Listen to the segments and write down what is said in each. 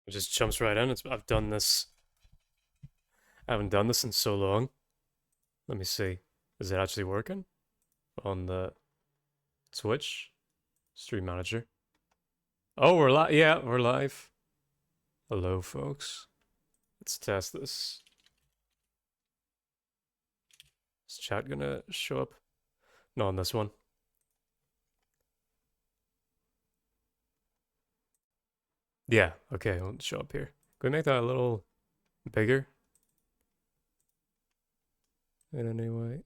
It just jumps right in. I've done this. I haven't done this in so long. Let me see. Is it actually working on the Twitch stream manager? Oh, we're live. Yeah, we're live. Hello, folks. Let's test this. Is chat gonna show up? No, on this one. Yeah. Okay, it'll show up here. Can we make that a little bigger? In any way.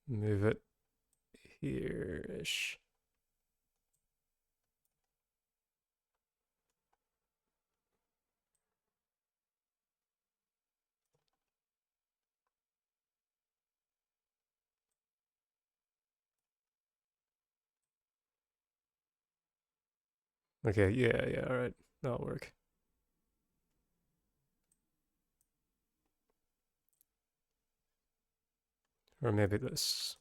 Move it here-ish. Okay, yeah, alright. That'll work. Or maybe this.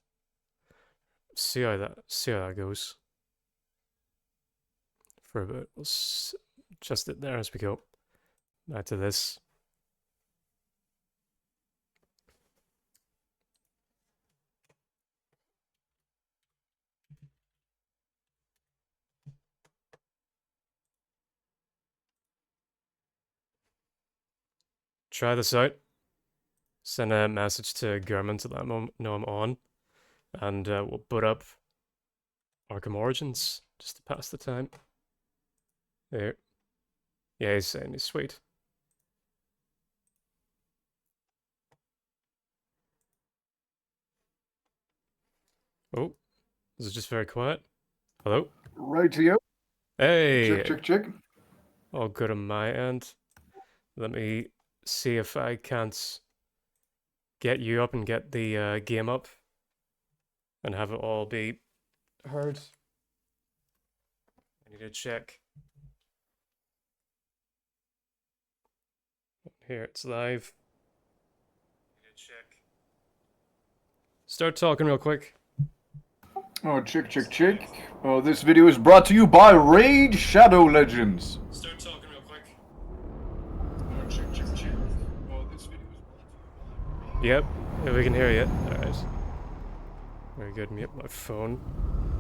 See how that goes. For a bit. We'll adjust it there as we go. Back to this. Try this out. Send a message to German to let him know I'm on. And we'll put up Arkham Origins just to pass the time. There. Yeah, he's saying he's sweet. Oh, this is just very quiet. Hello? Right to you. Hey! Check. All good on my end. Let me see if I can't get you up and get the game up and have it all be heard. I need to check. Here, it's live. I need to check. Start talking real quick. Oh, check. This video is brought to you by Raid Shadow Legends. Start talking real quick. Oh, check. Oh, this video is brought to you by Yep, yeah, we can hear you. Alright. Very good. Mute my phone.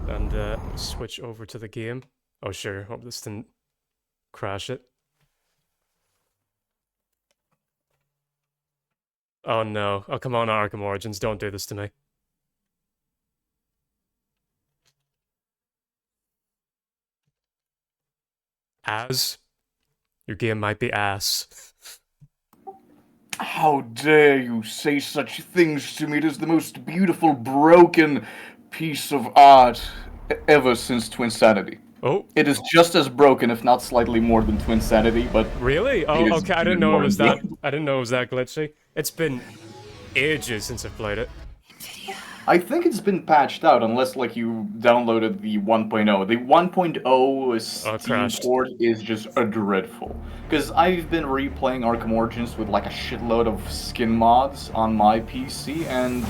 And switch over to the game. Oh, sure. Hope this didn't crash it. Oh, no. Oh, come on, Arkham Origins. Don't do this to me. As? Your game might be ass. How dare you say such things to me? It is the most beautiful, broken piece of art ever since Twinsanity. Oh. It is just as broken, if not slightly more than Twinsanity, but Really? Oh, it is okay. I even didn't know more it was that. enjoyable. I didn't know it was that glitchy. It's been ages since I've played it. I think it's been patched out unless like you downloaded the 1.0. The 1.0 Oh, it Steam crashed. port is just a dreadful. Because I've been replaying Arkham Origins with like a shitload of skin mods on my PC, and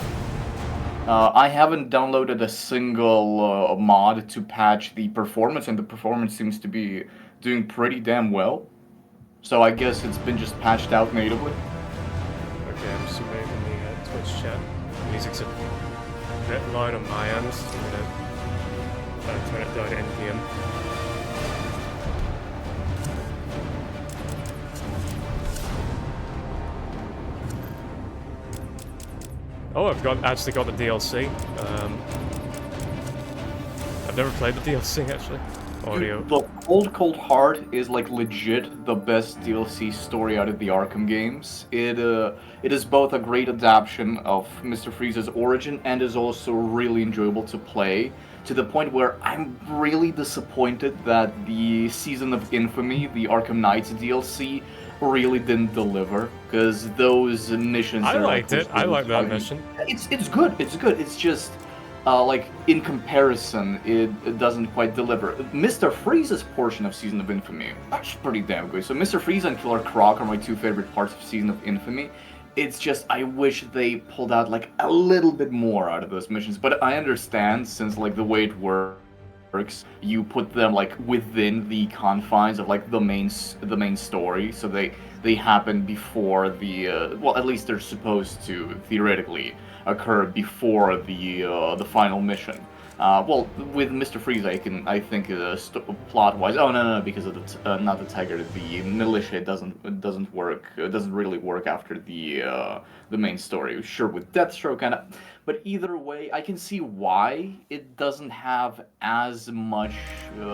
I haven't downloaded a single mod to patch the performance, and the performance seems to be doing pretty damn well. So I guess it's been just patched out natively. Okay, I'm just waiting in the Twitch chat. Music's a bit loud on my end. I'm gonna turn it down in game. Oh, I've actually got the DLC. I've never played the DLC actually. Audio. Dude, the Cold Heart is like legit the best DLC story out of the Arkham games. It is both a great adaptation of Mr. Freeze's origin and is also really enjoyable to play, to the point where I'm really disappointed that the Season of Infamy, the Arkham Knights DLC, really didn't deliver, because those missions I are liked it. I liked that mission. It's good. It's just like in comparison, it doesn't quite deliver. Mr. Freeze's portion of Season of Infamy, that's pretty damn good. So Mr. Freeze and Killer Croc are my two favorite parts of Season of Infamy. It's just I wish they pulled out like a little bit more out of those missions, but I understand since like the way it works. works, you put them like within the confines of like the main story, so they happen before the well, at least they're supposed to theoretically occur before the final mission. Well, with Mr. Freeze, I think plot-wise. Oh no, because of not the tiger, the militia. It doesn't work. It doesn't really work after the main story. Sure, with Deathstroke kind of, but either way, I can see why it doesn't have as much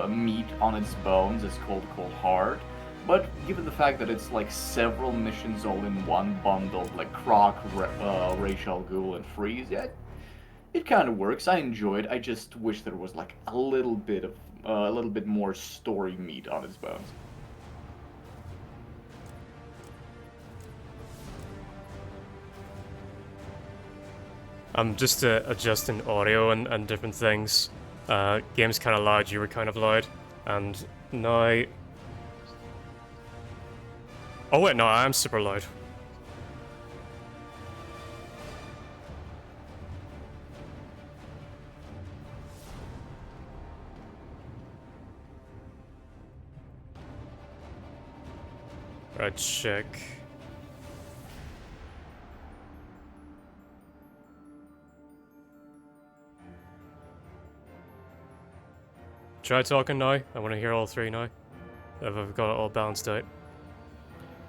meat on its bones as Cold Hard. But given the fact that it's like several missions all in one bundled, like Croc, Rachel, Ghoul, and Freeze, yeah, it kind of works. I enjoy it. I just wish there was like a little bit more story meat on its bones. I'm just adjusting audio and different things. Game's kind of loud, you were kind of loud, and now... Oh wait, no, I am super loud. Right, check. Try talking now. I want to hear all three now. If I've got it all balanced out.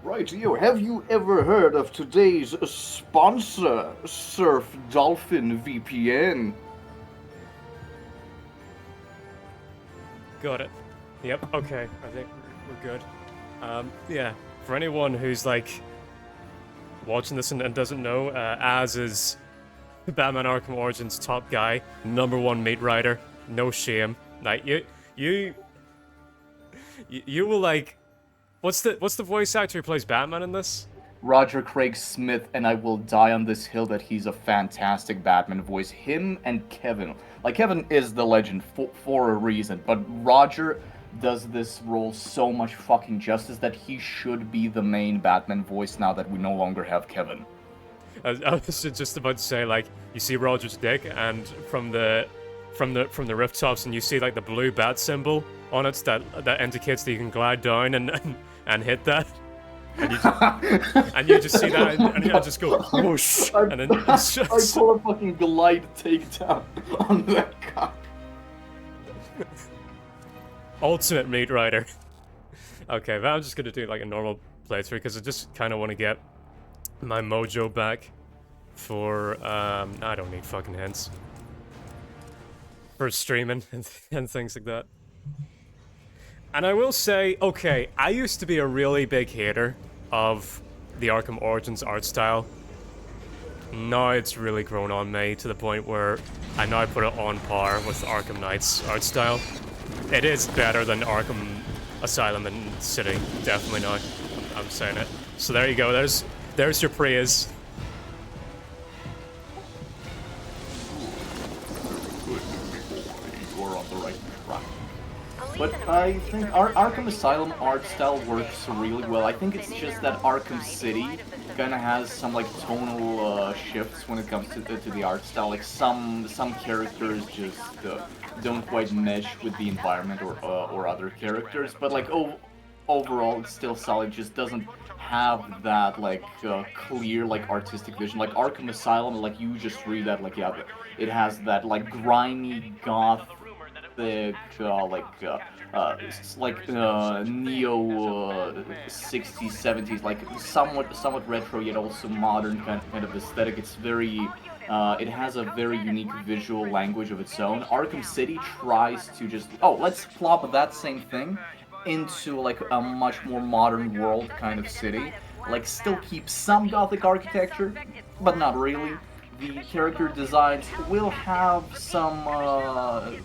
Right, have you ever heard of today's sponsor, Surf Dolphin VPN? Got it. Yep, okay. I think we're good. Yeah, for anyone who's like watching this and doesn't know, Az is Batman Arkham Origins top guy, #1 meat rider, no shame. Like you will like, what's the voice actor who plays Batman in this? Roger Craig Smith, and I will die on this hill that he's a fantastic Batman voice. Him and Kevin. Like, Kevin is the legend for a reason, but Roger does this role so much fucking justice that he should be the main Batman voice now that we no longer have Kevin. I was just about to say, like, you see Roger's dick, and from the rooftops, and you see like the blue bat symbol on it that indicates that you can glide down and hit that. And you just see that, and you'll just go whoosh, and then it's just... I pull a fucking glide takedown on that guy. Ultimate meat rider. Okay, but I'm just gonna do like a normal playthrough because I just kind of want to get my mojo back for I don't need fucking hints for streaming and things like that. And I will say, okay, I used to be a really big hater of the Arkham Origins art style. Now it's really grown on me to the point where I now put it on par with Arkham Knight's art style. It is better than Arkham Asylum and City, definitely now. I'm saying it. So there you go, there's your praise. But I think Arkham Asylum art style works really well. I think it's just that Arkham City kind of has some like tonal shifts when it comes to the art style. Like some characters just don't quite mesh with the environment or other characters. But like overall, it's still solid. Just doesn't have that like clear like artistic vision. Like Arkham Asylum, like you just read that like, yeah, it has that like grimy goth. Neo 60s 70s, like somewhat retro yet also modern kind of aesthetic. It's very it has a very unique visual language of its own. Arkham City tries to just let's plop that same thing into like a much more modern world kind of city. Like still keep some gothic architecture, but not really. The character designs will have some,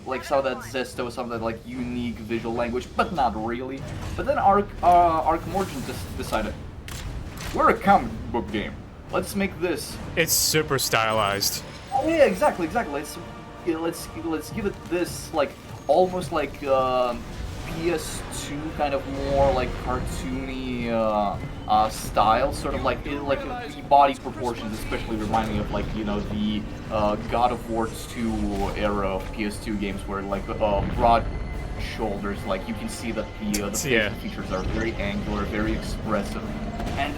like some of that zesto, some of that like unique visual language, but not really. But then Arkham Origins decided, we're a comic book game. Let's make this. It's super stylized. Oh yeah, exactly. Let's give it this like almost like PS2 kind of more like cartoony style, sort of like the body proportions, especially remind me of like the God of War 2 era of PS2 games, where like broad shoulders, like you can see that the facial features are very angular, very expressive, and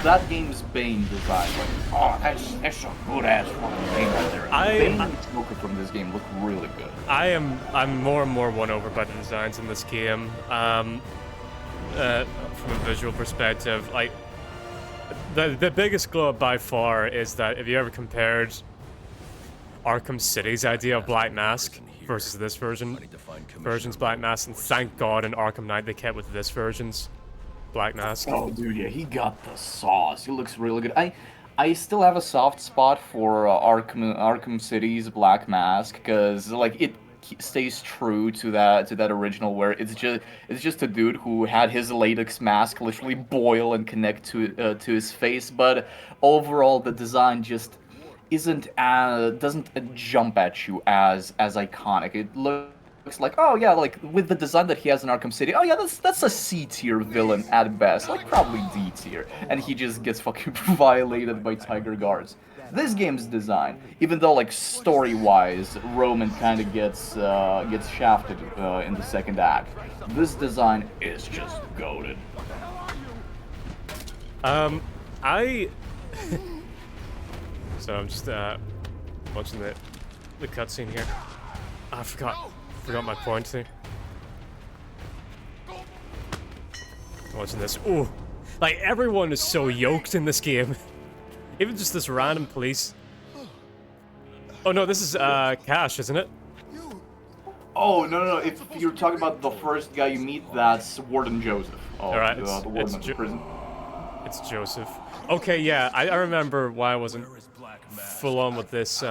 that game's Bane design, like, oh, that's a good ass fucking game right there. Bane and Joker from this game look really good. I'm more and more won over by the designs in this game. From a visual perspective, like the biggest glow up by far is that if you ever compared Arkham City's idea of Black Mask versus this version's Black Mask, and thank God in Arkham Knight they kept with this version's Black Mask. Oh, dude, yeah, he got the sauce. He looks really good. I still have a soft spot for Arkham City's Black Mask, because like it stays true to that original, where it's just a dude who had his latex mask literally boil and connect to his face, but overall the design just doesn't jump at you as iconic. It looks like, oh yeah, like with the design that he has in Arkham City, oh yeah, that's a C tier villain at best, like probably D tier, and he just gets fucking violated by Tiger Guards. This game's design, even though like story-wise, Roman kind of gets shafted in the second act, this design is just goated. So I'm just watching the cutscene here. I forgot my point there. Watching this. Ooh, like everyone is so yoked in this game. Even just this random police. Oh no, this is Cash, isn't it? Oh no! If you're talking about the first guy you meet, that's Warden Joseph. Oh, all right, the warden of the prison. It's Joseph. Okay, yeah, I remember why I wasn't full on with this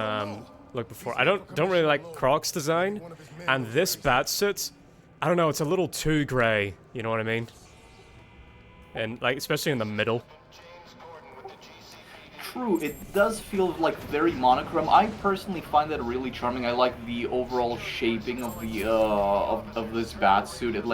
look before. I don't really like Croc's design, and this batsuit, I don't know, it's a little too grey. You know what I mean? And like, especially in the middle. True, it does feel like very monochrome. I personally find that really charming. I like the overall shaping of the of this batsuit. It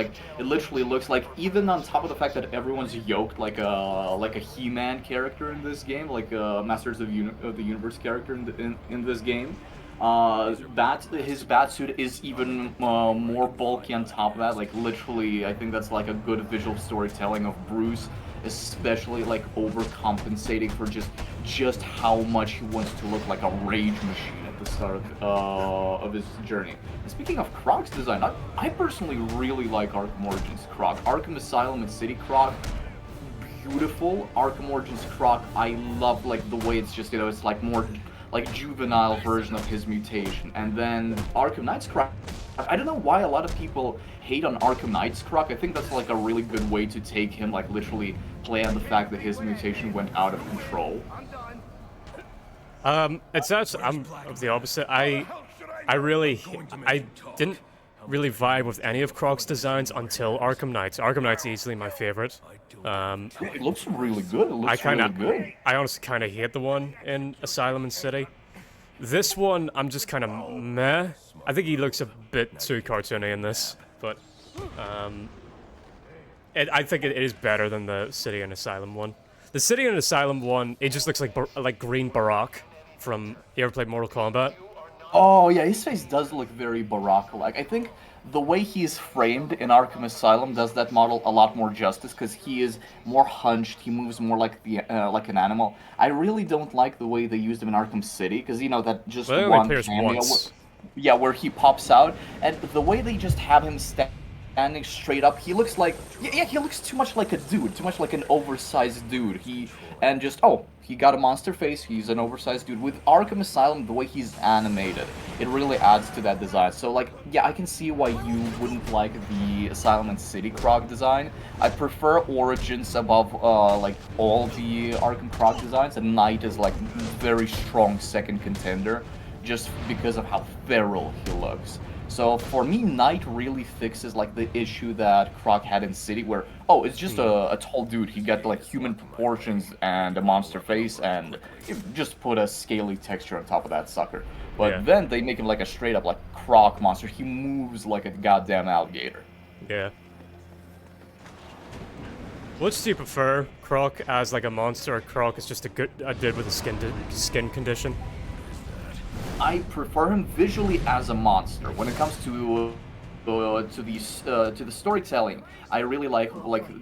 literally looks like, even on top of the fact that everyone's yoked like a He-Man character in this game, like a Masters of the Universe character in this game. His batsuit is even more bulky on top of that. Like literally, I think that's like a good visual storytelling of Bruce, especially like overcompensating for just how much he wants to look like a rage machine at the start of his journey. And speaking of Croc's design, I personally really like Arkham Origins Croc. Arkham Asylum and City Croc, beautiful. Arkham Origins Croc, I love like the way it's just, it's like more like juvenile version of his mutation. And then Arkham Knight's Croc, I don't know why a lot of people hate on Arkham Knight's Croc. I think that's like a really good way to take him, like literally play on the fact that his mutation went out of control. It's actually, I'm of the opposite. I didn't really vibe with any of Croc's designs until Arkham Knight. Arkham Knight's easily my favorite. It looks really good. It looks really good. I honestly kind of hate the one in Asylum and City. This one, I'm just kind of meh. I think he looks a bit too cartoony in this, but I think it is better than the City and Asylum one. The City and Asylum one, it just looks like Green Barack from. You ever played Mortal Kombat? Oh yeah, his face does look very Baraka-like. I think the way he's framed in Arkham Asylum does that model a lot more justice, because he is more hunched. He moves more like like an animal. I really don't like the way they used him in Arkham City, because that just one cameo, yeah, where he pops out, and the way they just have him standing straight up, he looks like, yeah, he looks too much like a dude, too much like an oversized dude. He got a monster face, he's an oversized dude. With Arkham Asylum, the way he's animated, it really adds to that design. So, like, yeah, I can see why you wouldn't like the Asylum and City Croc design. I prefer Origins above, like, all the Arkham Croc designs, and Knight is, like, very strong second contender, just because of how feral he looks. So for me, Knight really fixes like the issue that Croc had in City, where it's just a tall dude. He got like human proportions and a monster face, and just put a scaly texture on top of that sucker. But then they make him like a straight up like Croc monster. He moves like a goddamn alligator. Yeah. Which do you prefer, Croc as like a monster, or Croc as just a dude with a skin condition? I prefer him visually as a monster. When it comes to the storytelling, I really like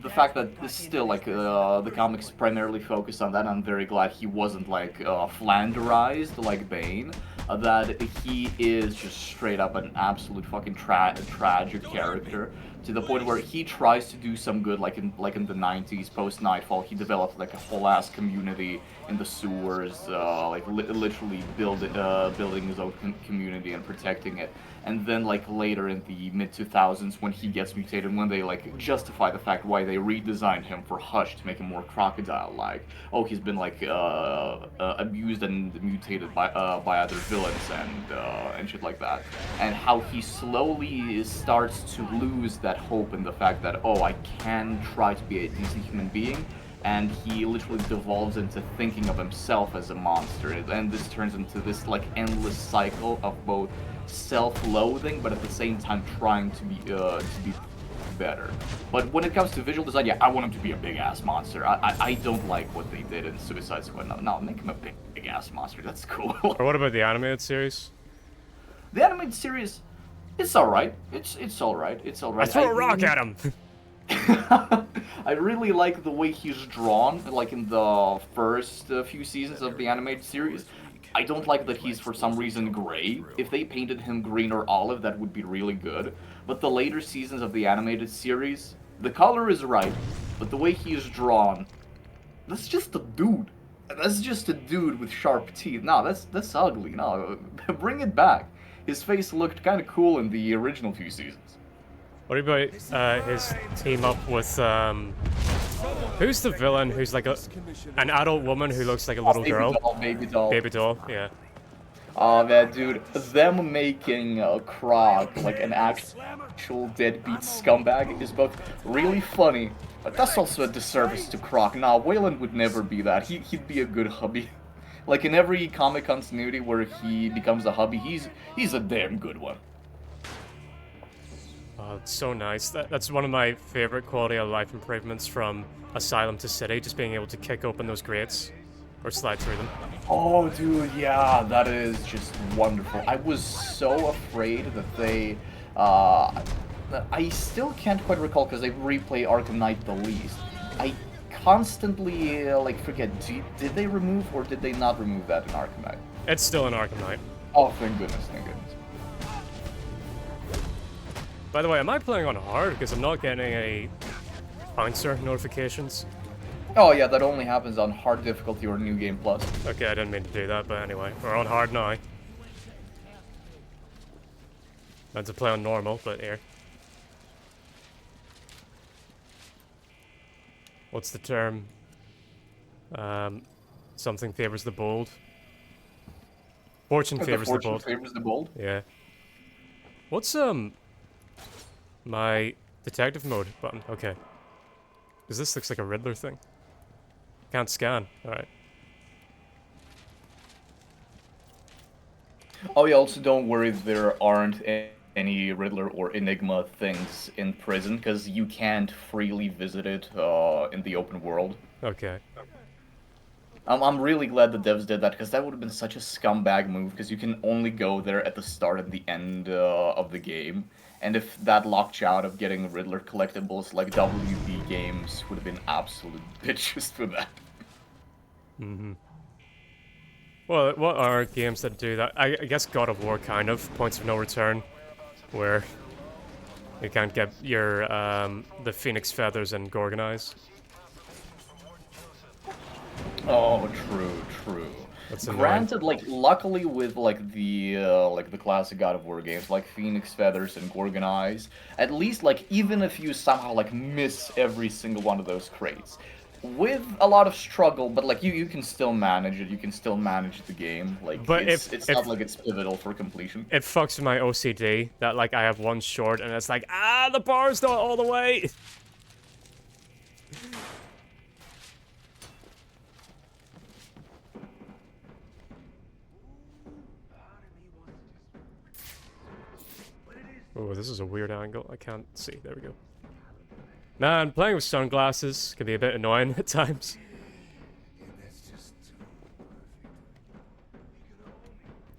the fact that this still the comics primarily focus on that. I'm very glad he wasn't like flanderized like Bane. That he is just straight up an absolute fucking tragic character to the point where he tries to do some good, like in the 90s post Nightfall. He developed like a whole ass community in the sewers, literally building his own community and protecting it. And then like later in the mid 2000s, when he gets mutated, when they like justify the fact why they redesigned him for Hush to make him more crocodile-like. Oh, he's been like abused and mutated by other villains and shit like that. And how he slowly starts to lose that hope in the fact that, oh, I can try to be a decent human being, and he literally devolves into thinking of himself as a monster, and this turns into this like endless cycle of both self-loathing, but at the same time trying to be better. But when it comes to visual design, yeah, I want him to be a big ass monster. I don't like what they did in Suicide Squad. No, make him a big ass monster. That's cool. Or what about the animated series? The animated series, it's all right. It's all right. It's all I right. throw a rock at him. I really like the way he's drawn, like in the first few seasons of the animated series. I don't like that he's for some reason gray. If they painted him green or olive, that would be really good. But the later seasons of the animated series, the color is right, but the way he's drawn, that's just a dude. That's just a dude with sharp teeth. No, that's ugly. No, bring it back. His face looked kind of cool in the original few seasons. What about his team up with who's the villain who's like an adult woman who looks like a little girl? Baby doll. Baby doll, yeah. Oh man, dude, them making Croc like an actual deadbeat scumbag is both really funny, but that's also a disservice to Croc. Nah, Wayland would never be that. He'd be a good hubby. Like in every comic continuity where he becomes a hubby, he's a damn good one. Oh, it's so nice. That's one of my favorite quality of life improvements from Asylum to City, just being able to kick open those grates or slide through them. Oh, dude, yeah, that is just wonderful. I was so afraid that they, I still can't quite recall because I replay Arkham Knight the least. I constantly, like, forget, did they remove or did they not remove that in Arkham Knight? It's still in Arkham Knight. Oh, thank goodness, thank goodness. By the way, am I playing on hard? Because I'm not getting any bouncer notifications. Oh yeah, that only happens on hard difficulty or New Game Plus. Okay, I didn't mean to do that, but anyway, we're on hard now. Meant to play on normal, but here. What's the term? Something favors the bold. Fortune favors the bold. Fortune favors the bold? Yeah. What's my detective mode button? Okay. Because this looks like a Riddler thing. Can't scan. Alright. Oh yeah, also don't worry, there aren't any Riddler or Enigma things in prison, because you can't freely visit it in the open world. Okay. I'm really glad the devs did that, because that would have been such a scumbag move, because you can only go there at the start and the end of the game. And if that locked you out of getting Riddler collectibles, like WB Games would have been absolute bitches for that. Mm-hmm. Well, what are games that do that? I guess God of War kind of, Points of No Return, where you can't get your, the Phoenix Feathers and Gorgonize. Oh, true, true. That's annoying. Granted, like, luckily with, like, the classic God of War games, like Phoenix Feathers and Gorgon Eyes, at least, like, even if you somehow, like, miss every single one of those crates, with a lot of struggle, but, like, you can still manage it, you can still manage the game, like, but it's not like it's pivotal for completion. It fucks with my OCD, that, like, I have one short, and it's like, the bar's not all the way! Oh, this is a weird angle. I can't see. There we go. Man, playing with sunglasses can be a bit annoying at times.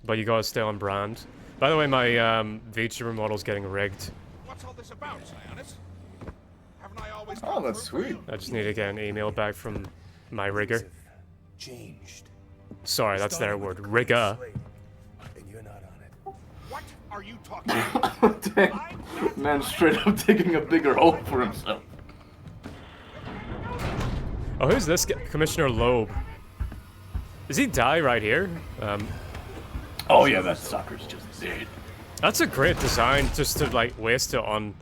But you gotta stay on brand. By the way, my VTuber model's getting rigged. What's all this about, Sionis? Haven't I always Oh, that's sweet. I just need to get an email back from my rigger. Changed. Sorry, that's their word. Rigger. And you're not on it. What are you talking about? Dang. Man, straight up digging a bigger hole for himself. Oh, who's this guy? Commissioner Loeb. Does he die right here? Oh yeah, that sucker's just dead. That's a great design, just to like waste it on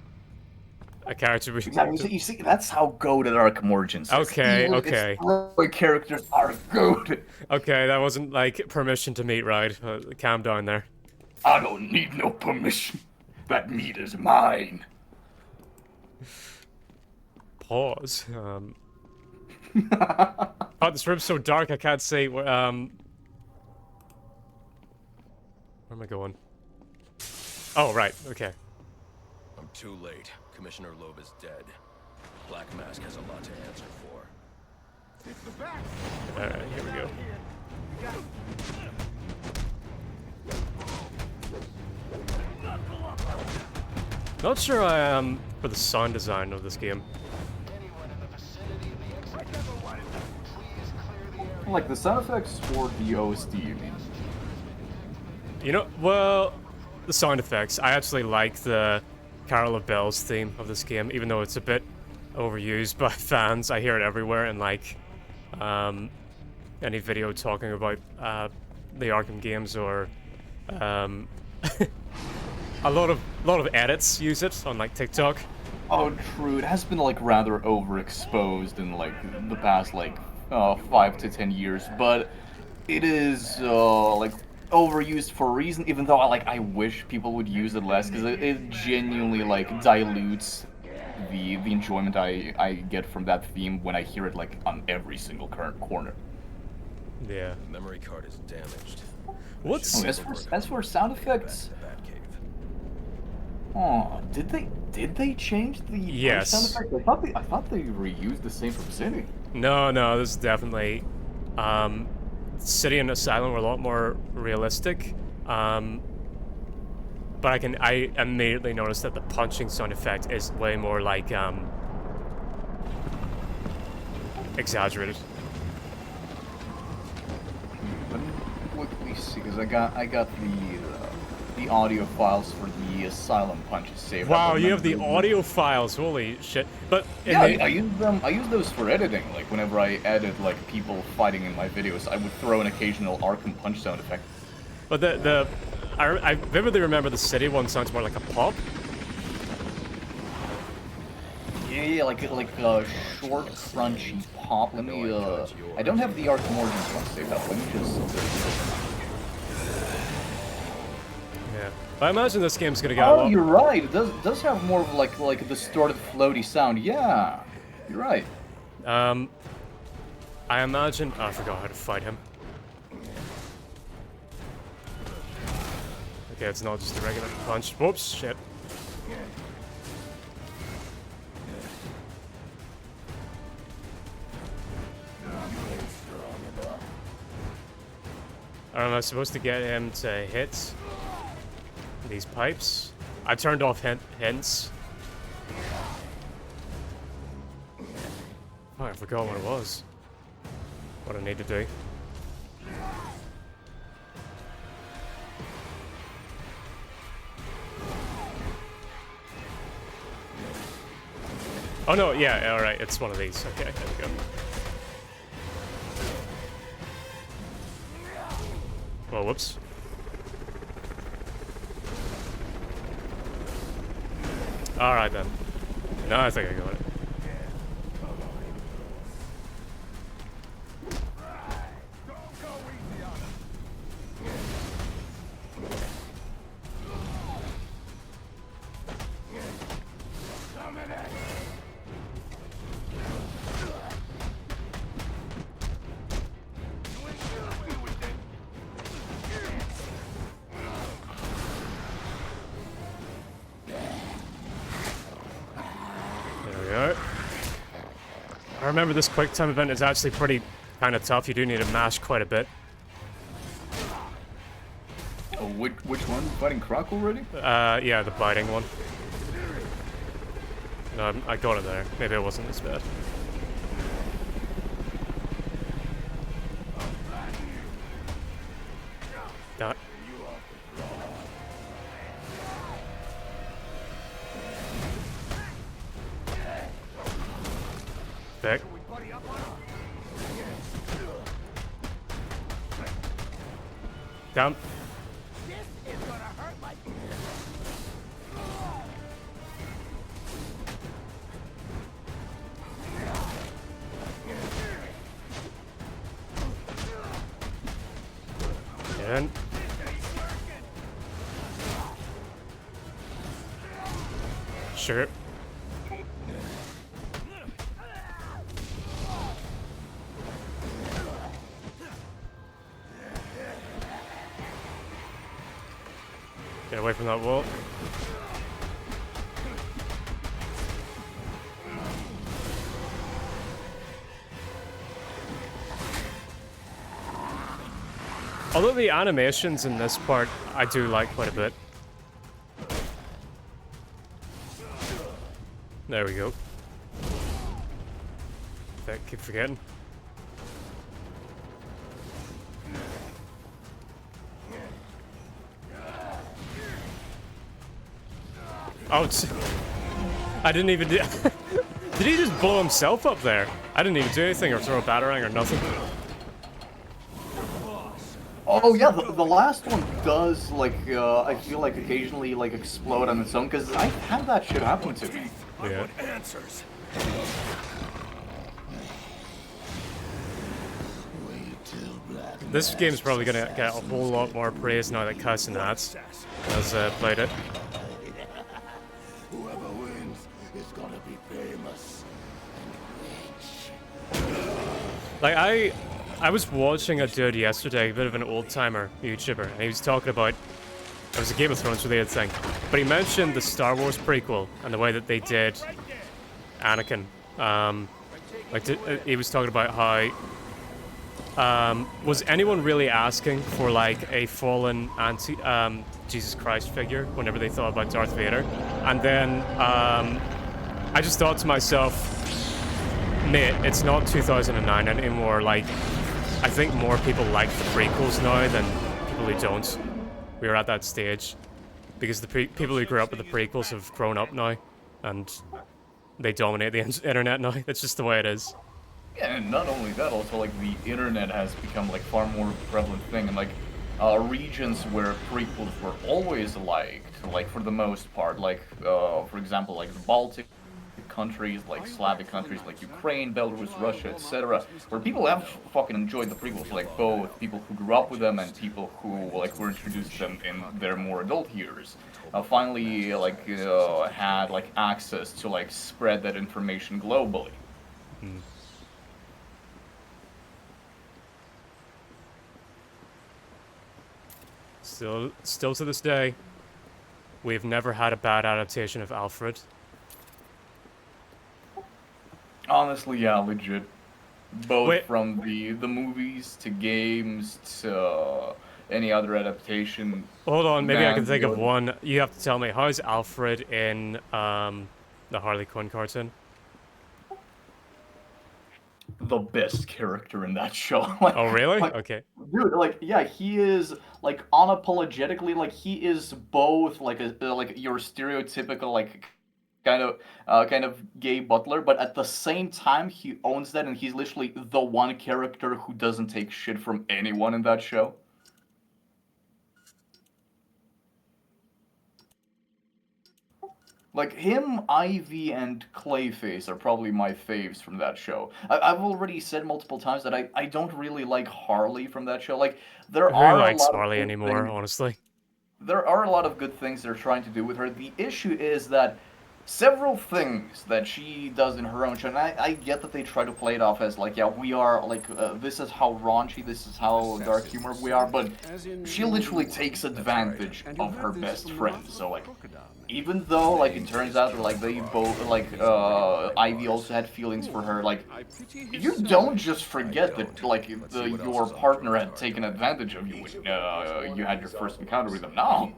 a character. Exactly. You see, that's how goated Arkham Origins is. Okay, Evil okay. destroy characters are goated. Okay, that wasn't like permission to meet, right? Calm down there. I don't need no permission. That meat is mine. Pause. Oh, this room's so dark I can't see. Where am I going? Oh, right. Okay. I'm too late. Commissioner Loeb is dead. Black Mask has a lot to answer for. It's the back. Alright, here we go. Not sure I am for the sound design of this game. Like the sound effects for the OST, you mean? You know, well, the sound effects. I actually like the Carol of Bells theme of this game, even though it's a bit overused by fans. I hear it everywhere in like any video talking about the Arkham games, or a lot of edits use it on like TikTok. Oh, true. It has been like rather overexposed in like the past like 5 to 10 years, but it is like overused for a reason. Even though I wish people would use it less, because it genuinely like dilutes the enjoyment I get from that theme when I hear it like on every single current corner. Yeah. The memory card is damaged. What's Oh, as for sound effects, oh, did they change the Yes. sound effects? I thought they reused the same from City. No, this is definitely City and Asylum were a lot more realistic. But I immediately noticed that the punching sound effect is way more like exaggerated. Let me quickly see, because I got the audio files for the Asylum punches saved. Wow, you have the audio files. Holy shit! But in Yeah, the, I use them. I use those for editing. Like whenever I edit like people fighting in my videos, I would throw an occasional Arkham punch sound effect. but I vividly remember the City one sounds more like a pop. Yeah, like a short, crunchy pop. Let me. I don't have the Arkham Origins one saved up. Let me just. Yeah. But I imagine this game's gonna get a Oh, lot. you're right. It does have more of like a distorted, floaty sound. Yeah, you're right. I imagine. Oh, I forgot how to fight him. Okay, it's not just a regular punch. Whoops, shit. Am I supposed to get him to hit these pipes? I turned off hints. Oh, I forgot what it was. What I need to do. Oh no, yeah, alright, it's one of these. Okay, there we go. Well, whoops. Alright then. No, I think I got it. go. I remember this quick time event is actually pretty kind of tough. You do need to mash quite a bit. Oh, which one? Fighting Croc already? Yeah, the biting one. No, I got it there. Maybe it wasn't as bad. That. Back. Down. In. Sure. Get away from that wall. Although the animations in this part I do like quite a bit. There we go. I keep forgetting. Oh, I didn't even do... Did he just blow himself up there? I didn't even do anything or throw a batarang or nothing. Oh yeah, the last one does, like, I feel like occasionally, like, explode on its own, because I've had that shit happen to me. Yeah. Answers. This game's probably gonna get a whole lot more praise now that Cousin has played it. Whoever wins is gonna be famous and rich. Like, I was watching a dude yesterday, a bit of an old-timer YouTuber, and he was talking about... It was a Game of Thrones related thing. But he mentioned the Star Wars prequel and the way that they did Anakin. He was talking about how... was anyone really asking for, like, a fallen Jesus Christ figure whenever they thought about Darth Vader? And then, I just thought to myself, mate, it's not 2009 anymore. Like, I think more people like the prequels now than people who don't. We're at that stage. Because the people who grew up with the prequels have grown up now. And they dominate the internet now. That's just the way it is. Yeah, and not only that, also, like, the internet has become, like, far more prevalent thing, and, like, regions where prequels were always liked, like, for the most part, like, for example, like, the Baltic countries, like, Slavic countries, like Ukraine, Belarus, Russia, etc., where people have fucking enjoyed the prequels, like, both people who grew up with them and people who, like, were introduced to them in their more adult years, finally, like, had, like, access to, like, spread that information globally. Still to this day, we've never had a bad adaptation of Alfred. Honestly, yeah, legit. Both Wait. from the movies to games to any other adaptation. Hold on, maybe I Man, can think of good. one. You have to tell me, how is Alfred in the Harley Quinn cartoon? The best character in that show. Like, Oh, really? like, Okay. dude, like, yeah, he is, like, unapologetically, like, he is both, like, like, your stereotypical, like, kind of gay butler, but at the same time, he owns that, and he's literally the one character who doesn't take shit from anyone in that show. Like, him, Ivy, and Clayface are probably my faves from that show. I've already said multiple times that I don't really like Harley from that show. Like, there Who are a likes lot of Harley good anymore, things. honestly? There are a lot of good things they're trying to do with her. The issue is that several things that she does in her own show, and I get that they try to play it off as like, yeah, we are like, this is how raunchy, this is how dark humor we are, but she literally takes advantage of her best friend. So like, even though like it turns out that like they both like Ivy also had feelings for her, like you don't just forget that like your partner had taken advantage of you when you had your first encounter with them. No,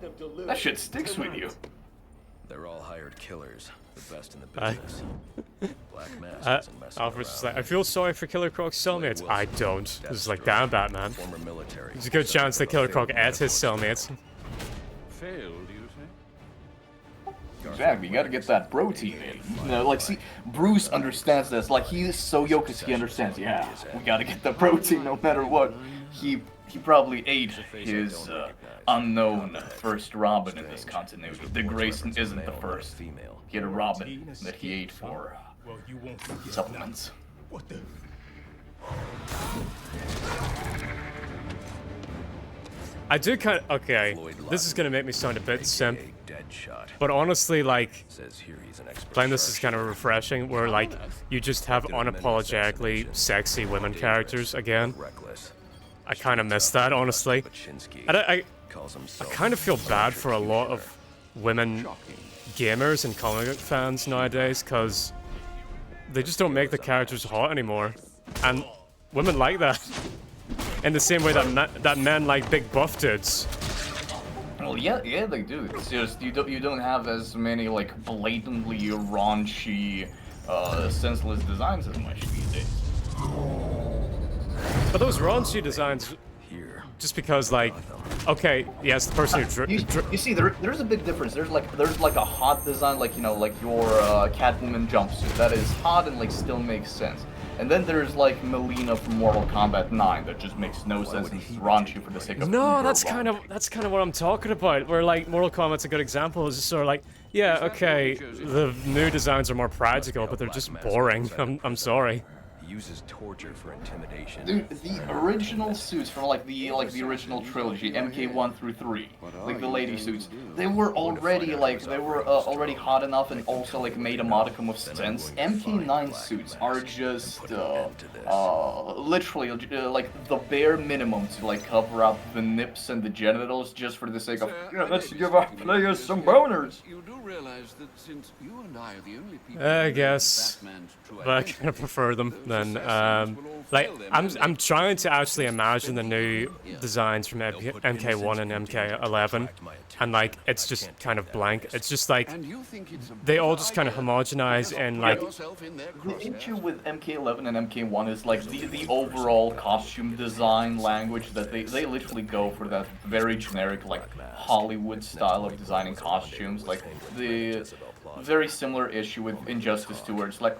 that shit sticks with you. They're all hired killers, the best in the I- business. Black Mask isn't messing Alfred's just around. like, I feel sorry for Killer Croc's cellmates. I don't. This is like, damn, Batman. Former military. There's a good chance that Killer Croc ate his cellmates. Failed, you say? Exactly, you gotta get that protein in. You know, like, see, Bruce understands this. Like, he is so yoked, he understands, yeah, we gotta get the protein no matter what. He probably ate his unknown first Robin in this continuity. Dick Grayson isn't the first. He had a Robin that he ate for supplements. What the? I do kind of, okay, this is gonna make me sound a bit simp, but honestly, like, playing this is kind of refreshing, where, like, you just have unapologetically sexy women characters again. I kind of miss that, honestly. I kind of feel bad for a lot of women gamers and comic book fans nowadays, because they just don't make the characters hot anymore. And women like that. In the same way that men like big buff dudes. Well, yeah, they do. It's just you don't have as many like blatantly raunchy, senseless designs as much these days. But those raunchy designs, just because like, okay, yes, the person who You see, there's a big difference. There's like a hot design, like, you know, like your Catwoman jumpsuit that is hot and like still makes sense. And then there's like Melina from Mortal Kombat 9 that just makes no sense and is raunchy for the sake of No, pure that's raunchy. kind of what I'm talking about. Where like Mortal Kombat's a good example. It's just sort of like, yeah, okay, the new designs are more practical, but they're just boring. I'm sorry. He uses torture for intimidation. Dude, the original suits from like the original trilogy, MK1 through 3, like the lady suits, they were already already hot enough and also like made a modicum of sense. MK9 suits are just literally like the bare minimum to like cover up the nips and the genitals just for the sake of, yeah, let's give our players some boners. You do realize that since you and I are the only people I who know guess, Batman's true but I identity, kind of prefer them those than assassins will all like fail them, I'm trying to actually imagine the new designs from MK1 and MK11, and like it's just kind of blank. It's just like And you think it's a they all good just kind of idea homogenize to and put like yourself in their The crosshairs? issue with MK11 and MK1 is like the overall costume design language that they literally go for that very generic like Hollywood style of designing costumes. Like the very similar issue with Injustice 2 where it's like,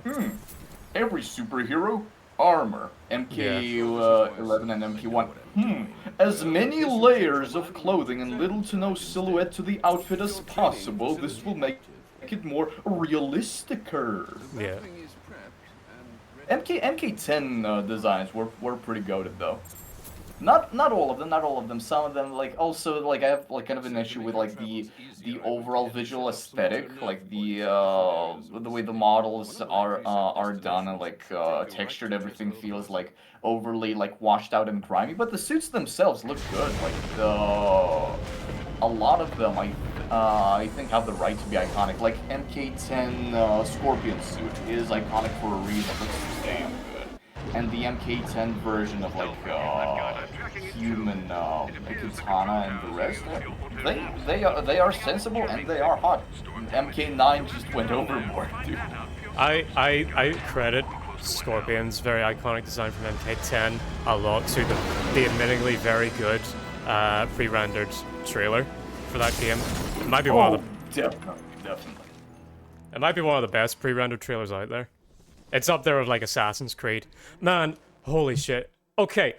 every superhero armor. MK11 and MK1. As many layers of clothing and little to no silhouette to the outfit as possible. This will make it more realisticer. yeah. Thing is prepped and MK10 designs were pretty goated though. Not all of them. Some of them like also like I have like kind of an issue with like the overall visual aesthetic, like the way the models are done and like textured. Everything feels like overly like washed out and grimy, but the suits themselves look good. Like a lot of them I think have the right to be iconic. Like MK10 Scorpion suit is iconic for a reason. It looks damn good. And the MK10 version of like human Katana and the rest, they are sensible and they are hot. MK9 just went overboard, dude. I credit Scorpion's very iconic design from MK10 a lot to the admittingly very good pre-rendered trailer for that game. It might be one of the Definitely. It might be one of the best pre-rendered trailers out there. It's up there with like Assassin's Creed. Man, holy shit. Okay,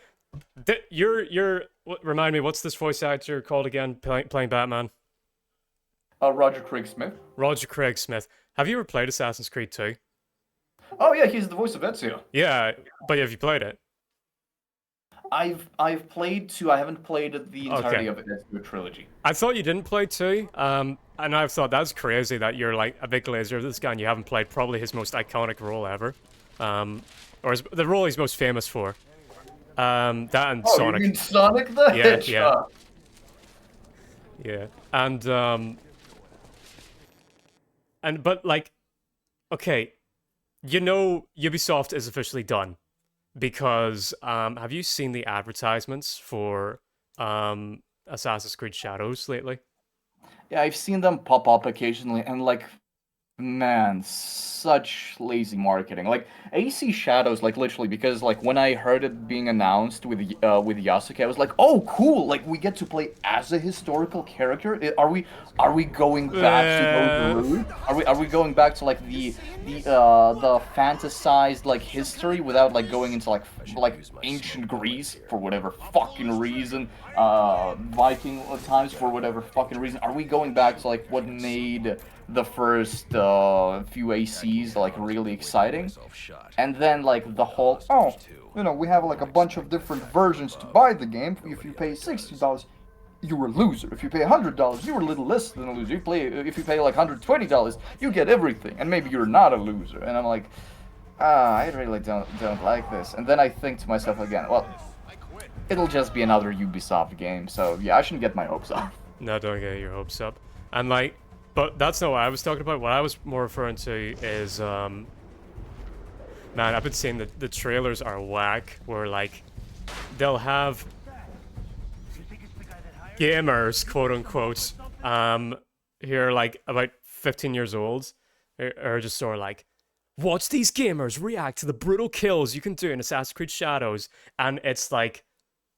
remind me, what's this voice actor called again? Playing Batman. Roger Craig Smith. Roger Craig Smith. Have you ever played Assassin's Creed 2? Oh yeah, he's the voice of Ezio. Yeah, but have you played it? I've played 2. I haven't played the entirety Okay. of Ezio trilogy. I thought you didn't play 2, and I thought that's crazy that you're like a big glazer of this guy and you haven't played probably his most iconic role ever. Or the role he's most famous for. That and Oh, Sonic. you mean Sonic the Yeah, Hedgehog? Yeah. But like, okay, you know Ubisoft is officially done because have you seen the advertisements for Assassin's Creed Shadows lately? Yeah, I've seen them pop up occasionally, and like, man, such lazy marketing. Like AC Shadows, like literally, because like when I heard it being announced with Yasuke, I was like, oh, cool! Like we get to play as a historical character. Are we going back to those roots? Are we going back to like the fantasized like history without like going into like ancient Greece for whatever fucking reason, Viking times for whatever fucking reason? Are we going back to like what made the first few ACs like really exciting, and then like the whole we have like a bunch of different versions to buy the game. If you pay $60, you're a loser. If you pay $100, you're a little less than a loser. If you pay like $120, you get everything, and maybe you're not a loser. And I'm like, I really don't like this. And then I think to myself again, well, it'll just be another Ubisoft game, so yeah, I shouldn't get my hopes up. No, don't get your hopes up. And like, but that's not what I was talking about. What I was more referring to is, man, I've been seeing the trailers are whack, where like, they'll have gamers, quote unquote, who are like about 15 years old, are just sort of like, watch these gamers react to the brutal kills you can do in Assassin's Creed Shadows, and it's like,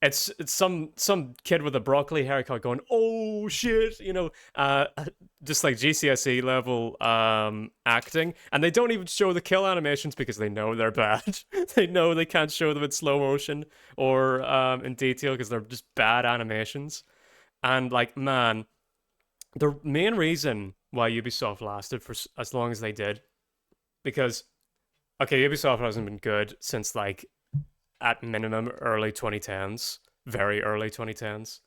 it's some kid with a broccoli haircut going, oh shit, just like GCSE level acting, and they don't even show the kill animations because they know they're bad. They know they can't show them in slow motion or in detail because they're just bad animations. And like, man, the main reason why Ubisoft lasted for as long as they did, because okay, Ubisoft hasn't been good since like at minimum early 2010s, very early 2010s.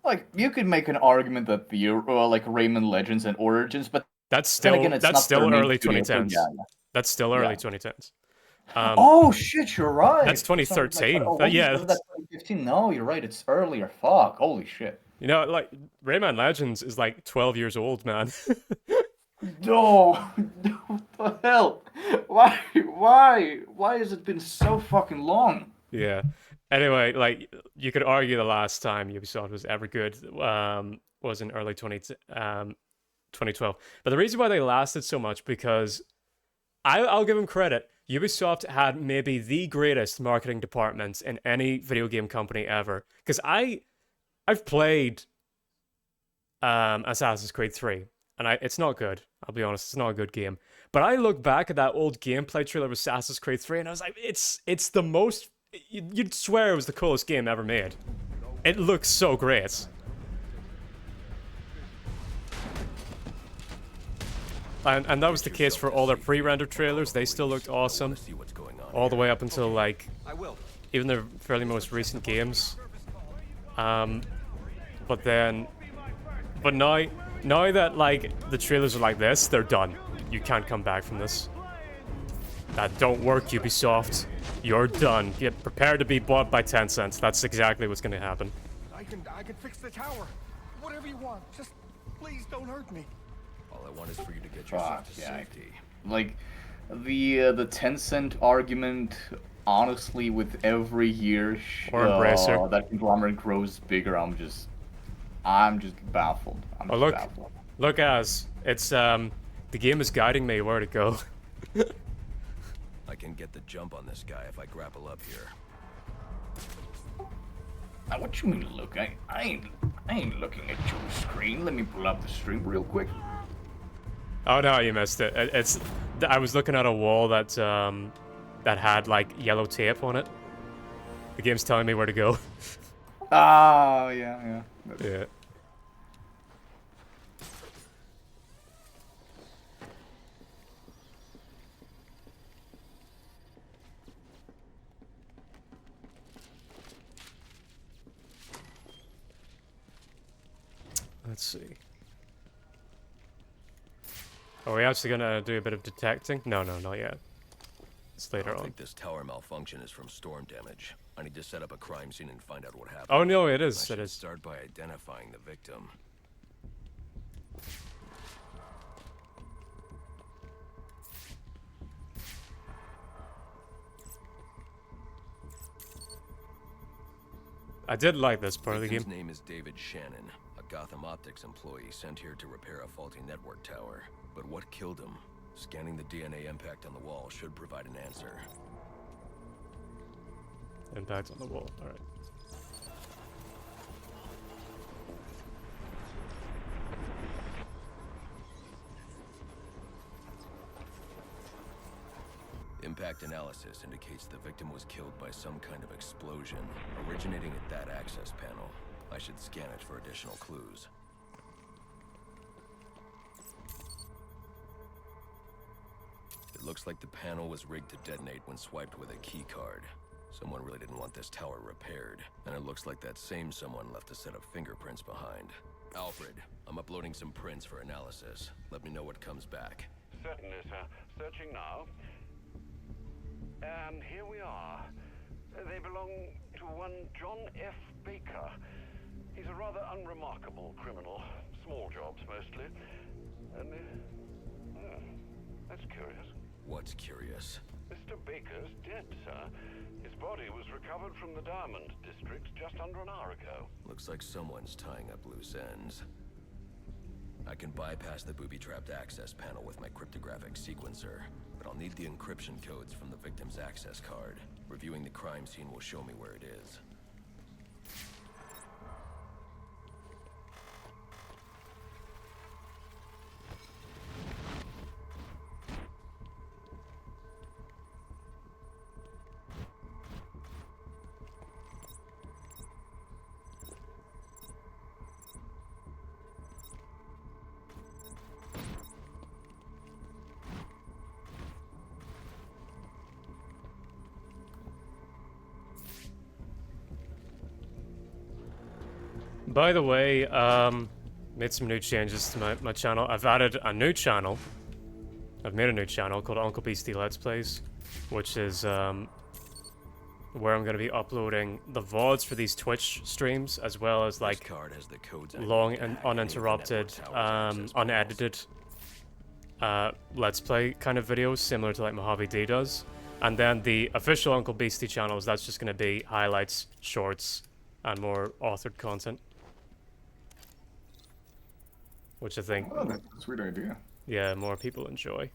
Like you could make an argument that the like Rayman Legends and Origins, but That's then still again, it's not their main early studio, so 2010s. yeah. That's still early Yeah. 2010s. Oh shit, you're right. That's For some reason, 2013. wasn't Yeah, that 2015? No, you're right. It's earlier. Fuck. Holy shit. like Rayman Legends is like 12 years old, man. No, what the hell? Why has it been so fucking long? Yeah. Anyway, like you could argue the last time Ubisoft was ever good was in early 2012. But the reason why they lasted so much because I'll give them credit. Ubisoft had maybe the greatest marketing department in any video game company ever. Because I've played Assassin's Creed 3, and it's not good. I'll be honest, it's not a good game. But I look back at that old gameplay trailer of Assassin's Creed 3, and I was like, it's the most. You'd swear it was the coolest game ever made. It looks so great. And that was the case for all their pre-rendered trailers. They still looked awesome. All the way up until, like, even their fairly most recent games. But now that, like, the trailers are like this, they're done. You can't come back from this. That don't work, Ubisoft. You're done. Get prepared to be bought by Tencent. That's exactly what's gonna happen. I can fix the tower. Whatever you want. Just please don't hurt me. All I want is for you to get yourself Fuck to yeah. safety. Like the Tencent argument, honestly, with every year Or Embracer. that conglomerate grows bigger, I'm just baffled. I'm just baffled. Look, Az, it's the game is guiding me where to go. I can get the jump on this guy if I grapple up here. Now, what you mean, look? I ain't looking at your screen. Let me pull up the stream real quick. Oh no, you missed it. I was looking at a wall that had like yellow tape on it. The game's telling me where to go. Ah, yeah. Yeah. Let's see. Are we actually gonna do a bit of detecting? No, not yet. It's later I on. think this tower malfunction is from storm damage. I need to set up a crime scene and find out what happened. Oh no, it I is. It should is. start by identifying the victim. I did like this part of the game. His name is David Shannon, a Gotham Optics employee sent here to repair a faulty network tower. But what killed him? Scanning the DNA impact on the wall should provide an answer. Impact on the wall. All right. Impact analysis indicates the victim was killed by some kind of explosion, originating at that access panel. I should scan it for additional clues. It looks like the panel was rigged to detonate when swiped with a key card. Someone really didn't want this tower repaired, and it looks like that same someone left a set of fingerprints behind. Alfred, I'm uploading some prints for analysis. Let me know what comes back. Certainly, sir. Searching now. And here we are. They belong to one John F. Baker. He's a rather unremarkable criminal. Small jobs, mostly. And, that's curious. What's curious? Mr. Baker's dead, sir. His body was recovered from the Diamond District just under an hour ago. Looks like someone's tying up loose ends. I can bypass the booby-trapped access panel with my cryptographic sequencer, but I'll need the encryption codes from the victim's access card. Reviewing the crime scene will show me where it is. By the way, made some new changes to my channel. I've added a new channel. I've made a new channel called Uncle Beastie Let's Plays, which is where I'm going to be uploading the VODs for these Twitch streams, as well as like Card has the codes I long need to and hack any of the uninterrupted, network tower's access panels. unedited Let's Play kind of videos, similar to like Mojave D does. And then the official Uncle Beastie channels, that's just going to be highlights, shorts, and more authored content. Which I think, Oh, that's a sweet idea. yeah, more people enjoy.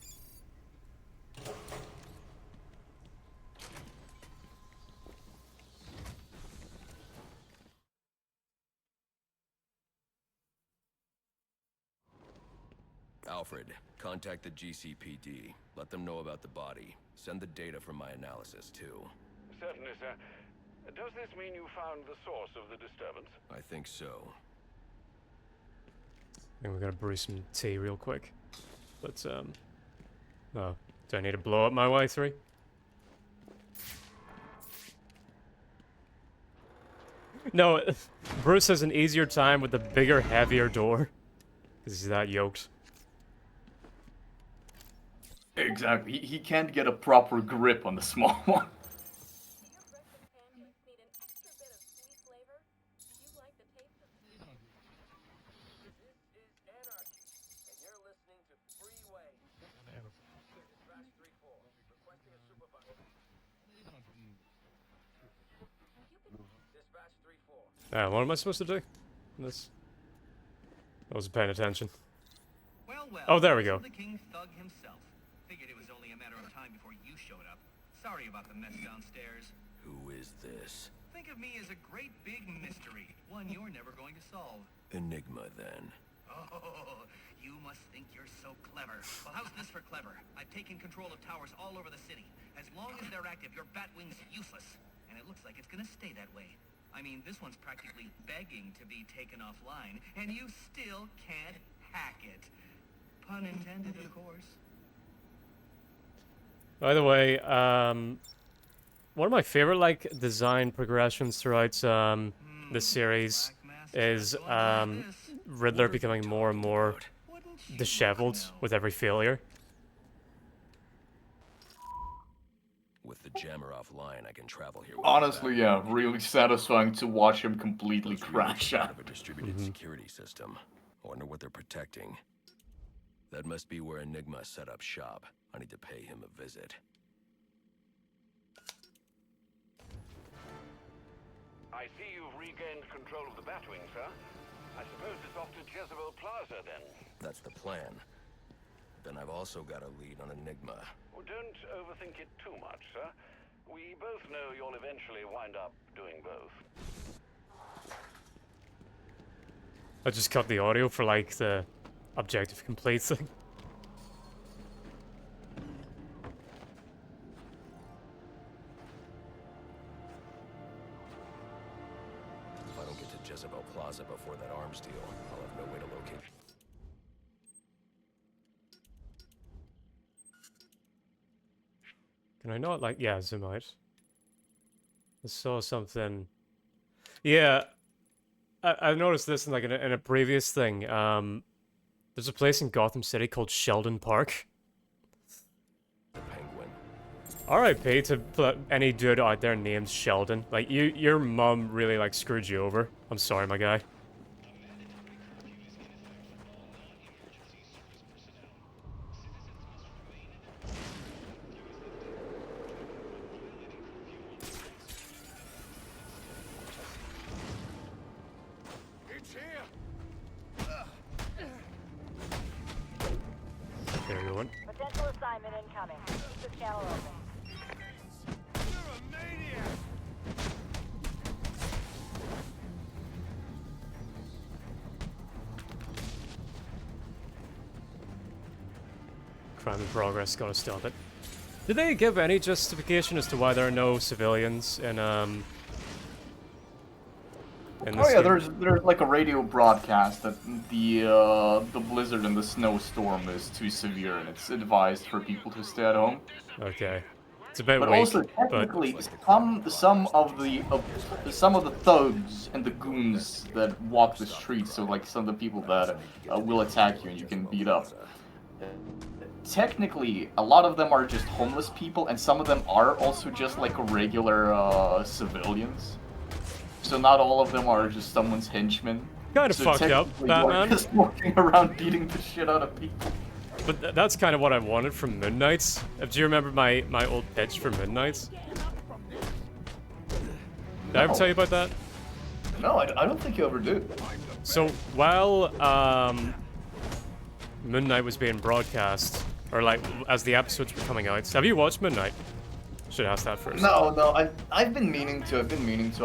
Alfred, contact the GCPD. Let them know about the body. Send the data from my analysis, too. Certainly, sir. Does this mean you found the source of the disturbance? I think so. I think we're gonna brew some tea real quick. But, oh, do I need to blow up my way through? No, Bruce has an easier time with the bigger, heavier door. Because he's that yoked. Exactly. He can't get a proper grip on the small one. What am I supposed to do? This. I wasn't paying attention. Well, Oh, there we go. The king thug himself. Figured it was only a matter of time before you showed up. Sorry about the mess downstairs. Who is this? Think of me as a great big mystery, one you're never going to solve. Enigma, then. Oh, you must think you're so clever. Well, how's this for clever? I've taken control of towers all over the city. As long as they're active, your Batwing's useless. And it looks like it's gonna stay that way. I mean, this one's practically begging to be taken offline, and you still can't hack it. Pun intended, of course. By the way, one of my favorite like design progressions throughout this series Black Mask is not going like this. Riddler becoming more and more disheveled with every failure. With the jammer offline, I can travel here. Honestly, yeah, really satisfying to watch him completely Those crash units are part out. of a distributed security system. I wonder what they're protecting. That must be where Enigma set up shop. I need to pay him a visit. I see you've regained control of the Batwing, sir. I suppose it's off to Jezebel Plaza, then. That's the plan. Then I've also got a lead on Enigma. Well, don't overthink it too much, sir. We both know you'll eventually wind up doing both. I just cut the audio for like the objective complete thing. If I don't get to Jezebel Plaza before that arms deal, I'll have no way to locate. Can I not, like, yeah, zoom out? I saw something. Yeah, I noticed this in, like, in a previous thing. There's a place in Gotham City called Sheldon Park. The Penguin. R.I.P. to any dude out there named Sheldon. Like, your mum really, like, screwed you over. I'm sorry, my guy. It's here. There you went. Potential assignment incoming. Keep the channel open. You're a maniac. Crime in progress, gotta stop it. Did they give any justification as to why there are no civilians in this Oh yeah, game? there's like a radio broadcast that the blizzard and the snowstorm is too severe and it's advised for people to stay at home. Okay. It's a bit But weak, also but technically, some of the thugs and the goons that walk the streets, so like some of the people that will attack you and you can beat up. Technically, a lot of them are just homeless people, and some of them are also just like regular civilians. So not all of them are just someone's henchmen. kind of So fucked up, technically, you are Batman. just walking around beating the shit out of people. But that's kind of what I wanted from Moon Knight. Do you remember my old pitch for Moon Knight? Did I ever tell you about that? No, I don't think you ever did. So while Moon Knight was being broadcast, or like as the episodes were coming out, have you watched Moon Knight? Should ask that first. No, I've been meaning to.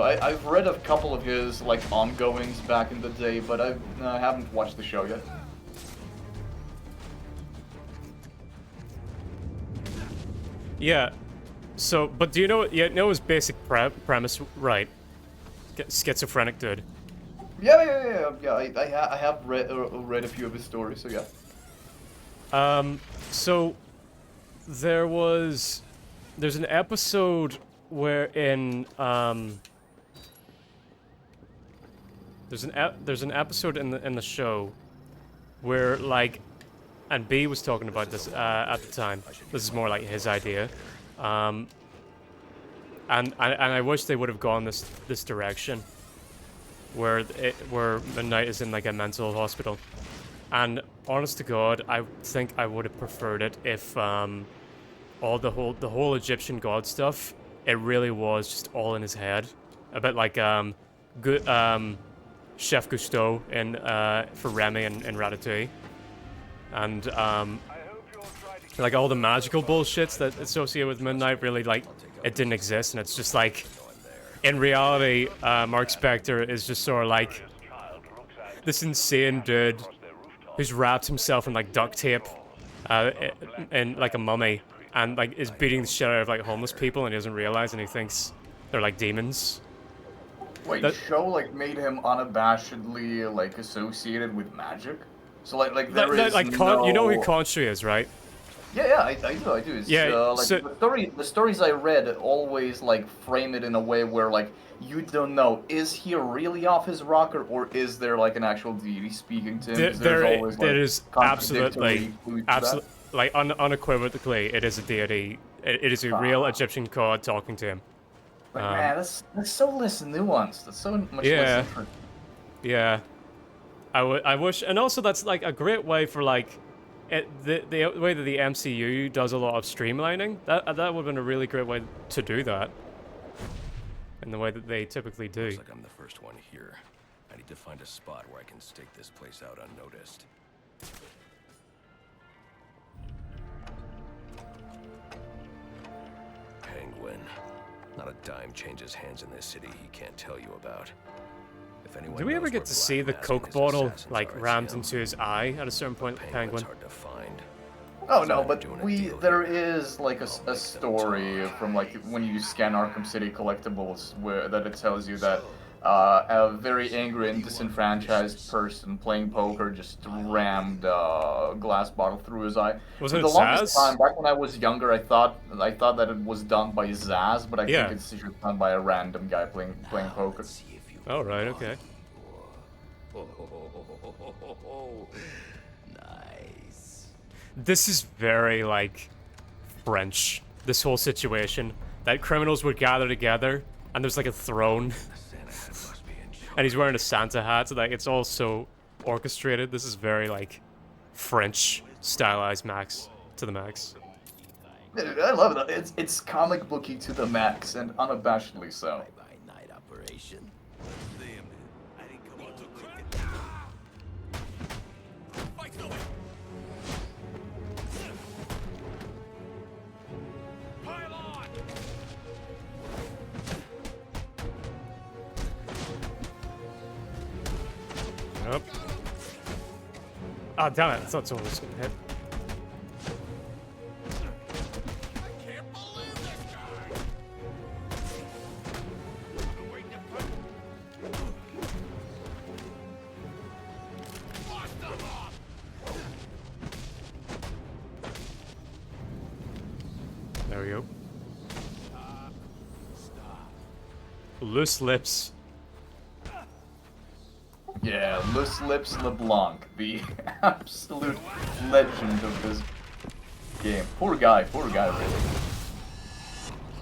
I've read a couple of his like ongoings back in the day, but I haven't watched the show yet. Yeah. So, but do you know? Yeah, know his basic premise, right? Schizophrenic dude. Yeah. I have read a few of his stories, so yeah. So there's an episode wherein there's an episode in the show where like, and B was talking about this at the time. This is more like his idea, and I wish they would have gone this direction, where Moon Knight is in like a mental hospital. And honest to God, I think I would have preferred it if all the whole Egyptian god stuff, it really was just all in his head, a bit like Chef Cousteau in for Remy and Ratatouille, and like all the magical bullshits that associate with Moon Knight, really like it didn't exist, and it's just like in reality, Mark Spector is just sort of like this insane dude who's wrapped himself in like duct tape and like a mummy, and like is beating the shit out of like homeless people, and he doesn't realize, and he thinks they're like demons. Wait, the show like made him unabashedly like associated with magic. So like there is like no... you know who Contra is, right? Yeah, I do. It's, Yeah, like so the stories I read always like frame it in a way where like you don't know, is he really off his rocker or is there like an actual deity speaking to him? Because there's always there like is contradictory clues to that. like unequivocally, it is a deity. It is a real Egyptian god talking to him. But man, that's so less nuanced. That's so much less Yeah. interesting. Yeah, I wish, and also that's like a great way for like, the way that the MCU does a lot of streamlining. That would have been a really great way to do that. In the way that they typically do. Looks like I'm the first one here. I need to find a spot where I can stake this place out unnoticed. Penguin. Not a dime changes hands in this city he can't tell you about. If anyone Do we ever knows get where to see the Black Mask and Coke his bottle assassins like are, it's rammed him. into his eye at a certain point? Penguin's Penguin. hard to find. Oh He's no, never but doing a deal there here. is like a story from like when you scan Arkham City collectibles where that it tells you that a very angry and disenfranchised person playing poker just rammed a glass bottle through his eye. Wasn't For it the longest Zaz? time, back when I was younger, I thought that it was done by Zaz, but I Yeah. think it's just done by a random guy playing poker. Oh right, okay. Nice. This is very like French. This whole situation that criminals would gather together and there's like a throne, Santa hat must be in charge. and he's wearing a Santa hat. Like it's all so orchestrated. This is very like French stylized max to the max. Dude, I love it. It's comic booky to the max and unabashedly so. By night operation. Yep. Ah, damn it! I thought someone was gonna hit. There we go. Loose lips. Yeah, Loose Lips LeBlanc, the absolute legend of this game. Poor guy, really.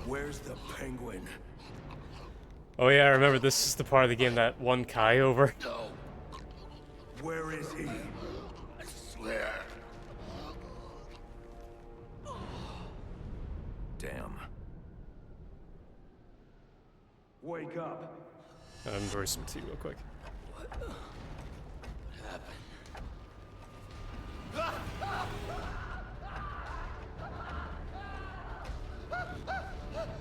Where's the penguin? Oh yeah, I remember this is the part of the game that won Kai over. No. Where is he? I swear. Damn. Wake up. I'm very some tea real quick.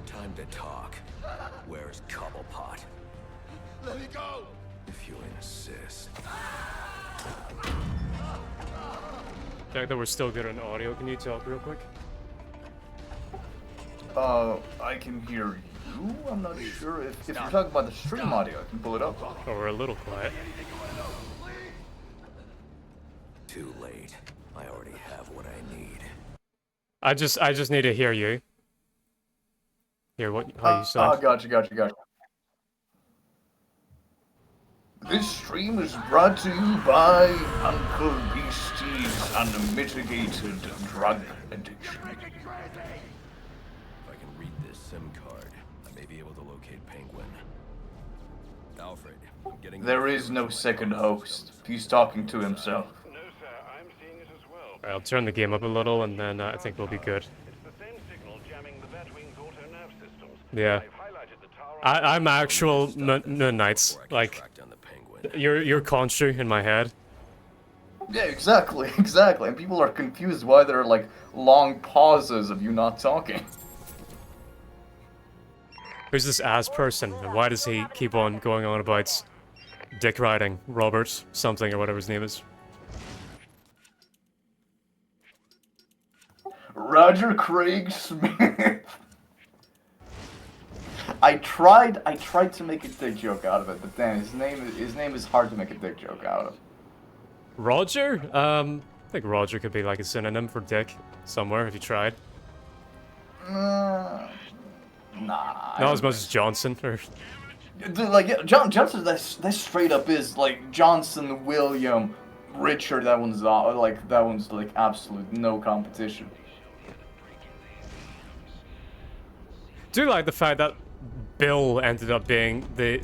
Time to talk. Where's Cobblepot? Let me go. If you insist. Check that we're still good on audio. Can you talk real quick? I can hear you. I'm not sure if you're talking about the stream audio. I can pull it up. Oh, we're a little quiet. Too late. I already have what I need. I just need to hear you. Hear what how you sound. Gotcha. This stream is brought to you by Uncle Beastie's unmitigated drug addiction. If I can read this SIM card, I may be able to locate Penguin. Alfred, I'm getting... There is no second host. He's talking to himself. No, sir, I'm seeing it as well. Alright, I'll turn the game up a little, and then I think we'll be good. It's the same signal jamming the Batwing's auto-nav systems. Yeah. I've highlighted the tower... I'm actual Knights. Before I can Like, track down the Penguin. you're Khonshu in my head. Yeah, exactly. And people are confused why there are like long pauses of you not talking. Who's this ass person, and why does he keep on going on about dick riding Robert something or whatever his name is? Roger Craig Smith. I tried to make a dick joke out of it, but then his name is hard to make a dick joke out of. Roger? I think Roger could be like a synonym for dick. somewhere. Have you tried? Nah. I Not as don't much as Johnson, or Dude, like yeah, Johnson, that straight up is like Johnson, William, Richard. That one's like absolute no competition. do you like the fact that Bill ended up being the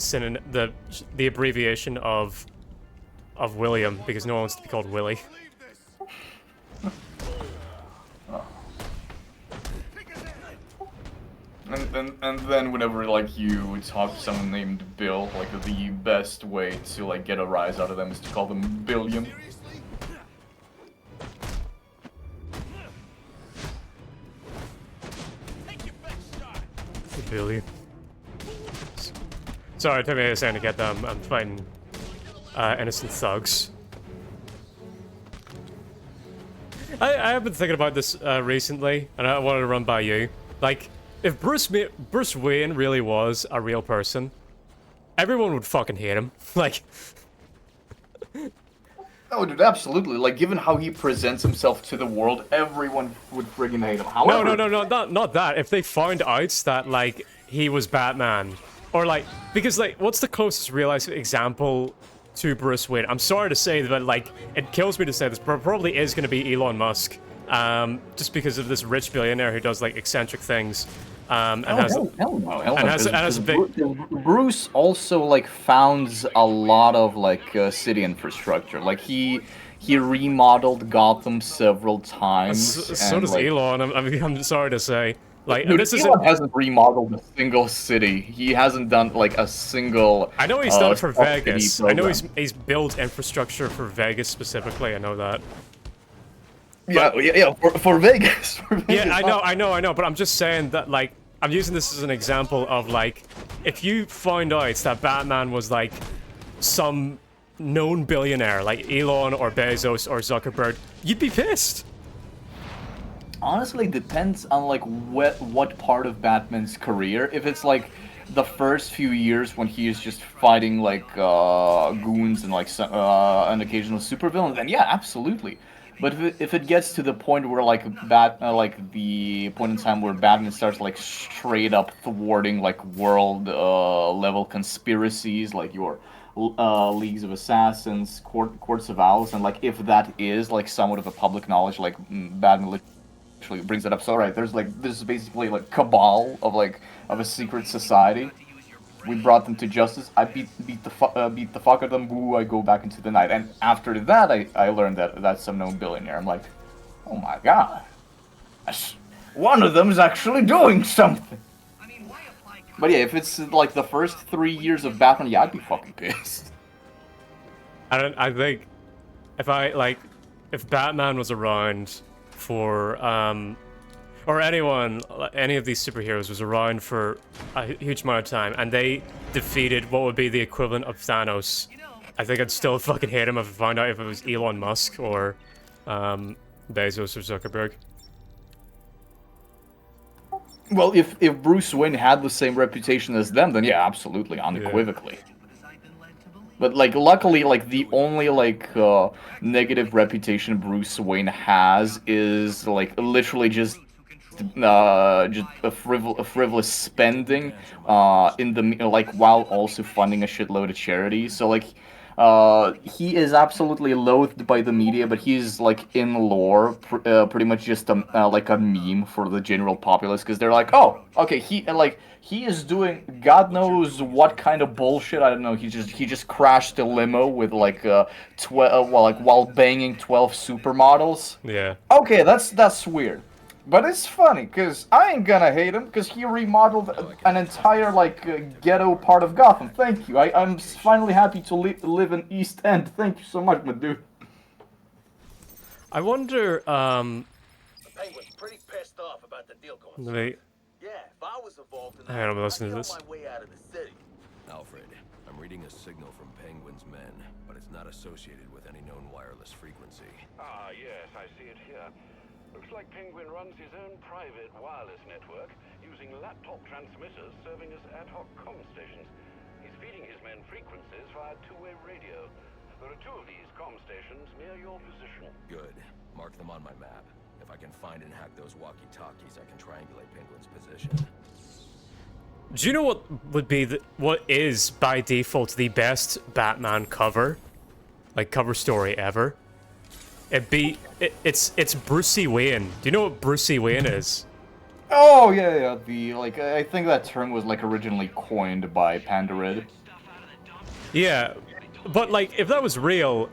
abbreviation of William because no one wants to be called Willie. And then whenever like you talk to someone named Bill, like the best way to like get a rise out of them is to call them Billiam. Billy. Sorry, it took me a second to get them. I'm fighting innocent thugs. I have been thinking about this recently, and I wanted to run by you. Like, if Bruce Wayne really was a real person, everyone would fucking hate him. Like, Oh, dude, absolutely. Like, given how he presents himself to the world, everyone would friggin' hate him. However, no, not that. If they found out that like he was Batman, or like because like what's the closest real-life example to Bruce Wayne? I'm sorry to say that like it kills me to say this, but probably is going to be Elon Musk, just because of this rich billionaire who does like eccentric things, and has a big. Bruce also like founds a lot of like city infrastructure. Like he remodeled Gotham several times. So and, does like, Elon. I'm sorry to say. Like Dude, this Elon isn't. hasn't remodeled a single city. He hasn't done like a single. I know he's done it for smart city Vegas. I know program. he's built infrastructure for Vegas specifically. I know that. Yeah, for Vegas. For Vegas. Yeah, I know. But I'm just saying that like I'm using this as an example of like if you find out that Batman was like some known billionaire like Elon or Bezos or Zuckerberg, you'd be pissed. Honestly, depends on like what part of Batman's career. If it's like the first few years when he is just fighting like goons and like an occasional supervillain, then yeah, absolutely. But if it gets to the point where like the point in time where Batman starts like straight up thwarting like world level conspiracies, like your leagues of assassins, courts of owls, and like if that is like somewhat of a public knowledge, like Batman actually brings it up. So right, there's like this is basically like cabal of a secret society. We brought them to justice. I beat the fuck out of them. Boo! I go back into the night. And after that, I learned that that's some known billionaire. I'm like, oh my god, one of them is actually doing something. But yeah, if it's like the first 3 years of Batman, yeah, I'd be fucking pissed. I think if Batman was around for or any of these superheroes was around for a huge amount of time and they defeated what would be the equivalent of Thanos, I think I'd still fucking hate him if I found out if it was Elon Musk or Bezos or Zuckerberg. Well, if Bruce Wayne had the same reputation as them, then yeah, absolutely, unequivocally. But like, luckily, like the only like negative reputation Bruce Wayne has is like literally just a frivolous spending in the like while also funding a shitload of charities. So like he is absolutely loathed by the media, but he's like in lore pretty much just like a meme for the general populace because they're like, oh, okay, he is doing God knows what kind of bullshit. I don't know. He just crashed a limo with like while banging 12 supermodels. Yeah. Okay, that's weird. But it's funny, because I ain't gonna hate him, because he remodeled an entire, like, ghetto part of Gotham. Thank you. I'm finally happy to live in East End. Thank you so much, my dude. I wonder, The Penguin's pretty pissed off about the deal going let me, Yeah, if I was involved in that, hang on, I'm listening to I'd this. get my way out of the city. Alfred, I'm reading a signal from Penguin's men, but it's not associated with any known wireless frequency. Ah, yes, I see it here. Looks like Penguin runs his own private wireless network using laptop transmitters serving as ad hoc comm stations. He's feeding his men frequencies via two-way radio. There are 2 of these comm stations near your position. Good. Mark them on my map. If I can find and hack those walkie-talkies, I can triangulate Penguin's position. Do you know what would be what is by default the best Batman cover, like cover story ever? It's Brucey Wayne. Do you know what Brucey Wayne is? Oh yeah, the like I think that term was like originally coined by Pandarid. Yeah, but like if that was real,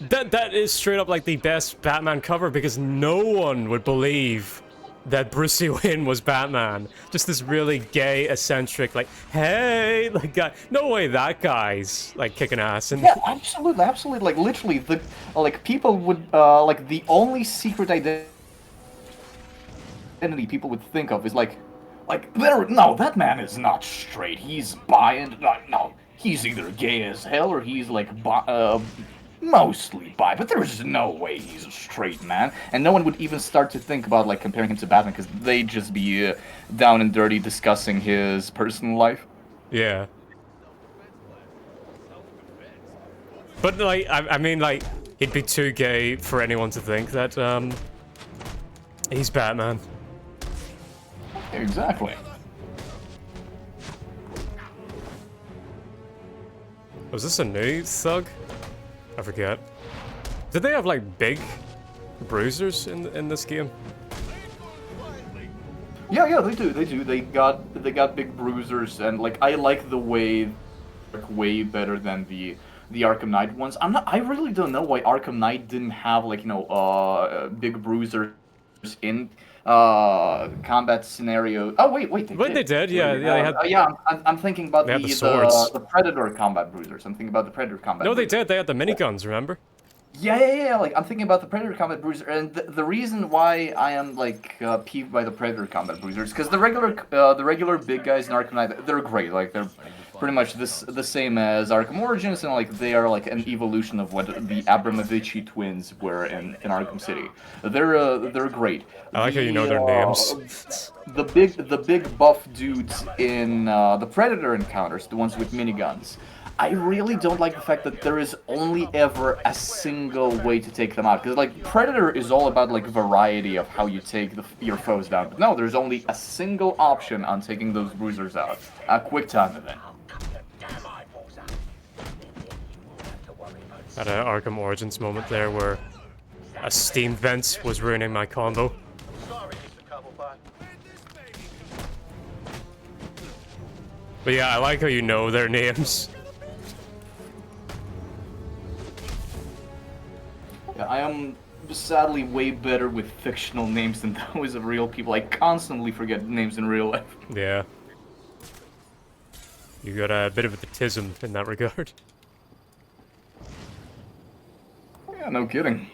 that is straight up like the best Batman cover because no one would believe that Brucey Wayne was Batman. Just this really gay, eccentric, like, hey, like guy. No way that guy's like kicking ass. And Yeah, absolutely. Like literally, the like people would like the only secret identity people would think of is like no, that man is not straight. He's bi and no, he's either gay as hell or he's like mostly bi, but there's no way he's a straight man. And no one would even start to think about like comparing him to Batman because they'd just be down and dirty discussing his personal life. yeah. But like, I mean, like, he'd be too gay for anyone to think that he's Batman. Exactly. Was this a new thug? I forget. Did they have like big bruisers in this game? Yeah, they do. They got big bruisers, and like I like the way, like, way better than the Arkham Knight ones. I really don't know why Arkham Knight didn't have like big bruisers in combat scenario. Oh wait, They did, yeah. They had. I'm thinking about They had the swords. the Predator combat bruisers. I'm thinking about the Predator combat. No, they bruisers. did. They had the miniguns. Remember? Yeah. Like I'm thinking about the Predator combat bruiser, and the reason why I am like peeved by the Predator combat bruisers because the regular big guys in Arkham Knight, they're great. Like they're pretty much the same as Arkham Origins, and like they are like an evolution of what the Abramovich twins were in Arkham City. They're great. I like how you know their names. The big buff dudes in the Predator encounters, the ones with miniguns. I really don't like the fact that there is only ever a single way to take them out. Because, like, Predator is all about, like, variety of how you take your foes down. But no, there's only a single option on taking those bruisers out. A quick time event. Had an Arkham Origins moment there where a steam vent was ruining my combo. Sorry, Mr. Cobblepot. But yeah, I like how you know their names. Yeah, I am sadly way better with fictional names than those of real people. I constantly forget names in real life. Yeah. You got a bit of a autism in that regard. Yeah, no kidding.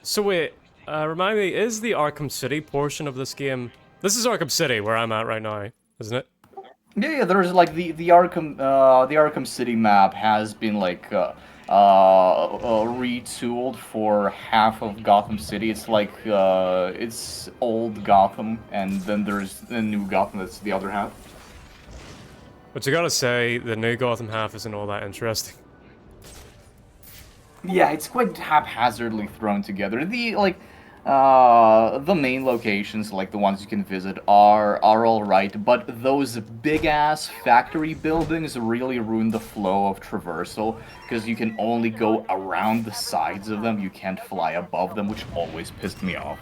So wait, remind me, is the Arkham City portion of this game... This is Arkham City, where I'm at right now, isn't it? Yeah, there's like the Arkham City map has been like retooled for half of Gotham City. It's like it's old Gotham, and then there's the new Gotham that's the other half. But you gotta say, the new Gotham half isn't all that interesting. Yeah, it's quite haphazardly thrown together. The main locations, like the ones you can visit, are all right, but those big-ass factory buildings really ruin the flow of traversal, because you can only go around the sides of them, you can't fly above them, which always pissed me off.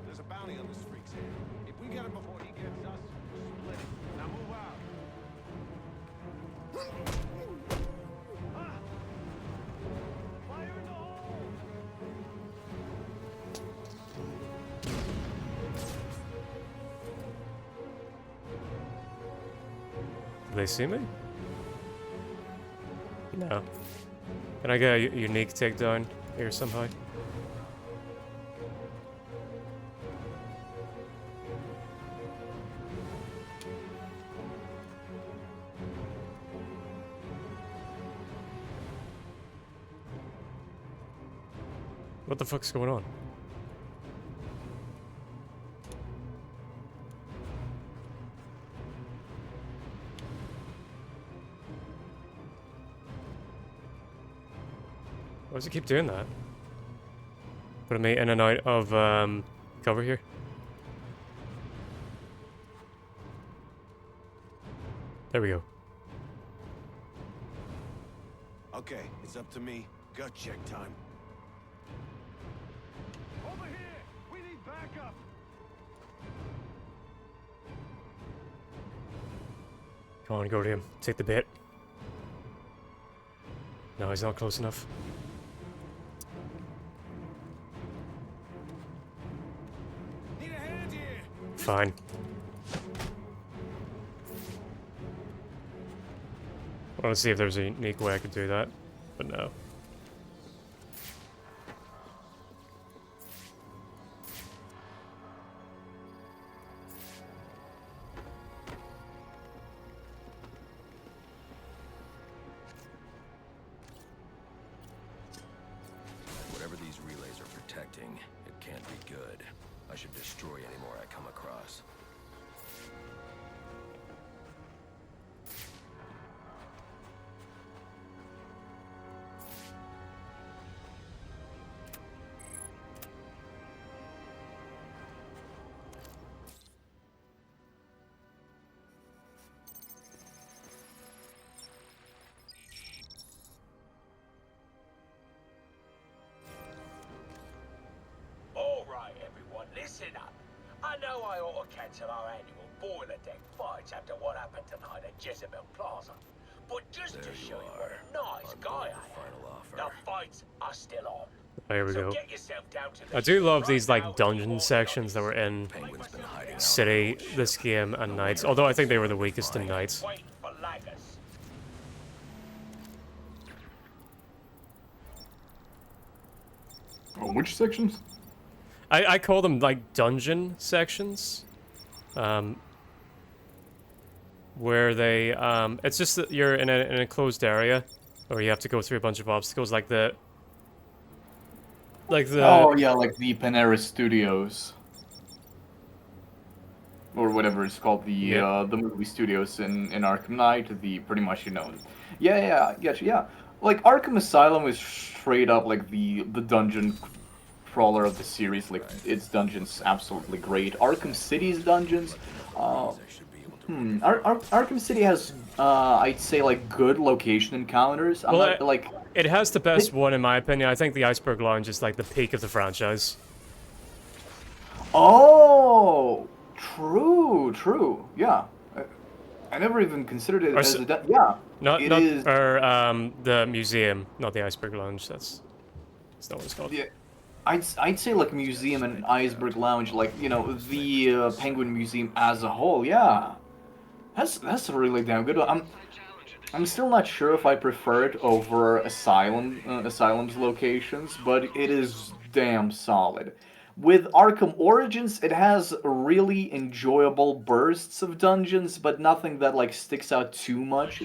There's a bounty on this freak's head. If we get him before he gets us, we'll split it. Now move out. Fire in the hole! Do they see me? No. Can I get a unique takedown here somehow? What the fuck's going on? Why does it keep doing that? Putting me in and out of cover here. There we go. Okay, it's up to me. Gut check time. Over here! We need backup! Come on, go to him. Take the bait. No, he's not close enough. Need a hand here. Fine. I want to see if there's a unique way I could do that, but no. Whatever these relays are protecting, it can't be good. I should destroy any more I come across. All right, everyone, listen up. I know I ought to cancel our annual boiler deck fights after what happened tonight at Jezebel Plaza. But just There to you show you are. what a nice On guy board I the am, final offer. the fights are still on. There we So go. get yourself down to the I do love right these now like and dungeon report sections that on were in Penguin's been hiding out City, on the this ship. game, and No Nights. wonder Although I think they it's were the weakest in fine. Nights. Wait for laggers. Oh, which sections? I call them like dungeon sections. Where they it's just that you're in an enclosed area where you have to go through a bunch of obstacles like the Oh yeah, like the Panera Studios, or whatever it's called, the movie studios in Arkham Knight. The pretty much yeah, gotcha, yeah. Like Arkham Asylum is straight up like the dungeon crawler of the series. Like its dungeons absolutely great. Arkham City's dungeons. I should be able to Arkham City has I'd say like good location encounters. I'm Well, not like. it has the best one in my opinion. I think the Iceberg Lounge is like the peak of the franchise. Oh, true. Yeah, I never even considered it Or as s- yeah. Not It not is. or the museum, not the Iceberg Lounge. That's not what it's called. Yeah, I'd say like museum and Iceberg Lounge, like the Penguin Museum as a whole. Yeah, that's really damn good. I'm still not sure if I prefer it over Asylum's locations, but it is damn solid. With Arkham Origins, it has really enjoyable bursts of dungeons, but nothing that like sticks out too much.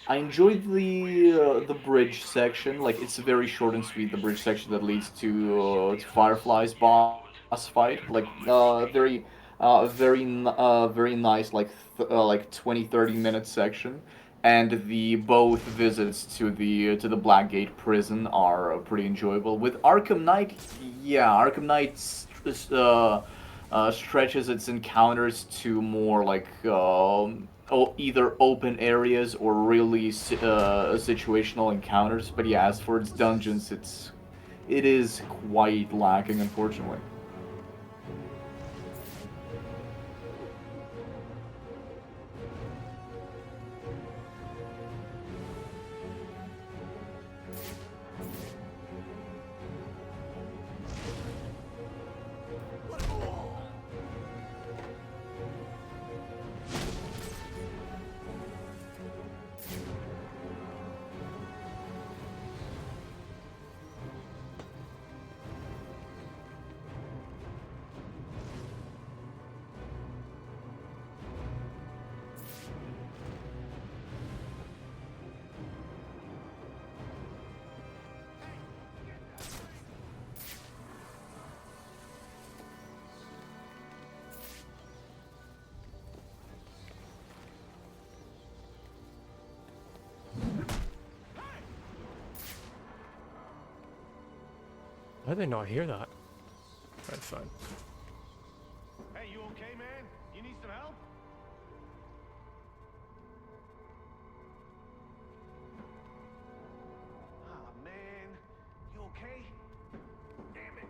I enjoyed the bridge section, like it's very short and sweet. The bridge section that leads to Firefly's boss fight, like very nice, like 20-30 minute section. And the both visits to the Blackgate prison are pretty enjoyable. With Arkham Knight, yeah, Arkham Knight stretches its encounters to more like either open areas or really situational encounters. But yeah, as for its dungeons, it is quite lacking, unfortunately. Why did they not hear that? Right, fine. Hey, you okay, man? You need some help? Ah, man. You okay? Damn it.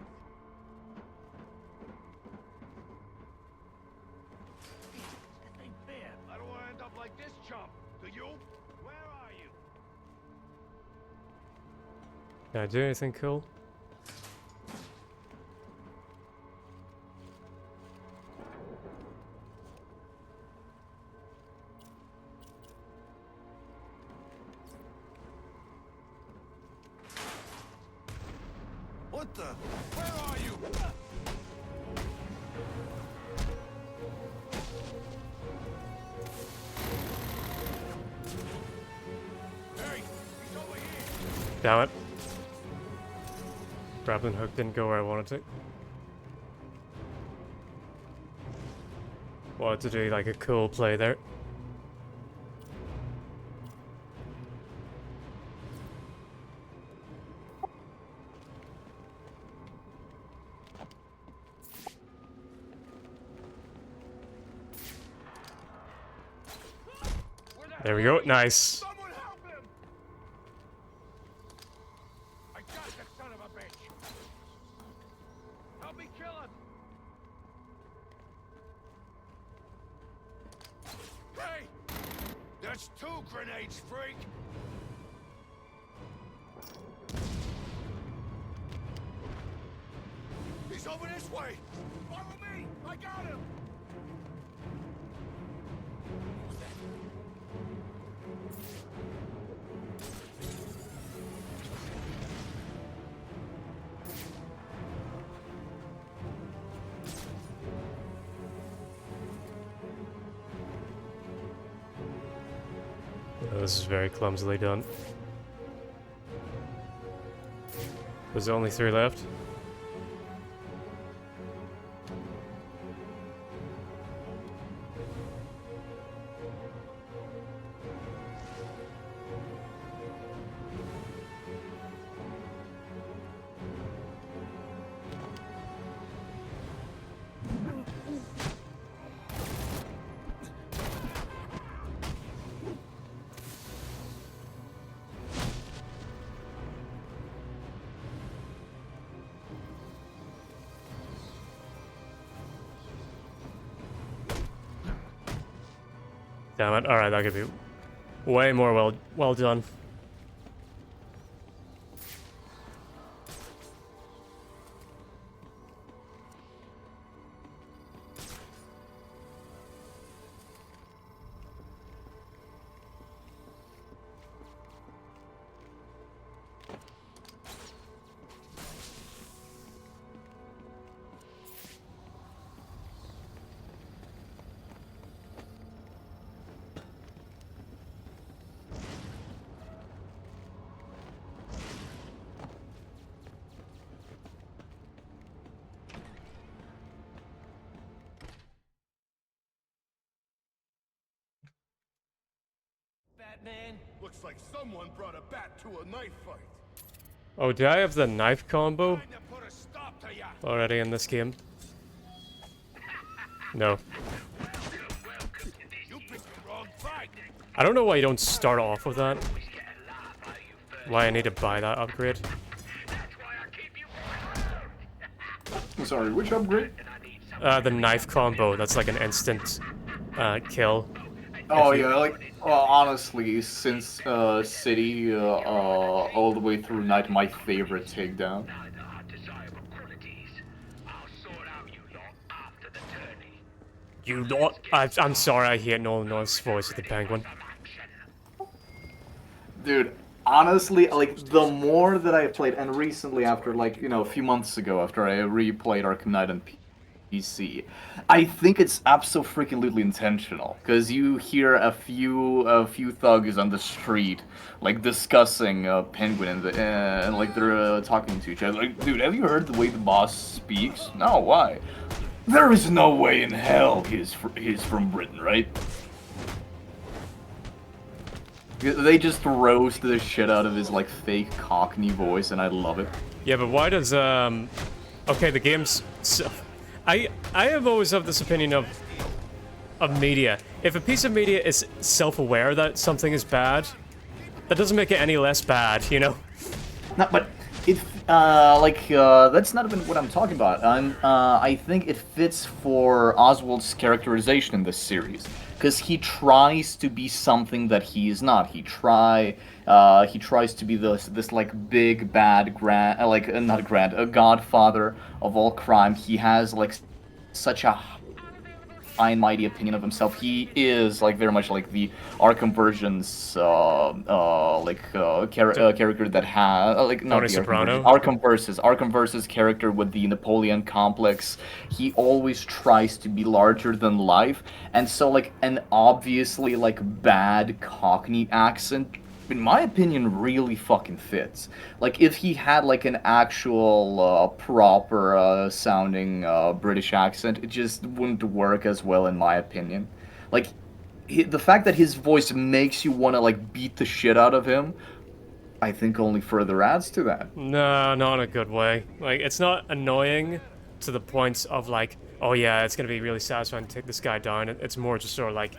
This ain't fair. I don't want to end up like this chump. Do you? Where are you? Can I do anything cool? What the? Where are you? Hey, he's over here. Damn it. Grappling hook didn't go where I wanted to. Wanted to do like a cool play there. There we go. Nice. Someone help him! I got the son of a bitch. Help me kill him. Hey! That's 2 grenades, freak! He's over this way! Follow me! I got him! What was that? Oh, this is very clumsily done. There's only 3 left. Damn it. Alright, that could be way more well done. Batman? Looks like someone brought a bat to a knife fight. Oh, do I have the knife combo Time to put a stop to ya. already in this game? No. You picked the wrong fight. I don't know why you don't start off with that. Why I need to buy that upgrade. I'm sorry, which upgrade? The knife combo, that's like an instant kill. Oh If you- yeah, like honestly, since City all the way through Night, my favorite takedown. You lot, I'm sorry, I hate Nolan North's voice of the Penguin. Dude, honestly, like the more that I played, and recently after like, you know, a few months ago after I replayed Arkham Knight on PC, I think it's absolutely intentional, because you hear a few thugs on the street like discussing Penguin and like they're talking to each other. Like, dude, have you heard the way the boss speaks? No, why? There is no way in hell he's from Britain, right? They just roast the shit out of his like fake Cockney voice, and I love it. Yeah, but why does okay, the game's I have always had this opinion of media. If a piece of media is self-aware that something is bad, that doesn't make it any less bad, you know? No, but it that's not even what I'm talking about. I think it fits for Oswald's characterization in this series, because he tries to be something that he is not. He tries to be this like big bad a godfather of all crime. He has like such a high and mighty opinion of himself. He is like very much like the Arkham version's character that has like not Tony the Soprano? Arkham versus character with the Napoleon complex. He always tries to be larger than life, and so like an obviously like bad Cockney accent, in my opinion, really fucking fits. Like, if he had, like, an actual, proper, sounding, British accent, it just wouldn't work as well, in my opinion. Like, the fact that his voice makes you want to, like, beat the shit out of him, I think only further adds to that. No, not in a good way. Like, it's not annoying to the point of, like, oh yeah, it's gonna be really satisfying to take this guy down. It's more just sort of like,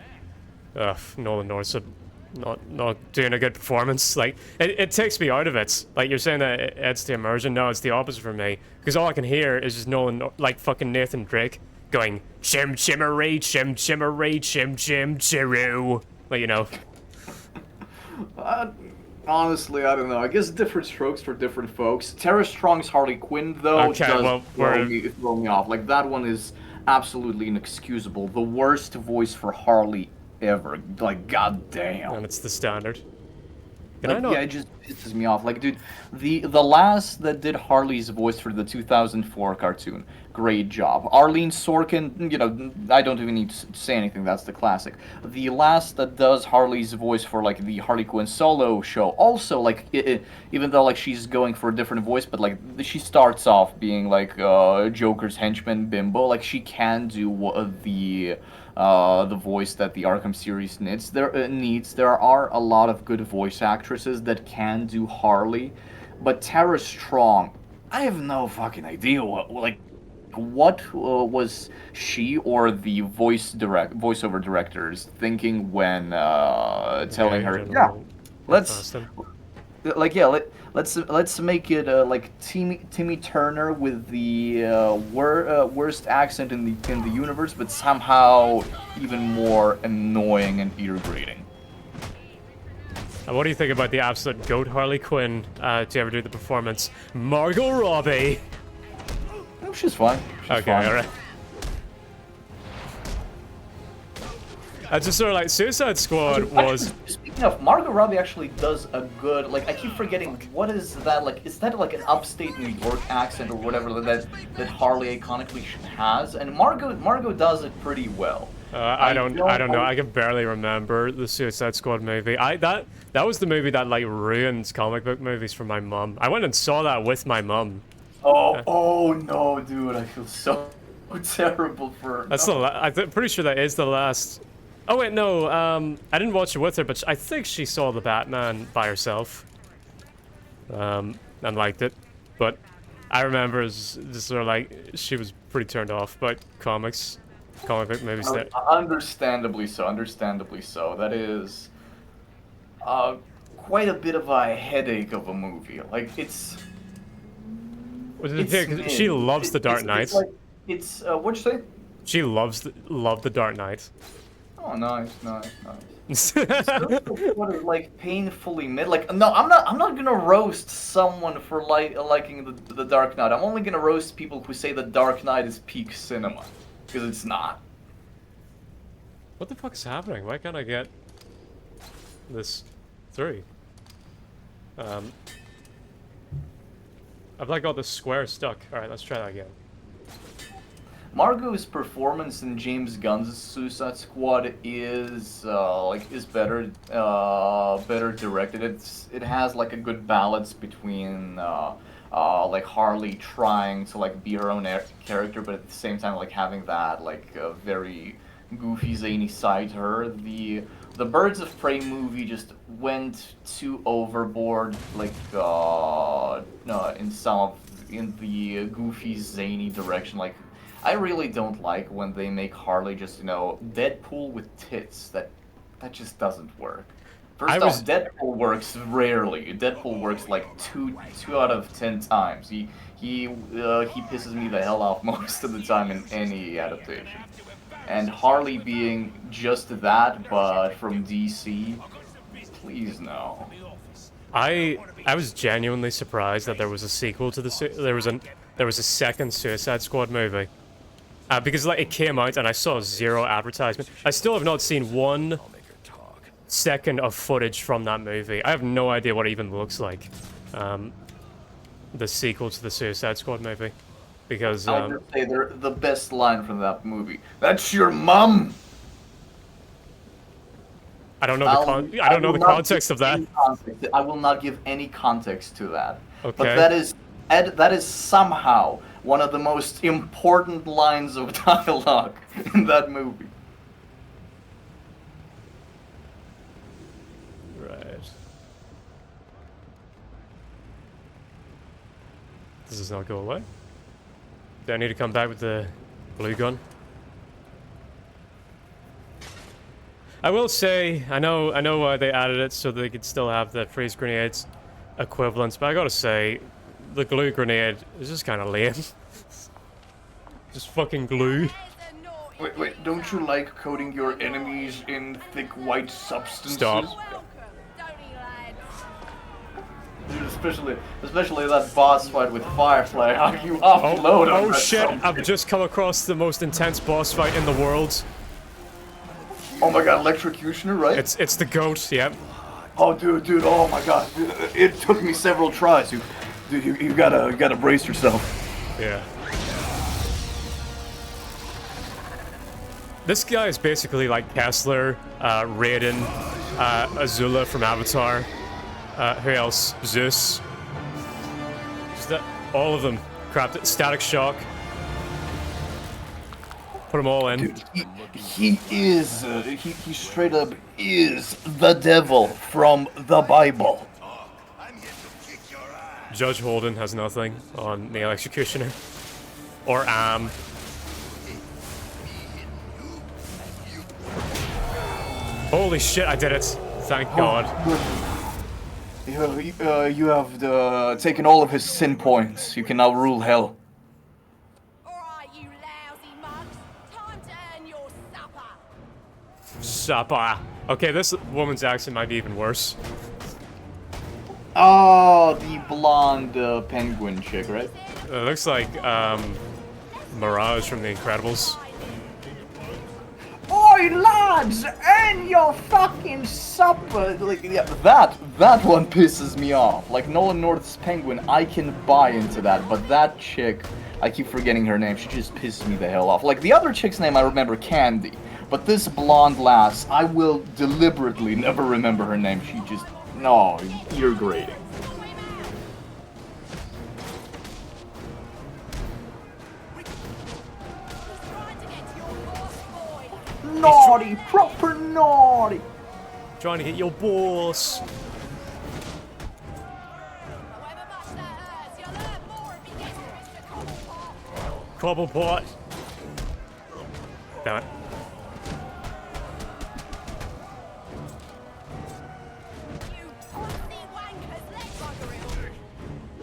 ugh, Nolan North not doing a good performance. Like, it takes me out of it. Like, you're saying that it's the immersion. No, it's the opposite for me. Because all I can hear is just Nolan, like fucking Nathan Drake, going, chim chimmery, chim chimmery, chim chim chiru. Like, you know. Honestly, I don't know. I guess different strokes for different folks. Tara Strong's Harley Quinn, though, Okay, does well, throw me off. Like, that one is absolutely inexcusable. The worst voice for Harley ever. Like, goddamn. And it's the standard. Can I not? Yeah, it just pisses me off. Like, dude, the last that did Harley's voice for the 2004 cartoon, great job. Arlene Sorkin, you know, I don't even need to say anything. That's the classic. The last that does Harley's voice for like the Harley Quinn solo show, also like, even though like she's going for a different voice, but like she starts off being like Joker's henchman Bimbo. Like she can do the voice that the Arkham series needs. There are a lot of good voice actresses that can do Harley, but Tara Strong, I have no fucking idea what was she or the voiceover directors thinking when telling her, yeah, let's let's make it like Timmy Turner with the worst accent in the universe, but somehow even more annoying and ear grating. And what do you think about the absolute goat Harley Quinn to ever do the performance, Margot Robbie? Oh, she's fine. Okay, alright. I just sort of like Suicide Squad was. Speaking of, Margot Robbie actually does a good, like, I keep forgetting, what is that, like, is that like an upstate New York accent or whatever that Harley iconically has? And Margot does it pretty well. I don't know. I can barely remember the Suicide Squad movie. That was the movie that like ruined comic book movies for my mum. I went and saw that with my mum. Oh no, dude! I feel so terrible for. That's I'm pretty sure that is the last. Oh wait, no. I didn't watch it with her, but I think she saw the Batman by herself. And liked it, but I remember just sort of like she was pretty turned off by comic book movies. Understandably so. Understandably so. That is quite a bit of a headache of a movie. Like it's. She loves the Dark Knight. What'd you say? She loved the Dark Knight. Oh, nice. What is like painfully mid? Like, no, I'm not gonna roast someone for liking the Dark Knight. I'm only gonna roast people who say the Dark Knight is peak cinema, because it's not. What the fuck's happening? Why can't I get this through? I've like got the square stuck. Alright, let's try that again. Margot's performance in James Gunn's Suicide Squad is better directed. It has like a good balance between like Harley trying to like be her own character, but at the same time like having that like very goofy, zany side to her. The Birds of Prey movie just went too overboard, like no, in the goofy, zany direction. Like, I really don't like when they make Harley just Deadpool with tits. That just doesn't work. I First was off, Deadpool works rarely. Deadpool works like two out of 10 times. He pisses me the hell off most of the time in any adaptation. And Harley being just that, but from DC, please no. I was genuinely surprised that there was a sequel to there was a second Suicide Squad movie. Because like it came out and I saw zero advertisement. I still have not seen one second of footage from that movie. I have no idea what it even looks like. The sequel to the Suicide Squad movie. Because I would say they're the best line from that movie. That's your mum. I don't know I don't know the context of that. I will not give any context to that. Okay. But that is somehow one of the most important lines of dialogue in that movie. Right. Does not go away? Do I need to come back with the blue gun? I will say, I know why they added it so they could still have the freeze grenades equivalents, but I gotta say, the glue grenade is just kind of lame. Just fucking glue. Wait, don't you like coating your enemies in thick white substances? Stop. Dude, especially that boss fight with Firefly, how you offload on Oh that shit, something. I've just come across the most intense boss fight in the world. Oh my god, Electrocutioner, right? It's the goat, yep. Oh dude, oh my god. It took me several tries. You gotta brace yourself. Yeah. This guy is basically like Kessler, Raiden, Azula from Avatar. Who else? Zeus. Just that, all of them. Crap, Static Shock. Put them all in. Dude, he straight up is the devil from the Bible. Judge Holden has nothing on the Executioner. Or Holy shit, I did it. Thank God. You have taken all of his sin points. You can now rule hell. Alright, you lousy mugs. Time to earn your supper. Supper. Okay, this woman's accent might be even worse. Oh, the blonde penguin chick, right? It looks like, Mirage from The Incredibles. Oi, lads! Earn your fucking supper! Like, yeah, that one pisses me off. Like, Nolan North's penguin, I can buy into that, but that chick, I keep forgetting her name, she just pisses me the hell off. Like, the other chick's name I remember, Candy. But this blonde lass, I will deliberately never remember her name. She just... No, you're grating. Naughty, proper naughty. Trying to hit your boss. However much that hurts, you'll learn more if he gets to Mr. Cobblepot. Cobblepot. Damn it. You pussy wankers, let's bugger it all.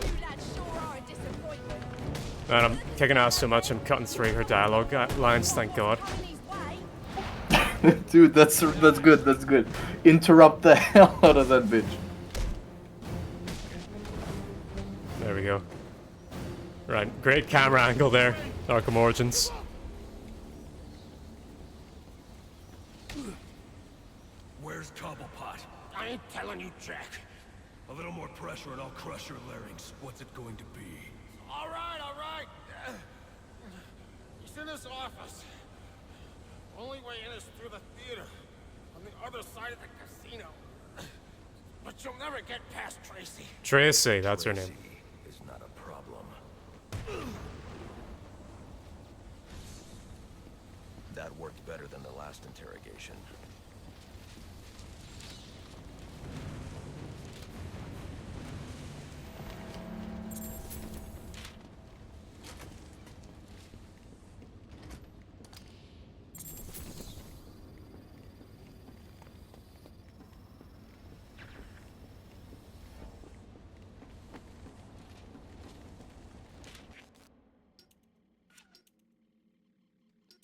You lads sure are a disappointment. Man, I'm kicking ass so much I'm cutting through her dialogue lines, thank God. Dude, that's good. Interrupt the hell out of that bitch. There we go. Right, great camera angle there. Arkham Origins. Where's Cobblepot? I ain't telling you, Jack. A little more pressure and I'll crush your larynx. What's it going to be? All right. He's in his office. Only way in is through the theater, on the other side of the casino. But you'll never get past Tracy. Tracy, that's her name. Is not a problem. That worked better than the last interrogation.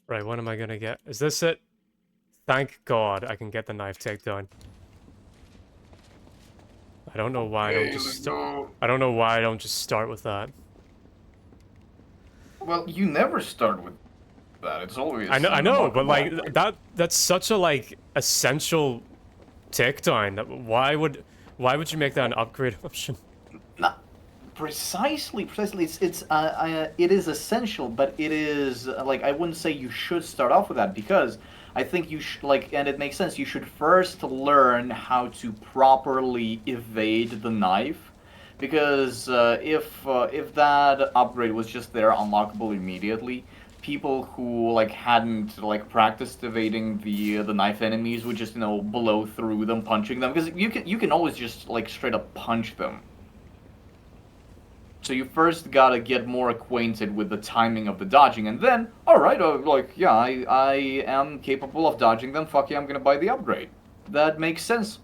Right, what am I gonna get? Is this it? Thank God I can get the knife takedown. I don't know why I don't just start. I don't know why I don't just start with that. Well, you never start with that. It's always. I know, but like that's such a like essential takedown. That why would you make that an upgrade option? Not precisely. It is essential, but it is like I wouldn't say you should start off with that because I think you should and it makes sense. You should first learn how to properly evade the knife, because if that upgrade was just there unlockable immediately, people who like hadn't like practiced evading the knife enemies would just blow through them, punching them, because you can always just like straight up punch them. So you first gotta get more acquainted with the timing of the dodging, and then, alright, yeah, I am capable of dodging them, fuck yeah, I'm gonna buy the upgrade. That makes sense.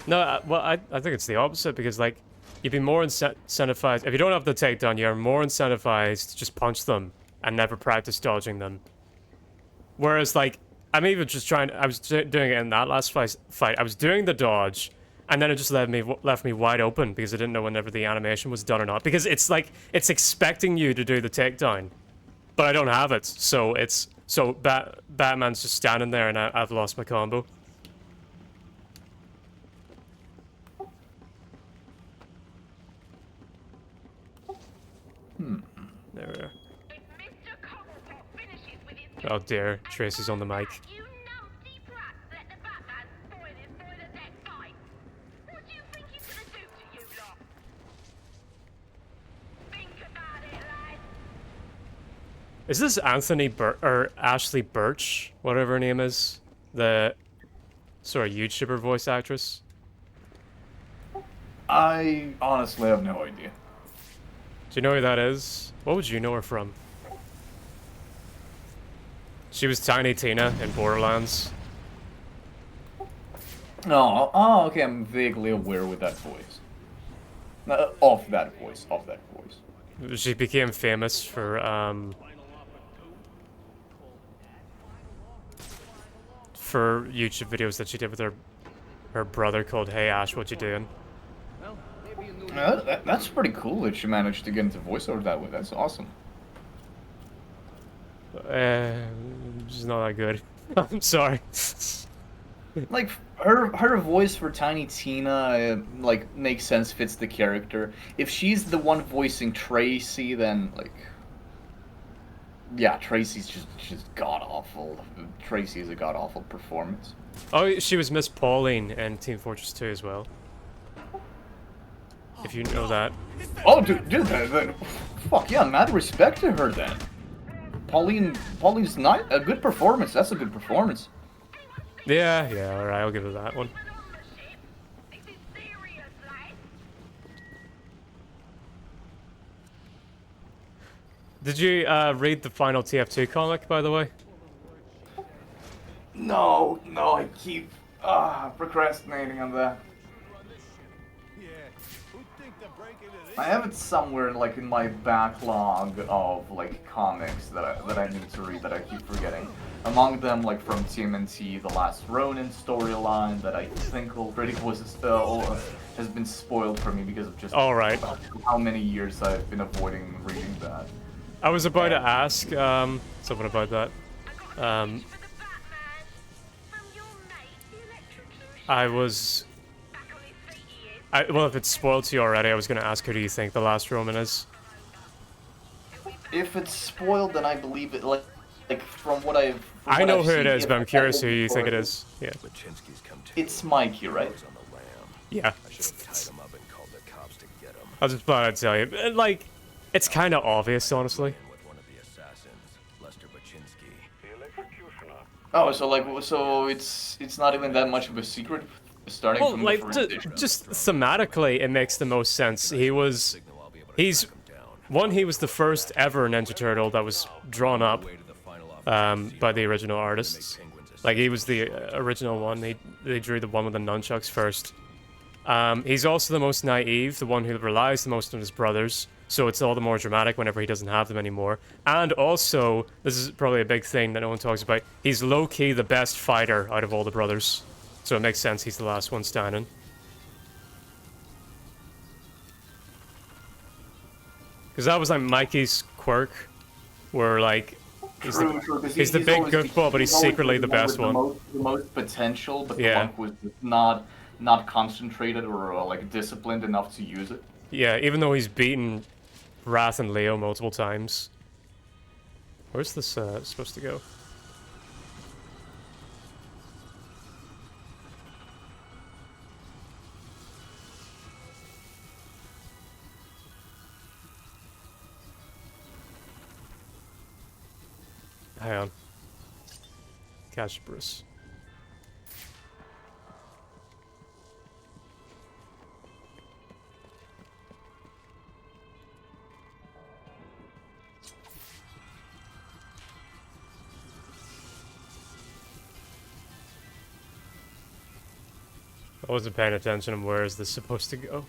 No, well, I think it's the opposite, because, like, you'd be more incentivized. If you don't have the takedown, you're more incentivized to just punch them and never practice dodging them. Whereas, like, I'm even just trying, I was doing it in that last fight. I was doing the dodge, and then it just left me wide open because I didn't know whenever the animation was done or not. Because it's like, it's expecting you to do the takedown, but I don't have it. So Batman's just standing there and I've lost my combo. There we are. Oh dear, Tracy's on the mic. Is this or Ashley Birch, whatever her name is? The YouTuber voice actress? I honestly have no idea. Do you know who that is? What would you know her from? She was Tiny Tina in Borderlands. Oh, okay, I'm vaguely aware with that voice. Of that voice. She became famous for YouTube videos that she did with her brother called Hey Ash, What You Doing? That's pretty cool that she managed to get into voiceover that way. That's awesome. She's not that good. I'm sorry. Like her voice for Tiny Tina, like makes sense, fits the character. If she's the one voicing Tracy, then like, yeah, Tracy's just god awful. Tracy is a god awful performance. Oh, she was Miss Pauline in Team Fortress 2 as well. If you know that. Oh, dude, fuck yeah, mad respect to her then. Pauline's not a good performance. That's a good performance. Yeah, alright, I'll give her that one. Did you read the final TF2 comic, by the way? No, I keep procrastinating on that. I have it somewhere like in my backlog of like comics that I need to read that I keep forgetting. Among them, like from TMNT, the Last Ronin storyline that I think already has been spoiled for me because of just how many years I've been avoiding reading that. I was about to ask something about that. Well, if it's spoiled to you already, I was going to ask who do you think the last Roman is? If it's spoiled, then I believe it. Like from what I've. I know who it is, but I'm curious who you think it is. Yeah. It's Mikey, right? Yeah. I was just about to tell you. Like, it's kind of obvious, honestly. Oh, so like, so it's not even that much of a secret, starting Well, from the like, first issue. just thematically, it makes the most sense. He's one. He was the first ever Ninja Turtle that was drawn up by the original artists. Like, he was the original one. They drew the one with the nunchucks first. He's also the most naive, the one who relies the most on his brothers, so it's all the more dramatic whenever he doesn't have them anymore. And also, this is probably a big thing that no one talks about, he's low-key the best fighter out of all the brothers. So it makes sense he's the last one standing. Because that was like Mikey's quirk, where like, he's True, he's the big goofball, but he's secretly the best one. The most potential, but Yeah. the one who was not concentrated or like disciplined enough to use it. Yeah, even though he's beaten Wrath and Leo multiple times. Where's this supposed to go? Hang on. Catch Bruce. I wasn't paying attention to where is this supposed to go.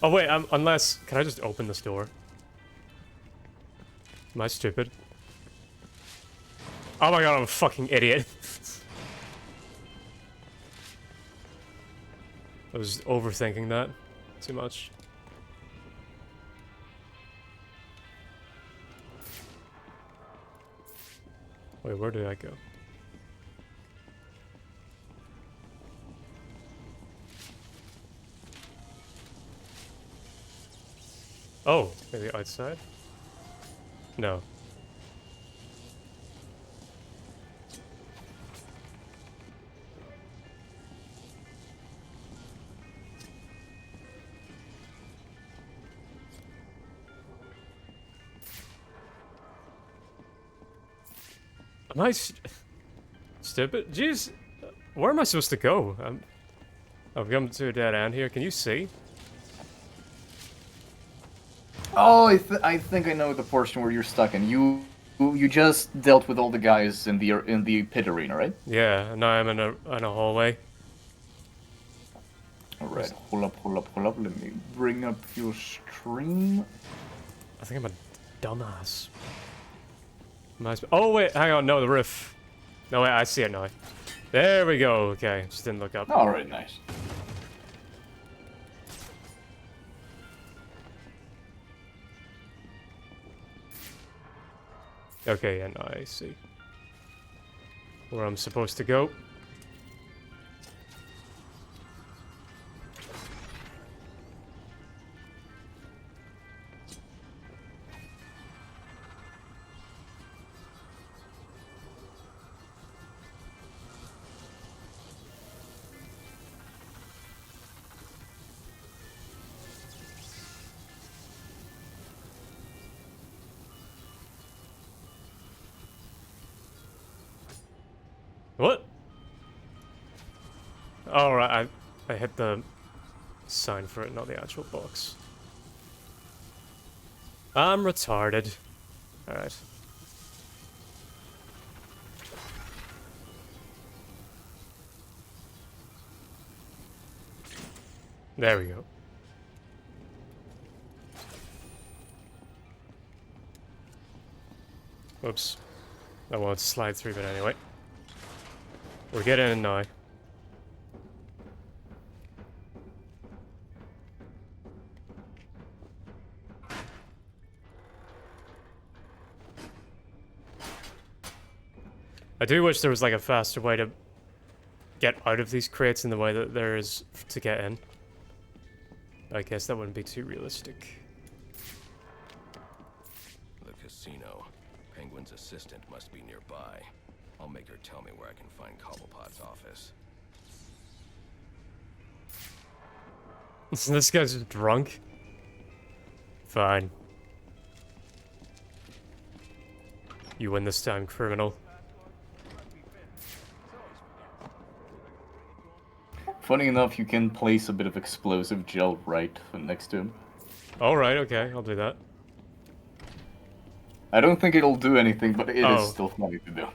Oh wait, unless... Can I just open this door? Am I stupid? Oh my god, I'm a fucking idiot. I was overthinking that too much. Wait, where did I go? Oh, maybe outside? No. Am I stupid? Jeez, where am I supposed to go? I've come to a dead end here. Can you see? Oh, I think I know the portion where you're stuck in. You just dealt with all the guys in the pit arena, right? Yeah, now I'm in a hallway. Alright, hold up. Let me bring up your stream. I think I'm a dumbass. Oh wait, hang on, no, the roof. No, wait, I see it now. There we go, okay, just didn't look up. Alright, nice. Okay, yeah, now I see where I'm supposed to go. What? Oh, right, I hit the sign for it, not the actual box. I'm retarded. Alright. There we go. Oops. I wanted to slide through, but anyway. We're getting in now. I do wish there was like a faster way to get out of these crates in the way that there is to get in. I guess that wouldn't be too realistic. The casino. Penguin's assistant must be nearby. I'll make her tell me where I can find Cobblepot's office. This guy's drunk. Fine. You win this time, criminal. Funny enough, you can place a bit of explosive gel right next to him. Alright, okay, I'll do that. I don't think it'll do anything, but it is Oh. still funny to do.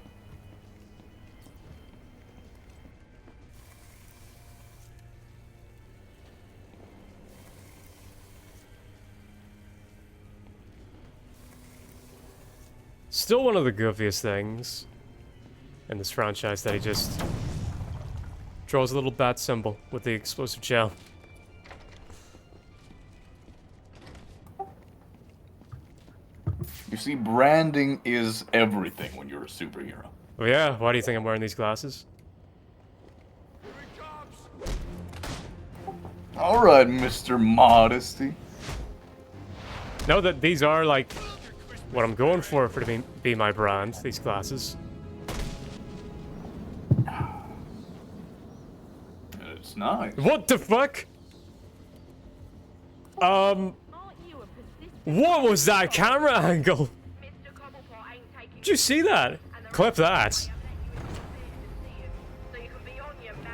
Still one of the goofiest things in this franchise that he just draws a little bat symbol with the explosive gel. You see, branding is everything when you're a superhero. Oh yeah, why do you think I'm wearing these glasses? Alright, Mr. Modesty. No, that these are like what I'm going for to be my brand, these glasses. It's nice. What the fuck? What was that camera angle? Did you see that? Clip that.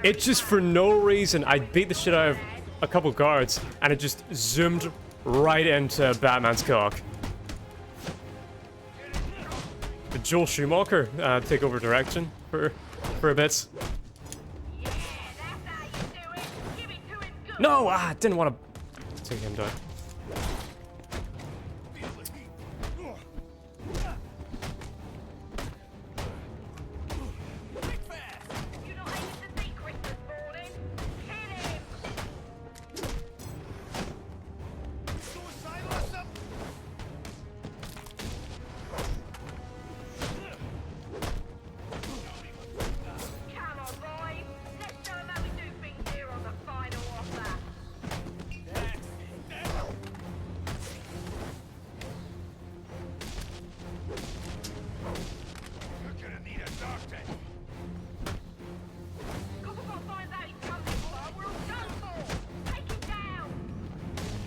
It just, for no reason, I beat the shit out of a couple guards, and it just zoomed right into Batman's cock. Did Joel Schumacher take over direction for a bit? No, I didn't want to take him down.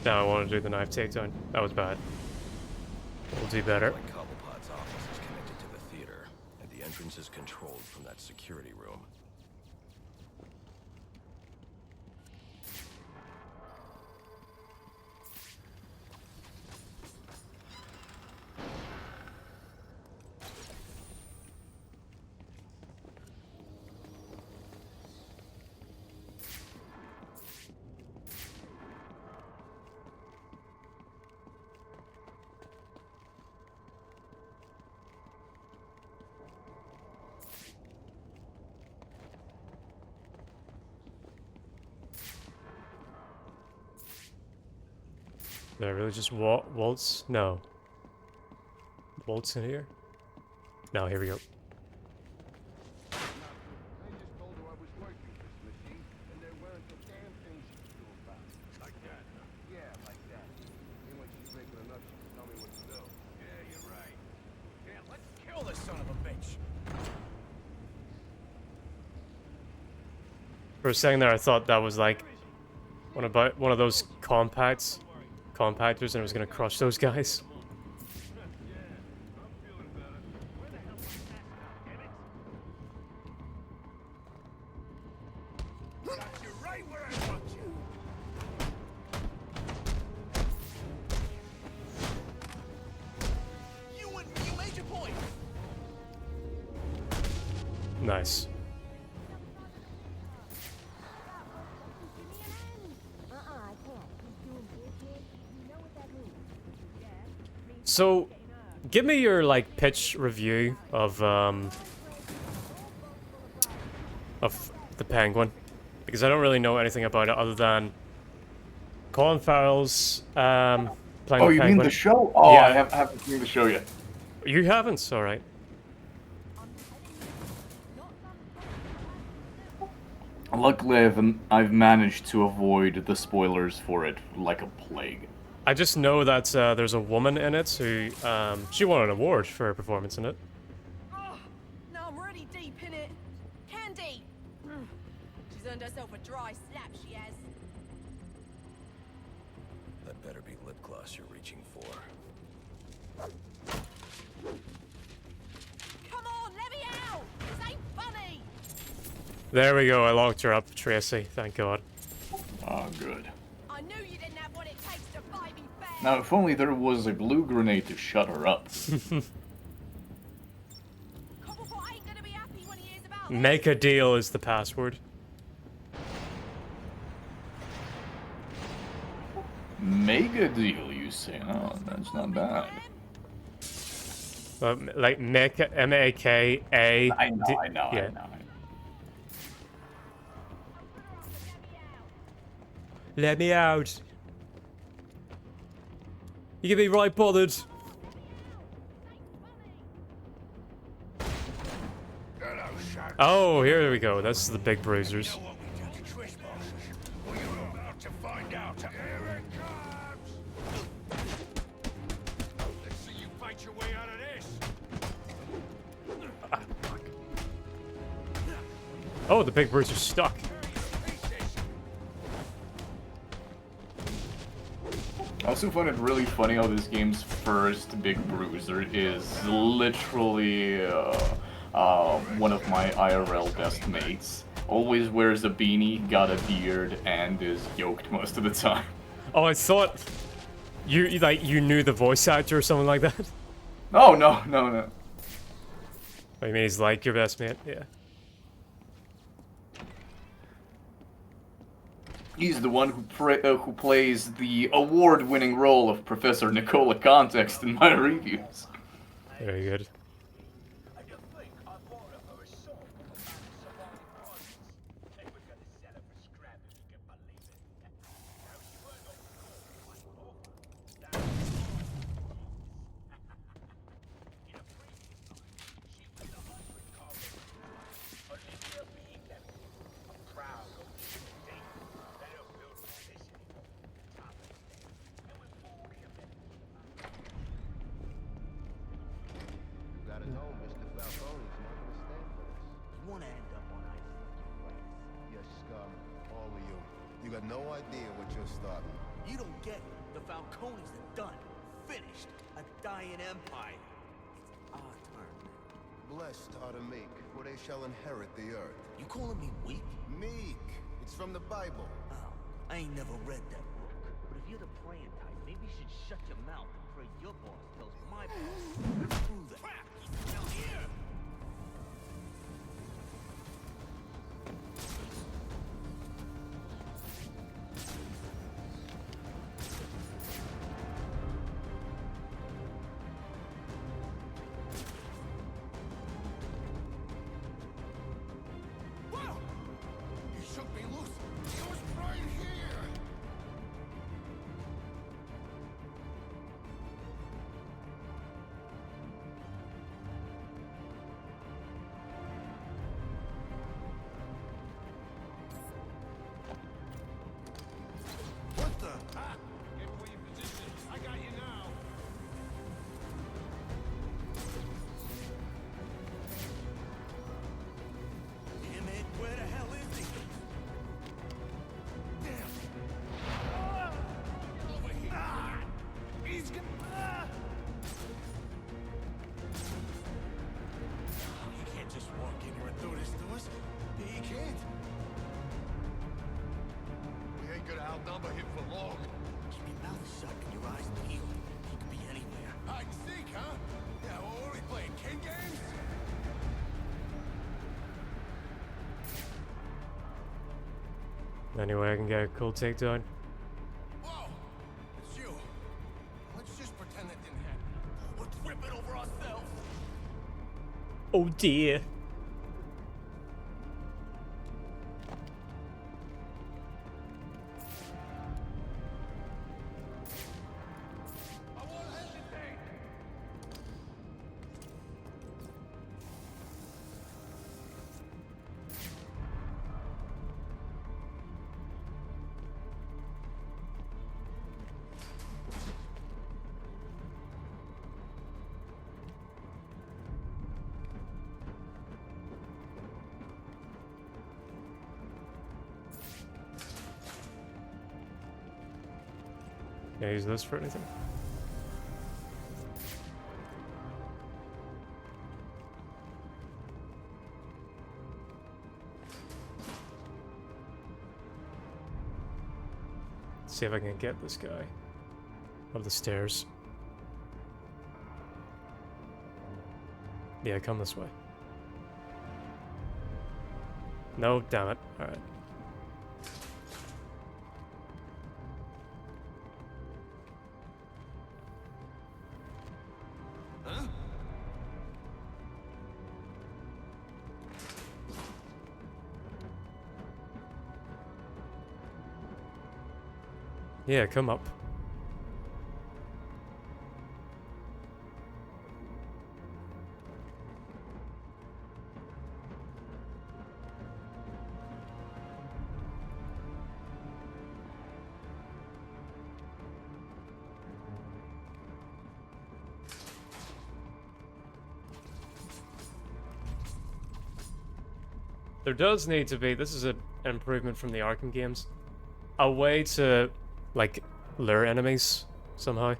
Now I want to do the knife takedown. That was bad. We'll do better. Like Cobblepot's office is connected to the theater, and the entrance is controlled from that security room. Did I really just waltz? No. Waltz in here? No, here we go. Kill this son of a bitch. For a second there, I thought that was like one of those compactors, and it was gonna crush those guys. Nice. So, give me your like pitch review of the Penguin, because I don't really know anything about it other than Colin Farrell's playing the Oh, you Penguin. mean the show? Oh, Yeah. I haven't seen the show yet. You haven't? All right. Luckily, I've managed to avoid the spoilers for it like a plague. I just know that there's a woman in it who she won an award for her performance in it. Oh, now I'm really deep in it. Candy! She's earned herself a dry slap, she has. That better be lip gloss you're reaching for. Come on, let me out! This ain't funny! There we go, I locked her up, Tracy, thank God. Oh, good. I knew you didn't have what it takes to fight me fair. Now, if only there was a blue grenade to shut her up. Cobblepot ain't gonna be happy when he hears about this. Make a deal is the password. Mega deal, you say? Oh, that's not bad. Like make M-A-K-A. I know, D I know, yeah. I know. Let me out. You can be right bothered. Oh, here we go. That's the big bruisers. Oh, the big bruiser's stuck. I also find it really funny how this game's first big bruiser is literally one of my IRL best mates. Always wears a beanie, got a beard, and is yoked most of the time. Oh, I thought you knew the voice actor or something like that. Oh, no, no, no. I mean, he's like your best mate, yeah. He's the one who plays the award-winning role of Professor Nicola Context in my reviews. Very good. And you think I bought her for a song about surviving violence? They were gonna sell her for scrap if you can believe it. Now she weren't on the court, Now in a previous life, she was the 100 Olivia being them. I'm proud of you, Dave. They don't build like this anymore. Top of the day. And with 40 of them. You gotta know, Mr. Falcone's not gonna stand for this. You wanna end up on ice like your friends. Yes, Scum, all of you. You got no idea what you're starting. You don't get it. The Falcones are done. Finished. A dying empire. It's our turn now. Blessed are the meek, for they shall inherit the earth. You calling me weak? Meek. It's from the Bible. Oh, I ain't never read that book. But if you're the praying type, maybe you should shut your mouth and pray your boss tells my boss. Screw that. Crap! Down here! Wow! You shook me loose. It was right here. What the? Ah! Get away your position. I got you now. Damn it, where the hell is he? Damn. Over here. Ah! He's gonna. Ah! You can't just walk in here and do this to us. You can't. We ain't gonna outnumber him for long. Keep your mouth shut and your eyes peeled. He could be anywhere. Hide and seek, huh? Yeah, well, what are we playing? King games? Anyway, I can get a cool takedown. Whoa! It's you. Let's just pretend that didn't happen. We're tripping over ourselves. Oh dear. I won't hesitate. Can I use this for anything? See if I can get this guy up the stairs. Yeah, come this way. No, damn it. Alright. Yeah, come up. There does need to be, this is an improvement from the Arkham games, a way to, like, lure enemies somehow.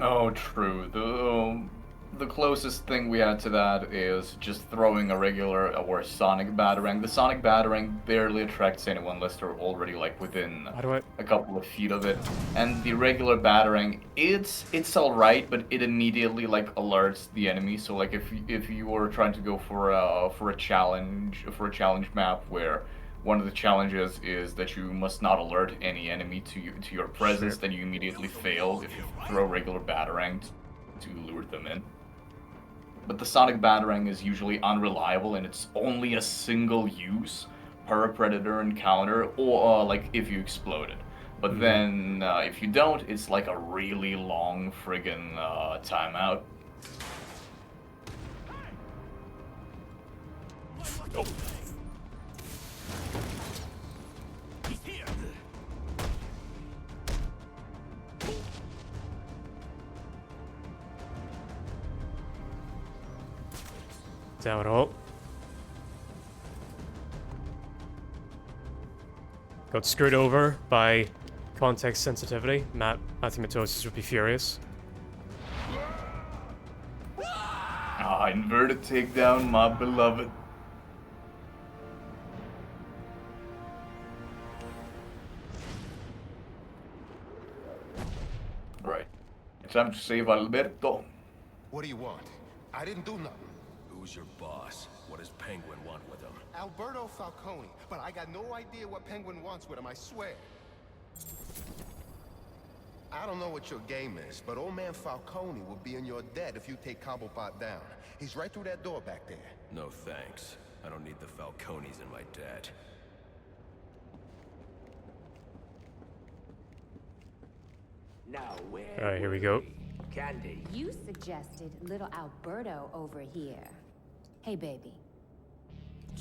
Oh, true. The closest thing we had to that is just throwing a regular or sonic batarang. The sonic batarang barely attracts anyone unless they're already like within a couple of feet of it. And the regular batarang, it's all right, but it immediately like alerts the enemy. So like if you were trying to go for a challenge map where one of the challenges is that you must not alert any enemy to your presence, then you immediately fail if you throw regular batarang to lure them in. But the sonic batarang is usually unreliable, and it's only a single use per predator encounter, or like if you explode it. But then if you don't, it's like a really long friggin' timeout. Oh. Damn it all. Got screwed over by context sensitivity. Matthew Matosis would be furious. Ah, inverted takedown, my beloved. Right. Time to save Alberto. What do you want? I didn't do nothing. Who's your boss? What does Penguin want with him? Alberto Falcone, but I got no idea what Penguin wants with him, I swear. I don't know what your game is, but old man Falcone will be in your debt if you take Cobblepot down. He's right through that door back there. No thanks. I don't need the Falcones in my debt. Now where? Alright, here we go. Candy. You suggested little Alberto over here. Hey, baby.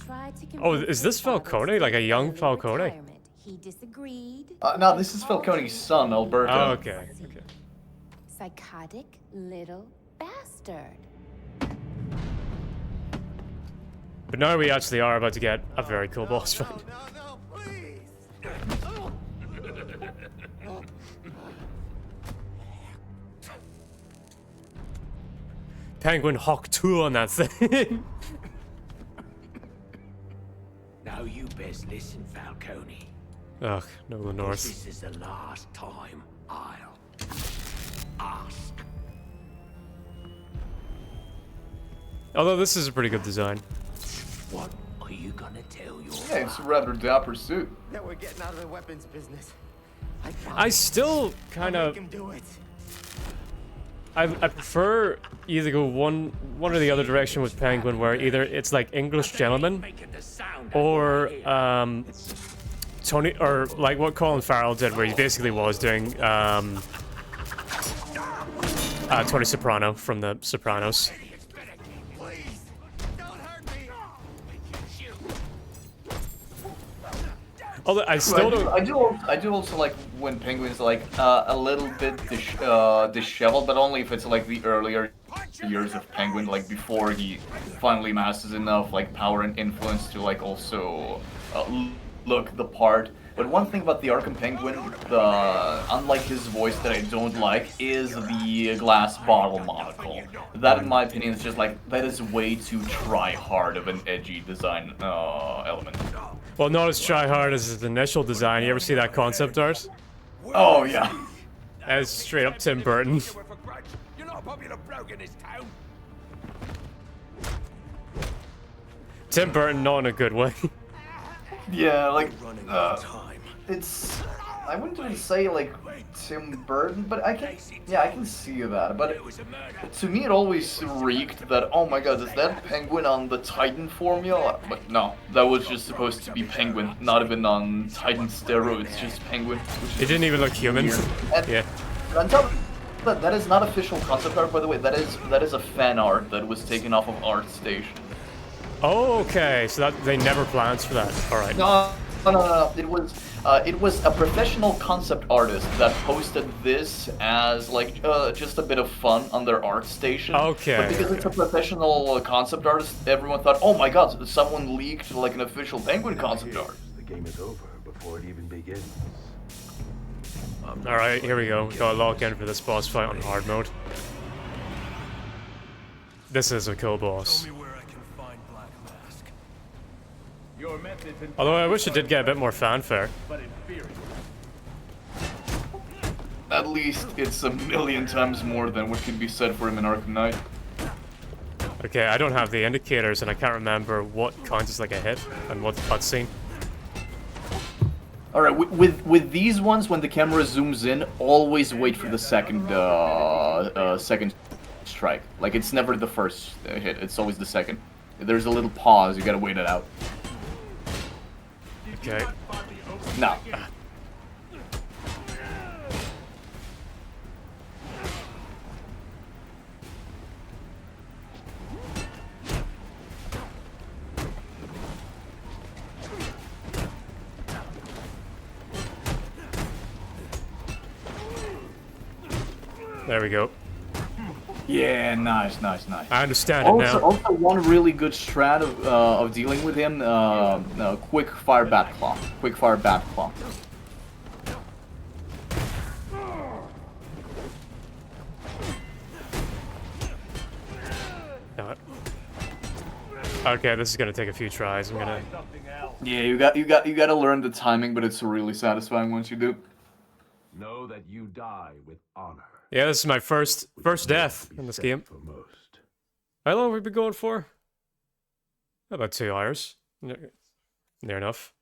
Try to Oh, is this Falcone? Like a young Falcone? He disagreed. No, this is Falcone's son, Alberto. Oh, okay. Okay. Psychotic little bastard. But now we actually are about to get a very cool boss fight. No, please! Penguin Hawk 2 on that thing. Now you best listen, Falcone. Ugh, no, the North. This is the last time I'll ask. Although this is a pretty good design. What are you gonna tell your Yeah, it's a rather dapper suit. That we're getting out of the weapons business. I still kind of... Make him do it. I prefer either go one or the other direction with Penguin, where either it's like English Gentleman, or Tony, or like what Colin Farrell did, where he basically was doing Tony Soprano from The Sopranos. Please, don't hurt me. Although I still don't. I do also like when Penguin's like a little bit disheveled, but only if it's like the earlier years of Penguin, like before he finally masters enough like power and influence to like also look the part. But one thing about the Arkham Penguin, unlike his voice that I don't like, is the glass bottle monocle. That, in my opinion, is just like, that is way too try-hard of an edgy design element. Well, not as try-hard as his initial design. You ever see that concept art? Oh, yeah. As straight up Tim Burton. You're not a popular bloke in this town. Tim Burton, not in a good way. Yeah, like, it's, I wouldn't even say, like, Tim Burton, but I can see that, but to me it always reeked that, oh my god, is that Penguin on the Titan formula? But no, that was just supposed to be Penguin, not even on Titan steroids, just Penguin. It didn't even look human. Yeah. On top of that, that is not official concept art, by the way, that is a fan art that was taken off of ArtStation. Oh, okay, so that they never plans for that. All right. No. It was a professional concept artist that posted this as like just a bit of fun on their ArtStation. Okay. But because it's a professional concept artist, everyone thought, oh my god, someone leaked like an official Penguin concept art. The game is over before it even begins. All right, here we go. We gotta lock in for this boss fight on hard mode. This is a cool boss. Although I wish it did get a bit more fanfare. At least it's a million times more than what could be said for him in Arkham Knight. Okay, I don't have the indicators and I can't remember what counts as like a hit and what cutscene. Alright, with these ones, when the camera zooms in, always wait for the second second strike. Like, it's never the first hit, it's always the second. There's a little pause, you gotta wait it out. Okay. No. There we go. Yeah, nice. I understand it now. Also, one really good strat of dealing with him, quick fire bat claw. Quick fire bat claw. Okay, this is gonna take a few tries. I'm gonna. Yeah, you gotta learn the timing, but it's really satisfying once you do. Know that you die with honor. Yeah, this is my first death in this game. How long have we been going for? About 2 hours. Near enough.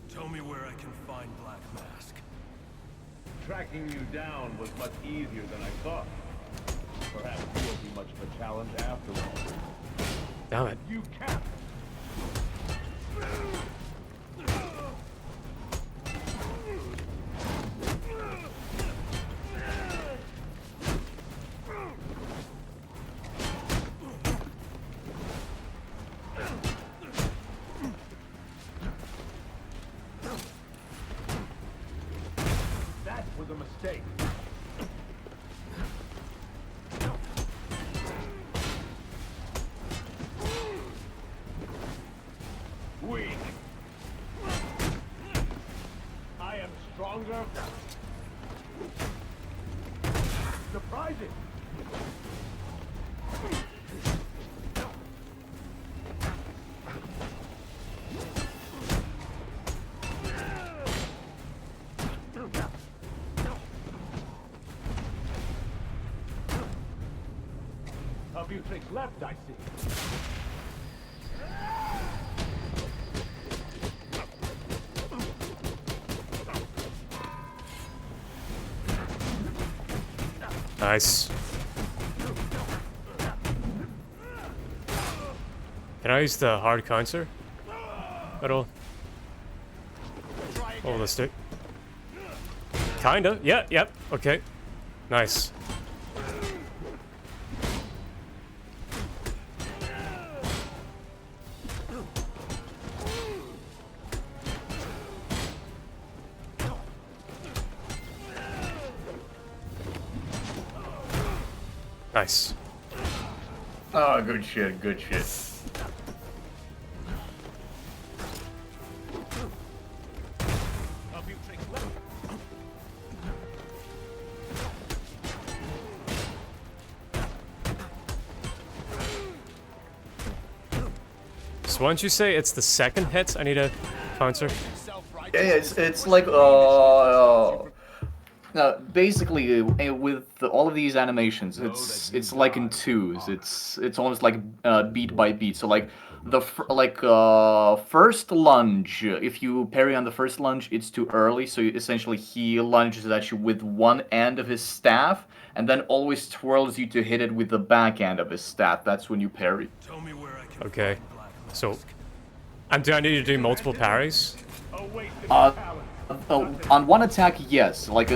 Tell me where I can find Black Mask. Tracking you down was much easier than I thought. Perhaps you won't be much of a challenge after all. Damn it. You can't. That was a mistake. Weak. I am stronger. Surprising. A few tricks left, I see. Nice. Can I use the hard counter at all? Oh, the stick. Kinda. Yeah, yep. Okay. Nice. Nice. Oh, good shit, good shit. So why don't you say it's the second hit I need to counter? Yeah, it's like basically with all of these animations, it's like in twos. It's almost like beat by beat. So like the first lunge, if you parry on the first lunge, it's too early. So essentially he lunges at you with one end of his staff, and then always twirls you to hit it with the back end of his staff. That's when you parry. Okay. So, and do I need to do multiple parries? On one attack, yes. Like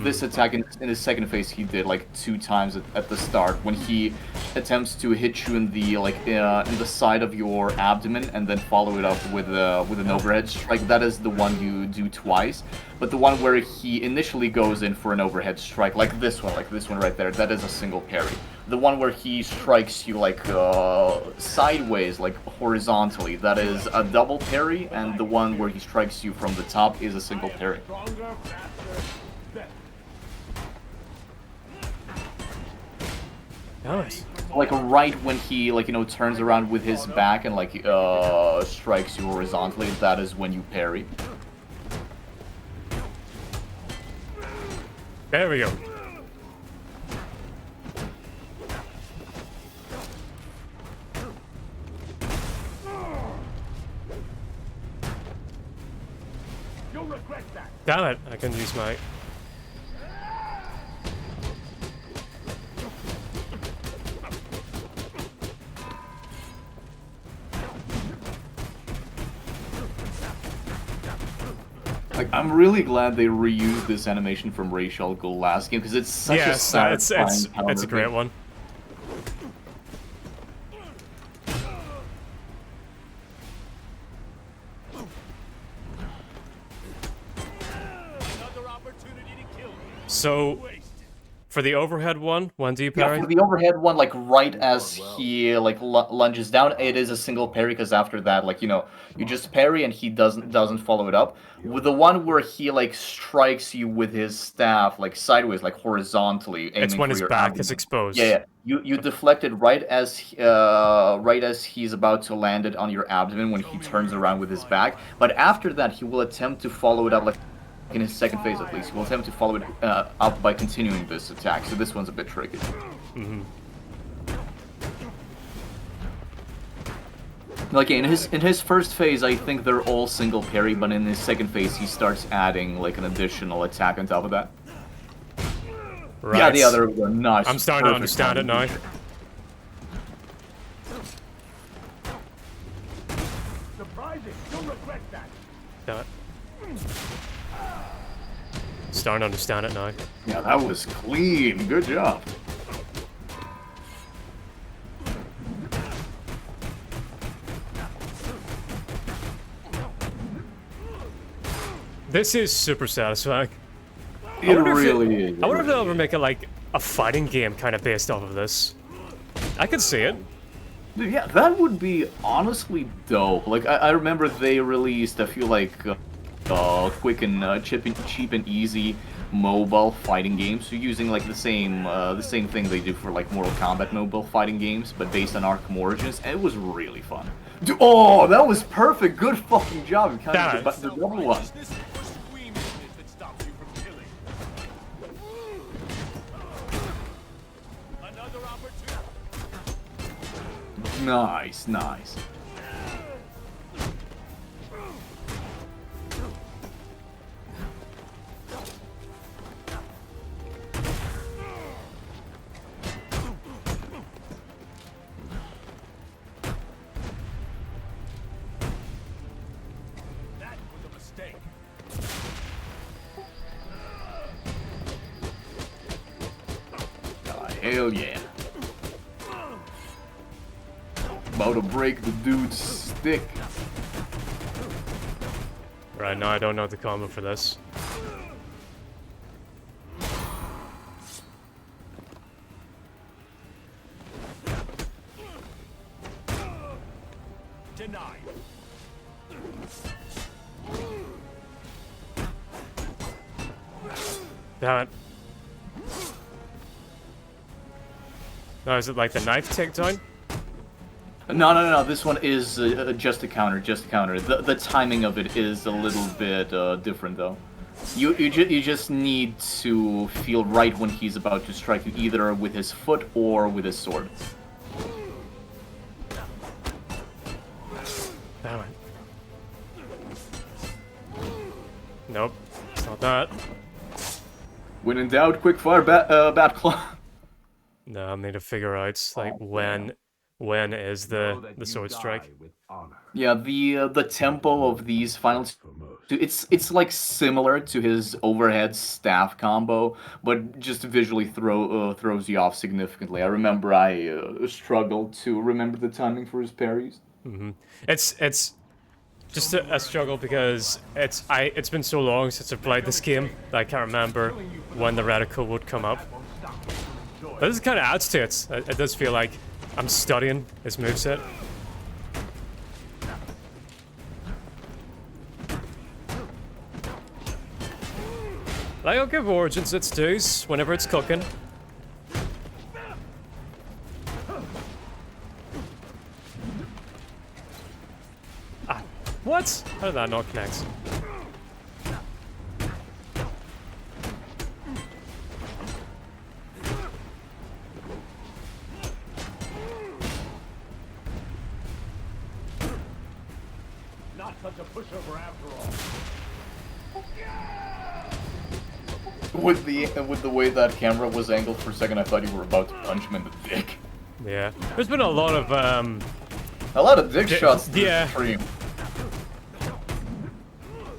this attack in his second phase, he did like 2 times at the start when he attempts to hit you in the in the side of your abdomen and then follow it up with an overhead strike. That is the one you do twice. But the one where he initially goes in for an overhead strike, like this one right there, that is a single parry. The one where he strikes you like sideways, like horizontally, that is a double parry, and the one where he strikes you from the top is a single parry. Nice. Like right when he turns around with his back and like strikes you horizontally, that is when you parry. There we go. Damn it, I can use my... Like, I'm really glad they reused this animation from Ray Shell Go last game, because it's such a satisfying it's a great one. So, for the overhead one, when do you parry? Yeah, for the overhead one, like right as he lunges down, it is a single parry because after that, like you just parry and he doesn't follow it up. With the one where he like strikes you with his staff like sideways, like horizontally, aiming It's when for his your back abdomen. is exposed. Yeah. You deflect it right as he's about to land it on your abdomen when he turns around with his back. But after that, he will attempt to follow it up like. In his second phase, at least, he will attempt to follow it up by continuing this attack. So this one's a bit tricky. Like in his first phase, I think they're all single parry, but in his second phase, he starts adding like an additional attack on top of that. Right. Yeah, the other one, not. I'm starting to understand it now. Surprising. You'll regret that. Damn it. Starting to understand it now. Yeah, that was clean. Good job. This is super satisfying. It really is. I wonder if they'll ever make it like a fighting game kind of based off of this. I could see it. Dude, yeah, that would be honestly dope. Like, I remember they released, I feel like, quick and cheap and easy mobile fighting games. So using like the same thing they do for like Mortal Kombat mobile fighting games, but based on Arkham Origins. And it was really fun. Dude, oh, that was perfect. Good fucking job. You kind of the double one. Nice, nice. That was a mistake. Oh, hell yeah. About to break the dude's stick. Right now, I don't know the combo for this. Damn it. No, is it like the knife takedown? No. This one is just a counter. The timing of it is a little bit different, though. You just need to feel right when he's about to strike you, either with his foot or with his sword. Damn it. Nope, it's not that. When in doubt, quick fire bat claw. No, I need to figure out like when is the sword strike. Yeah, the tempo of these final it's like similar to his overhead staff combo, but just visually throws you off significantly. I remember I struggled to remember the timing for his parries. It's just a struggle because it's been so long since I played this game that I can't remember when the reticle would come up. But this kind of adds to it. It does feel like I'm studying his moveset. Like, I'll give Origins its dues whenever it's cooking. Ah, what? How did that not connect? Not such a pushover after all. With the way that camera was angled for a second, I thought you were about to punch him in the dick. Yeah, there's been a lot of dick shots. Yeah, stream.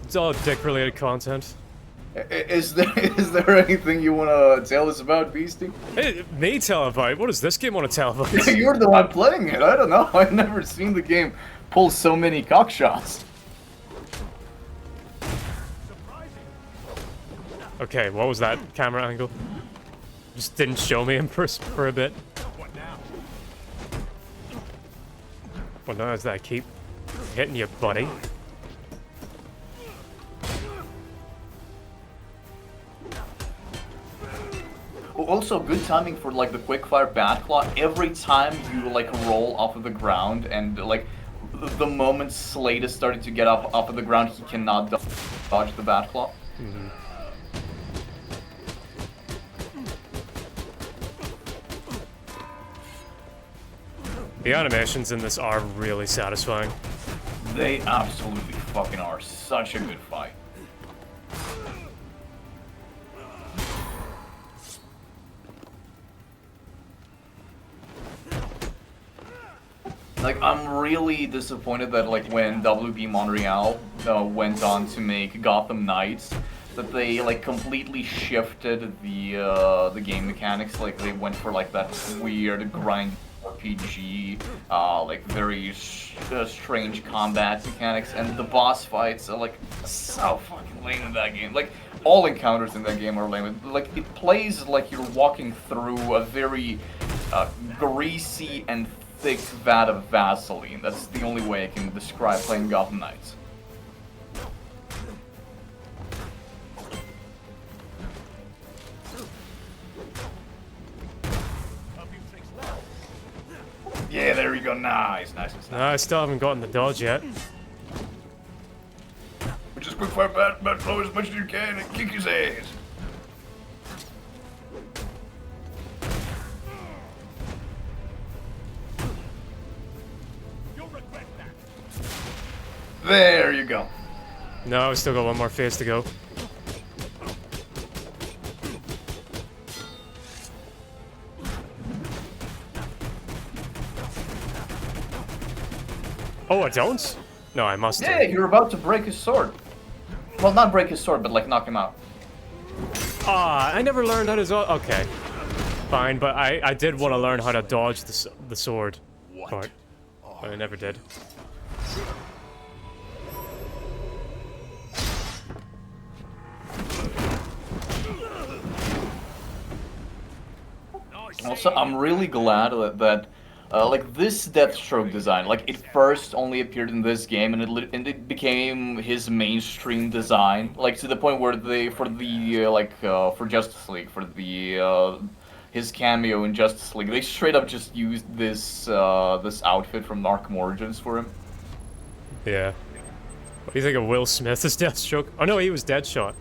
It's all dick-related content. Is there anything you want to tell us about, Beastie? Hey, me tell about? What does this game want to tell about? You're the one playing it. I don't know. I've never seen the game pull so many cock shots. Okay, what was that camera angle? Just didn't show me him for a bit. What now? Well, now is that I keep hitting you, buddy. Also, good timing for like the quickfire bat claw. Every time you like roll off of the ground, and like the moment Slade is starting to get up off of the ground, he cannot dodge the bat claw. The animations in this are really satisfying. They absolutely fucking are. Such a good fight. Like, I'm really disappointed that, like, when WB Montreal went on to make Gotham Knights, that they, like, completely shifted the game mechanics. Like, they went for, like, that weird grind RPG, like, very strange combat mechanics, and the boss fights are, like, so fucking lame in that game. Like, all encounters in that game are lame. Like, it plays like you're walking through a very greasy and thick vat of Vaseline. That's the only way I can describe playing Gotham Knights. Yeah, there you go. Nice. No, I still haven't gotten the dodge yet. Just quick fire bat flow as much as you can and kick his ass. There you go. No, I still got one more phase to go. Oh, I don't? No, I must. Yeah, you're about to break his sword. Well, not break his sword, but like knock him out. Ah, I never learned how to okay. Fine, but I did want to learn how to dodge the sword part. But I never did. Also, I'm really glad that Like this Deathstroke design, like it first only appeared in this game, and it became his mainstream design, like to the point where they for Justice League his cameo in Justice League, they straight up just used this outfit from Arkham Origins for him. Yeah. What do you think of Will Smith as Deathstroke? Oh no, he was Deadshot.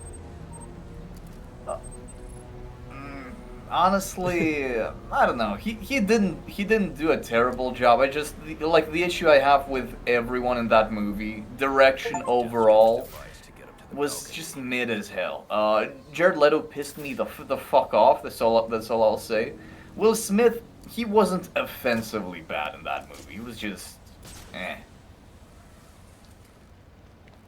Honestly, I don't know. He didn't do a terrible job. I just like the issue I have with everyone in that movie. Direction overall was just mid as hell. Jared Leto pissed me the fuck off. That's all I'll say. Will Smith, he wasn't offensively bad in that movie. He was just, eh.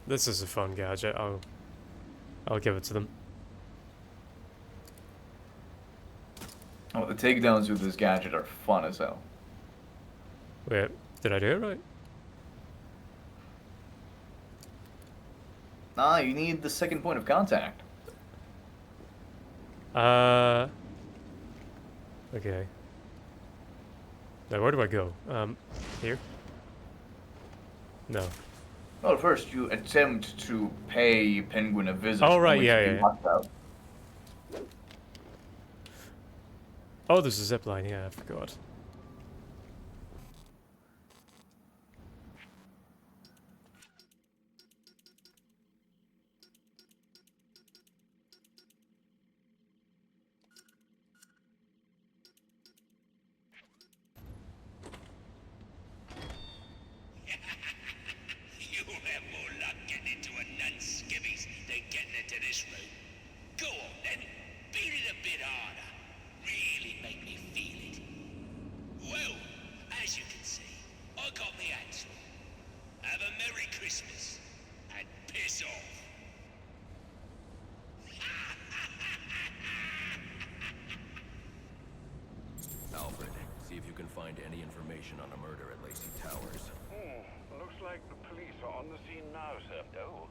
This is a fun gadget. I'll give it to them. Oh, the takedowns with this gadget are fun as hell. Wait, did I do it right? Nah, you need the second point of contact. Okay. Now where do I go? Here? No. Well, first you attempt to pay Penguin a visit. Oh, right, only yeah, to be yeah. knocked out. Oh, there's a zipline, yeah, I forgot. You'll have more luck getting into a nun's skivvies than getting into this room. Go on then, beat it a bit harder. Really make me feel it. Well, as you can see, I got me hands full. Have a Merry Christmas and piss off. Alfred, see if you can find any information on a murder at Lacey Towers. Looks like the police are on the scene now, sir. Oh,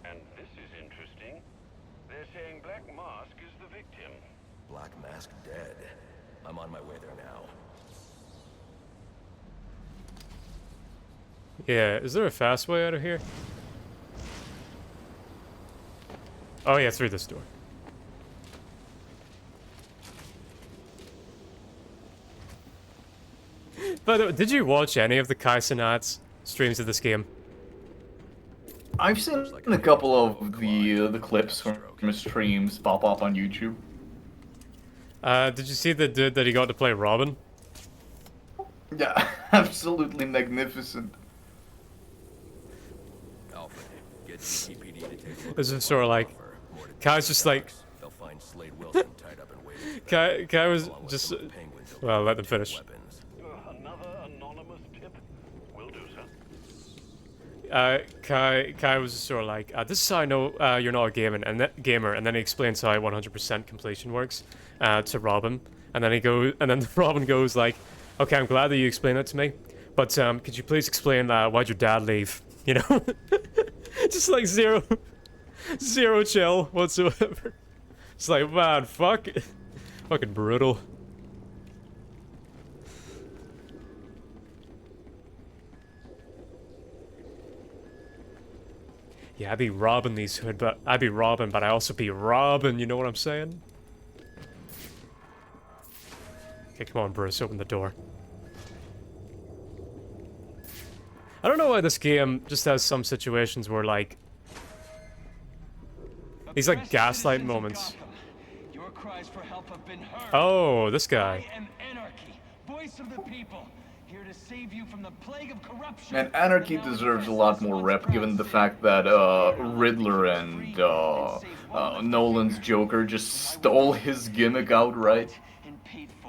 and this is interesting. They're saying Black Mask is the victim. Black Mask dead. I'm on my way there now. Yeah, is there a fast way out of here? Oh yeah, through this door. By the way, did you watch any of the Kai Cenat streams of this game? I've seen a couple of the clips from his streams pop up on YouTube. Did you see the dude that he got to play Robin? Yeah, absolutely magnificent. Alfred, get GPD to take a look This at is the sort of like, offer. More to Kai's just like, They'll find Slade Wilson tied up and waiting. Kai was Along with just, some of the Penguins who well, let them take finish. weapons. Another anonymous tip? Will do, sir. Kai was just sort of like, this is how I know you're not a gamer, and then he explains how 100% completion works to Robin, and then then Robin goes like, okay, I'm glad that you explained that to me, but could you please explain why'd your dad leave? You know, just like zero chill whatsoever. It's like, man, fucking brutal. Yeah, I'd be robbing these hood, but I'd be robbing, but I also be robbing, you know what I'm saying? Okay, come on, Bruce, open the door. I don't know why this game just has some situations where, like, these, like, gaslight moments. Your cries for help have been heard. Oh, this guy. I am Anarchy, voice of the people, here to save you from the plague of corruption. And Anarchy deserves a lot more rep, given the fact that Riddler and Nolan's Joker just stole his gimmick outright.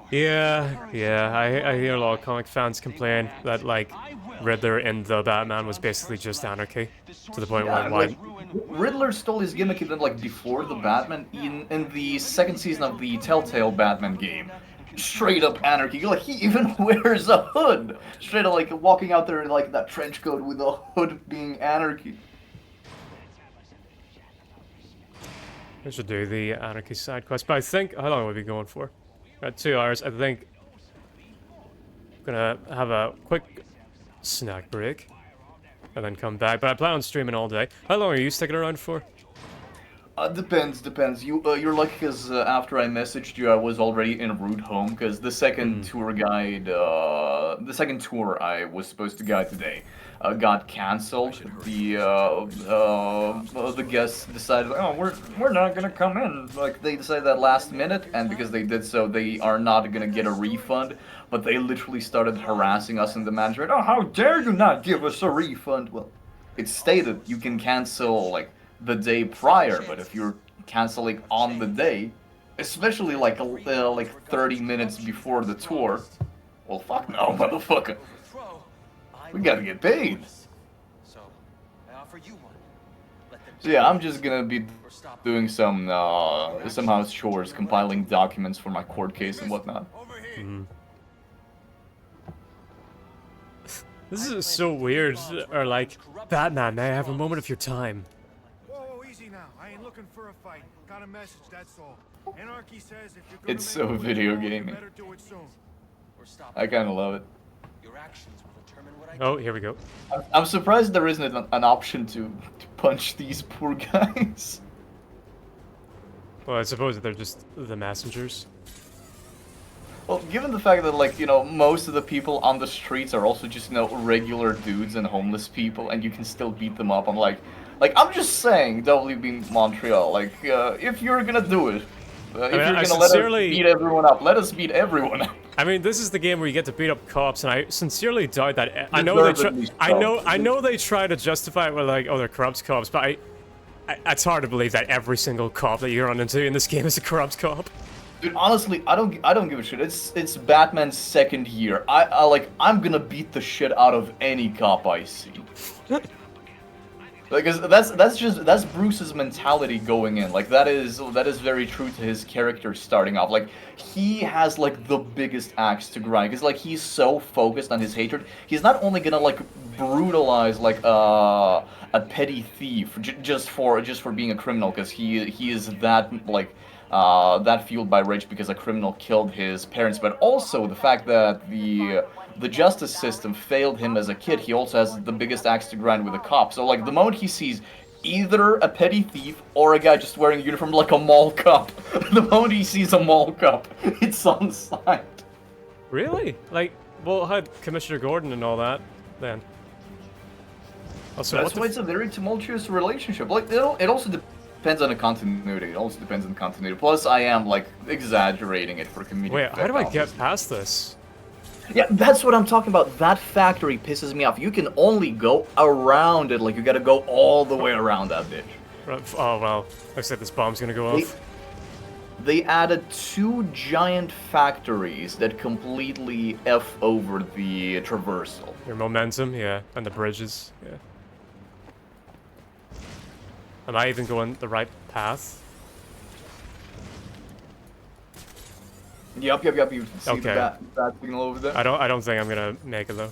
Yeah, I hear a lot of comic fans complain that, like, Riddler in the Batman was basically just Anarchy, to the point where, like, Riddler stole his gimmick even, like, before the Batman, in the second season of the Telltale Batman game. Straight up Anarchy, like, he even wears a hood! Straight up, like, walking out there in, like, that trench coat with a hood being Anarchy. I should do the Anarchy side quest, but I think, how long will we be going for? 2 hours, I think. Gonna have a quick snack break. And then come back. But I plan on streaming all day. How long are you sticking around for? Depends. You're lucky because after I messaged you, I was already en route home. Because the second tour guide, the second tour I was supposed to guide today, got canceled. The guests decided, oh, we're not gonna come in. Like they decided that last minute, and because they did so, they are not gonna get a refund. But they literally started harassing us in the management. Oh, how dare you not give us a refund? Well, it's stated you can cancel like the day prior, but if you're canceling on the day, especially like 30 minutes before the tour, well, fuck no, motherfucker. We gotta get paid. So, I offer you one. So yeah, I'm just gonna be doing some house chores, compiling documents for my court case and whatnot. This is so weird. Or like, Batman, may I have a moment of your time? Whoa, easy now. I ain't looking for a fight. Got a message, that's all. Anarchy says if you're gonna It's so make video you gaming. better do it soon. I kinda love it. Your actions will determine what I Oh, here we go. I'm surprised there isn't an option to punch these poor guys. Well, I suppose that they're just the messengers. Well, given the fact that, like, you know, most of the people on the streets are also just, you know, regular dudes and homeless people, and you can still beat them up, I'm like, I'm just saying, WB Montreal, like, if you're gonna do it, if you're gonna let us beat everyone up, let us beat everyone up. I mean, this is the game where you get to beat up cops, and I sincerely doubt that. I know they try to justify it with like, oh, they're corrupt cops, but it's hard to believe that every single cop that you run into in this game is a corrupt cop. Dude, honestly, I don't give a shit. It's Batman's second year. I'm gonna beat the shit out of any cop I see. Because that's Bruce's mentality going in. Like that is very true to his character starting off. Like he has like the biggest axe to grind. Because like he's so focused on his hatred. He's not only gonna like brutalize like a petty thief just for being a criminal. Because he is that like. That fueled by rage because a criminal killed his parents, but also the fact that the justice system failed him as a kid. He also has the biggest axe to grind with a cop. So like the moment he sees either a petty thief or a guy just wearing a uniform like a mall cop, the moment he sees a mall cop, it's on side. Really? Like, well, had Commissioner Gordon and all that then. Also, that's why it's a very tumultuous relationship. Like it also depends on the continuity. It also depends on the continuity. Plus, I am, like, exaggerating it for comedic Wait, effect, how do I obviously. get past this? Yeah, that's what I'm talking about. That factory pisses me off. You can only go around it. Like, you gotta go all the way around that bitch. Oh, well. Looks like this bomb's gonna go off. They added 2 giant factories that completely F over the traversal. Your momentum, yeah. And the bridges, yeah. Am I even going the right path? Yep. You see the bat signal over there? I don't think I'm gonna make it though.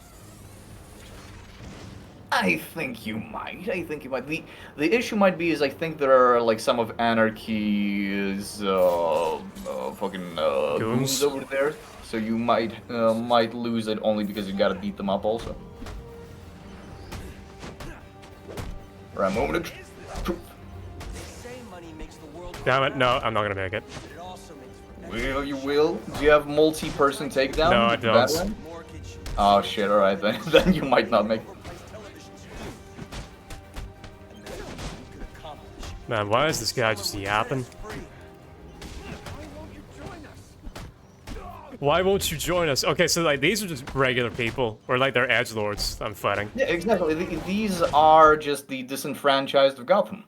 I think you might. The issue might be is I think there are like some of Anarchy's fucking goons over there, so you might lose it only because you gotta beat them up also. Right, moment of truth. Damn it! No, I'm not gonna make it. Will you will? Do you have multi-person takedown? No, I don't. Batman? Oh shit! All right then. Then you might not make it. Man, why is this guy just yapping? Why won't you join us? Okay, so like these are just regular people, or like they're edgelords I'm fighting. Yeah, exactly. These are just the disenfranchised of Gotham.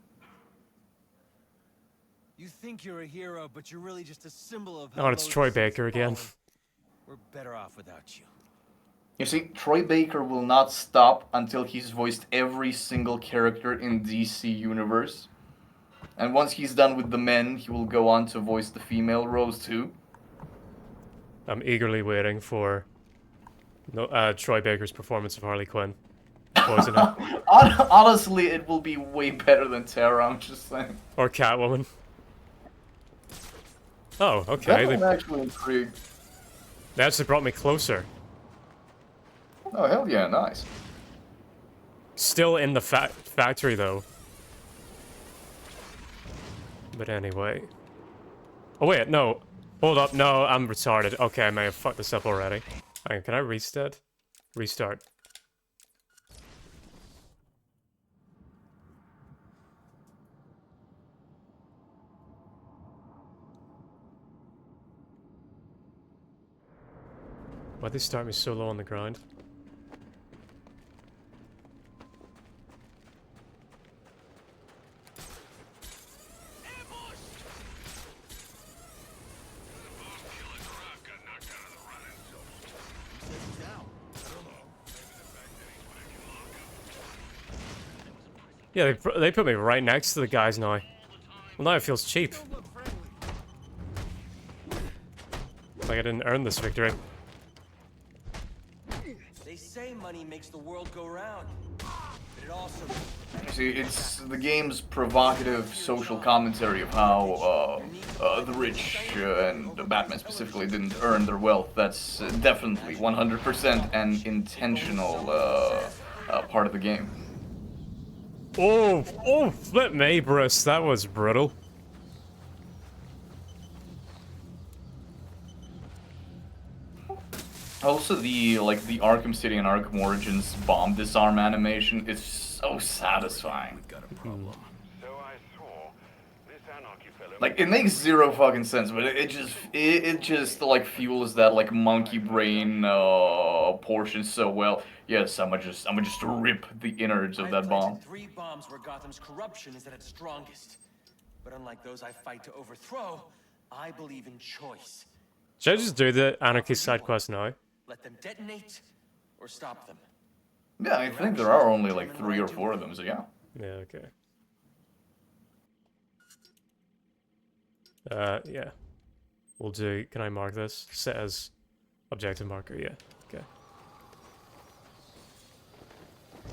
You think you're a hero, but you're really just a symbol of. Oh, and it's Troy Baker again. We're better off without you. You see, Troy Baker will not stop until he's voiced every single character in DC Universe. And once he's done with the men, he will go on to voice the female roles too. I'm eagerly waiting for Troy Baker's performance of Harley Quinn. Honestly, it will be way better than Terra, I'm just saying. Or Catwoman. Oh, okay. I'm actually intrigued. They actually brought me closer. Oh, hell yeah, nice. Still in the factory, though. But anyway. Oh, wait, no. Hold up, no, I'm retarded. Okay, I may have fucked this up already. Okay, can I restart? Restart. Why'd they start me so low on the grind? Yeah, they put me right next to the guys now. Well, now it feels cheap. Like I didn't earn this victory. They say money makes the world go round, but it also... See, it's the game's provocative social commentary of how the rich and Batman specifically didn't earn their wealth. That's definitely 100% an intentional part of the game. Oh, flip me, Bruce. That was brutal. Also, the Arkham City and Arkham Origins bomb disarm animation is so satisfying. Like, it makes zero fucking sense, but it just like fuels that like monkey brain portion so well. Yes, I'ma just rip the innards of that bomb. 3 bombs where Gotham's corruption is at its strongest. But unlike those I fight to overthrow, I believe in choice. Should I just do the anarchy side quest now? Let them detonate or stop them. Yeah, I think there are only like 3 or 4 of them, so yeah. Yeah, okay. Yeah. We'll do... Can I mark this? Set as objective marker, yeah. Okay.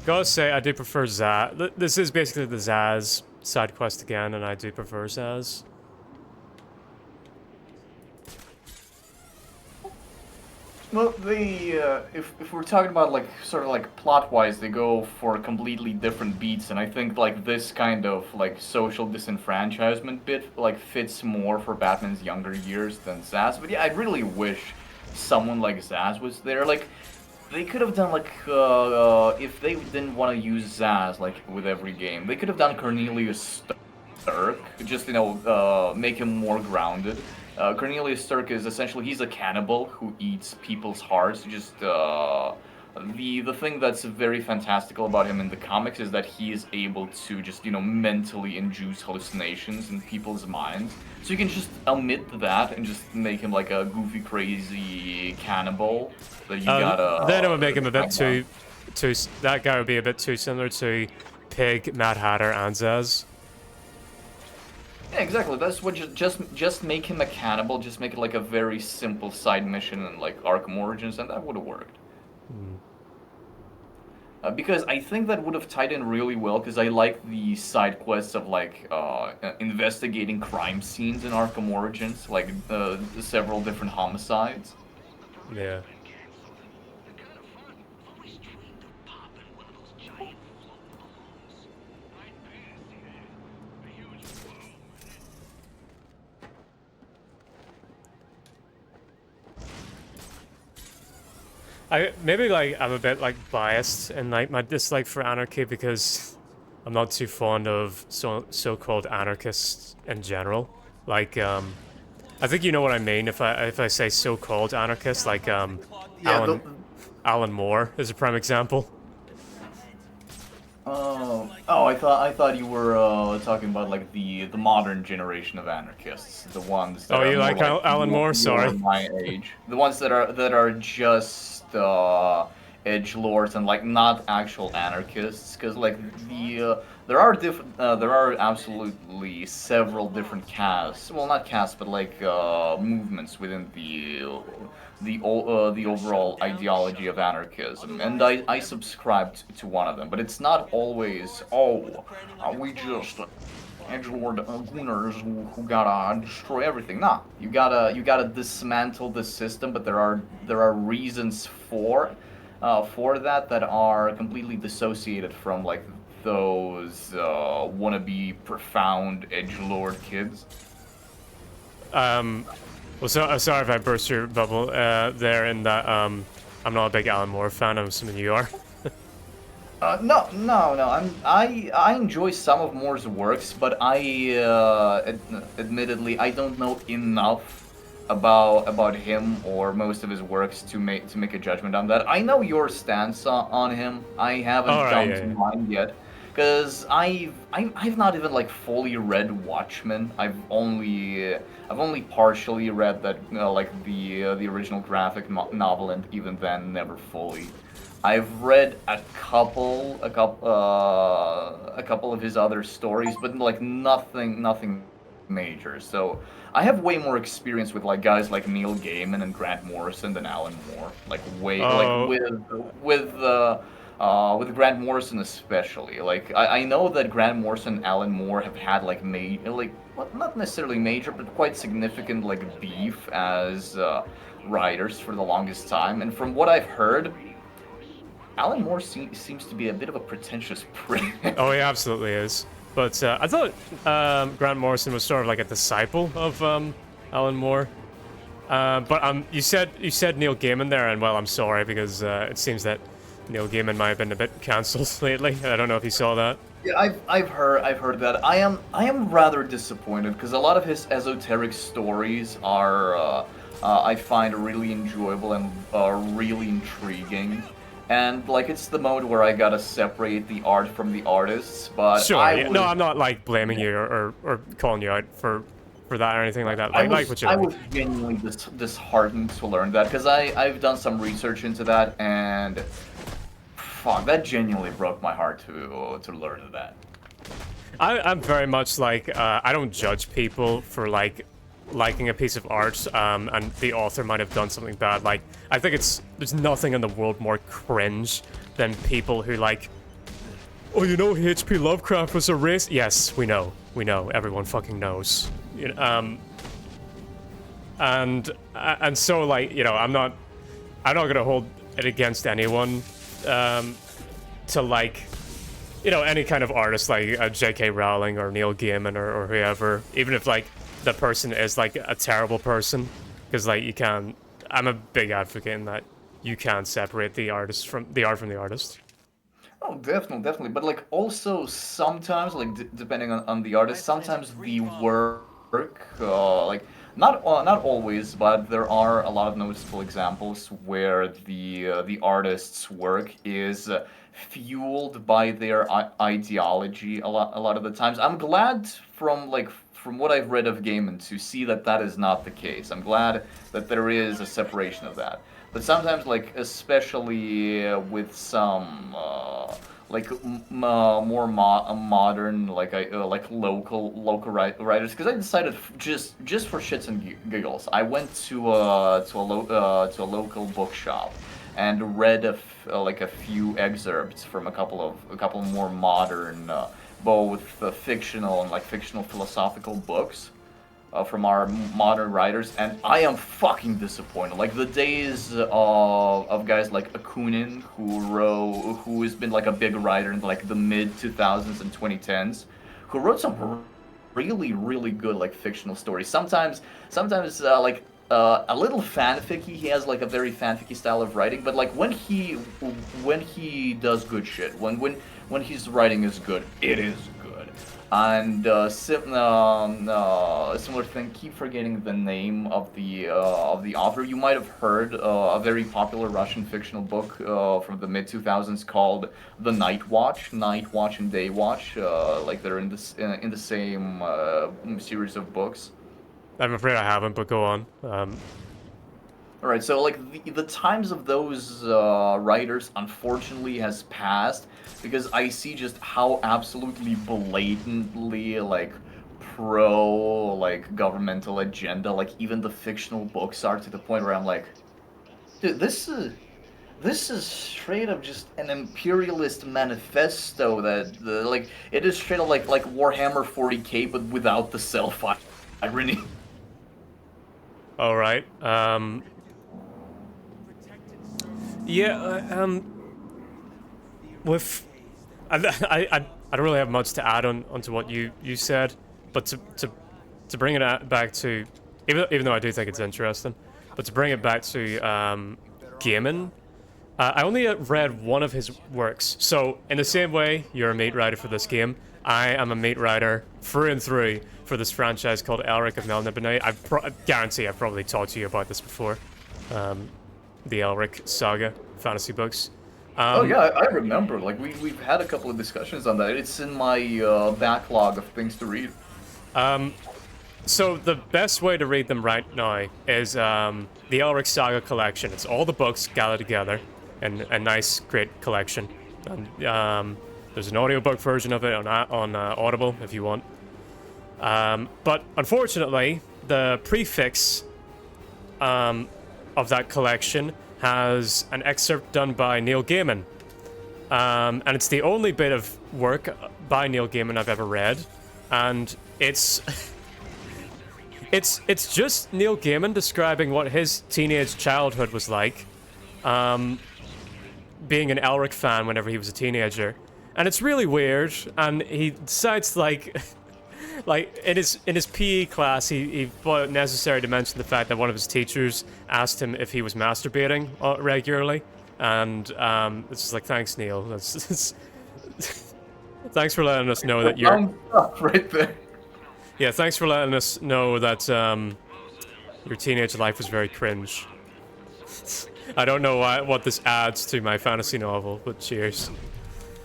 Gotta say, I do prefer Zaz. This is basically the Zaz side quest again, and I do prefer Zaz. Well, if we're talking about like sort of like plot-wise, they go for completely different beats, and I think like this kind of like social disenfranchisement bit like fits more for Batman's younger years than Zaz. But yeah, I really wish someone like Zaz was there. Like, they could have done like if they didn't want to use Zaz like with every game, they could have done Cornelius Stirk, just make him more grounded. Cornelius Stirk is essentially, he's a cannibal who eats people's hearts. Just the thing that's very fantastical about him in the comics is that he is able to just mentally induce hallucinations in people's minds. So you can just omit that and just make him like a goofy, crazy cannibal that you gotta. Then it would make him a bit too. That guy would be a bit too similar to Pig, Mad Hatter, and Zaz. Yeah, exactly. That's what just make him a cannibal. Just make it like a very simple side mission in like Arkham Origins, and that would have worked. Because I think that would have tied in really well. Because I like the side quests of like investigating crime scenes in Arkham Origins, like several different homicides. Yeah. Maybe like I'm a bit like biased in like my dislike for anarchy because I'm not too fond of so-called anarchists in general. Like I think you know what I mean if I say so-called anarchists, like Alan Moore is a prime example. Oh, I thought you were talking about like the modern generation of anarchists, the ones that you like Alan Moore? Sorry, my age, the ones that are just edgelords and like not actual anarchists, because like there are absolutely several different castes, well not castes but like movements within the overall ideology of anarchism, and I subscribed to one of them, but it's not always we just edgelord gooners who gotta destroy everything. Nah, you gotta dismantle the system, but there are reasons for for that that are completely dissociated from like those wannabe profound edgelord kids. Well, sorry if I burst your bubble there, in that I'm not a big Alan Moore fan. I'm assuming you are. No. I enjoy some of Moore's works, but admittedly I don't know enough about him or most of his works to make a judgment on that. I know your stance on him. I haven't All right, come yeah, to yeah. mine yet, because I've not even like fully read Watchmen. I've only partially read that like the original graphic novel, and even then never fully. I've read a couple of his other stories, but like nothing major. So I have way more experience with like guys like Neil Gaiman and Grant Morrison than Alan Moore. Like Oh. with Grant Morrison especially. Like I know that Grant Morrison and Alan Moore have had like well, not necessarily major, but quite significant like beef as writers for the longest time. And from what I've heard, Alan Moore seems to be a bit of a pretentious prick. Oh, he absolutely is. But I thought Grant Morrison was sort of like a disciple of Alan Moore. But you said Neil Gaiman there, and well, I'm sorry, because it seems that Neil Gaiman might have been a bit cancelled lately. I don't know if you saw that. Yeah, I've heard that. I am rather disappointed because a lot of his esoteric stories are I find really enjoyable and really intriguing. And like it's the mode where I gotta separate the art from the artists, but Sure. Yeah. No, I'm not like blaming you or calling you out for that or anything like that. Like what you I like. was genuinely disheartened to learn that because I've done some research into that, and fuck, that genuinely broke my heart to learn that. I'm very much like I don't judge people for like liking a piece of art, and the author might have done something bad. Like I think there's nothing in the world more cringe than people who like, oh, you know, H.P. Lovecraft was a racist. Yes, we know, everyone fucking knows. You know, and so like, you know, I'm not gonna hold it against anyone to like, you know, any kind of artist like J.K. Rowling or Neil Gaiman or whoever, even if like the person is like a terrible person, because like you can. I'm a big advocate in that you can't separate the artist from the art from the artist. Oh, definitely. But like also sometimes, like depending on the artist, sometimes the work, like not always, but there are a lot of noticeable examples where the artist's work is fueled by their ideology. A lot of the times, I'm glad from what I've read of Gaiman to see that that is not the case. I'm glad that there is a separation of that. But sometimes, like especially with some more modern, like local writers, because I decided just for shits and giggles, I went to a local bookshop and read like a few excerpts from a couple more modern, both fictional and like fictional philosophical books from our modern writers, and I am fucking disappointed. Like the days of guys like Akunin, who has been like a big writer in like the mid 2000s and 2010s, who wrote some really good like fictional stories. Sometimes like a little fanficky. He has like a very fanficky style of writing, but like when he does good shit, when his writing is good, it is good. And similar thing. Keep forgetting the name of the author. You might have heard a very popular Russian fictional book from the mid 2000s called The Night Watch, and Day Watch. Like they're in the same series of books. I'm afraid I haven't, but go on. All right, so like the times of those writers unfortunately has passed because I see just how absolutely blatantly like pro like governmental agenda like even the fictional books are, to the point where I'm like, dude, this is straight up just an imperialist manifesto that like it is straight up like Warhammer 40K but without the self irony. All right. Yeah, with I don't really have much to add onto what you said, but to bring it back to even though I do think it's interesting, but to bring it back to gaming, I only read one of his works. So in the same way you're a mate writer for this game, I am a mate writer through and through for this franchise called Elric of Melniboné. I guarantee I've probably talked to you about this before. The Elric saga fantasy books. Oh yeah, I remember. Like we've had a couple of discussions on that. It's in my backlog of things to read. So the best way to read them right now is the Elric Saga collection. It's all the books gathered together in a nice, great collection. And, there's an audiobook version of it on Audible if you want. But unfortunately, the prefix of that collection has an excerpt done by Neil Gaiman. And it's the only bit of work by Neil Gaiman I've ever read. And it's... It's just Neil Gaiman describing what his teenage childhood was like, being an Elric fan whenever he was a teenager, and it's really weird. And he decides like in his PE class, he thought it necessary to mention the fact that one of his teachers asked him if he was masturbating regularly, and it's just like, thanks, Neil. Thanks for letting us know that you're right there. Yeah, thanks for letting us know that your teenage life was very cringe. I don't know what this adds to my fantasy novel, but cheers.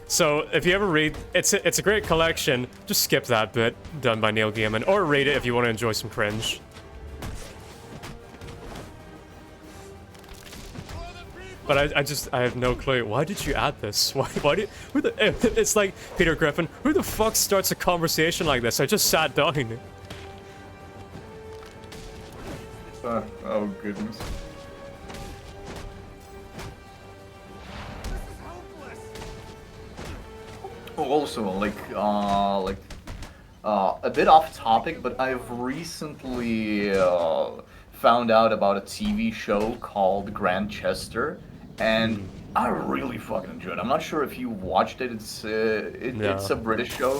So, if you ever read... It's a great collection. Just skip that bit, done by Neil Gaiman. Or read it if you want to enjoy some cringe. But I have no clue. Why did you add this? Why did... It's like, Peter Griffin, who the fuck starts a conversation like this? I just sat down. Oh, goodness. Also, a bit off topic, but I've recently found out about a TV show called Grantchester, and I really fucking enjoyed it. I'm not sure if you watched it. It's it's a British show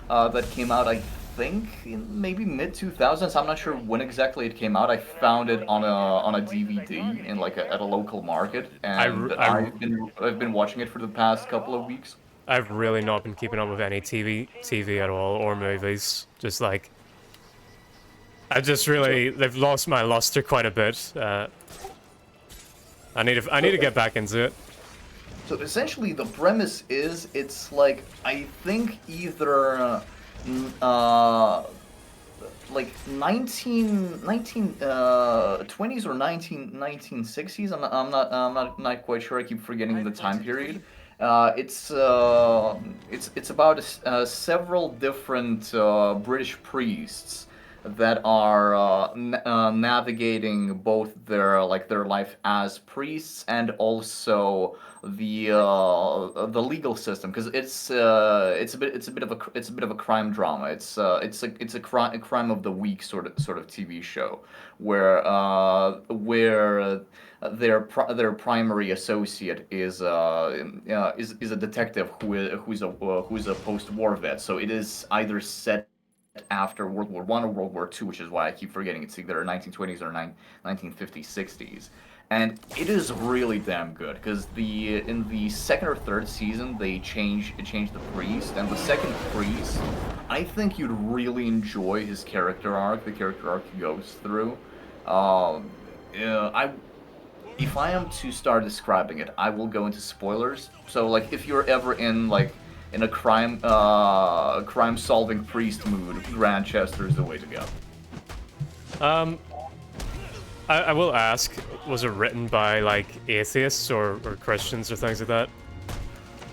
that came out, I think, in maybe mid-2000s. I'm not sure when exactly it came out. I found it on a DVD in at a local market, and I've been watching it for the past couple of weeks. I've really not been keeping up with any TV at all, or movies. Just like, they've lost my luster quite a bit. I need to get back into it. So essentially, the premise is it's like, I think either 1920s or 1960s. I'm not quite sure. I keep forgetting the time period. It's about several different British priests that are navigating both their life as priests and also the legal system, because it's a bit of a crime drama. It's a crime of the week sort of TV show where their primary associate is a detective who's a post-war vet. So it is either set after World War I or World War II, which is why I keep forgetting it's either 1920s or 1950s, 60s. And it is really damn good, because in the second or third season they changed the priest, and the second priest, I think you'd really enjoy his character arc, the character arc he goes through. If I am to start describing it, I will go into spoilers. So if you're ever in a crime-solving priest mood, Grantchester is the way to go. I will ask, was it written by atheists or Christians or things like that?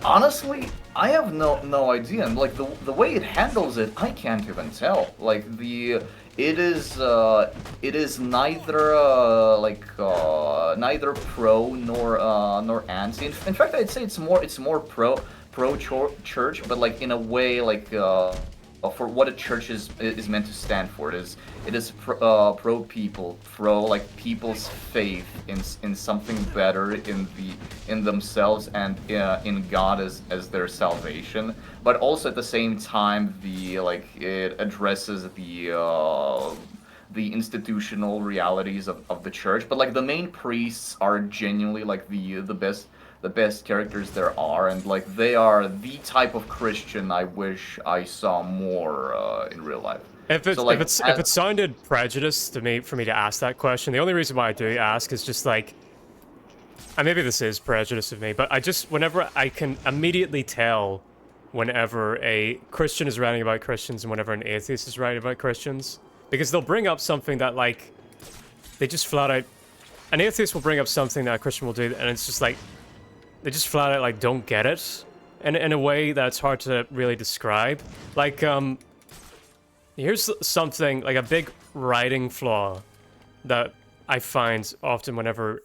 Honestly, I have no idea, and the way it handles it, I can't even tell. It is neither neither pro nor anti. In fact, I'd say it's more pro church, but in a way for what a church is meant to stand for. It is pro people, pro like people's faith in something better, in themselves and in God as their salvation. But also at the same time, it addresses the institutional realities of the church. But like the main priests are genuinely like the best characters there are, and like they are the type of Christian I wish I saw more in real life. If So, like, if it sounded prejudiced to me for me to ask that question, the only reason why I do ask is just like, and maybe this is prejudice of me, but whenever I can immediately tell whenever a Christian is writing about Christians and whenever an atheist is writing about Christians, because they'll bring up something that like they just flat out, an atheist will bring up something that a Christian will do, and it's just like they just flat out like don't get it, and in a way that's hard to really describe. Like here's something like a big writing flaw that I find often whenever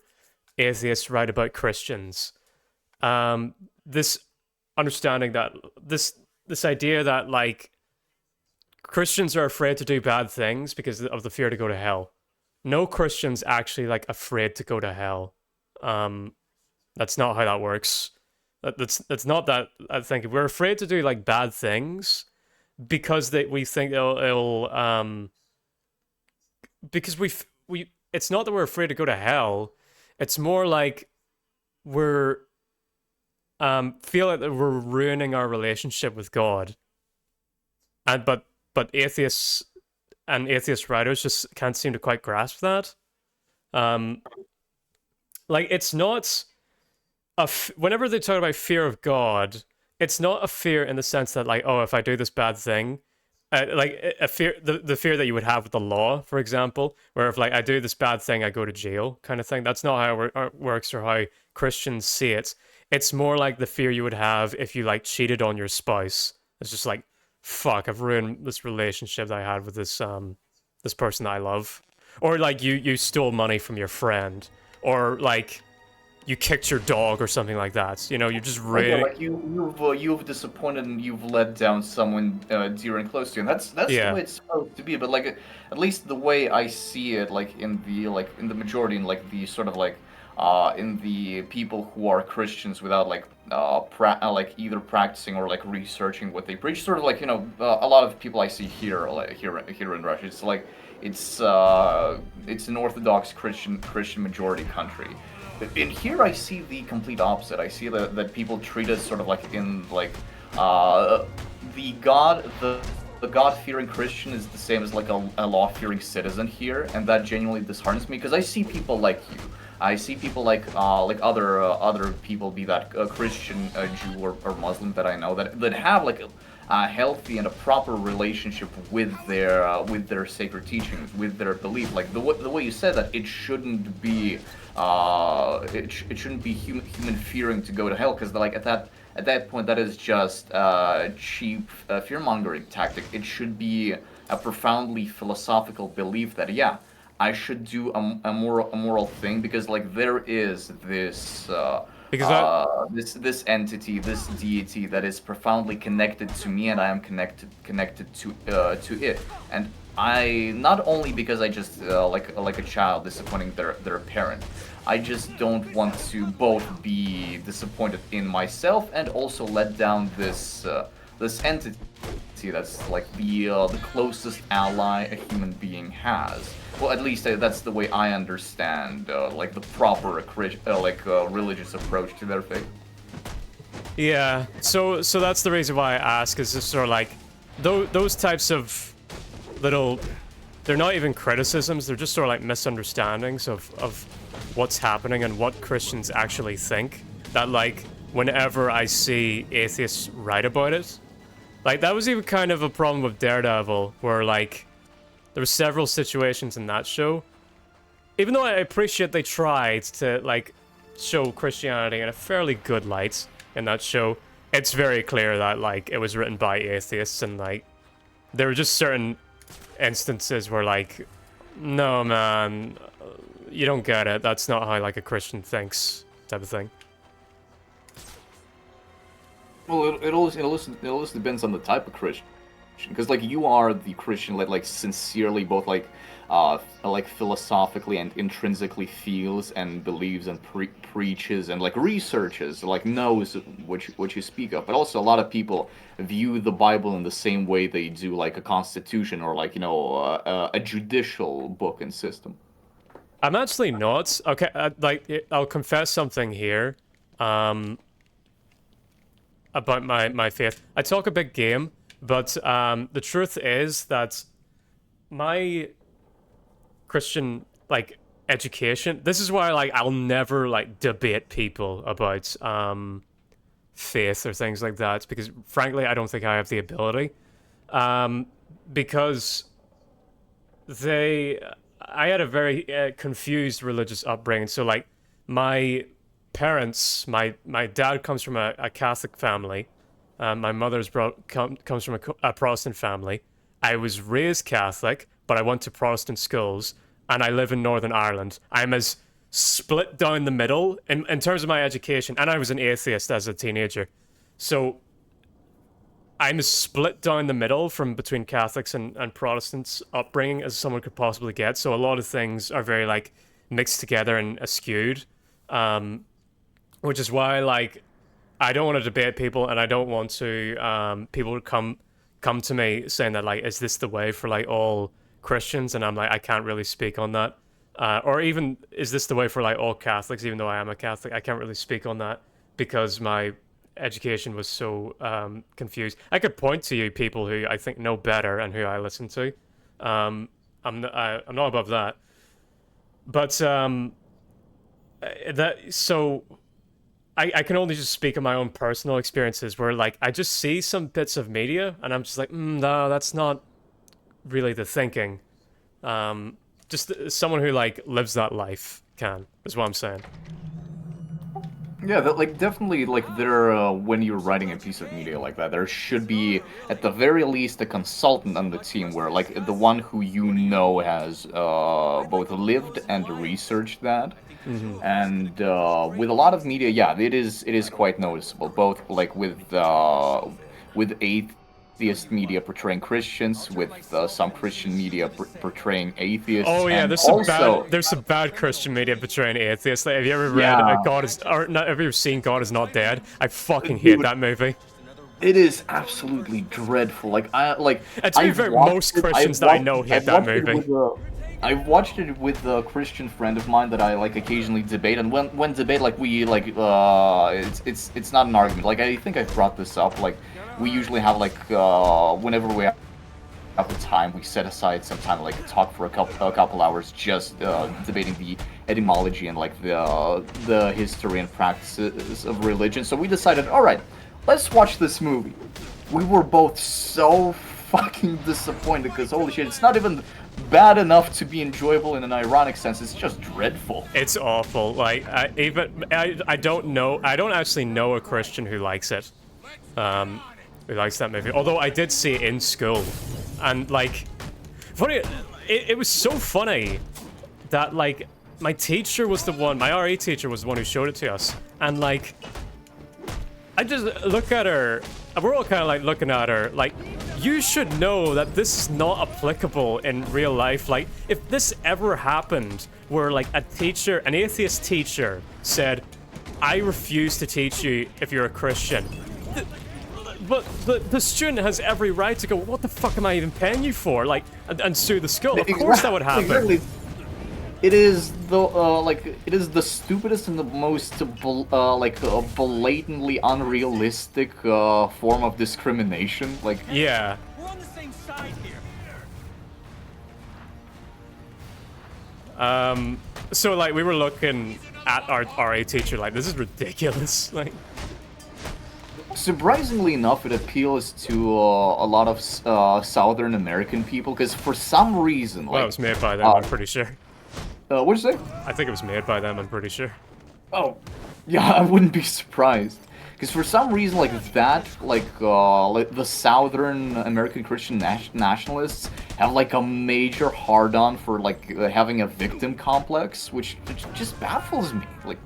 atheists write about Christians. This understanding that this idea that like Christians are afraid to do bad things because of the fear to go to hell. No Christian's actually like afraid to go to hell. That's not how that works. That's not that. I think we're afraid to do like bad things because we think it'll because we it's not that we're afraid to go to hell. It's more like we're feel like that we're ruining our relationship with God. And but atheists and atheist writers just can't seem to quite grasp that. Like it's not whenever they talk about fear of God, it's not a fear in the sense that like, oh, if I do this bad thing, like a fear, the fear that you would have with the law, for example, where if like I do this bad thing, I go to jail, kind of thing. That's not how it works or how Christians see it. It's more like the fear you would have if you like cheated on your spouse. It's just like, fuck, I've ruined this relationship that I had with this this person that I love, or like you stole money from your friend, or like you kicked your dog or something like that. You know, you just really like you've disappointed and you've let down someone dear and close to you, and that's yeah. the way it's supposed to be. But like at least the way I see it, like in the majority, in like the sort of like in the people who are Christians without like like either practicing or like researching what they preach, sort of like, you know, a lot of people I see here like here in Russia, it's like it's an Orthodox Christian majority country. In here, I see the complete opposite. I see that people treat us sort of like in like the God-fearing Christian is the same as like a law-fearing citizen here, and that genuinely disheartens me because I see people like you. I see people like other people, be that Christian, Jew, or Muslim that I know that have like a healthy and a proper relationship with their sacred teachings, with their belief. Like the way you said that, it shouldn't be it shouldn't be human fearing to go to hell, because like at that point that is just cheap fear-mongering tactic. It should be a profoundly philosophical belief that yeah, I should do a moral thing, because like there is this this entity, this deity that is profoundly connected to me, and I am connected to it. And I, not only because I just like a child disappointing their parent, I just don't want to both be disappointed in myself and also let down this this entity that's like the closest ally a human being has. Well, at least that's the way I understand like the proper religious approach to their faith. Yeah, so that's the reason why I ask, is just sort of like those types of little, they're not even criticisms, they're just sort of like misunderstandings of what's happening and what Christians actually think, that like whenever I see atheists write about it, like that was even kind of a problem with Daredevil, where like there were several situations in that show, even though I appreciate they tried to like show Christianity in a fairly good light in that show, it's very clear that like it was written by atheists, and like there were just certain instances where like, no man, you don't get it, that's not how like a Christian thinks, type of thing. Well, it always depends on the type of Christian. because like you are the Christian that like sincerely both like philosophically and intrinsically feels and believes and preaches and like researches, like knows what you speak of. But also a lot of people view the Bible in the same way they do like a constitution or like a judicial book and system. I'm actually not. Okay, I'll confess something here. About my faith. I talk a big game, but the truth is that my Christian like education. This is why like I'll never like debate people about faith or things like that, because frankly I don't think I have the ability. Because I had a very confused religious upbringing. So like my parents, my dad comes from a Catholic family. My mother's comes from a Protestant family. I was raised Catholic, but I went to Protestant schools, and I live in Northern Ireland. I'm as split down the middle in terms of my education, and I was an atheist as a teenager. So I'm as split down the middle from between Catholics and Protestants upbringing as someone could possibly get. So a lot of things are very like mixed together and askewed. Which is why, like, I don't want to debate people, and I don't want to people to come to me saying that, like, is this the way for like all Christians? And I'm like, I can't really speak on that. Or even, is this the way for like all Catholics? Even though I am a Catholic, I can't really speak on that because my education was so confused. I could point to you people who I think know better and who I listen to. I'm not above that, but I can only just speak of my own personal experiences where, like, I just see some bits of media and I'm just like, no, that's not really the thinking. Just someone who, like, lives that life is what I'm saying. Yeah, that, like, definitely, like, when you're writing a piece of media like that, there should be, at the very least, a consultant on the team where, like, the one who has both lived and researched that. Mm-hmm. And with a lot of media, yeah, it is quite noticeable. Both like with atheist media portraying Christians, with some Christian media portraying atheists. Oh yeah, and there's some bad Christian media portraying atheists. Like, have you ever read have you ever seen God Is Not Dead? I fucking hate that movie. It is absolutely dreadful. Like to be fair, most Christians that I know hate that movie. I watched it with a Christian friend of mine that I like occasionally debate, and when debate, like we like it's not an argument. Like I think I brought this up. Like we usually have like whenever we have the time, we set aside some time like talk for a couple hours just debating the etymology and like the history and practices of religion. So we decided, all right, let's watch this movie. We were both so fucking disappointed because holy shit, it's not even bad enough to be enjoyable in an ironic sense. It's just dreadful. It's awful. Like I don't actually know a Christian who likes it. Who likes that movie. Although I did see it in school. And like funny, it was so funny that like my teacher was the one, my RE teacher was the one who showed it to us. And like I just look at her, and we're all kind of like looking at her like, you should know that this is not applicable in real life. Like, if this ever happened where like an atheist teacher said, I refuse to teach you if you're a Christian. But the student has every right to go, what the fuck am I even paying you for? Like, and sue the school. Of course that would happen. Exactly. It is the stupidest and the most blatantly unrealistic form of discrimination. Like, yeah. We're on the same side here. So like we were looking at our RA teacher like, this is ridiculous. Like, surprisingly enough, it appeals to a lot of Southern American people because for some reason, well, it was made by them. I'm pretty sure. What'd you say? I think it was made by them, I'm pretty sure. Oh, yeah, I wouldn't be surprised. Because for some reason, like that, like the Southern American Christian nationalists have like a major hard-on for like having a victim complex, which just baffles me. Like,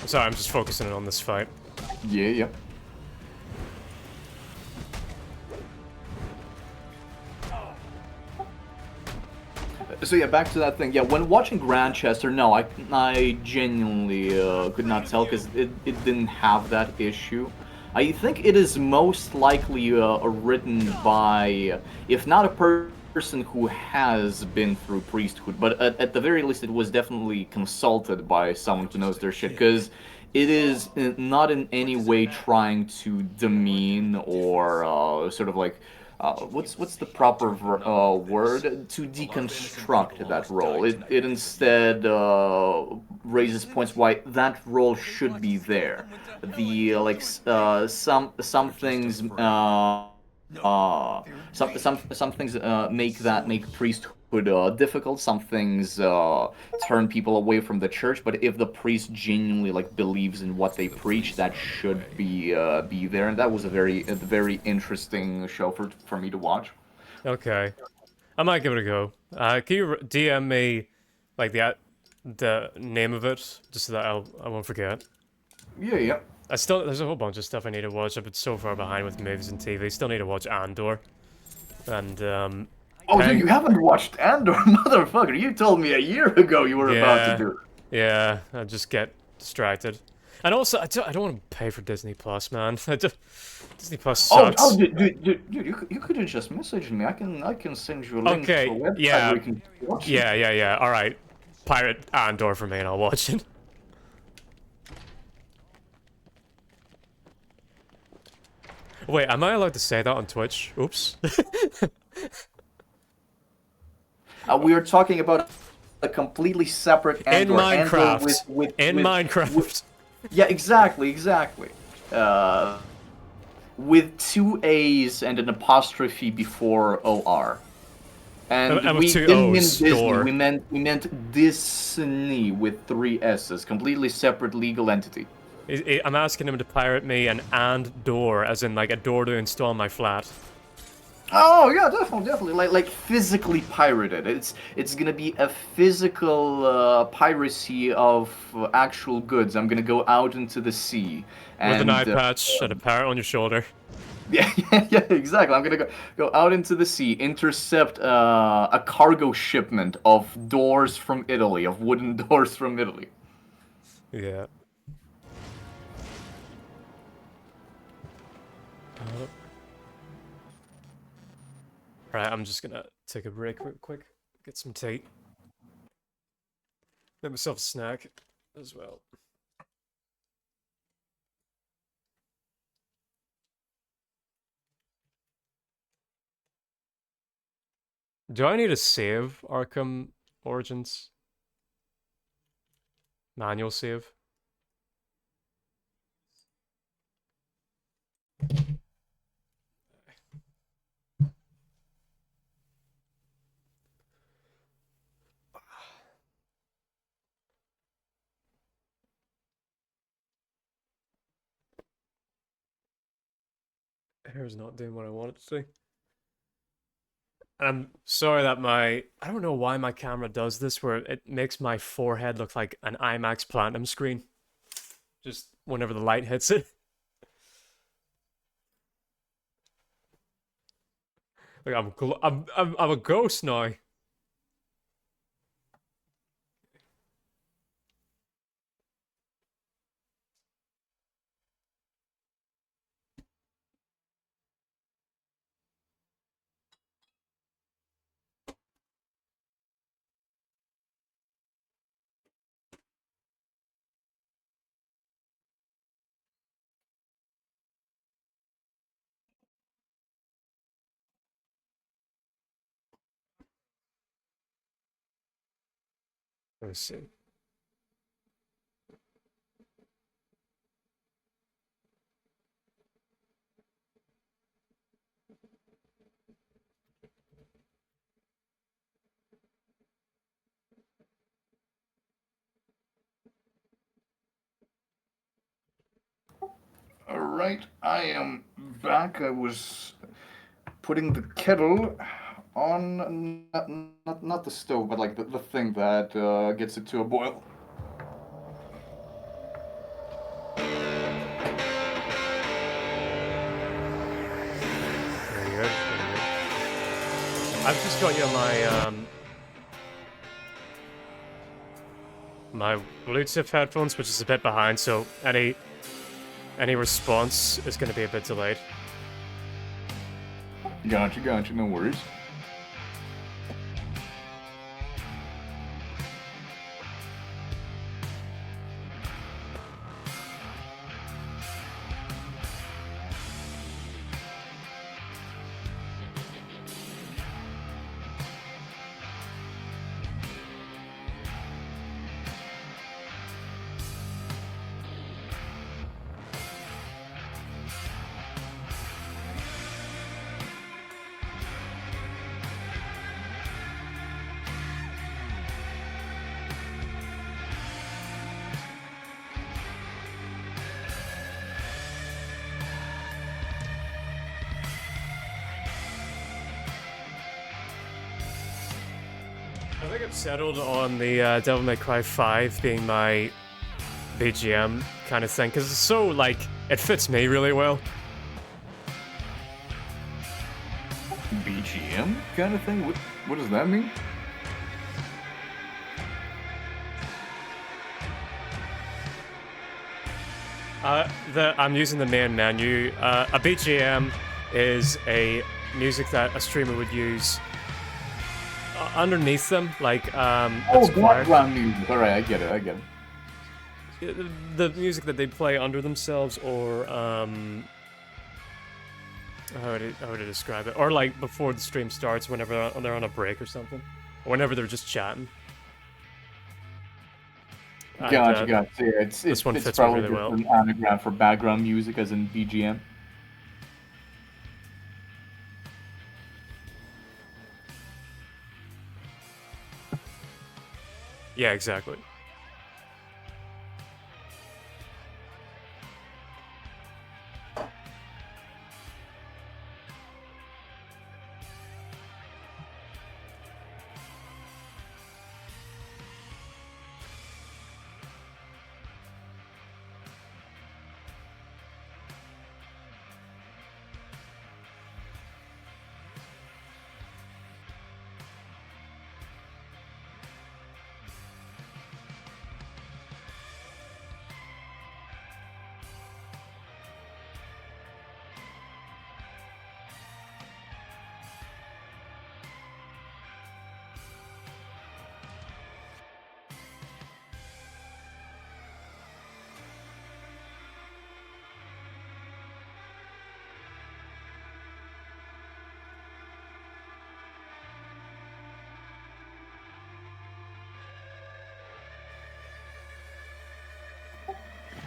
Sorry, I'm just focusing on this fight. Yeah, yeah. So yeah, back to that thing. Yeah, when watching Grandchester, no, I genuinely could not tell because it didn't have that issue. I think it is most likely written by, if not a person who has been through priesthood, but at the very least, it was definitely consulted by someone who knows their shit. Because it is not in any way trying to demean or sort of like. What's the proper word to deconstruct that role? It instead raises points why that role should be there. The some things some things make priesthood difficult. Some things turn people away from the church. But if the priest genuinely like believes in what they preach, that should be there. And that was a very interesting show for me to watch. Okay, I might give it a go. Can you DM me, like the name of it, just so that I won't forget? Yeah, yeah. There's a whole bunch of stuff I need to watch. I've been so far behind with movies and TV. Still need to watch Andor, and Oh, dude, you haven't watched Andor, motherfucker! You told me a year ago you were about to do it. Yeah, I just get distracted. And also, I don't want to pay for Disney Plus, man. Disney Plus sucks. Oh, dude, you could have just messaged me. I can send you a link to a website yeah, where you can watch it. yeah. All right, pirate Andor for me, and I'll watch it. Wait, am I allowed to say that on Twitch? Oops. We are talking about a completely separate Andor. In Minecraft. With Minecraft. Yeah, exactly. With 2 A's and an apostrophe before OR. And we didn't mean Disney, we meant Disney with 3 S's, completely separate legal entity. I'm asking him to pirate me an and door, as in like a door to install my flat. Oh yeah, definitely. Like physically pirated. It's gonna be a physical piracy of actual goods. I'm gonna go out into the sea With an eye patch and a parrot on your shoulder. Yeah, exactly. I'm gonna go out into the sea, intercept a cargo shipment of doors from Italy, of wooden doors from Italy. Yeah. Alright, I'm just gonna take a break real quick, get some tea. Make myself a snack as well. Do I need to save Arkham Origins? Manual save? Hair's not doing what I want it to do. I'm sorry that I don't know why my camera does this, where it makes my forehead look like an IMAX Platinum screen. Just whenever the light hits it. Like I'm a ghost now. Let me see. Alright, I am back. I was putting the kettle on, not the stove, but like the thing that gets it to a boil. I've just got you on my Bluetooth headphones, which is a bit behind, so any response is going to be a bit delayed. Gotcha, no worries. I think I've settled on the Devil May Cry 5 being my BGM kind of thing, because it's so, like, it fits me really well. BGM kind of thing? What does that mean? I'm using the main menu. A BGM is a music that a streamer would use underneath them, like background music. Alright, I get it. The music that they play under themselves, or how would I describe it? Or like before the stream starts, whenever they're on a break or something, or whenever they're just chatting. Gotcha. Yeah, it's probably really well. an anagram for background music, as in BGM. Yeah, exactly.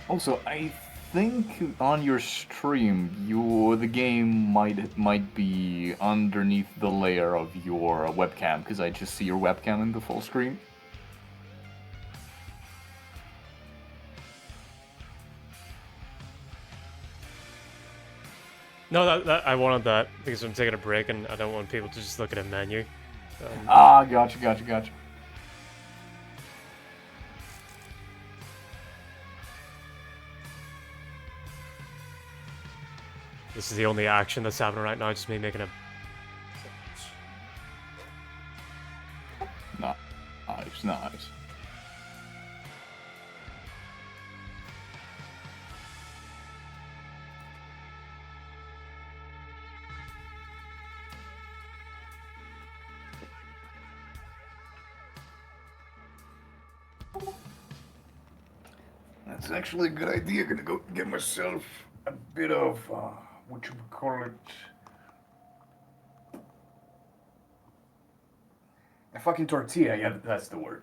Also, I think on your stream, the game might be underneath the layer of your webcam, because I just see your webcam in the full screen. No, I wanted that because I'm taking a break and I don't want people to just look at a menu. Gotcha. This is the only action that's happening right now, just me making a... Nice. That's actually a good idea. Gonna go get myself a bit of, what you would call it? A fucking tortilla, yeah, that's the word.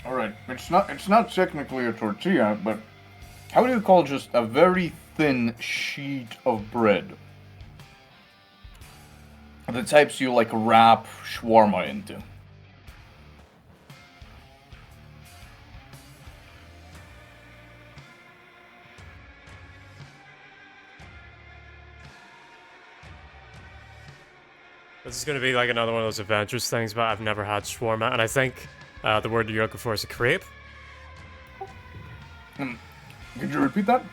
Alright, it's not technically a tortilla, but how do you call just a very thin sheet of bread? The types you like wrap shawarma into. This is going to be like another one of those adventurous things, but I've never had shawarma, and I think the word you're looking for is a crepe. Could you repeat that?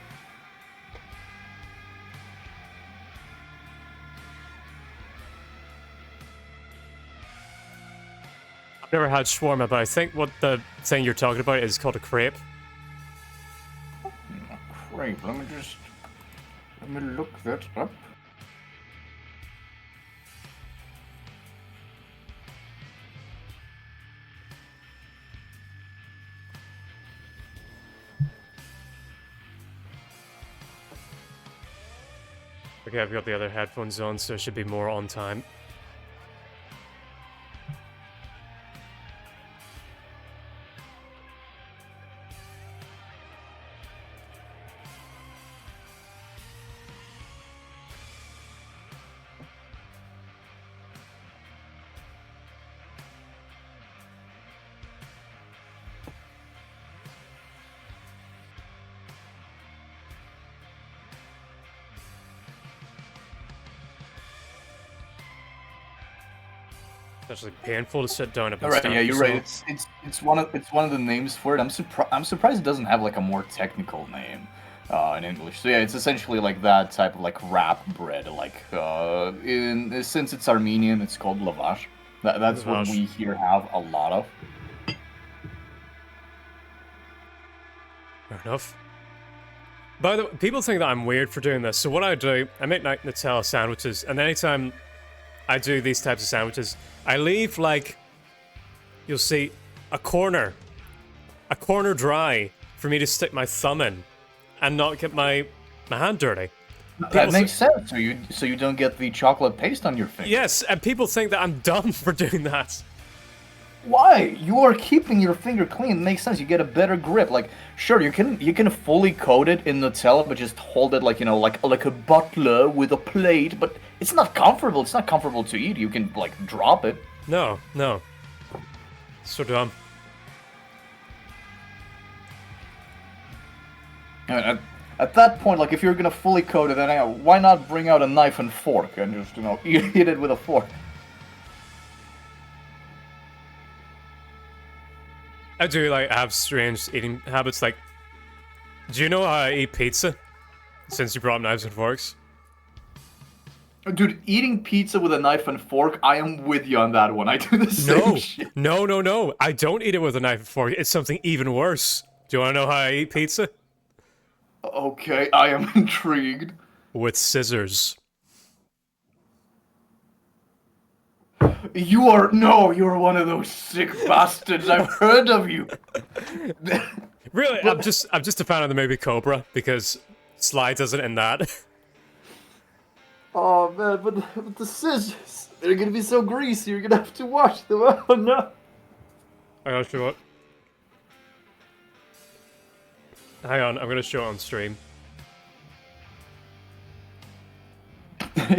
I've never had shawarma, but I think what the thing you're talking about is called a crepe. Crepe, let me look that up. Okay, I've got the other headphones on, so it should be more on time. It's actually painful to sit down up and Alright, stand yeah, up you're for right. so- It's one of the names for it. I'm surprised it doesn't have like a more technical name in English. So yeah, it's essentially like that type of like wrap bread. Like since it's Armenian, it's called lavash. That's what Lavash. we here have a lot of. Fair enough. By the way, people think that I'm weird for doing this, so what I do, I make like Nutella sandwiches, and anytime I do these types of sandwiches, I leave like, you'll see, a corner dry for me to stick my thumb in and not get my hand dirty. That makes sense. So you don't get the chocolate paste on your finger. Yes, and people think that I'm dumb for doing that. Why? You are keeping your finger clean. It makes sense. You get a better grip. Like, sure, you can fully coat it in Nutella, but just hold it like, you know, like a butler with a plate. But it's not comfortable. It's not comfortable to eat. You can like drop it. No. So dumb. At that point, like, if you're gonna fully coat it, then why not bring out a knife and fork and just, you know, eat it with a fork? I do like have strange eating habits. Like, do you know how I eat pizza? Since you brought up knives and forks. Dude, eating pizza with a knife and fork, I am with you on that one. I do the same shit. No. I don't eat it with a knife and fork. It's something even worse. Do you want to know how I eat pizza? Okay, I am intrigued. With scissors. You're one of those sick bastards. I've heard of you. Really, I'm just a fan of the movie Cobra because Sly does it in that. Oh man, but the scissors, they're gonna be so greasy, you're gonna have to wash them. Oh no. I gotta show it. Hang on, I'm gonna show it on stream.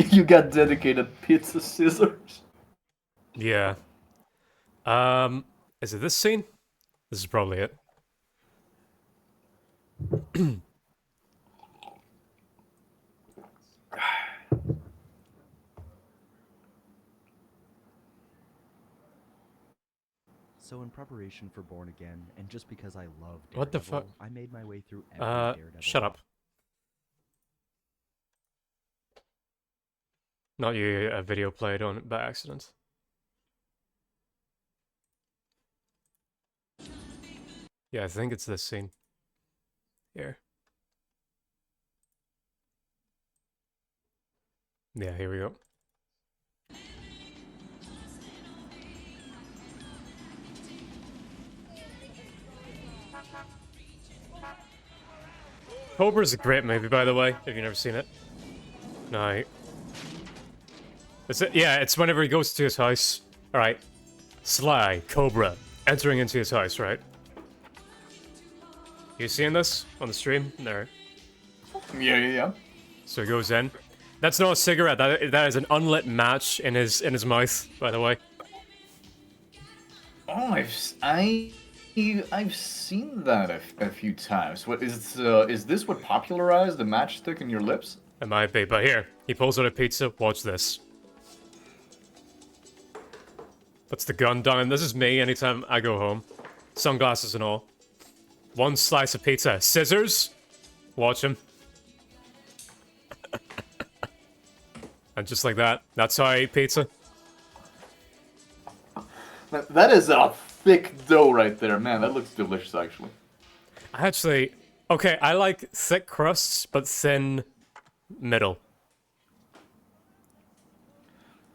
You got dedicated pizza scissors. Yeah. Is it this scene? This is probably it. So in preparation for Born Again, and just because I love Daredevil, What the fuck? I made my way through every Daredevil. Shut up. Not you, a video played on it by accident. Yeah, I think it's this scene. Here. Yeah, here we go. Cobra's a great movie, by the way, if you've never seen it. No. Is it? Yeah, it's whenever he goes to his house. Alright. Sly, Cobra, entering into his house, right? You seeing this on the stream? There. Yeah. So he goes in. That's not a cigarette. That is an unlit match in his mouth, by the way. Oh, I've seen that a few times. What is this what popularized the matchstick in your lips? It might be, but here, he pulls out a pizza. Watch this. Puts the gun down. This is me anytime I go home. Sunglasses and all. One slice of pizza. Scissors. Watch him. And just like that. That's how I eat pizza. That is a thick dough right there, man. That looks delicious, actually. Okay, I like thick crusts, but thin middle.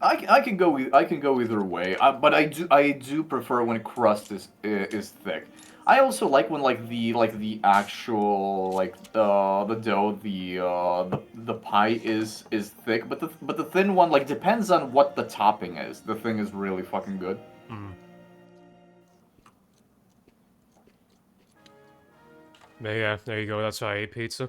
I can go either way, but I do prefer when crust is thick. I also like when the actual the dough the pie is thick, but the thin one depends on what the topping is. The thing is really fucking good. Mm. Yeah, there you go. That's how I eat pizza.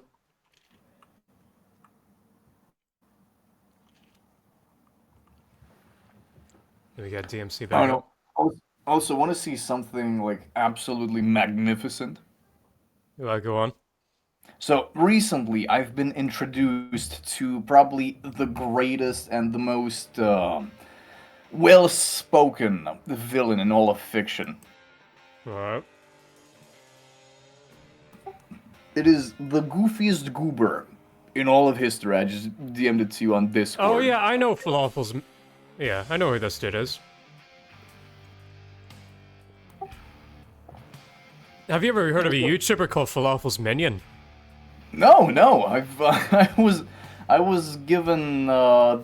We got DMC back. I don't know. Also, want to see something absolutely magnificent? Go on. So recently, I've been introduced to probably the greatest and the most well-spoken villain in all of fiction. Alright. It is the goofiest goober in all of history. I just DM'd it to you on Discord. Oh yeah, I know Falafel's... Yeah, I know who this dude is. Have you ever heard of a YouTuber called Falafel's Minion? No. I was given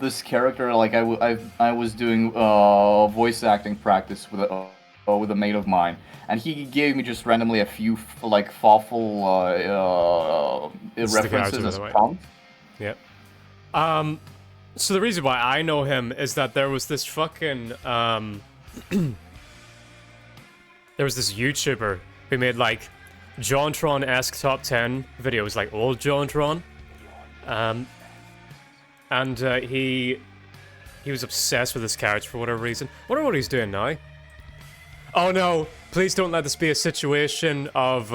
this character I was doing voice acting practice with a mate of mine, and he gave me just randomly a few Fawful references as prompt. Yep. So the reason why I know him is that there was this fucking there was this YouTuber who made JonTron-esque top 10 videos, old JonTron. And he was obsessed with this character for whatever reason. Wonder what he's doing now. Oh no, please don't let this be a situation of,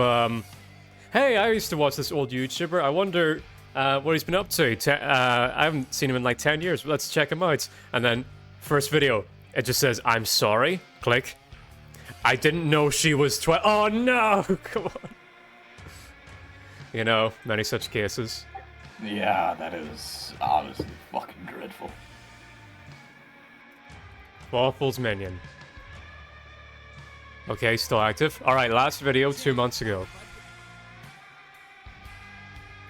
hey, I used to watch this old YouTuber, I wonder what he's been up to. I haven't seen him in 10 years, let's check him out. And then, first video, it just says, I'm sorry, click. I didn't know she was 12. Oh no, come on. You know, many such cases. Yeah, that is honestly fucking dreadful. Waffles Minion. Okay, still active. Alright, last video 2 months ago.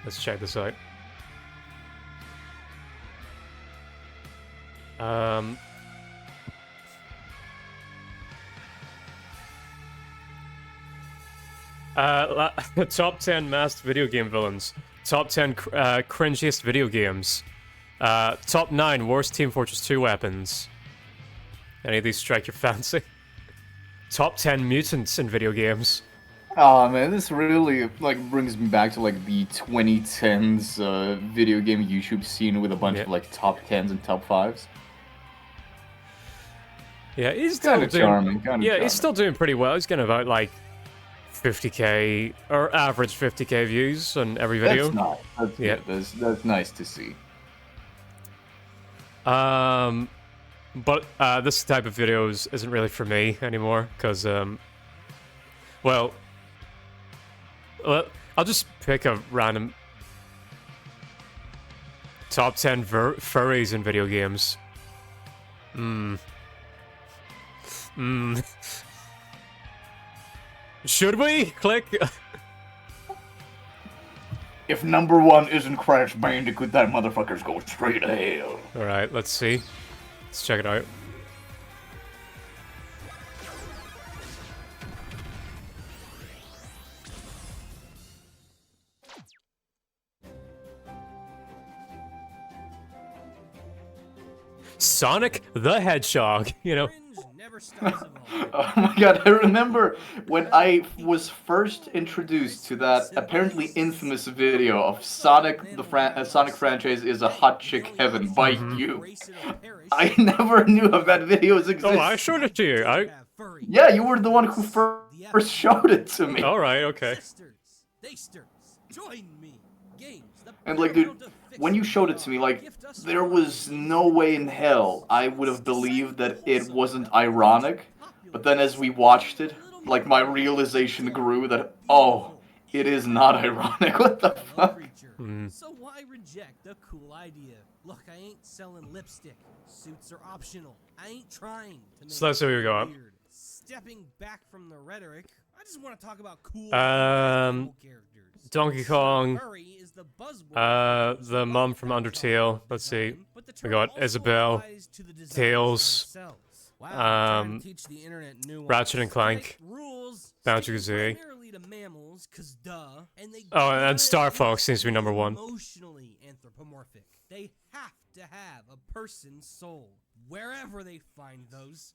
Let's check this out. Top 10 masked video game villains. Top 10 cringiest video games. Top 9 worst Team Fortress 2 weapons. Any of these strike your fancy? Top 10 mutants in video games. Oh man, this really brings me back to the 2010s video game YouTube scene with a bunch of top 10s and top 5s. Yeah, he's kind of charming. He's still doing pretty well. He's getting about 50k or average 50k views on every video. That's nice. That's good. That's nice to see. But this type of videos isn't really for me anymore, because well, I'll just pick a random top 10 furries in video games. Should we? Click. If number 1 isn't Crash Bandicoot, that motherfucker's going straight to hell. Alright, let's see. Let's check it out. Sonic the Hedgehog, you know. never stops evolving. Oh my god, I remember when I was first introduced to that apparently infamous video of Sonic, the Sonic franchise is a hot chick heaven by you. I never knew of that video's existence. Oh, I showed it to you. Yeah, you were the one who first showed it to me. Alright, okay. Join me. Games. And like, dude, when you showed it to me, like, there was no way in hell I would have believed that it wasn't ironic. But then as we watched it, like, my realization grew that, oh, it is not ironic. What the fuck? So why reject a cool idea? Look, I ain't selling lipstick. Suits are optional. I ain't trying to make So that's where we go up. weird. Stepping back from the rhetoric, I just want to talk about cool characters. Donkey Kong, the mum from Undertale, let's see, we got Isabelle, Tails, Ratchet and Clank, Banjo-Kazooie, oh, and Star Fox seems to be number 1. Emotionally anthropomorphic. They have to have a person's soul, wherever they find those.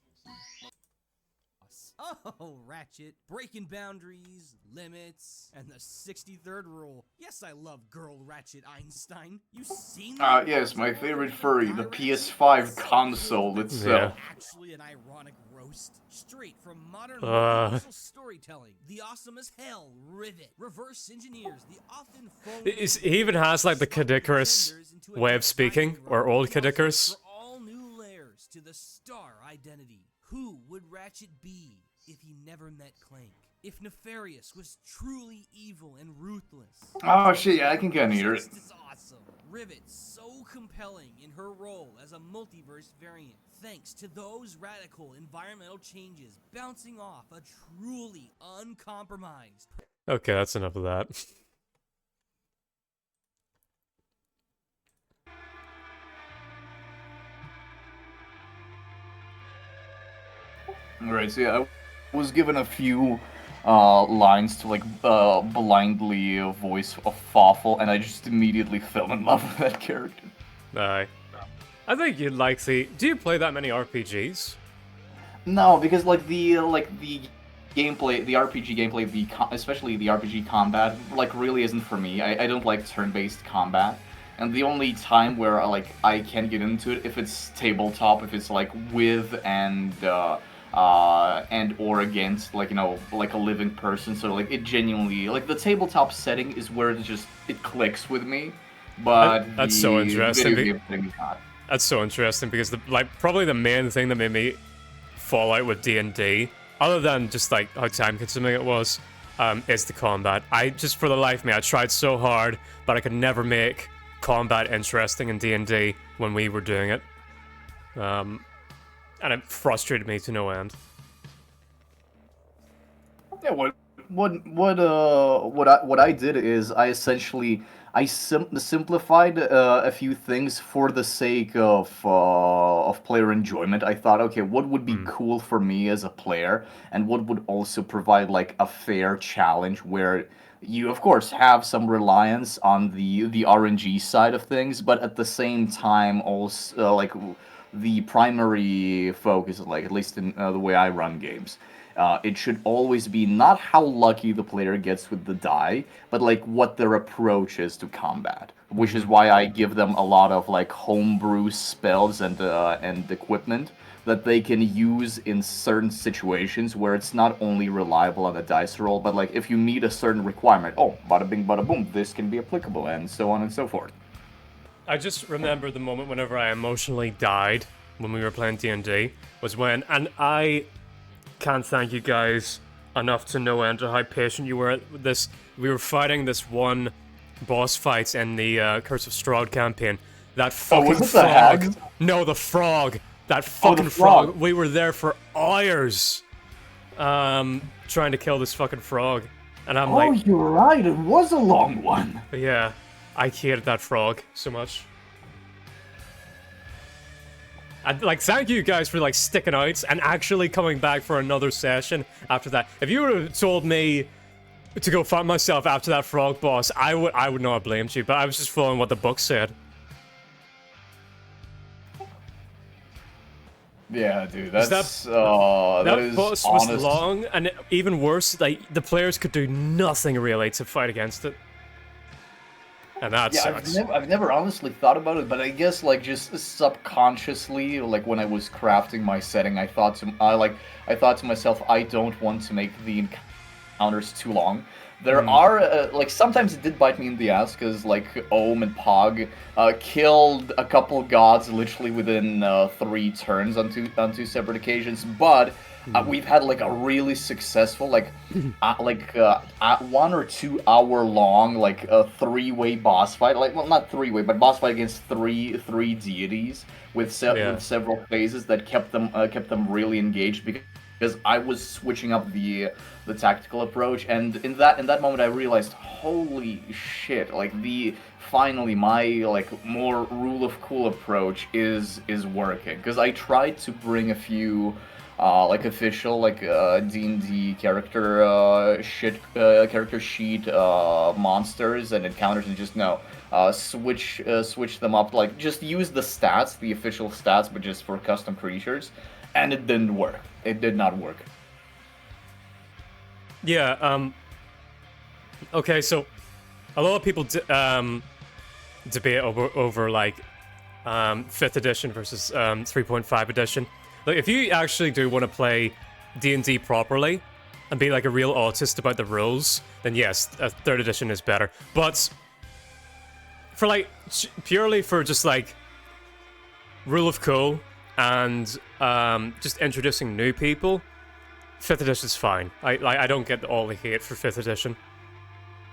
Oh, Ratchet, breaking boundaries, limits, and the 63rd rule. Yes, I love Girl Ratchet Einstein. You seen that? Yes, my favorite furry, the PS5 console itself. Actually an ironic roast, straight from modern universal storytelling. The awesome as hell Rivet, reverse engineers, the often He even has like the Kid Icarus way of speaking, or old Kid Icarus. all new layers to the star identity. Who would Ratchet be if he never met Clank? If Nefarious was truly evil and ruthless? Oh shit, yeah, I can kinda hear it. This is awesome. Rivet so compelling in her role as a multiverse variant, thanks to those radical environmental changes bouncing off a truly uncompromised. Okay, that's enough of that. Right, so yeah, I was given a few lines to like blindly voice a Fawful, and I just immediatly fell in love with that character. Aye. I think you'd like the... Do you play that many RPGs? No, because like the gameplay, the RPG gameplay, especially the RPG combat, like really isn't for me. I don't like turn-based combat. And the only time where like I can get into it if it's tabletop, if it's like with and or against, like, you know, like a living person. So like it genuinely, like the tabletop setting is where it clicks with me. But that's so interesting. Video game setting is not. That's so interesting because probably the main thing that made me fall out with D&D, other than just like how time consuming it was, is the combat. I just, for the life of me, I tried so hard, but I could never make combat interesting in D&D when we were doing it. And it frustrated me to no end. Yeah, what I did is I essentially simplified a few things for the sake of player enjoyment. I thought, okay, what would be cool for me as a player, and what would also provide like a fair challenge where you, of course, have some reliance on the RNG side of things, but at the same time also like the primary focus, like at least in the way I run games. It should always be not how lucky the player gets with the die, but like what their approach is to combat. Which is why I give them a lot of like homebrew spells and equipment that they can use in certain situations where it's not only reliable on the dice roll, but like if you meet a certain requirement, oh, bada bing, bada boom, this can be applicable, and so on and so forth. I just remember the moment whenever I emotionally died when we were playing D&D was when, and I can't thank you guys enough to no end how patient you were at this. We were fighting this one boss fight in the Curse of Strahd campaign. That fucking was it frog. the hag? No, the frog. That fucking frog. We were there for hours, trying to kill this fucking frog, and I'm like, oh, you're right. It was a long one. Yeah, I hated that frog so much. And, like, thank you guys for, like, sticking out and actually coming back for another session after that. If you would have told me to go find myself after that frog boss, I would not have blamed you, but I was just following what the book said. Yeah, dude, 'Cause that's that that is boss honest. was long, and even worse, like the players could do nothing really to fight against it, and that Yeah, sucks. I've never honestly thought about it, but I guess like just subconsciously, like when I was crafting my setting, I thought to myself, I don't want to make the encounters too long. There are like sometimes it did bite me in the ass because like Ohm and Pog killed a couple gods literally within 3 turns on two separate occasions, but we've had like a really successful like 1 or 2 hour long like a 3-way boss fight, like well not 3-way but boss fight against three deities with with several phases that kept them really engaged because I was switching up the tactical approach, and in that moment I realized, holy shit, like finally my like more rule of cool approach is working, because I tried to bring a few like official like D&D character character sheet monsters and encounters, and just switch them up, like just use the stats, the official stats, but just for custom creatures, and it didn't work. It did not work. Yeah, okay, so a lot of people debate over like 5th edition versus 3.5 edition. Like, if you actually do want to play D&D properly and be like a real autist about the rules, then yes, 3rd edition is better. But for like purely for just like rule of cool and just introducing new people, 5th edition is fine. I don't get all the hate for 5th edition.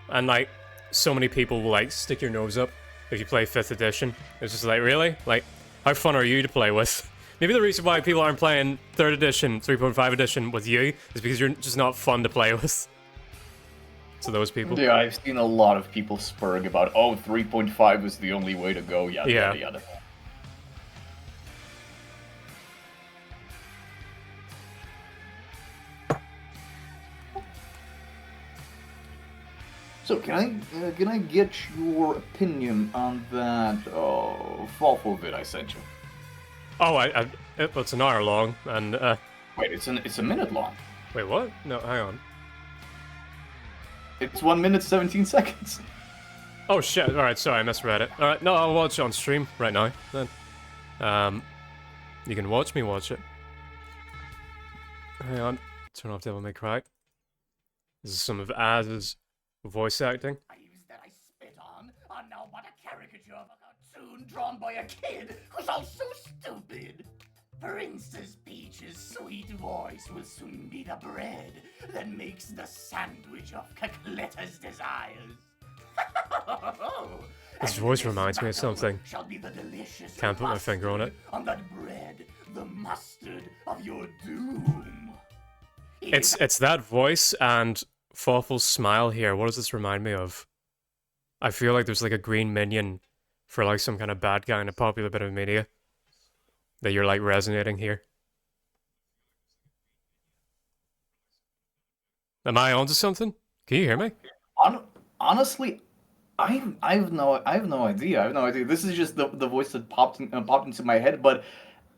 And like, so many people will like stick your nose up if you play 5th edition. It's just like, really? Like, how fun are you to play with? Maybe the reason why people aren't playing 3rd edition, 3.5 edition with you is because you're just not fun to play with. To those people. Yeah, I've seen a lot of people spurg about, oh, 3.5 is the only way to go, yada yada yada. So can I get your opinion on that Fawful vid I sent you? Oh, it's an hour long, and wait, it's a minute long. Wait, what? No, hang on. It's 1 minute 17 seconds. Oh shit! All right, sorry, I misread it. All right, no, I'll watch it on stream right now. Then, you can watch me watch it. Hang on, turn off Devil May Cry. This is some of Az's voice acting. That I spit on are now but a caricature of a cartoon drawn by a kid who's all so stupid. Princess Peach's sweet voice will soon be the bread that makes the sandwich of Cacletta's desires. His voice reminds me of something. Shall be the delicious Can't put my finger on it. On that bread, the mustard of your doom. It's that voice and Fawful's smile here. What does this remind me of? I feel like there's like a green minion for like some kind of bad guy in a popular bit of media that you're like resonating here. Am I onto something? Can you hear me? Honestly, I have no idea. I have no idea. This is just the voice that popped into my head, but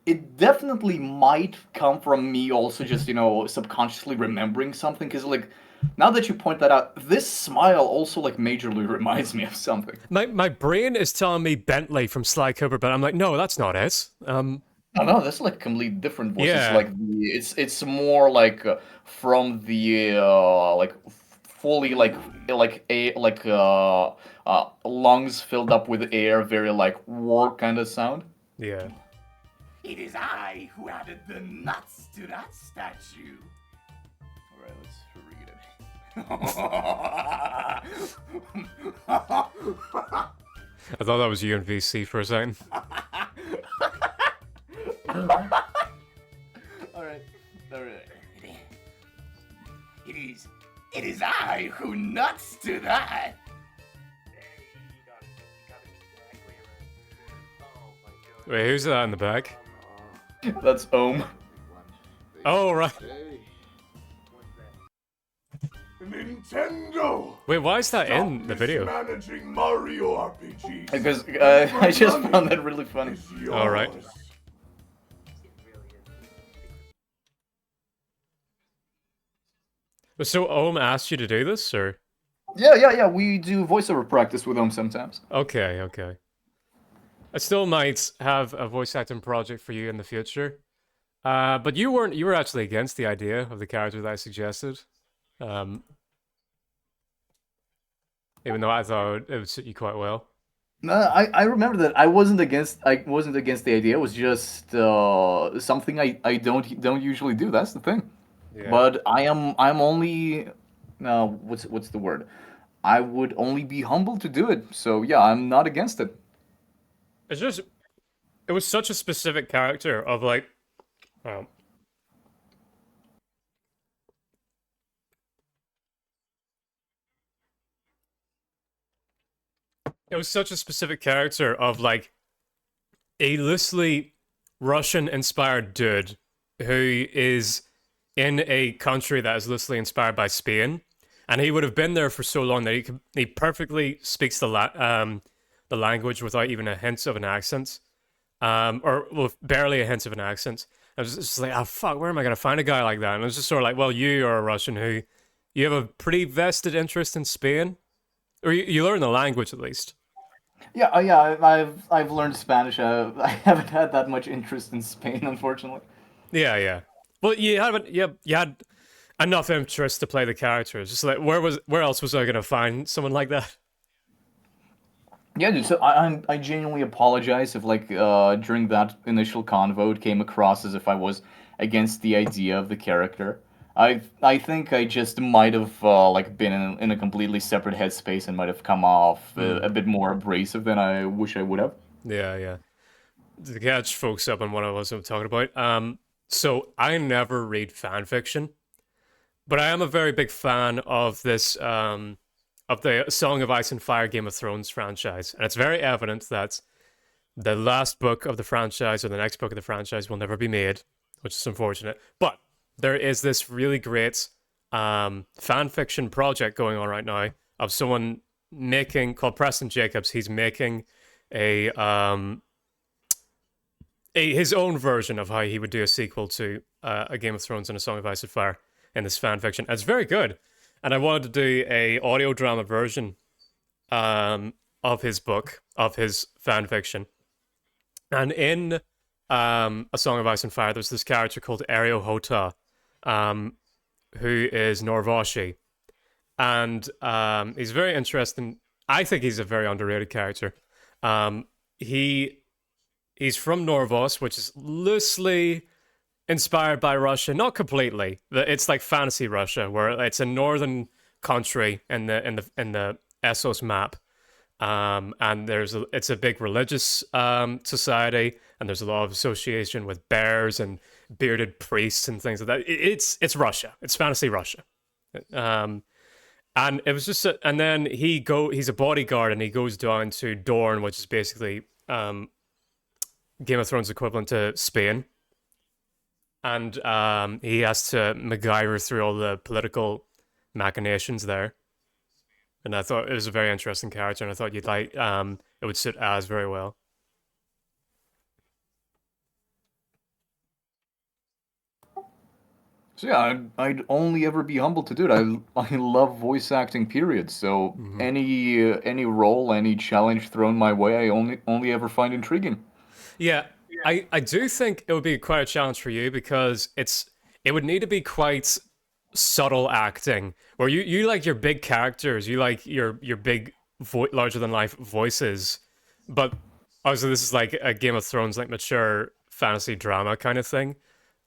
it definitely might come from me also just, subconsciously remembering something, because like, now that you point that out, this smile also like majorly reminds me of something. My brain is telling me Bentley from Sly Cooper, but I'm like, no, that's not it. No, that's like completely different voice. Yeah. It's like it's more like from the like fully lungs filled up with air, very like war kind of sound. Yeah. It is I who added the nuts to that statue. Alright, let's read it. I thought that was you and VC for a second. Alright. It is I who nuts to that. Wait, who's that in the back? That's Ohm. Oh, right. Nintendo. Wait, why is that in the video? Managing Mario RPGs. Because I just found that really funny. All right. So Ohm asked you to do this, or? Yeah. We do voiceover practice with them sometimes. Okay, okay. I still might have a voice acting project for you in the future. But you weren't. You were actually against the idea of the character that I suggested. Um, Even though I thought it would suit you quite well. No, I remember that I wasn't against the idea. It was just something I don't usually do. That's the thing. Yeah. But I'm only what's the word? I would only be humble to do it. So yeah, I'm not against it. It's just, it was such a specific character of like, um, it was such a specific character of like a loosely Russian inspired dude who is in a country that is loosely inspired by Spain, and he would have been there for so long that he perfectly speaks the language without even a hint of an accent, or well, barely a hint of an accent. I was just like, oh fuck, where am I gonna find a guy like that? And it was just sort of like, well, you are a Russian who you have a pretty vested interest in Spain, or you learn the language at least. Yeah. I've learned Spanish. I haven't had that much interest in Spain, unfortunately. Yeah, yeah. Well, you haven't. You had enough interest to play the characters. Just like where else was I gonna find someone like that? Yeah, dude. So I genuinely apologize if like during that initial convo it came across as if I was against the idea of the character. I think I just might have like been in a completely separate headspace and might have come off a bit more abrasive than I wish I would have. Yeah, yeah. To catch folks up on what I was talking about. So I never read fan fiction, but I am a very big fan of this of the Song of Ice and Fire Game of Thrones franchise, and it's very evident that the last book of the franchise or the next book of the franchise will never be made, which is unfortunate. But there is this really great fan fiction project going on right now of someone making called Preston Jacobs. He's making a his own version of how he would do a sequel to a Game of Thrones and a Song of Ice and Fire in this fan fiction. And it's very good, and I wanted to do a audio drama version of his book of his fan fiction. And in A Song of Ice and Fire, there's this character called Ario Hota, who is Norvoshi. And he's very interesting. I think he's a very underrated character. He's from Norvos, which is loosely inspired by Russia, not completely. It's like fantasy Russia, where it's a northern country in the Essos map. And it's a big religious society, and there's a lot of association with bears and bearded priests and things like that. It's Russia. It's fantasy Russia. And it was just and then he's a bodyguard, and he goes down to Dorne, which is basically Game of Thrones equivalent to Spain. And he has to MacGyver through all the political machinations there. And I thought it was a very interesting character, and I thought you'd like it would suit Az very well. So yeah, I'd only ever be humble to do it. I love voice acting, period. So any role, any challenge thrown my way, I only ever find intriguing. Yeah, I do think it would be quite a challenge for you because it would need to be quite subtle acting where you like your big characters, you like your big larger than life voices, but obviously this is like a Game of Thrones like mature fantasy drama kind of thing.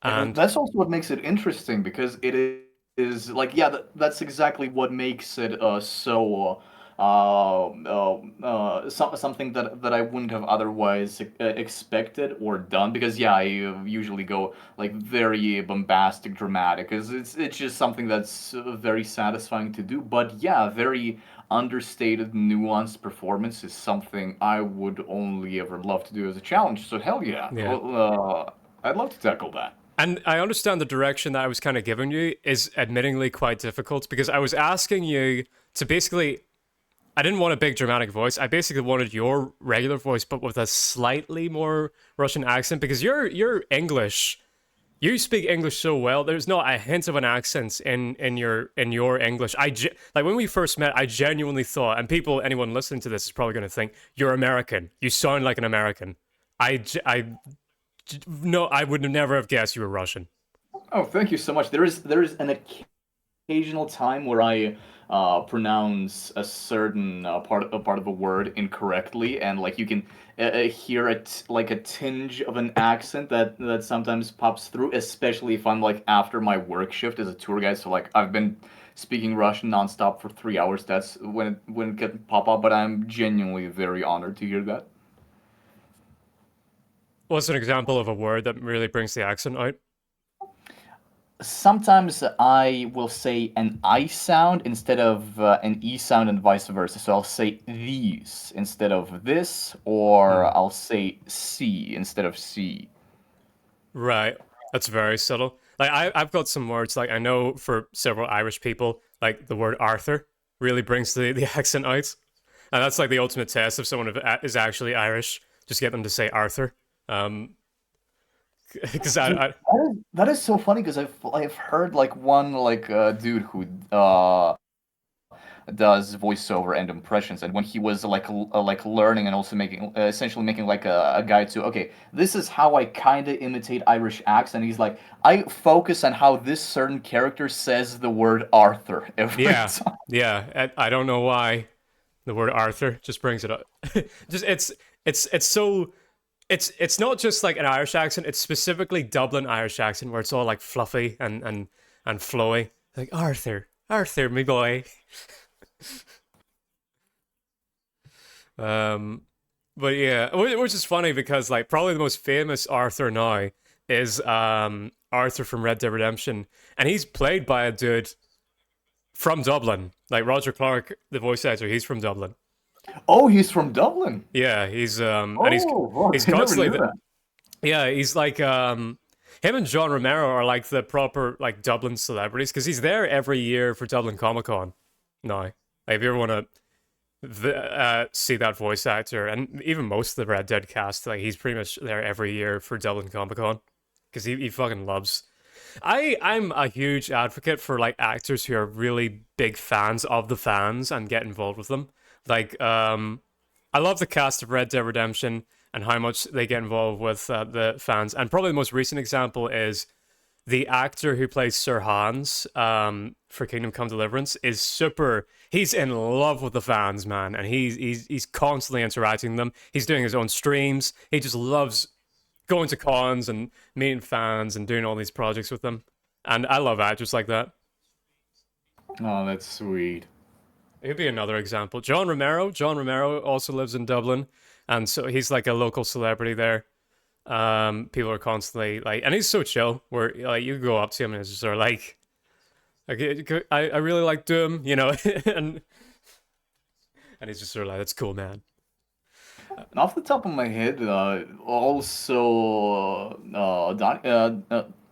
And that's also what makes it interesting because it is like yeah, that's exactly what makes it something that I wouldn't have otherwise expected or done because yeah, I usually go like very bombastic, dramatic because it's just something that's very satisfying to do. But yeah, very understated, nuanced performance is something I would only ever love to do as a challenge. So hell yeah, Yeah. I'd love to tackle that. And I understand the direction that I was kind of giving you is admittingly quite difficult because I was asking you to basically, I didn't want a big dramatic voice. I basically wanted your regular voice, but with a slightly more Russian accent because your English You speak English so well. There's not a hint of an accent in your English. Like when we first met, I genuinely thought, and anyone listening to this is probably going to think you're American. You sound like an American. No, I would never have guessed you were Russian. Oh, thank you so much. There is an occasional time where I pronounce a part of a word incorrectly, and like you can hear it like a tinge of an accent that sometimes pops through, especially if I'm like after my work shift as a tour guide. So like I've been speaking Russian nonstop for 3 hours. That's when it can pop up. But I'm genuinely very honored to hear that. What's an example of a word that really brings the accent out? Sometimes I will say an I sound instead of an E sound and vice versa. So I'll say these instead of this, or I'll say C instead of C. Right. That's very subtle. Like I've got some words, like I know for several Irish people, like the word Arthur really brings the accent out. And that's like the ultimate test if someone is actually Irish. Just get them to say Arthur. Because That is so funny because I've heard like one like dude who does voiceover and impressions, and when he was like learning and also making essentially making like a guide to, okay, this is how I kind of imitate Irish accent. He's like, I focus on how this certain character says the word Arthur every time. Yeah. I don't know why the word Arthur just brings it up. Just it's so. It's not just like an Irish accent. It's specifically Dublin Irish accent where it's all like fluffy and flowy. Like Arthur, me boy. But yeah, which is funny because like probably the most famous Arthur now is Arthur from Red Dead Redemption, and he's played by a dude from Dublin. Like Roger Clark, the voice actor, he's from Dublin. Oh, he's from Dublin. Yeah, he's and wow, he's I never constantly knew that. yeah, he's like him and John Romero are like the proper like Dublin celebrities because he's there every year for Dublin Comic Con. No, like if you ever want to see that voice actor, and even most of the Red Dead cast, like he's pretty much there every year for Dublin Comic Con because he fucking loves. I'm a huge advocate for like actors who are really big fans of the fans and get involved with them. Like I love the cast of Red Dead Redemption and how much they get involved with the fans. And probably the most recent example is the actor who plays Sir Hans for Kingdom Come Deliverance is super. He's in love with the fans, man, and he's constantly interacting with them. He's doing his own streams. He just loves going to cons and meeting fans and doing all these projects with them. And I love actors like that. Oh, that's sweet. It could be another example. John Romero also lives in Dublin, and so he's like a local celebrity there. People are constantly like, and he's so chill. Where like you go up to him and it's just sort of like, I really like Doom, you know, and he's just sort of like, that's cool, man. Off the top of my head, also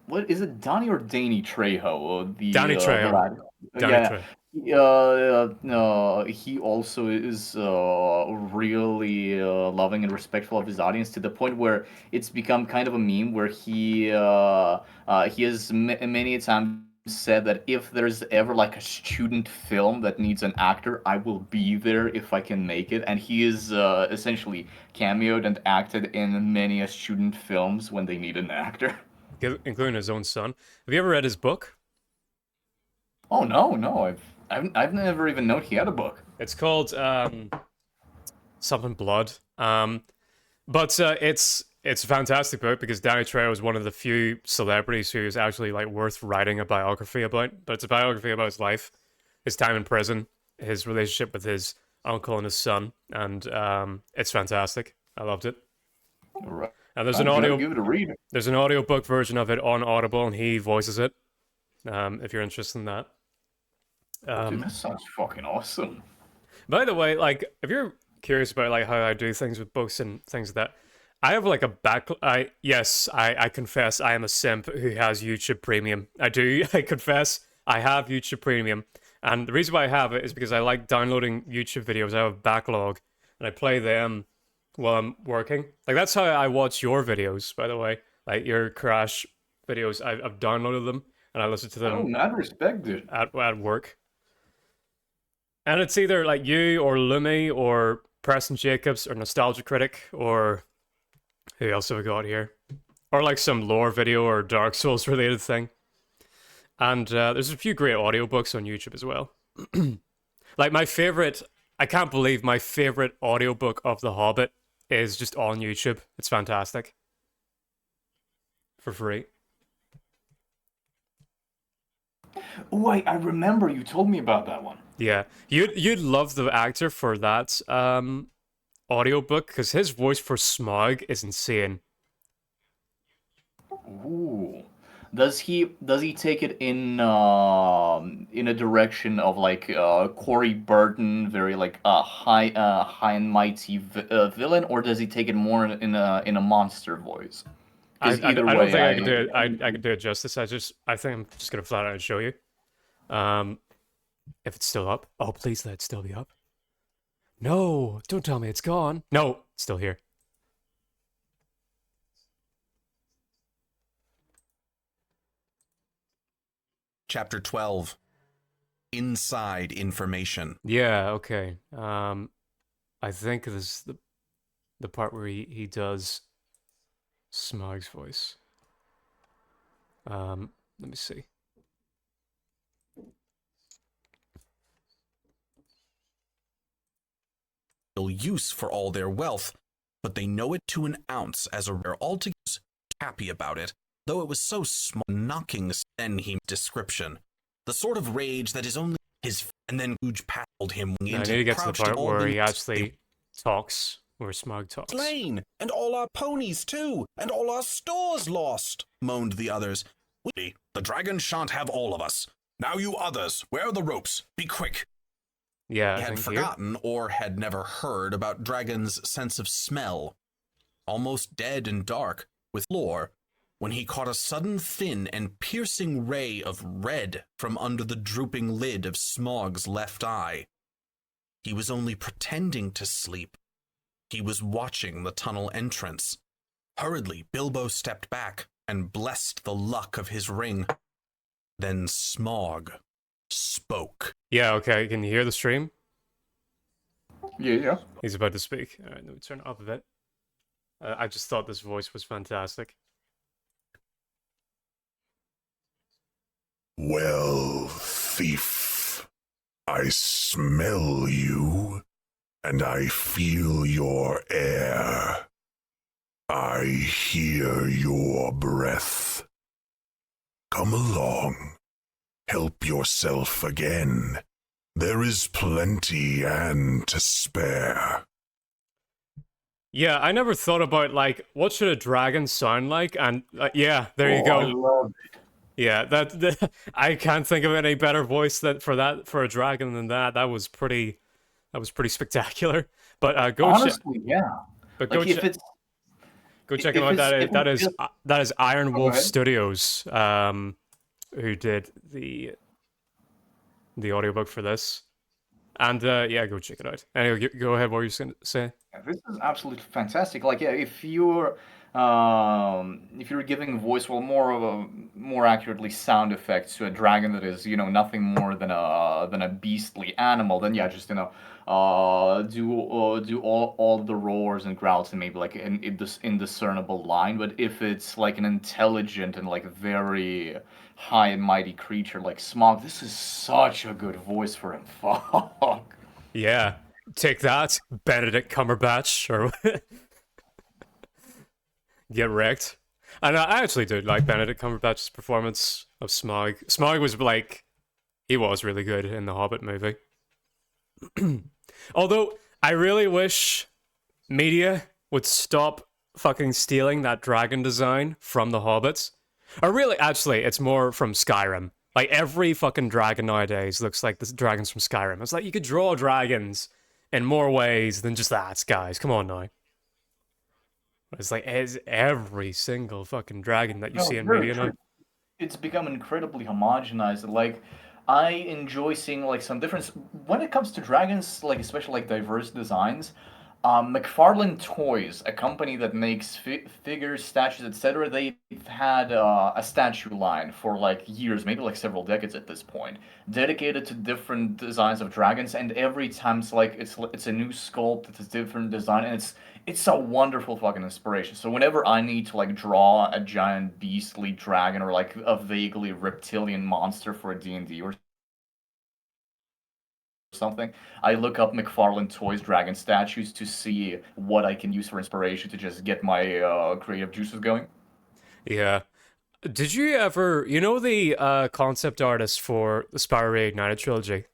what is it, Donnie or Danny Trejo? Danny Trejo. Danny Trejo. He also is really loving and respectful of his audience to the point where it's become kind of a meme where he has many times said that if there's ever like a student film that needs an actor, I will be there if I can make it. And he is essentially cameoed and acted in many student films when they need an actor, including his own son. Have you ever read his book? Oh no, I've never even known he had a book. It's called something Blood. But it's a fantastic book because Danny Trejo is one of the few celebrities who is actually like worth writing a biography about. But it's a biography about his life, his time in prison, his relationship with his uncle and his son, and it's fantastic. I loved it. Right. And there's I'm gonna give it a read. There's an audiobook version of it on Audible, and he voices it. If you're interested in that. Dude, that sounds fucking awesome. By the way, like if you're curious about like how I do things with books and things like that, I have like a back. I confess I am a simp who has YouTube Premium. I confess I have YouTube Premium, and the reason why I have it is because I like downloading YouTube videos. I have a backlog, and I play them while I'm working. Like that's how I watch your videos, by the way. Like your Crash videos. I've downloaded them and I listen to Oh, them mad respect, dude. at work. And it's either like you or Lumi or Preston Jacobs or Nostalgia Critic or who else have we got here? Or like some lore video or Dark Souls related thing. And there's a few great audiobooks on YouTube as well. Like my favorite, I can't believe my favorite audiobook of The Hobbit is just on YouTube. It's fantastic. For free. Oh, I remember you told me about that one. Yeah. You'd love the actor for that audiobook because his voice for Smaug is insane. Ooh. Does he take it in a direction of like Corey Burton, very like high and mighty villain, or does he take it more in a monster voice? I Either don't way, think I can do it. I can do it justice. I think I'm just gonna flat out show you. If it's still up. Oh, please let it still be up. No, don't tell me it's gone. No, it's still here. Chapter 12. Inside information. Yeah, okay. I think this is the part where he does Smaug's voice. Let me see. Use for all their wealth, but they know it to an ounce as a rare altogether happy about it, though it was so small, knocking then he description. The sort of rage that is only his, and then Googe paddled him I into need to get to the part where he actually they talks, where Smaug talks. slain, and all our ponies too, and all our stores lost, moaned the others. The dragon shan't have all of us. Now you others, where are the ropes? Be quick. Yeah, He had forgotten or had never heard about dragons' sense of smell. Almost dead and dark, with lore, when he caught a sudden thin and piercing ray of red from under the drooping lid of Smaug's left eye. He was only pretending to sleep. He was watching the tunnel entrance. Hurriedly, Bilbo stepped back and blessed the luck of his ring. Then Smaug spoke. Yeah, okay. Can you hear the stream? Yeah. He's about to speak. All right, let me turn it up a bit. I just thought this voice was fantastic. Well, thief, I smell you, and I feel your air. I hear your breath. Come along. Help yourself again. There is plenty and to spare. Yeah, I never thought about, like, what should a dragon sound like? And, yeah, there you go. I love it. Yeah, that I can't think of any better voice for a dragon than that. That was pretty spectacular. But go honestly, yeah. But like go check them out. That is Iron Wolf Studios, who did the audiobook for this. And yeah, go check it out. Anyway, go ahead. What were you going to say? This is absolutely fantastic. Like, yeah, if you're giving voice, well, more accurately, sound effects to a dragon that is, nothing more than a beastly animal, then yeah, just do all the roars and growls in maybe like in this indiscernible line. But if it's like an intelligent and like very high and mighty creature like Smaug, this is such a good voice for him. Fuck. Yeah, take that, Benedict Cumberbatch, or get wrecked. And I actually do like Benedict Cumberbatch's performance of Smaug. Smaug was like, he was really good in the Hobbit movie. Although, I really wish media would stop fucking stealing that dragon design from the Hobbits. Or really, actually, it's more from Skyrim. Like, every fucking dragon nowadays looks like the dragons from Skyrim. It's like, you could draw dragons in more ways than just that, guys. Come on now. It's like, it's every single fucking dragon that you see in media now. It's become incredibly homogenized. Like, I enjoy seeing like some difference when it comes to dragons, like especially like diverse designs. McFarlane Toys, a company that makes figures, statues, etc., they've had a statue line for like years, maybe like several decades at this point, dedicated to different designs of dragons. And every time it's a new sculpt, it's a different design, and it's a wonderful fucking inspiration. So whenever I need to like draw a giant beastly dragon or like a vaguely reptilian monster for a D&D or something, I look up McFarlane Toys dragon statues to see what I can use for inspiration to just get my creative juices going. Yeah. Did you ever, you know the concept artist for the Spyro Reignited trilogy?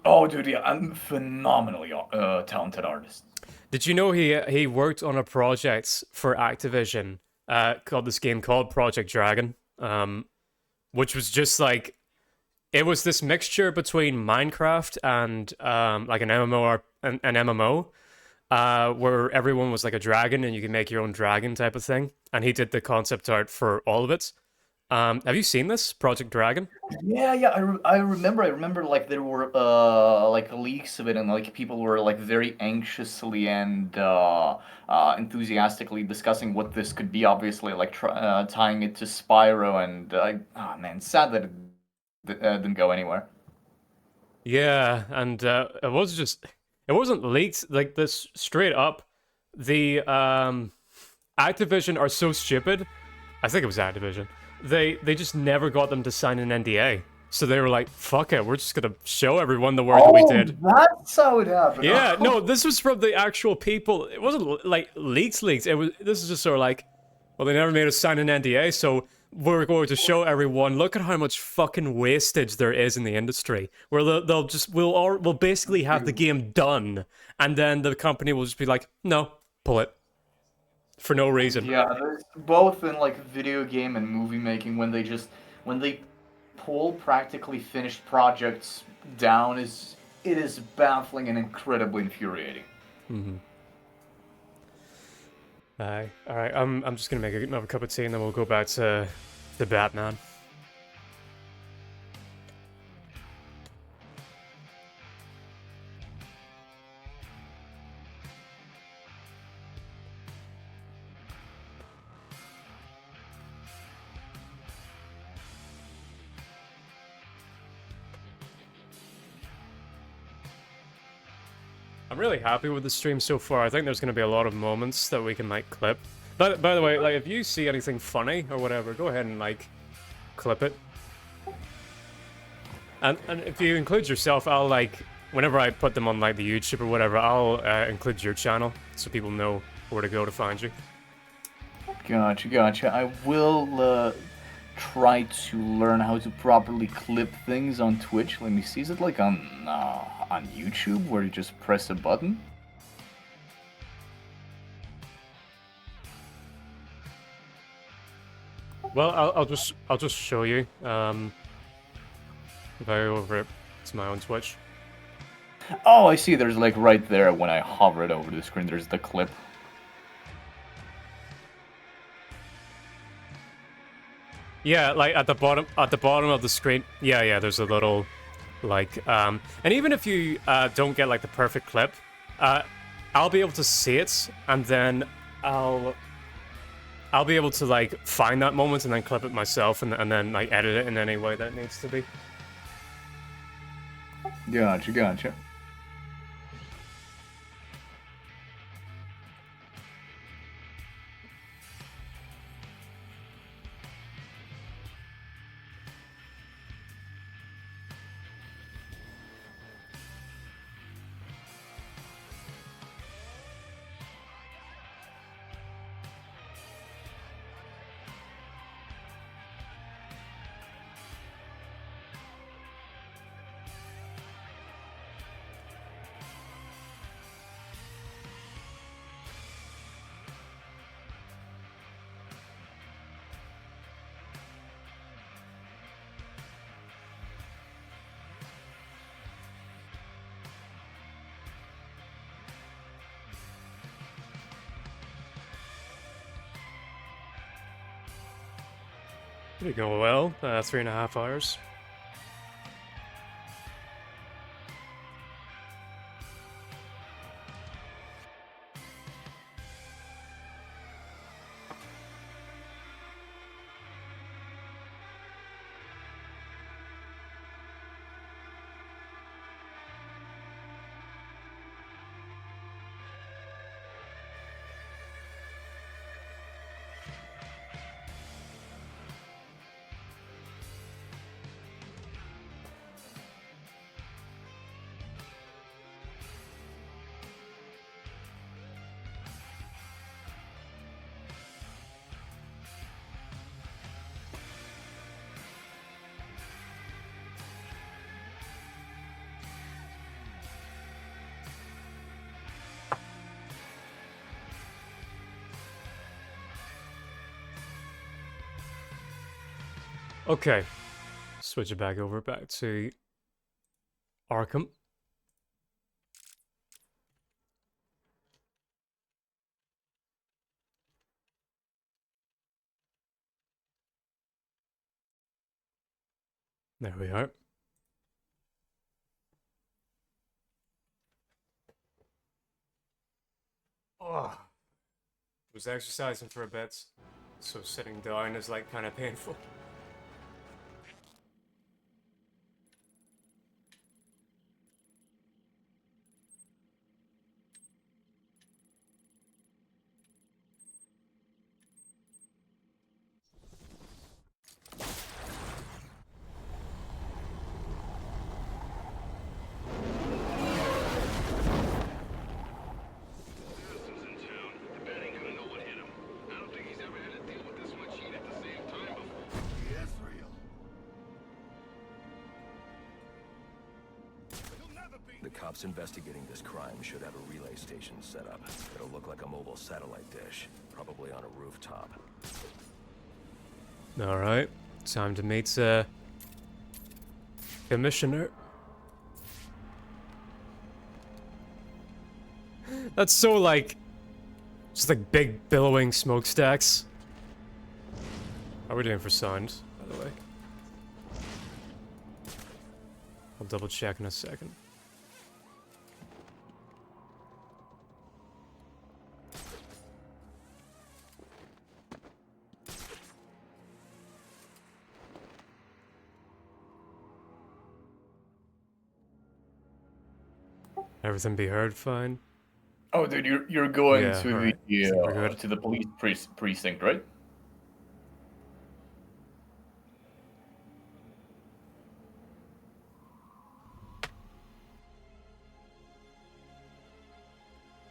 Oh, dude, yeah, I'm phenomenally talented artist. Did you know he worked on a project for Activision called this game called Project Dragon, which was just like, it was this mixture between Minecraft and like an MMO or an MMO, where everyone was like a dragon and you can make your own dragon type of thing. And he did the concept art for all of it. Have you seen this Project Dragon? Yeah, yeah, I remember like there were like leaks of it, and like people were like very anxiously and enthusiastically discussing what this could be. Obviously, like tying it to Spyro, and oh man, sad that it didn't go anywhere. Yeah, and it wasn't leaked like this straight up. The Activision are so stupid. I think it was Activision. They just never got them to sign an NDA. So they were like, fuck it, we're just gonna show everyone the work that we did. That's how it happened. Yeah, no, this was from the actual people. It wasn't like leaks. This is just sort of like, well, they never made us sign an NDA, so we're going to show everyone, look at how much fucking wastage there is in the industry. Where we'll basically have the game done, and then the company will just be like, no, pull it. For no reason. Yeah, there's both in like video game and movie making, when they pull practically finished projects down, it is baffling and incredibly infuriating. Mm-hmm. All right. I'm just gonna make another cup of tea and then we'll go back to the Batman. I'm really happy with the stream so far. I think there's going to be a lot of moments that we can, like, clip. But, by the way, like, if you see anything funny or whatever, go ahead and, like, clip it. And if you include yourself, I'll, like, whenever I put them on, like, the YouTube or whatever, I'll include your channel so people know where to go to find you. Gotcha. I will try to learn how to properly clip things on Twitch. Let me see. Is it like on YouTube where you just press a button? Well, I'll just show you. If I go over it to my own Twitch. Oh, I see. There's like right there when I hover it over the screen. There's the clip. Yeah, like at the bottom of the screen. Yeah, there's a little, like, and even if you don't get like the perfect clip, I'll be able to see it, and then I'll be able to like find that moment and then clip it myself, and then like edit it in any way that it needs to be. Gotcha. Pretty going well. 3.5 hours. Okay. Switch it back to Arkham. There we are. Oh. Was exercising for a bit, so sitting down is like kind of painful. The cops investigating this crime should have a relay station set up. It'll look like a mobile satellite dish, probably on a rooftop. Alright, time to meet, Commissioner. That's so, like, just like big billowing smokestacks. How are we doing for sound, by the way? I'll double check in a second. Everything be heard fine? Oh, dude, you're going Yeah, to alright. We're good. to the police precinct, right?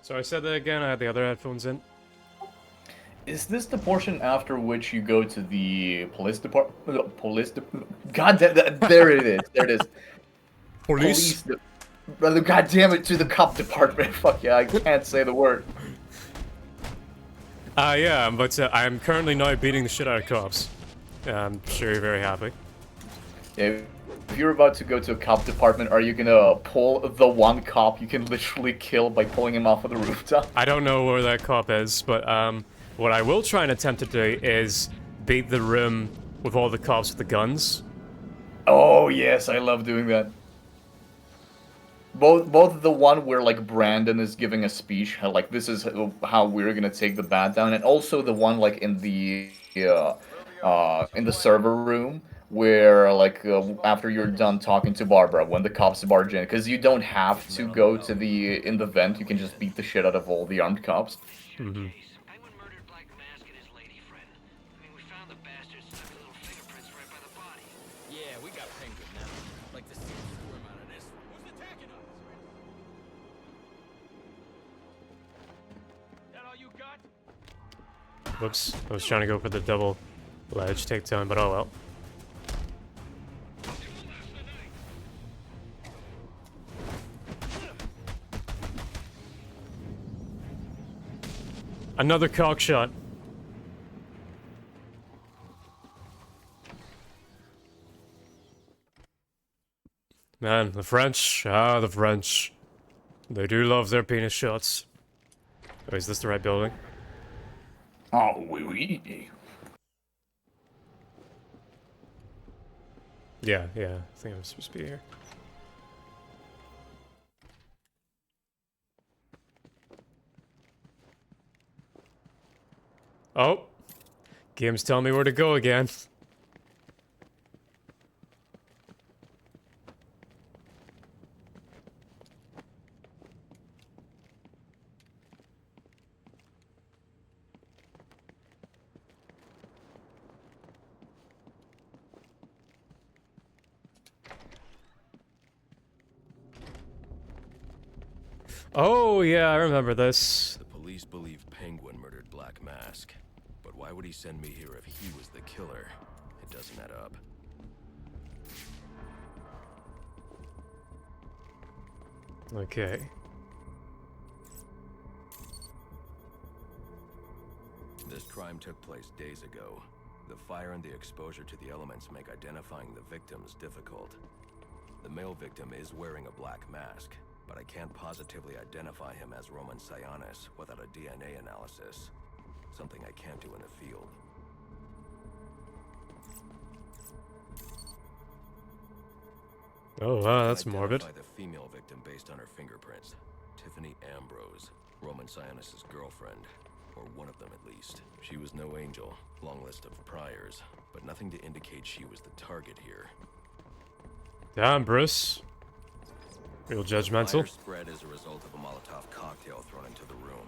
So I said that again, I had the other headphones in. Is this the portion after which you go to the police department? God damn, there it is. There it is. Police? God damn it, to the cop department. Fuck yeah, I can't say the word. Yeah, but I'm currently now beating the shit out of cops. I'm sure you're very happy. Yeah, if you're about to go to a cop department, are you gonna pull the one cop you can literally kill by pulling him off of the rooftop? I don't know where that cop is, but what I will try and attempt to do is beat the room with all the cops with the guns. Oh yes, I love doing that. Both the one where like Brandon is giving a speech, how, like this is how we're gonna take the bat down, and also the one like in the server room where like after you're done talking to Barbara when the cops barge in, because you don't have to go to in the vent, you can just beat the shit out of all the armed cops. Mm-hmm. Yeah, we got Penguin now. Like to see the squirm out of this one. Who's attacking us? That all you got? Whoops, I was trying to go for the double ledge takedown, but oh well. Another cock shot. Man, the French, the French. They do love their penis shots. Oh, is this the right building? Oh, oui. Yeah, I think I'm supposed to be here. Oh! Game's telling me where to go again. Oh, yeah, I remember this. The police believe Penguin murdered Black Mask. But why would he send me here if he was the killer? It doesn't add up. Okay. This crime took place days ago. The fire and the exposure to the elements make identifying the victims difficult. The male victim is wearing a black mask, but I can't positively identify him as Roman Sionis without a DNA analysis. Something I can't do in the field. Oh wow, that's morbid. Identify the female victim based on her fingerprints. Tiffany Ambrose, Roman Sionis' girlfriend. Or one of them at least. She was no angel, long list of priors, but nothing to indicate she was the target here. Damn, Bruce. Real judgmental. Fire spread as a result of a Molotov cocktail thrown into the room.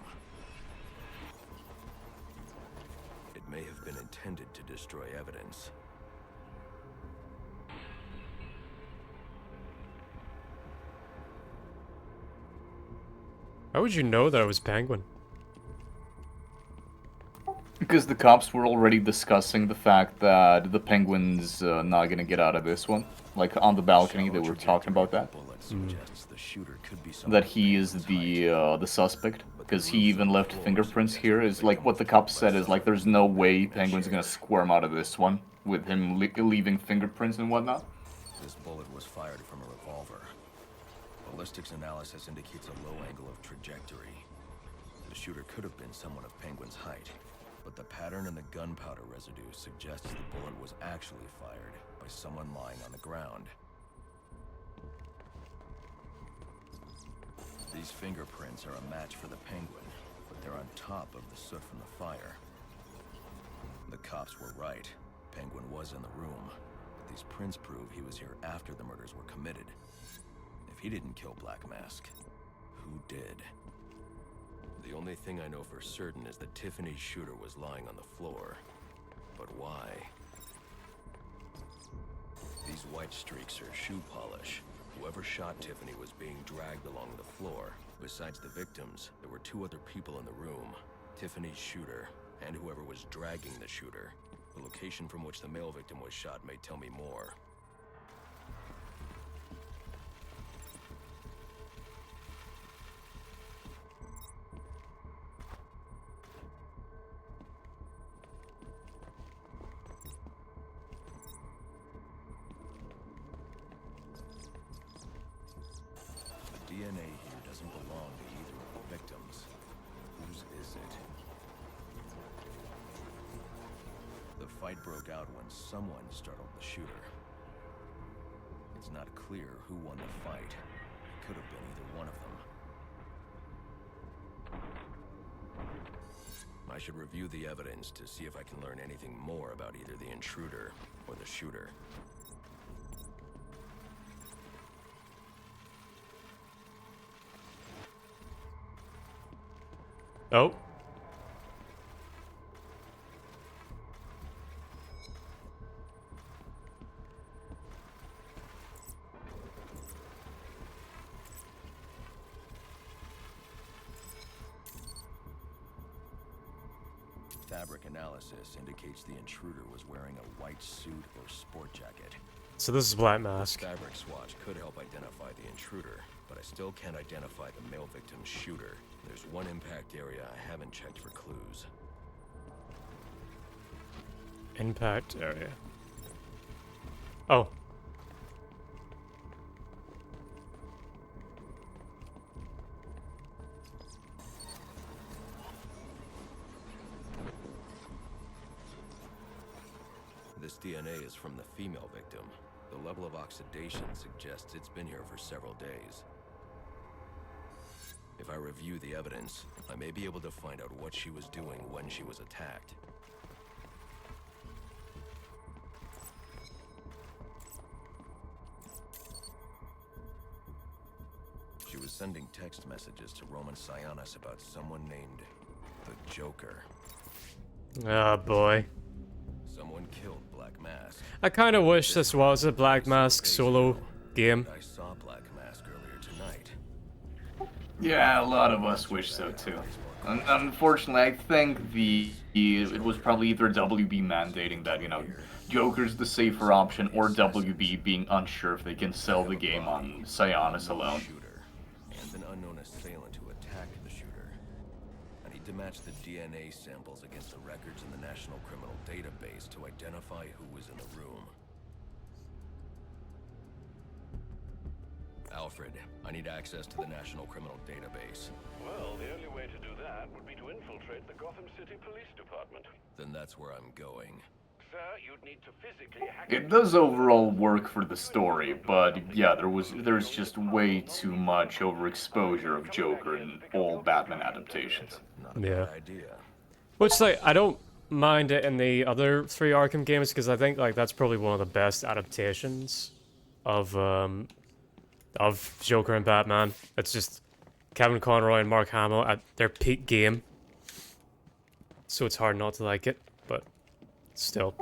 It may have been intended to destroy evidence. How would you know that it was Penguin? Because the cops were already discussing the fact that the Penguin's not gonna get out of this one. Like, on the balcony, they were talking about that. That he is the suspect. Because he even left fingerprints here. Is like, what the cops said is, like, there's no way Penguin's gonna squirm out of this one. With him leaving fingerprints and whatnot. This bullet was fired from a revolver. Ballistics analysis indicates a low angle of trajectory. The shooter could have been someone of Penguin's height. But the pattern in the gunpowder residue suggests the bullet was actually fired by someone lying on the ground. These fingerprints are a match for the Penguin, but they're on top of the soot from the fire. The cops were right. Penguin was in the room, but these prints prove he was here after the murders were committed. If he didn't kill Black Mask, who did? The only thing I know for certain is that Tiffany's shooter was lying on the floor. But why? These white streaks are shoe polish. Whoever shot Tiffany was being dragged along the floor. Besides the victims, there were two other people in the room. Tiffany's shooter, and whoever was dragging the shooter. The location from which the male victim was shot may tell me more. DNA here doesn't belong to either of the victims. Whose is it? The fight broke out when someone startled the shooter. It's not clear who won the fight. It could have been either one of them. I should review the evidence to see if I can learn anything more about either the intruder or the shooter. Oh. Fabric analysis indicates the intruder was wearing a white suit or sport jacket. So this is Black Mask. This fabric swatch could help identify the intruder, but I still can't identify the male victim's shooter. There's one impact area I haven't checked for clues. Impact area. Oh. This DNA is from the female victim. The level of oxidation suggests it's been here for several days. If I review the evidence, I may be able to find out what she was doing when she was attacked. She was sending text messages to Roman Sionis about someone named the Joker. Oh boy. Someone killed Black Mask. I kind of wish this was a Black Mask solo game. I saw Black Mask earlier tonight. Yeah, a lot of us wish so too. Unfortunately, I think it was probably either WB mandating that, you know, Joker's the safer option, or WB being unsure if they can sell the game on Sionis alone. And an unknown assailant who attacked the shooter. And he need to match the DNA samples against the records in the National Criminal Database to identify who was in the room. Alfred, I need access to the National Criminal Database. Well, the only way to do that would be to infiltrate the Gotham City Police Department. Then that's where I'm going. Sir, you'd need to physically hack It does overall work for the story, but yeah, there's just way too much overexposure of Joker in all Batman adaptations. Yeah. Which, like, I don't mind it in the other 3 Arkham games, because I think, like, that's probably one of the best adaptations of Joker and Batman. It's just Kevin Conroy and Mark Hamill at their peak game. So it's hard not to like it, but still.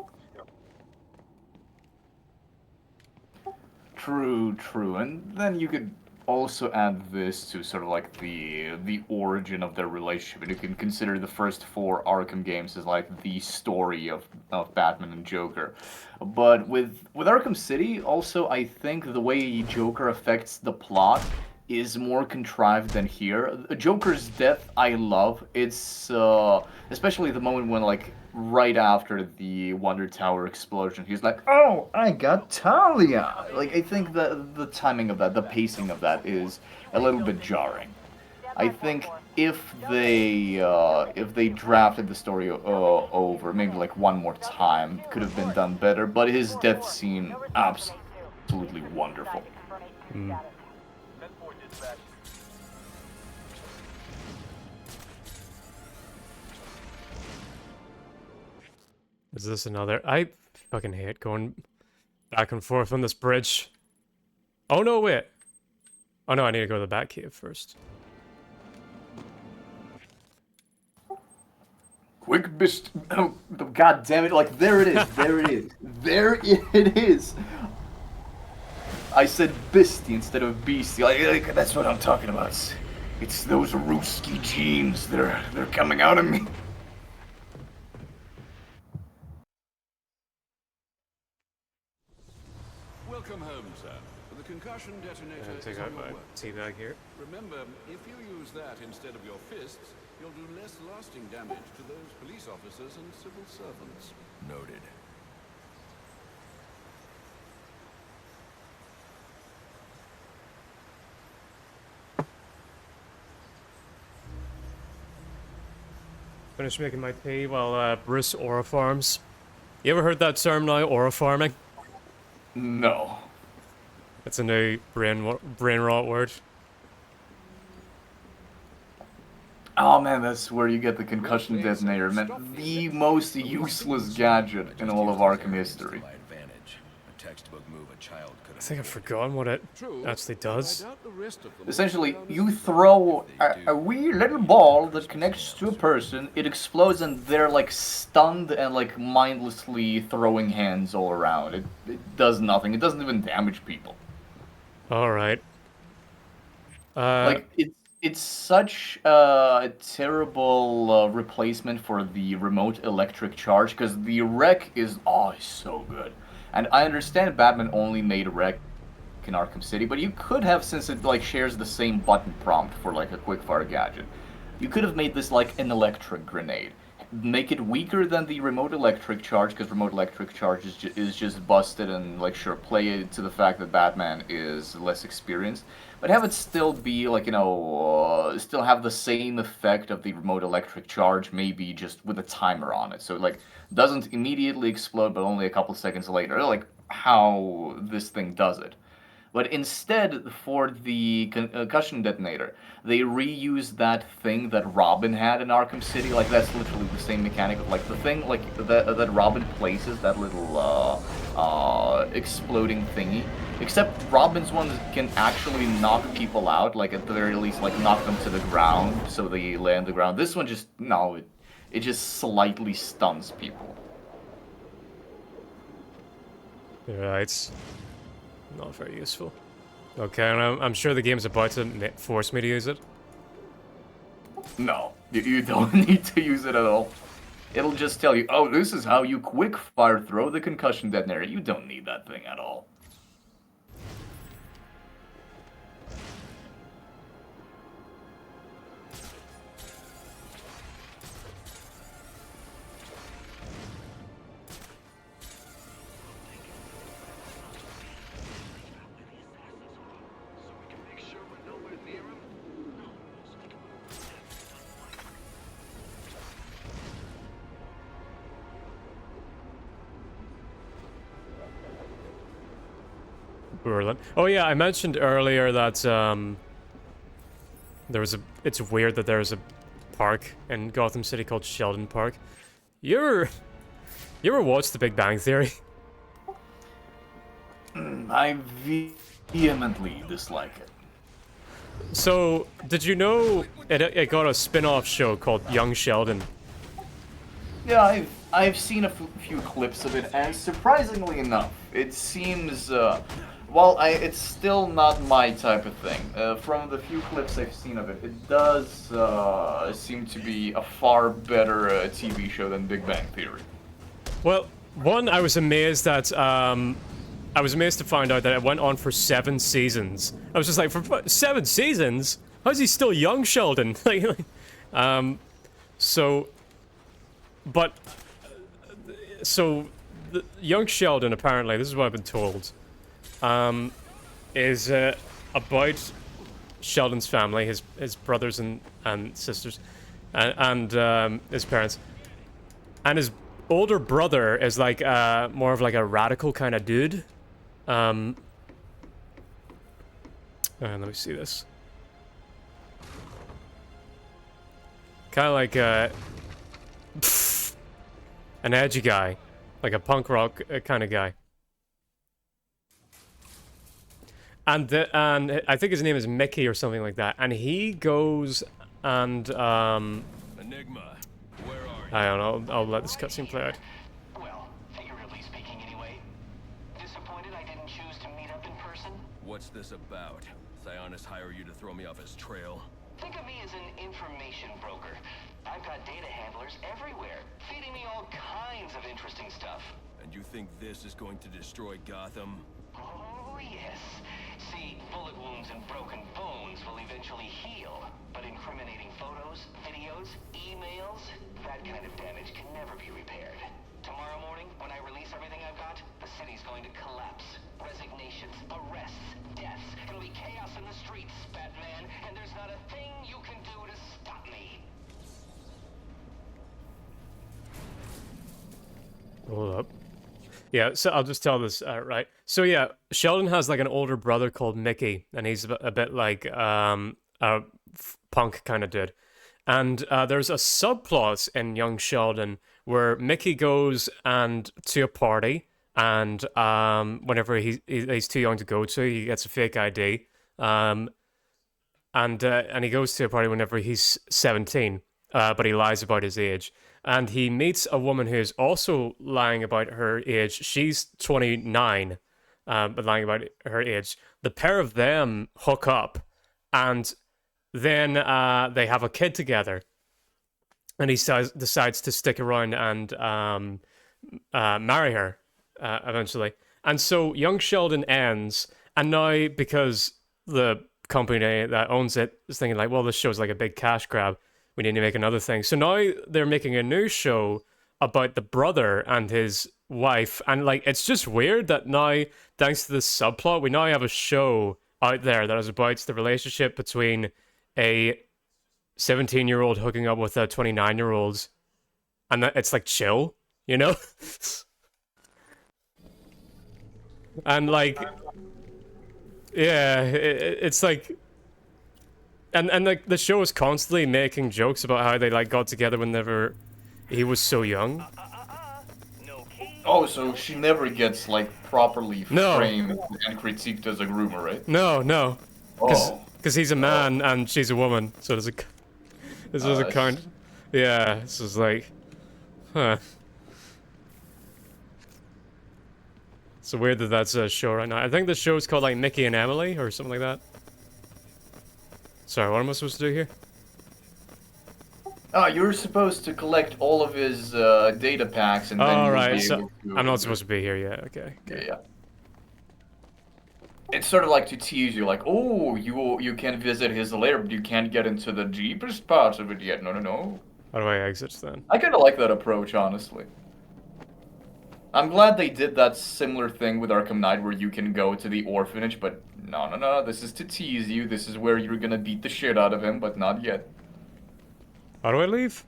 True. And then you could also add this to sort of like the origin of their relationship. And you can consider the first 4 Arkham games as like the story of Batman and Joker. But with Arkham City, also I think the way Joker affects the plot is more contrived than here. Joker's death I love. It's especially the moment when, like, right after the Wonder Tower explosion, he's like, "Oh, I got Talia." Like, I think the timing of that, the pacing of that is a little bit jarring. I think if they drafted the story over maybe like one more time, it could have been done better. But his death scene, absolutely wonderful. Is this another? I fucking hate going back and forth on this bridge. Oh no, wait. Oh no, I need to go to the Batcave first. Quick bist. Oh, God damn it! Like, there it is. There it is. There it is. I said bisty instead of beastie. Like, that's what I'm talking about. It's those Ruski genes. They're coming out of me. Welcome home, sir. The concussion detonator Take is out on your my work. tea bag here. Remember, if you use that instead of your fists, you'll do less lasting damage to those police officers and civil servants. Noted. Finish making my tea while Bruce aura farms. You ever heard that term now, aura farming? No. It's a new brain rot word. Oh man, that's where you get the concussion detonator. Man, the most useless gadget in all of Arkham history. A textbook move a child could I think I've forgotten what it actually does. Essentially, you throw a wee little ball that connects to a person, it explodes, and they're like stunned and like mindlessly throwing hands all around. It does nothing. It doesn't even damage people. Alright. Like, it's such a terrible replacement for the remote electric charge, because the wreck is so good. And I understand Batman only made wreck in Arkham City, but you could have, since it like shares the same button prompt for like a quickfire gadget, you could have made this like an electric grenade. Make it weaker than the remote electric charge, because remote electric charge is just busted, and like, sure, play it to the fact that Batman is less experienced, but have it still be like, you know, still have the same effect of the remote electric charge, maybe just with a timer on it, so it like doesn't immediately explode, but only a couple seconds later, like how this thing does it. But instead, for the concussion detonator, they reused that thing that Robin had in Arkham City. Like, that's literally the same mechanic of, like, the thing, like, that Robin places, that little, exploding thingy. Except Robin's one can actually knock people out, like, at the very least, like, knock them to the ground, so they lay on the ground. This one just, no, it just slightly stuns people. Right. Not very useful. Okay, and I'm sure the game's about to force me to use it. No, you don't need to use it at all. It'll just tell you, oh, this is how you quick fire throw the concussion detonator. You don't need that thing at all. Berlin. Oh yeah, I mentioned earlier that it's weird that there's a park in Gotham City called Sheldon Park. You ever watched The Big Bang Theory? I vehemently dislike it. So, did you know it got a spin-off show called Young Sheldon? Yeah, I've seen a few clips of it, and surprisingly enough, it seems well, it's still not my type of thing. From the few clips I've seen of it, it does seem to be a far better TV show than Big Bang Theory. Well, one, I was amazed that I was amazed to find out that it went on for 7 seasons. I was just like, for 7 seasons? How's he still young Sheldon? So the young Sheldon, apparently, this is what I've been told, is about Sheldon's family, his brothers and sisters, and his parents, and his older brother is like more of like a radical kind of dude. And let me see this. Kind of like an edgy guy, like a punk rock kind of guy. And I think his name is Mickey or something like that. And he goes and Enigma, where are you? I don't know. I'll let this cutscene play out. Well, figuratively speaking anyway. Disappointed I didn't choose to meet up in person? What's this about? Sionis hire you to throw me off his trail? Think of me as an information broker. I've got data handlers everywhere, feeding me all kinds of interesting stuff. And you think this is going to destroy Gotham? Oh, yes. See, bullet wounds and broken bones will eventually heal. But incriminating photos, videos, emails, that kind of damage can never be repaired. Tomorrow morning, when I release everything I've got, the city's going to collapse. Resignations, arrests, deaths. It'll be chaos in the streets, Batman, and there's not a thing you can do to stop me. Hold up. Yeah, so I'll just tell this right. So yeah, Sheldon has like an older brother called Mickey, and he's a bit like a punk kind of dude. And there's a subplot in Young Sheldon where Mickey goes to a party, and whenever he's too young to go to, he gets a fake ID, and he goes to a party whenever he's 17, but he lies about his age. And he meets a woman who is also lying about her age. She's 29, but lying about her age. The pair of them hook up, and then they have a kid together. And he decides to stick around and marry her eventually. And so Young Sheldon ends, and now because the company that owns it is thinking like, well, this show's like a big cash grab, we need to make another thing. So now they're making a new show about the brother and his wife. And like, it's just weird that now, thanks to this subplot, we now have a show out there that is about the relationship between a 17-year-old hooking up with a 29-year-old. And that it's like chill, you know? And like, yeah, it's like, and like the show is constantly making jokes about how they like got together whenever he was so young. Oh, so she never gets like properly No. framed and critiqued as a groomer, right? No. Oh. Because he's a man and she's a woman, so this doesn't count. Yeah, this is like, huh. It's weird that that's a show right now. I think the show's called like Mickey and Emily or something like that. Sorry, what am I supposed to do here? Oh, you're supposed to collect all of his data packs and then Oh, you'll right, be so able to... I'm not supposed to be here yet, okay. Yeah. It's sort of like to tease you, like, oh, you can visit his lair, but you can't get into the deepest parts of it yet. No. How do I exit then? I kind of like that approach, honestly. I'm glad they did that similar thing with Arkham Knight where you can go to the orphanage, but no, this is to tease you. This is where you're gonna beat the shit out of him, but not yet. How do I leave?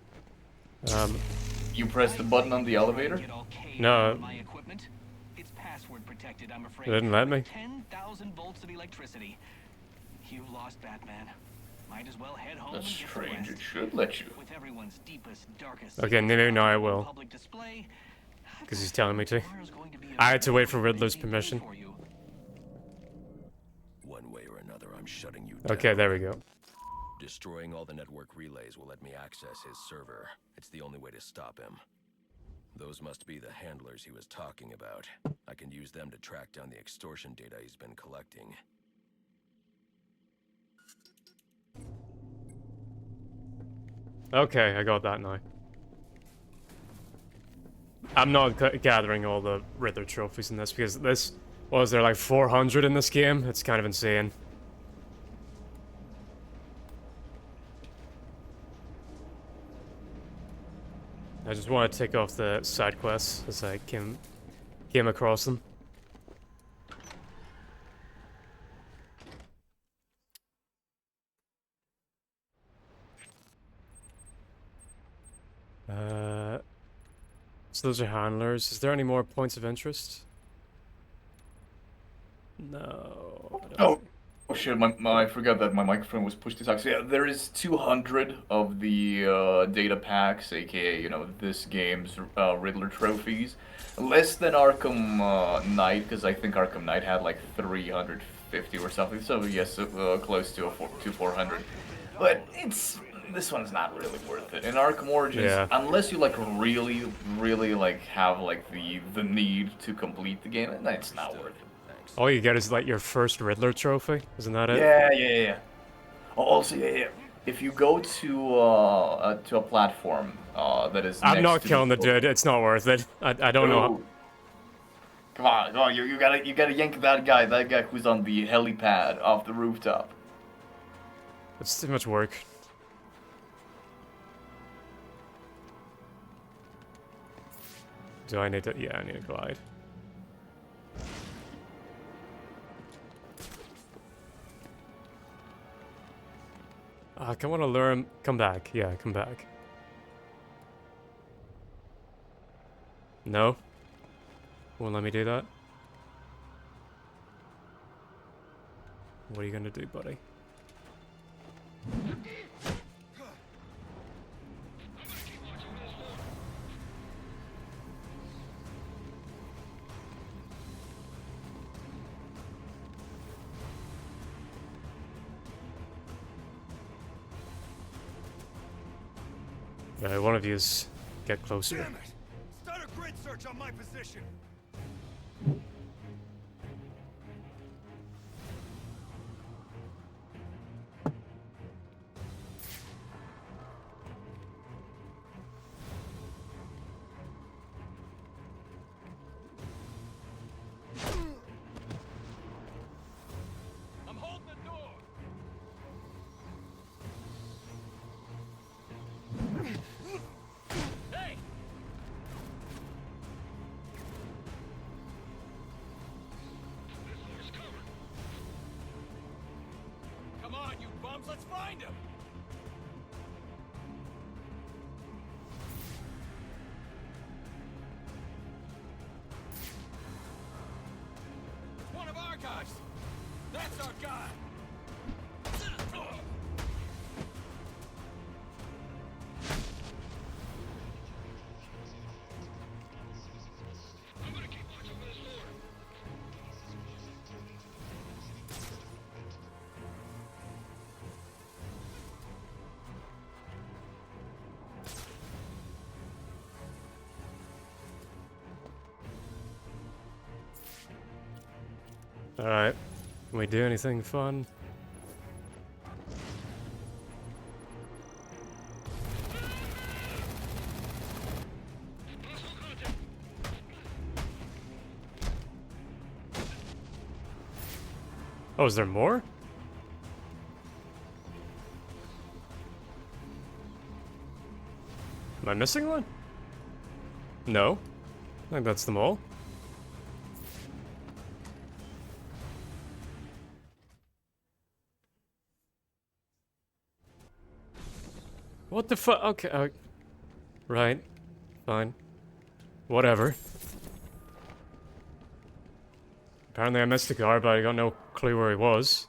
You press the button on the elevator? No. undetected, I'm afraid. It didn't let me. 10,000 volts of electricity. You lost, Batman. Might as well head home. That's and get strange. some It rest. should let you. With everyone's deepest, darkest Okay, maybe now I will. public display, Because he's telling me to. I had to wait for Riddler's permission. One way or another, I'm shutting you down. Okay, there we go. Destroying all the network relays will let me access his server. It's the only way to stop him. Those must be the handlers he was talking about. I can use them to track down the extortion data he's been collecting. Okay, I got that now. I'm not gathering all the Riddler trophies in this because this was there like 400 in this game. It's kind of insane. I just want to tick off the side quests as I came across them. So those are handlers. Is there any more points of interest? No. Oh shit, I forgot that my microphone was pushed aside. So yeah, there is 200 of the data packs, aka, you know, this game's Riddler trophies. Less than Arkham Knight, because I think Arkham Knight had like 350 or something, so yes, close to 400. But this one's not really worth it. In Arkham Origins, unless you like really like have like the need to complete the game, it's not worth it. All you get is like your first Riddler trophy, isn't that it? Yeah. Also, yeah. If you go to a platform that is, I'm not killing the dude. It's not worth it. I don't know. Come on, you gotta yank that guy who's on the helipad off the rooftop. It's too much work. Do I need to? Yeah, I need to glide. I want to learn. Come back. Yeah, come back. No? Won't let me do that? What are you gonna do, buddy? One of yous get closer. Damn it! Start a grid search on my position. I'm holding the door. Hey! Come on, you bums, let's find him! It's one of our guys! That's our guy! Alright. Can we do anything fun? Oh, is there more? Am I missing one? No. I think that's them all. What the fuck? Okay, right. Fine. Whatever. Apparently I missed the guard, but I got no clue where he was.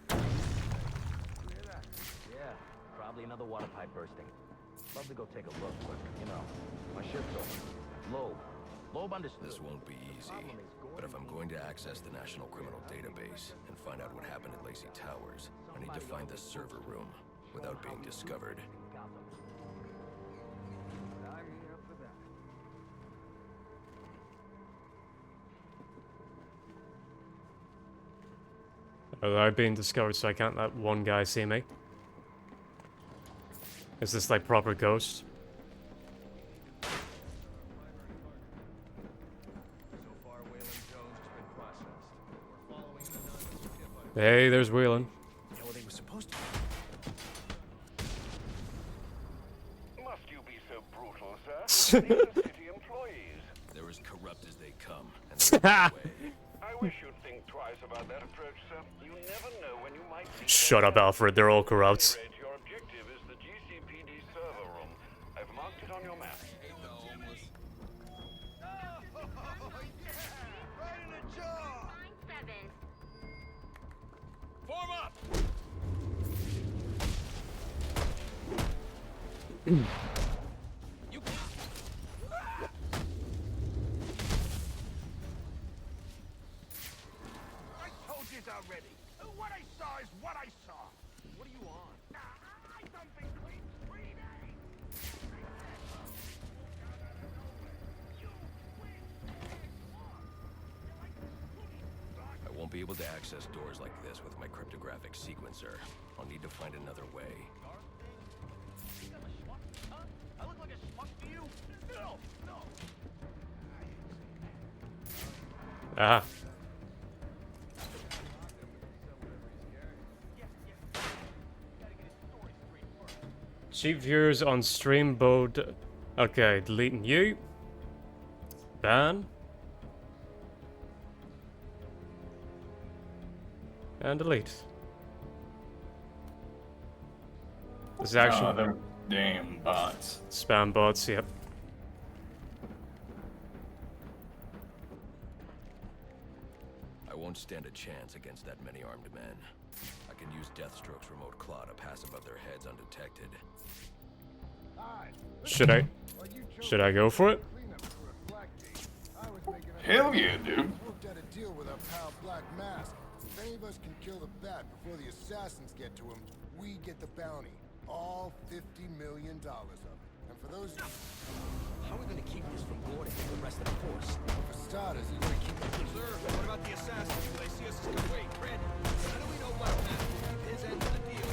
Yeah, probably another water pipe bursting. Love to go take a look, but, you know, my shift's over. Loeb understood. This won't be easy, but if I'm going to access the National Criminal Database and find out what happened at Lacey Towers, I need to find the server room without being discovered. Without being discovered, so I can't let one guy see me. Is this like proper Ghost? Hey, there's Whelan. Yeah, well, they were supposed to. Must you be so brutal, sir? These are city employees. They're as corrupt as they come, and I wish you'd think twice about that approach, sir. You never know when you might be. Shut up, Alfred. They're all corrupt. Your objective is the GCPD server room. I've marked it on your map. Form up! I told you already. What I saw is what I saw. What are you on? I done been clean 3 days. I won't be able to access doors like this with my cryptographic sequencer. I'll need to find another way. I look like a schmuck to you? No, no. Ah. Cheap viewers on stream mode. Okay, deleting you. Ban. And delete. This is actually they're damn bots. Spam bots, yep. I won't stand a chance against that many armed men. I can use Deathstroke's remote claw to pass above their heads undetected. Should I go for it? Hell yeah, dude. Worked out a deal with our pal Black Mask. If any of us can kill the Bat before the assassins get to him, we get the bounty. All $50 million of it. And for those... How are we gonna keep this from boarding the rest of the force? For starters, you gotta keep it... Sir, what about the assassins? Will they see us as wait, Red? How do we know Black Mask will keep his end of the deal?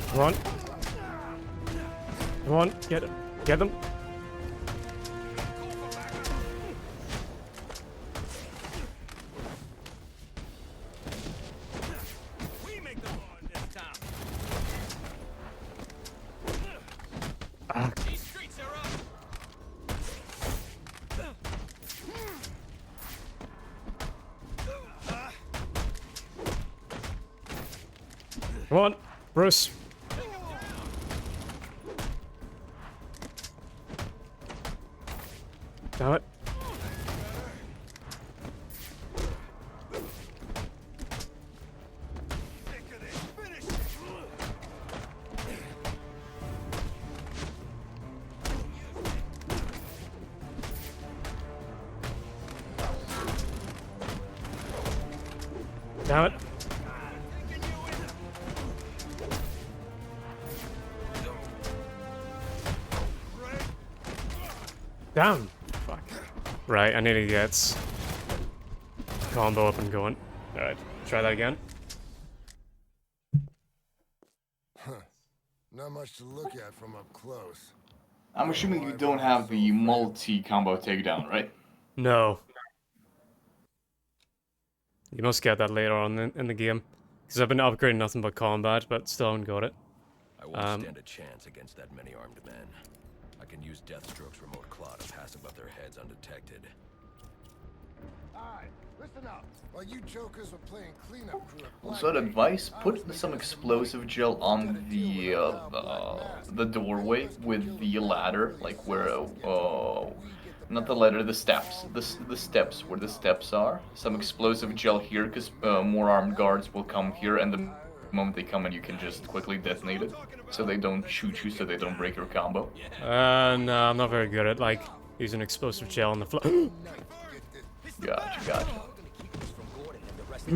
Come on. Come on, get it. Get them. We make the law in this town. Ah. These streets are up. Come on, Bruce. Damn it. Damn it. Damn. Fuck. Right, I need to get combo up and going. Alright, try that again. Not much to look at from up close. I'm assuming you don't have the multi-combo takedown, right? No. You must get that later on in the game. Because I've been upgrading nothing but combat, but still haven't got it. I won't stand a chance against that many armed men. I can use Deathstroke's remote claw to pass above their heads undetected. Alright, listen up. While you jokers were playing cleanup crew at Also, advice: put some explosive gel on the doorway with the ladder, like where not the ladder, the steps, the steps where the steps are. Some explosive gel here, because more armed guards will come here, and the moment they come in, you can just quickly detonate it, so they don't shoot you, so they don't break your combo. No, I'm not very good at like using explosive gel on the floor. Gotcha. Sir,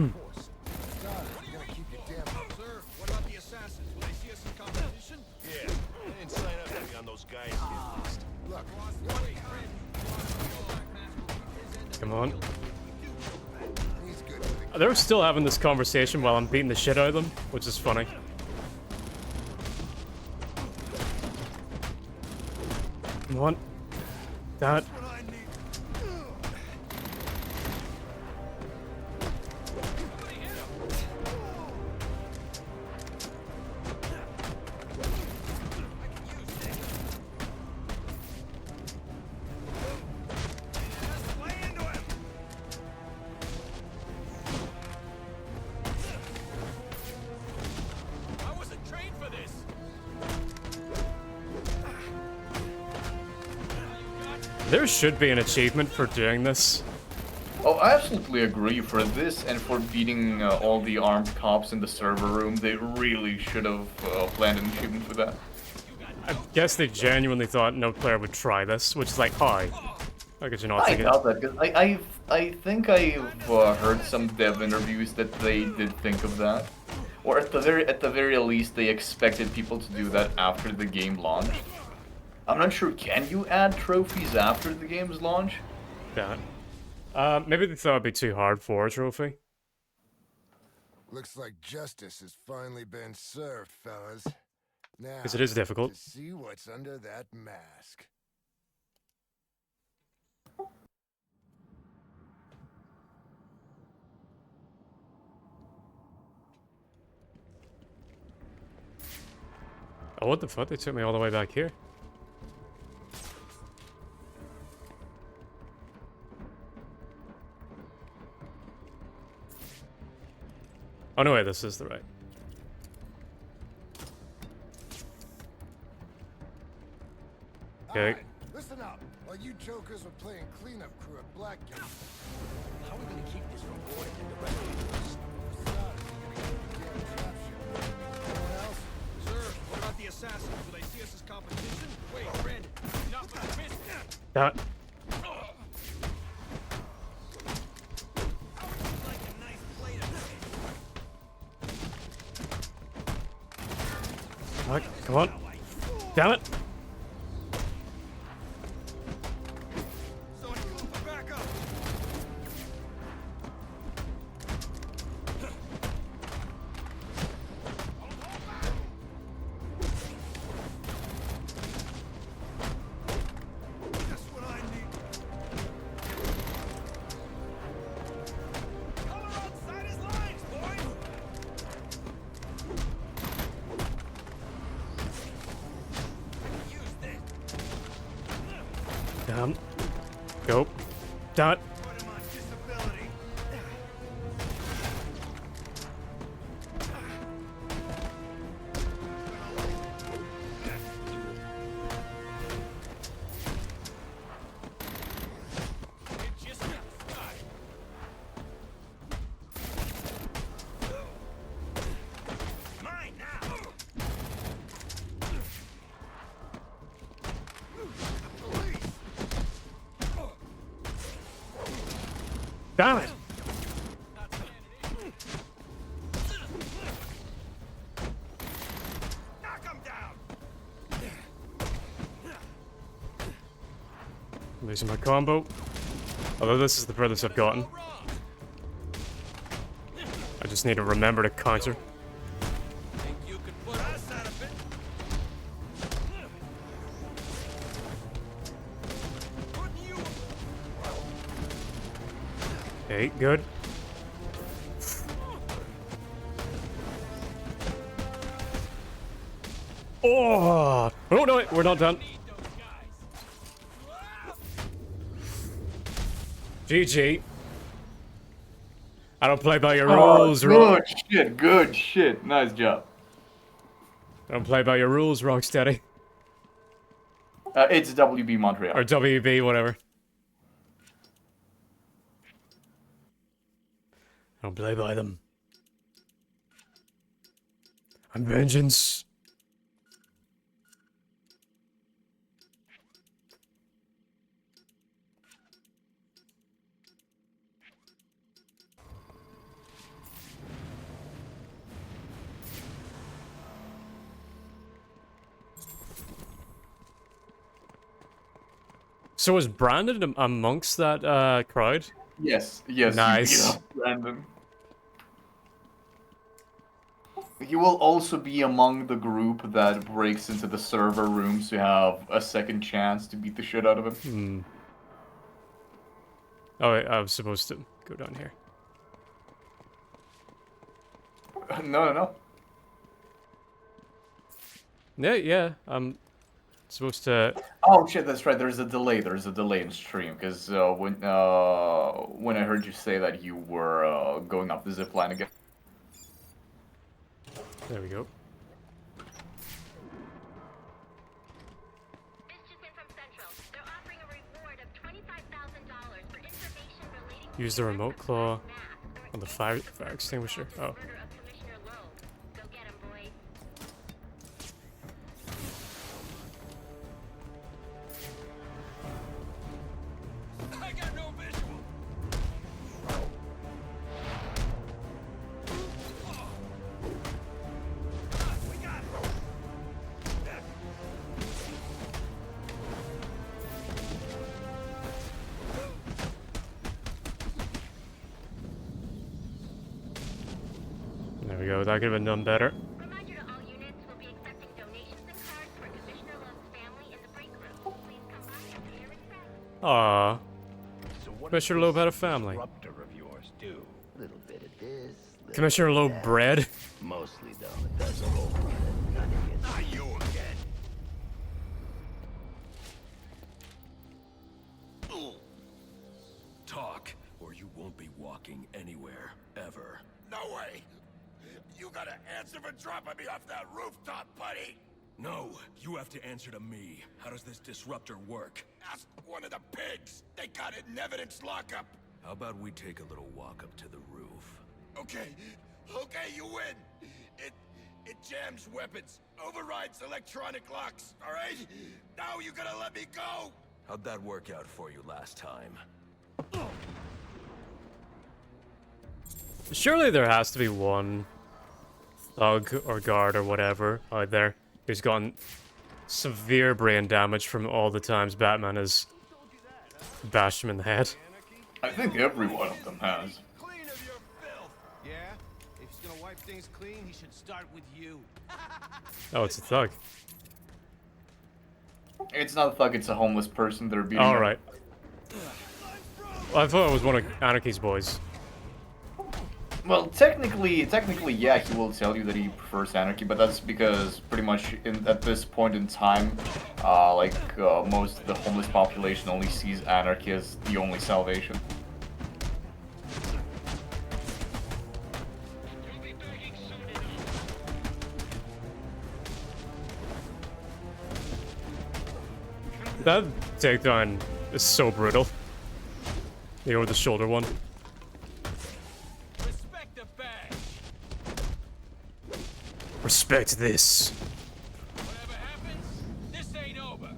what about the assassins? Will they see us in competition? Yeah, I didn't sign up to be on those guys' hit list. Look, Come on. They're still having this conversation while I'm beating the shit out of them, which is funny. Come on. That. I wasn't trained for this. There should be an achievement for doing this. Oh, I absolutely agree. For this and for beating all the armed cops in the server room, they really should have planned an achievement for that. I guess they genuinely thought no player would try this, which is like, hi. How could you not I think it? doubt that, because I think I've heard some dev interviews that they did think of that, or at the very least they expected people to do that after the game launched. I'm not sure. Can you add trophies after the game's launch? Yeah. Maybe they thought it'd be too hard for a trophy. looks like justice has finally been served, fellas. Now, 'Cause it is difficult. to see what's under that mask. Oh, what the fuck? They took me all the way back here. Oh, no, wait, this is the right. Okay. Alright, listen up. While you jokers were playing cleanup crew at Blackgate. How are we gonna keep this from boarding and the rest of Sir, what about the assassins? Will they see us as competition? Wait, Red, not my business. That. Fuck, come on. Damn it. Down. Go. Dot. Damn it! Losing my combo. Although this is the furthest I've gotten. I just need to remember to counter. Okay, good. Oh! Oh no, we're not done. GG. I don't play by your Oh, rules, good shit, good shit. Nice job. I don't play by your rules, Rocksteady. It's WB Montreal. Or WB, whatever. I don't play by them. I'm vengeance. So was Brandon amongst that crowd? Yes, yes. Nice. You beat up Brandon. He will also be among the group that breaks into the server rooms to have a second chance to beat the shit out of him. Hmm. Oh, wait, I was supposed to go down here. No, no, no. Yeah, yeah. I'm supposed to. Oh shit, that's right. There's a delay. There's a delay in stream because when I heard you say that you were going up the zip line again. There we go. Use the remote claw on the fire extinguisher. Oh. I got no visual. There we go. That could have been done better. Aww. Commissioner Loeb had a family. Of yours do. Little bit of this. Commissioner Loeb bread. Mostly though, it does a whole lot of nothing. Not you again. Talk, or you won't be walking anywhere, ever. No way. You gotta answer for dropping me off that rooftop, buddy. No, you have to answer to me. How does this disruptor work? Ask one of the pigs. They got it in evidence lockup. How about we take a little walk up to the roof? Okay, you win. It jams weapons, overrides electronic locks. All right. Now you gotta let me go. How'd that work out for you last time? Surely there has to be one thug or guard or whatever out there who's gotten severe brain damage from all the times Batman has bashed him in the head. I think every one of them has. Yeah? If he's gonna wipe things clean, he should start with you. Oh, it's a thug. It's not a thug, it's a homeless person they're beating. Alright. Well, I thought it was one of Anarchy's boys. Well, technically, yeah, he will tell you that he prefers anarchy, but that's because pretty much at this point in time, most of the homeless population only sees anarchy as the only salvation. That takedown is so brutal. The over the shoulder one. Respect the badge. Respect this. Whatever happens, this ain't over.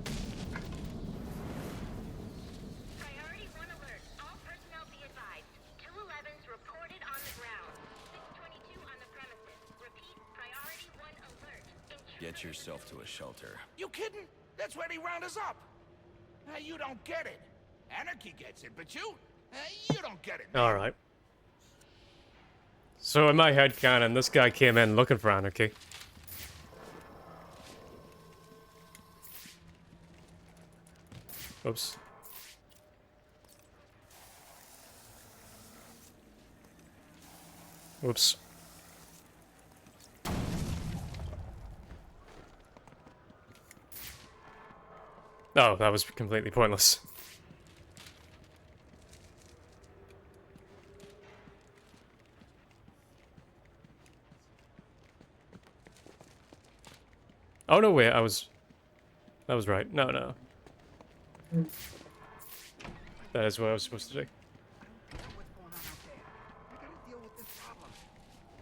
Priority 1 alert. All personnel be advised. 211's reported on the ground. 622 on the premises. Repeat, priority 1 alert. Get yourself to a shelter. You kidding? That's where they round us up. You don't get it. Anarchy gets it, but you don't get it. Alright. So in my head canon, this guy came in looking for anarchy. Oops. Oops. Oh, that was completely pointless. Oh no, wait, I was right. No, no. That is what I was supposed to do.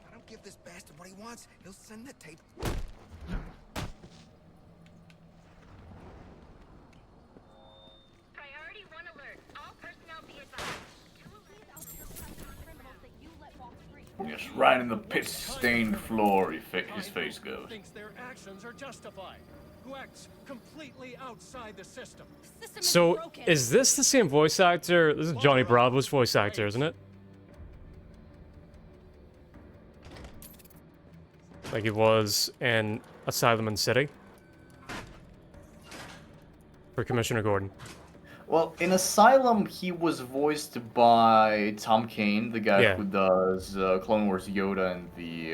I don't give this bastard what he wants. He'll send the tape. Priority 1 alert. All personnel be advised. Yes, right in the piss-stained floor his face goes. Thinks their actions are justified. Who acts completely outside the system. So, is this the same voice actor? This is Johnny Bravo's voice actor, isn't it? Like he was in Asylum in City. For Commissioner Gordon. Well, in Asylum, he was voiced by Tom Kane, the guy Yeah. who does Clone Wars Yoda and the,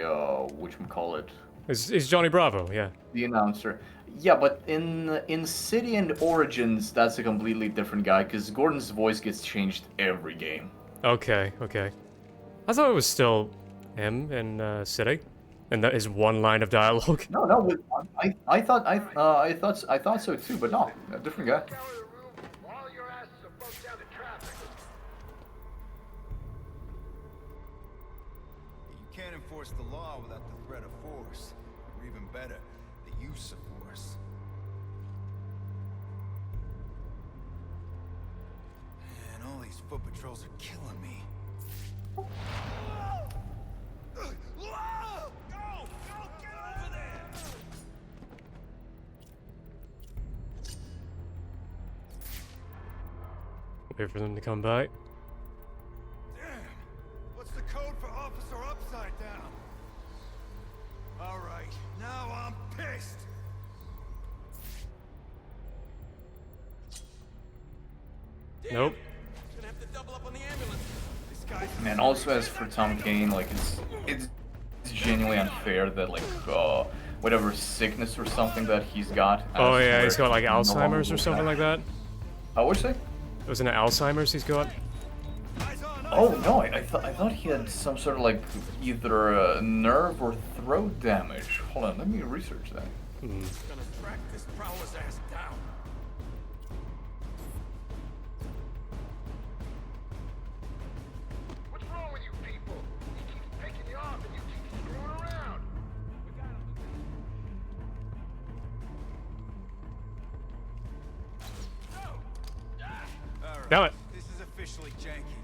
whatchamacallit? It's Johnny Bravo, yeah. The announcer. Yeah, but in City and Origins, that's a completely different guy, because Gordon's voice gets changed every game. Okay, okay. I thought it was still him in City, and that is one line of dialogue. No, no, I thought so too, but no, a different guy. You can't enforce the law without the threat of force, or even better, the use of force. Man, all these foot patrols are killing me. Wait for them to come by. What's the code for Officer Upside Down? All right, now I'm pissed. Nope. Gonna have to double up on the ambulance. This guy's And also as for Tom Kane, like it's genuinely unfair that like whatever sickness or something that he's got. Oh yeah, he's got like Alzheimer's or something like that. What'd you say? It was an Alzheimer's he's got. Oh no, I thought he had some sort of like either nerve or throat damage. Hold on, let me research that. Gonna track this prowler's ass down. What's wrong with you people? He keeps picking you off and you keep screwing around. All right, Damn it. this is officially janky.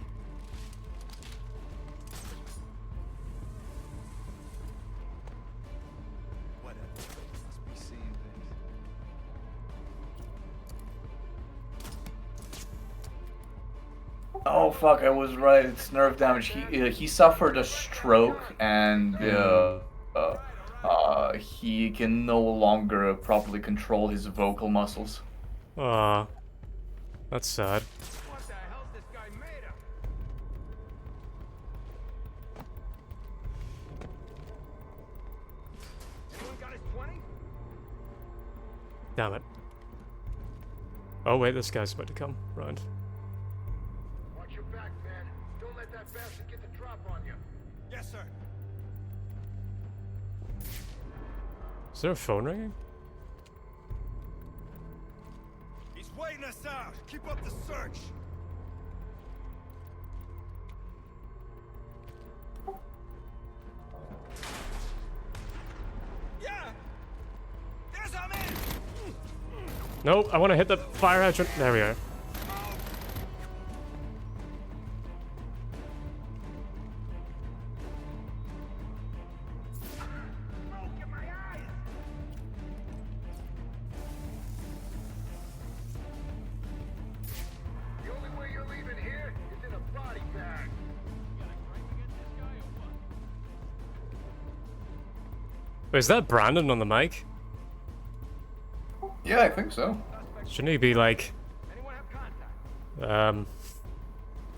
Whatever. Must be seeing things. Oh fuck, I was right. It's nerve damage. He suffered a stroke and he can no longer properly control his vocal muscles. Aw. That's sad. What the hell's this guy made of? Anyone got his 20? Damn it. Oh wait, this guy's about to come round. Watch your back, man. Don't let that bastard get the drop on you. Yes, sir. Is there a phone ringing? He's waiting us out. Keep up the search. Yeah! There's our man! Nope, I want to hit the fire hydrant. There we are. The only way you're leaving here is in a body bag. Wait, is that Brandon on the mic? Yeah, I think so. Shouldn't he be like,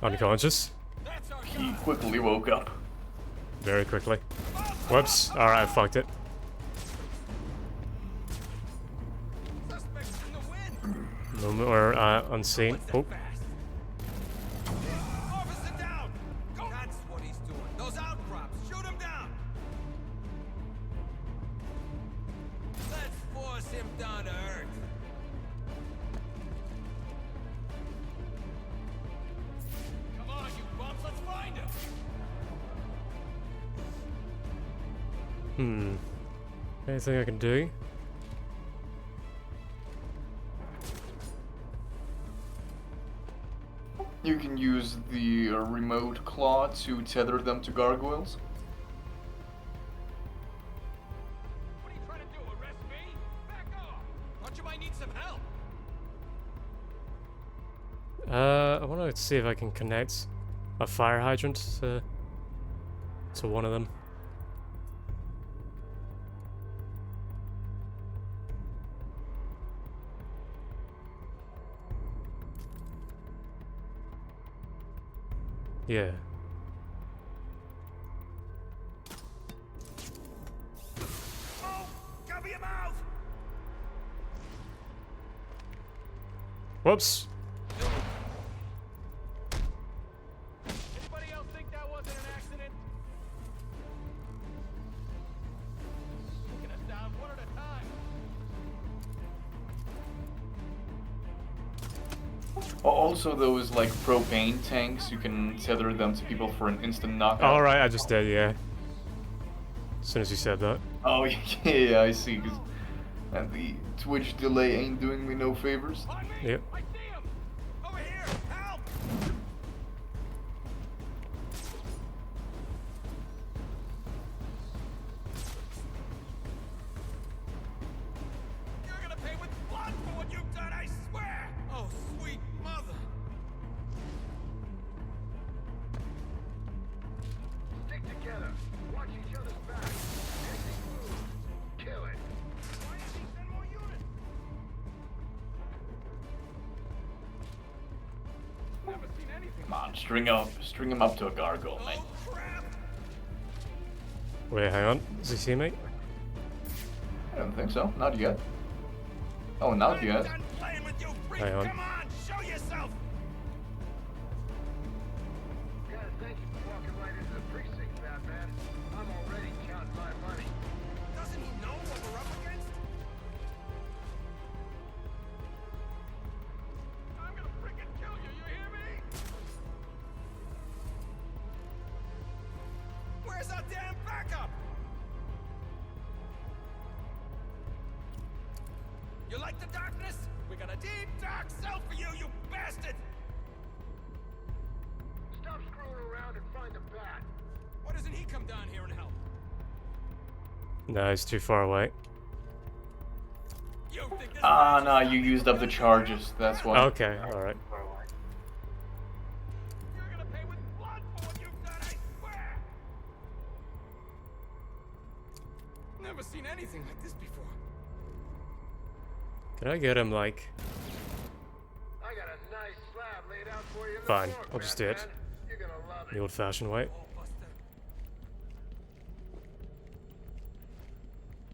unconscious? He quickly woke up. Very quickly. Whoops. Alright, I fucked it. Moment or unseen. Oh. Officer down! Go! That's what he's doing. Those outcrops, shoot him down! Let's him down to earth. Come on, you bumps, let's find him. Anything I can do? You can use the remote claw to tether them to gargoyles. What are you trying to do, arrest me? Back off! Thought you might need some help. I want to see if I can connect a fire hydrant to one of them. Yeah. Oh, cover your mouth! Whoops. Anybody else think that wasn't an accident? Taking us down one at a time. Also, those like propane tanks, you can tether them to people for an instant knockout. Alright, I just did, yeah. As soon as you said that. Oh yeah, I see. And the Twitch delay ain't doing me no favors. Yep. Over here! Help! You're gonna pay with blood for what you've done, I swear! Oh, sweet mother! Stick together. Watch each other's back. Anything moves, kill it. Why didn't he send more units? Never seen anything. Come on, string him up to a gargoyle, mate. Wait, hang on. Does he see me? I don't think so. Not yet. Oh, not yet. Hang on. Come on, show yourself! Gotta thank you for walking right into the precinct, Batman. I'm already counting my money. Doesn't he know what we're up against? I'm gonna freaking kill you, you hear me? Where's our damn backup? You like the darkness? We got a deep, dark cell for you, you bastard! Stop screwing around and find the bat. Why doesn't he come down here and help? No, he's too far away. You think this Ah, nah, you used up the charges. That's why. Okay, alright. You're gonna pay with blood for what you've done, I swear! Never seen anything like this before. Can I get him, like... I got a nice slab laid out for you in the Fine, floor, I'll just do it. Batman. You're gonna love The it. old-fashioned way.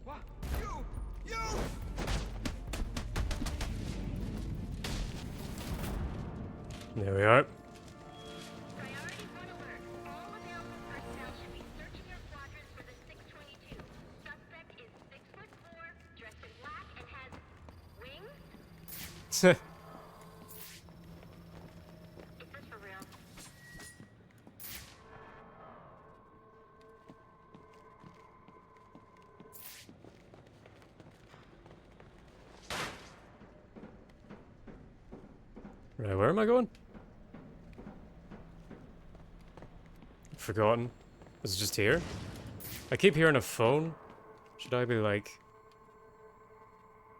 What? You! There we are. Priority 1 alert. All available personnel should be searching your quadrants for the 622. Suspect is 6'4", dressed in black, and has wings? Is this for real? Right, where am I going? Forgotten. Is it just here? I keep hearing a phone. Should I be like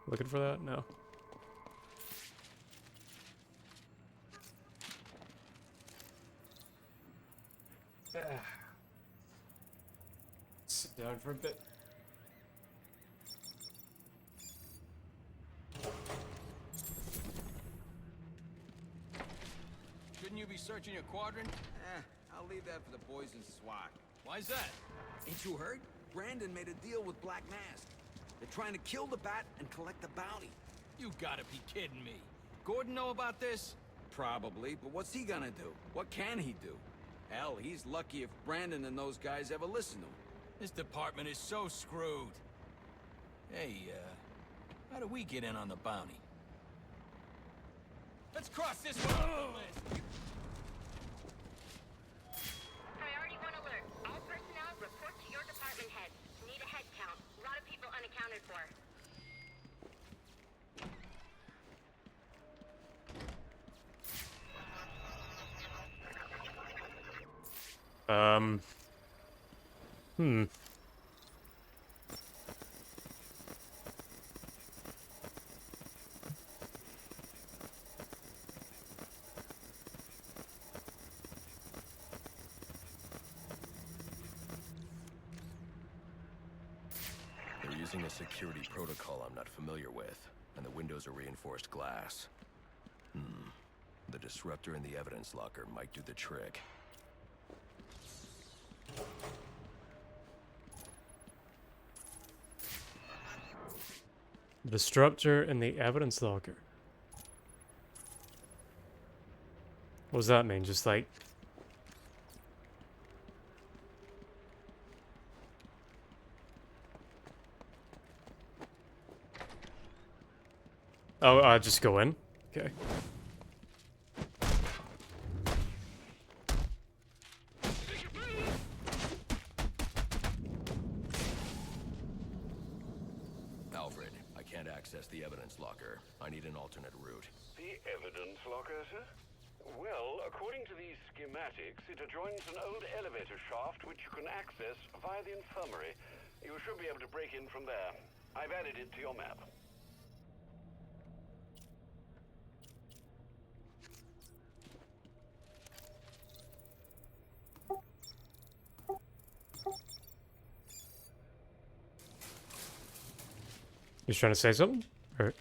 looking for that? No. Sit down for a bit. Shouldn't you be searching your quadrant? I'll leave that for the boys in SWAT. Why's that? Ain't you heard? Brandon made a deal with Black Mask. They're trying to kill the Bat and collect the bounty. You gotta be kidding me. Gordon know about this? Probably, but what's he gonna do? What can he do? Hell, he's lucky if Brandon and those guys ever listen to him. This department is so screwed. Hey, How do we get in on the bounty? Let's cross this one off the list. Priority 1 alert. All personnel report to your department heads. Need a head count. A lot of people unaccounted for. Hmm. They're using a security protocol I'm not familiar with, and the windows are reinforced glass. The disruptor in the evidence locker might do the trick. The disruptor in the evidence locker. What does that mean? Just like... Oh, just go in? Okay. Alfred, I can't access the evidence locker. I need an alternate route. The evidence locker, sir? Well, according to these schematics, it adjoins an old elevator shaft which you can access via the infirmary. You should be able to break in from there. I've added it to your map. You trying to say something? Or...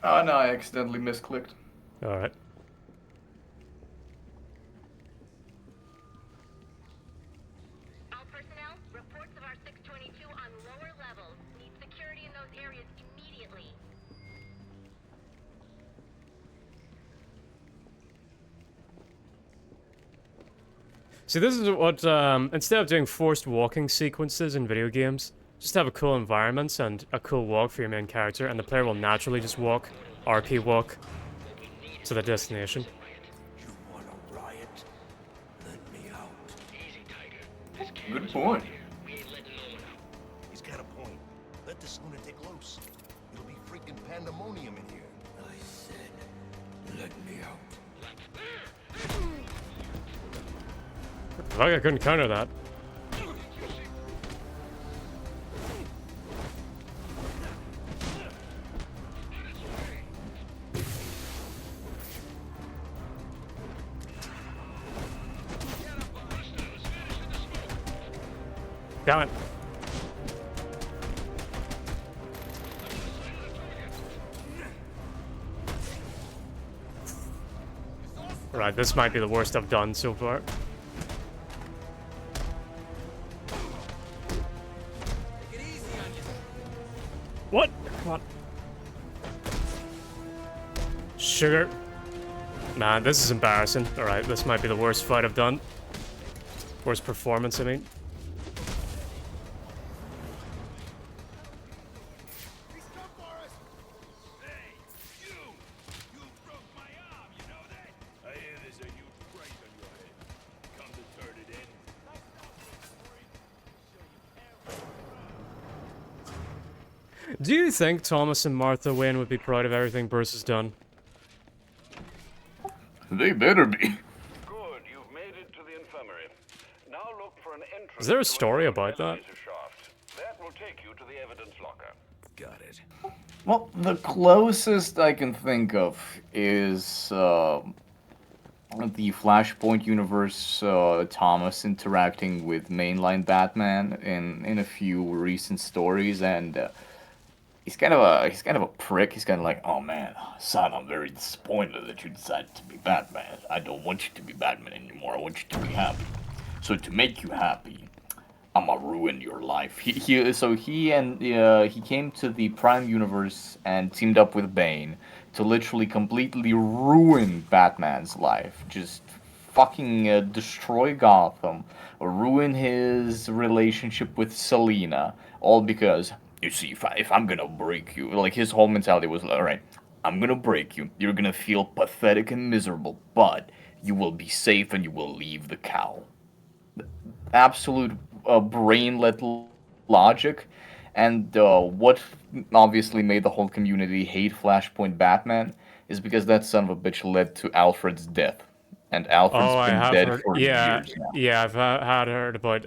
Oh no, I accidentally misclicked. Alright. All personnel, reports of our 622 on lower levels. Need security in those areas immediately. See, this is what, instead of doing forced walking sequences in video games, just have a cool environment and a cool walk for your main character, and the player will naturally just walk, RP walk, to the destination. You want a riot? Let me out. Easy, Tiger. Good point. He's got a point. Let this lunatic loose. It'll be freaking pandemonium in here. I said, let me out. Fuck, I couldn't counter that. Damn it. Right, this might be the worst I've done so far. What? Come on. Sugar. Man, this is embarrassing. Alright, this might be the worst fight I've done. Worst performance, I mean. Do you think Thomas and Martha Wayne would be proud of everything Bruce has done? They better be. Good, you've made it to the infirmary. Now look for an entrance. Is there a story about that? That will take you to the evidence locker. Got it. Well, the closest I can think of is the Flashpoint universe. Thomas interacting with mainline Batman in a few recent stories, and he's kind of a prick. He's kind of like, oh man, son, I'm very disappointed that you decided to be Batman. I don't want you to be Batman anymore. I want you to be happy. So to make you happy, I'ma ruin your life. He came to the Prime universe and teamed up with Bane to literally completely ruin Batman's life. Just fucking destroy Gotham, ruin his relationship with Selina, all because You see, if I'm gonna break you, like his whole mentality was, all right, I'm gonna break you. You're gonna feel pathetic and miserable, but you will be safe and you will leave the cowl. Absolute brain-led logic, and what obviously made the whole community hate Flashpoint Batman is because that son of a bitch led to Alfred's death, and Alfred's Oh, I been have dead heard. for Yeah, years now. yeah, I've had heard about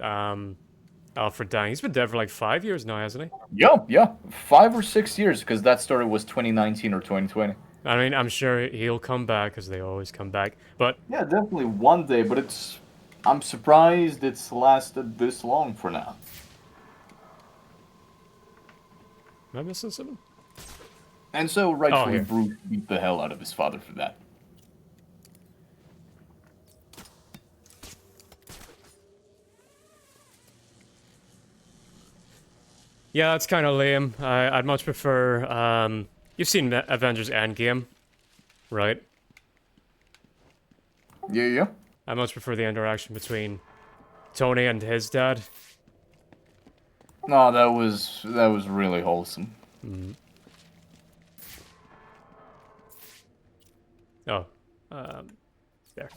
Alfred dying. He's been dead for like 5 years now, hasn't he? Yeah, 5 or 6 years, because that story was 2019 or 2020. I mean, I'm sure he'll come back because they always come back. But Yeah, definitely one day, but I'm surprised it's lasted this long for now. am I missing something? And so, Oh, rightfully, here. Bruce beat the hell out of his father for that. Yeah, that's kind of lame. I'd much prefer. You've seen Avengers Endgame, right? Yeah. I much prefer the interaction between Tony and his dad. No, that was really wholesome. Mm. Oh, there.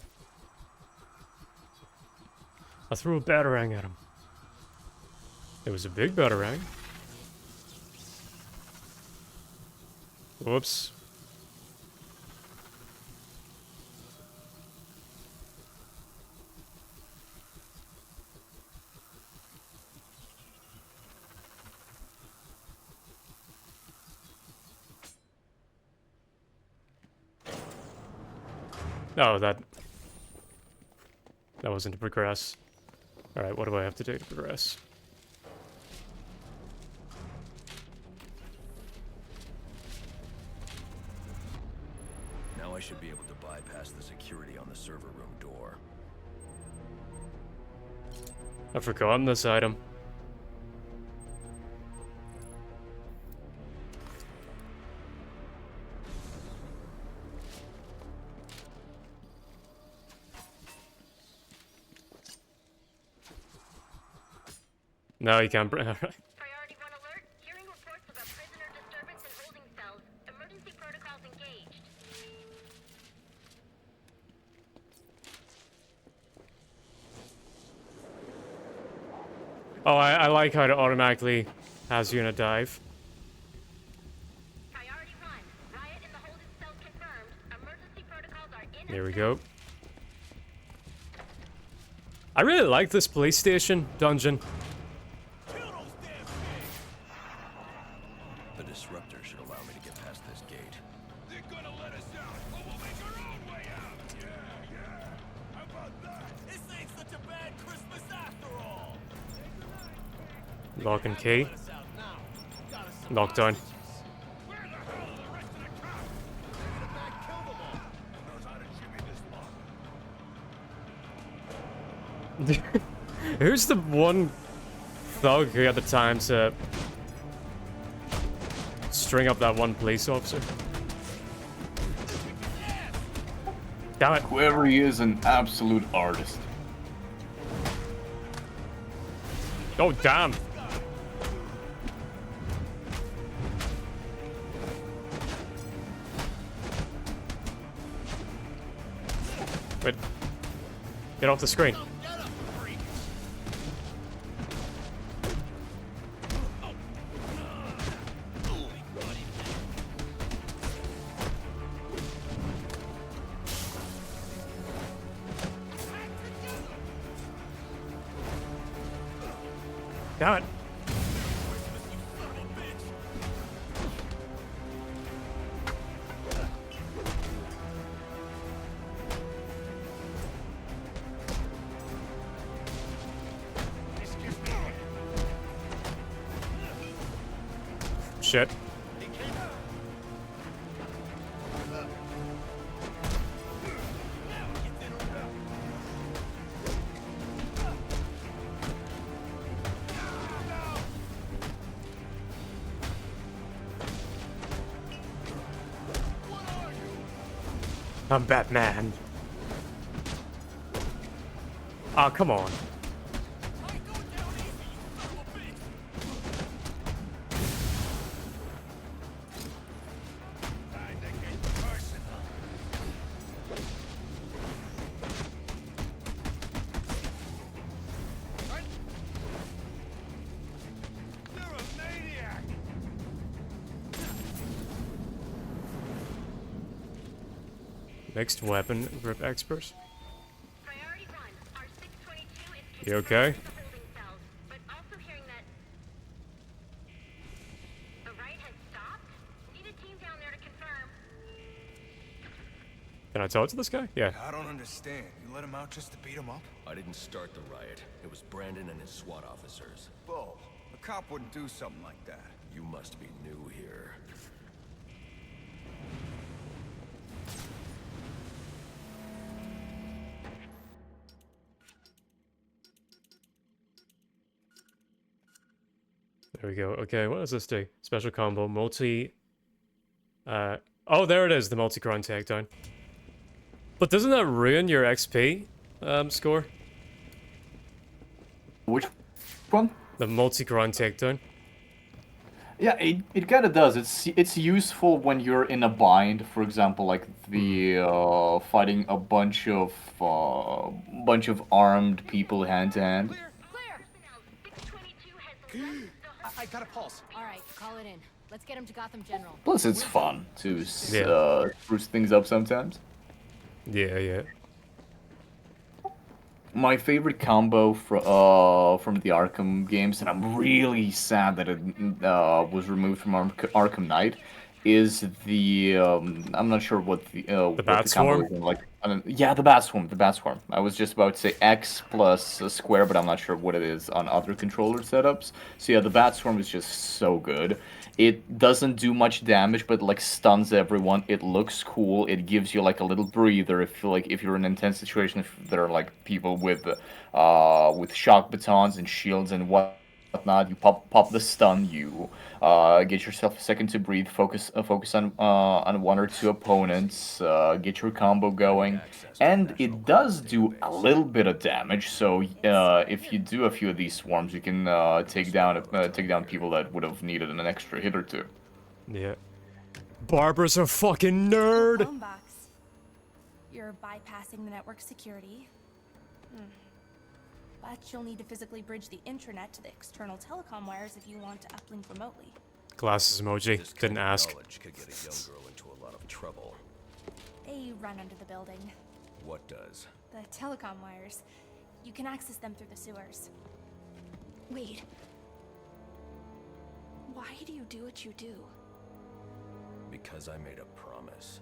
I threw a batarang at him. It was a big batarang. Whoops. Oh, that wasn't to progress. Alright, what do I have to do to progress? Now I should be able to bypass the security on the server room door. I've forgotten this item. No, you can't. Alright. Priority 1 alert. Hearing reports about prisoner disturbance in holding cells. Emergency protocols engaged. Oh, I like how it automatically has you in a dive. Priority 1. Riot in the holding cells confirmed. Emergency protocols are in. There we go. I really like this police station dungeon. The disruptor should allow me to get past this gate. They're gonna let us out, but we'll make our own way out. Yeah. How about that? This ain't such a bad Christmas after all. Lock and key. Locked down. Who's the one thug who had the time to string up that one police officer? Damn it. Whoever he is, an absolute artist. Oh, damn. Wait. Get off the screen. Damn it. Shit. I'm Batman. Oh, come on. Mixed weapon grip expert. You okay? Can I talk to this guy? Yeah. I don't understand. You let him out just to beat him up? I didn't start the riot. It was Brandon and his SWAT officers. Bull. A cop wouldn't do something like that. You must be new here. There we go. Okay, what does this do? Special combo, multi... oh, there it is, the multi-grind takedown. But doesn't that ruin your XP score? Which one? The multi-grind takedown. Yeah, it kind of does. It's useful when you're in a bind. For example, like the fighting a bunch of armed people hand to hand. I got a pulse. All right, call it in. Let's get him to Gotham General. Plus, it's fun to spruce things up sometimes. Yeah. My favorite combo from the Arkham games, and I'm really sad that it was removed from Arkham Knight, is the I'm not sure what the Bat combo Swarm? is in, like yeah, the Bat Swarm, I was just about to say X plus a square, but I'm not sure what it is on other controller setups. So yeah, the Bat Swarm is just so good. It doesn't do much damage, but like stuns everyone. It looks cool. It gives you like a little breather if you're in an intense situation. If there are like people with shock batons and shields and whatnot, you pop the stun. You get yourself a second to breathe. Focus on one or two opponents. Get your combo going, and it does do a little bit of damage. So if you do a few of these swarms, you can take down people that would have needed an extra hit or two. Yeah. Barbara's a fucking nerd. Phone box. You're bypassing the network security. But you'll need to physically bridge the intranet to the external telecom wires if you want to uplink remotely. Glasses emoji. Didn't ask. Knowledge could get a young girl into a lot of trouble. They run under the building. What does? The telecom wires. You can access them through the sewers. Wait. Why do you do what you do? Because I made a promise.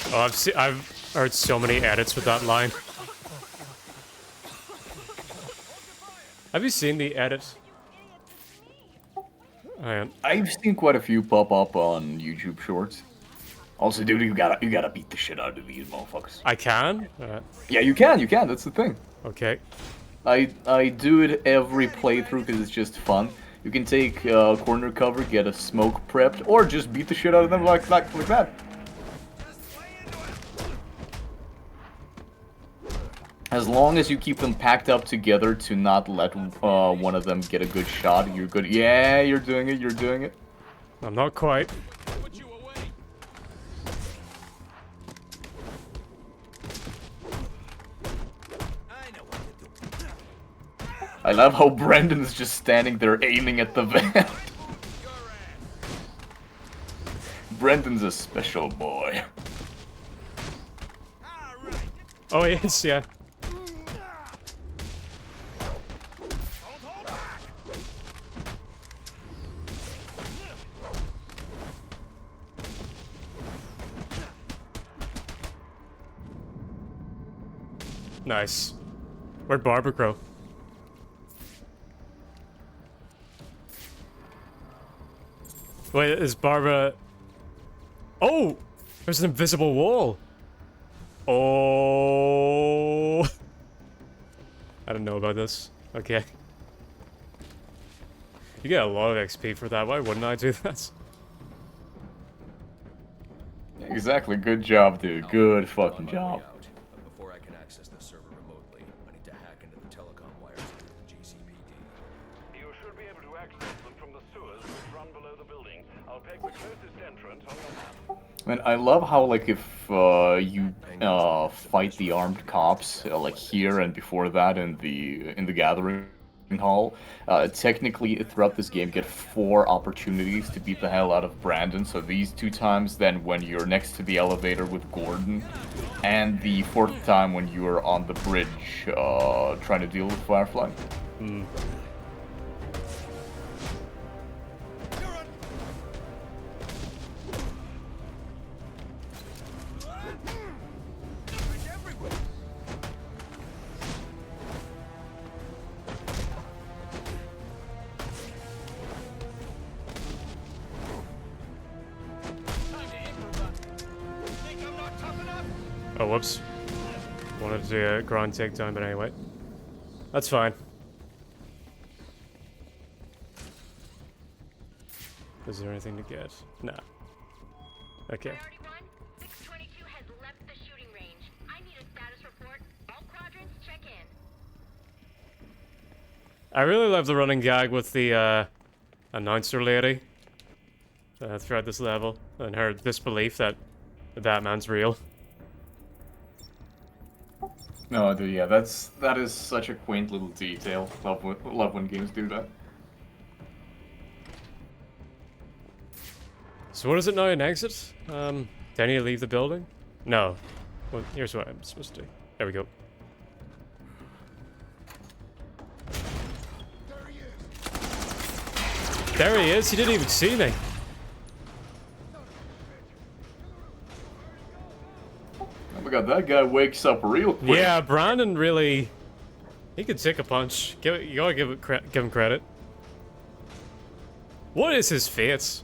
Oh, I've heard so many edits with that line. Have you seen the edit? I've seen quite a few pop up on YouTube Shorts. Also, dude, you gotta beat the shit out of these motherfuckers. I can? Yeah, you can. That's the thing. Okay. I do it every playthrough because it's just fun. You can take corner cover, get a smoke prepped, or just beat the shit out of them like that. As long as you keep them packed up together to not let one of them get a good shot, you're good. Yeah, you're doing it. I'm not quite. I love how Brendan's just standing there aiming at the vent. Brendan's a special boy. Oh, yes, yeah. Nice. Where'd Barbara go? Wait, is Barbara... Oh! There's an invisible wall! Oh! I don't know about this. Okay. You get a lot of XP for that, why wouldn't I do that? Exactly, good job, dude. Good fucking job. But before I can access the server remotely, I need to hack into the telecom wires of the GCPD. You should be able to access them from the sewers which run below the building. I'll peg the closest entrance on your map. Man, I love how, like, if you fight the armed cops, like here and before that in the gathering Hall. Technically, throughout this game, get 4 opportunities to beat the hell out of Brandon. So these 2 times, then when you're next to the elevator with Gordon, and the 4th time when you're on the bridge trying to deal with Firefly. Oh, whoops. Wanted to do a grind takedown, but anyway. That's fine. Is there anything to get? Nah. Okay. Priority 1, 622 has left the shooting range. I need a status report. All quadrants, check in. I really love the running gag with the announcer lady throughout this level, and her disbelief that the Batman's real. No, dude, yeah, that is such a quaint little detail. Love when games do that. So what is it now, an exit? Do I need to leave the building? No. Well, here's what I'm supposed to do. There we go. There he is, he didn't even see me. Oh my god, that guy wakes up real quick. Yeah, Brandon really... He could take a punch. You gotta give him credit. What is his fate?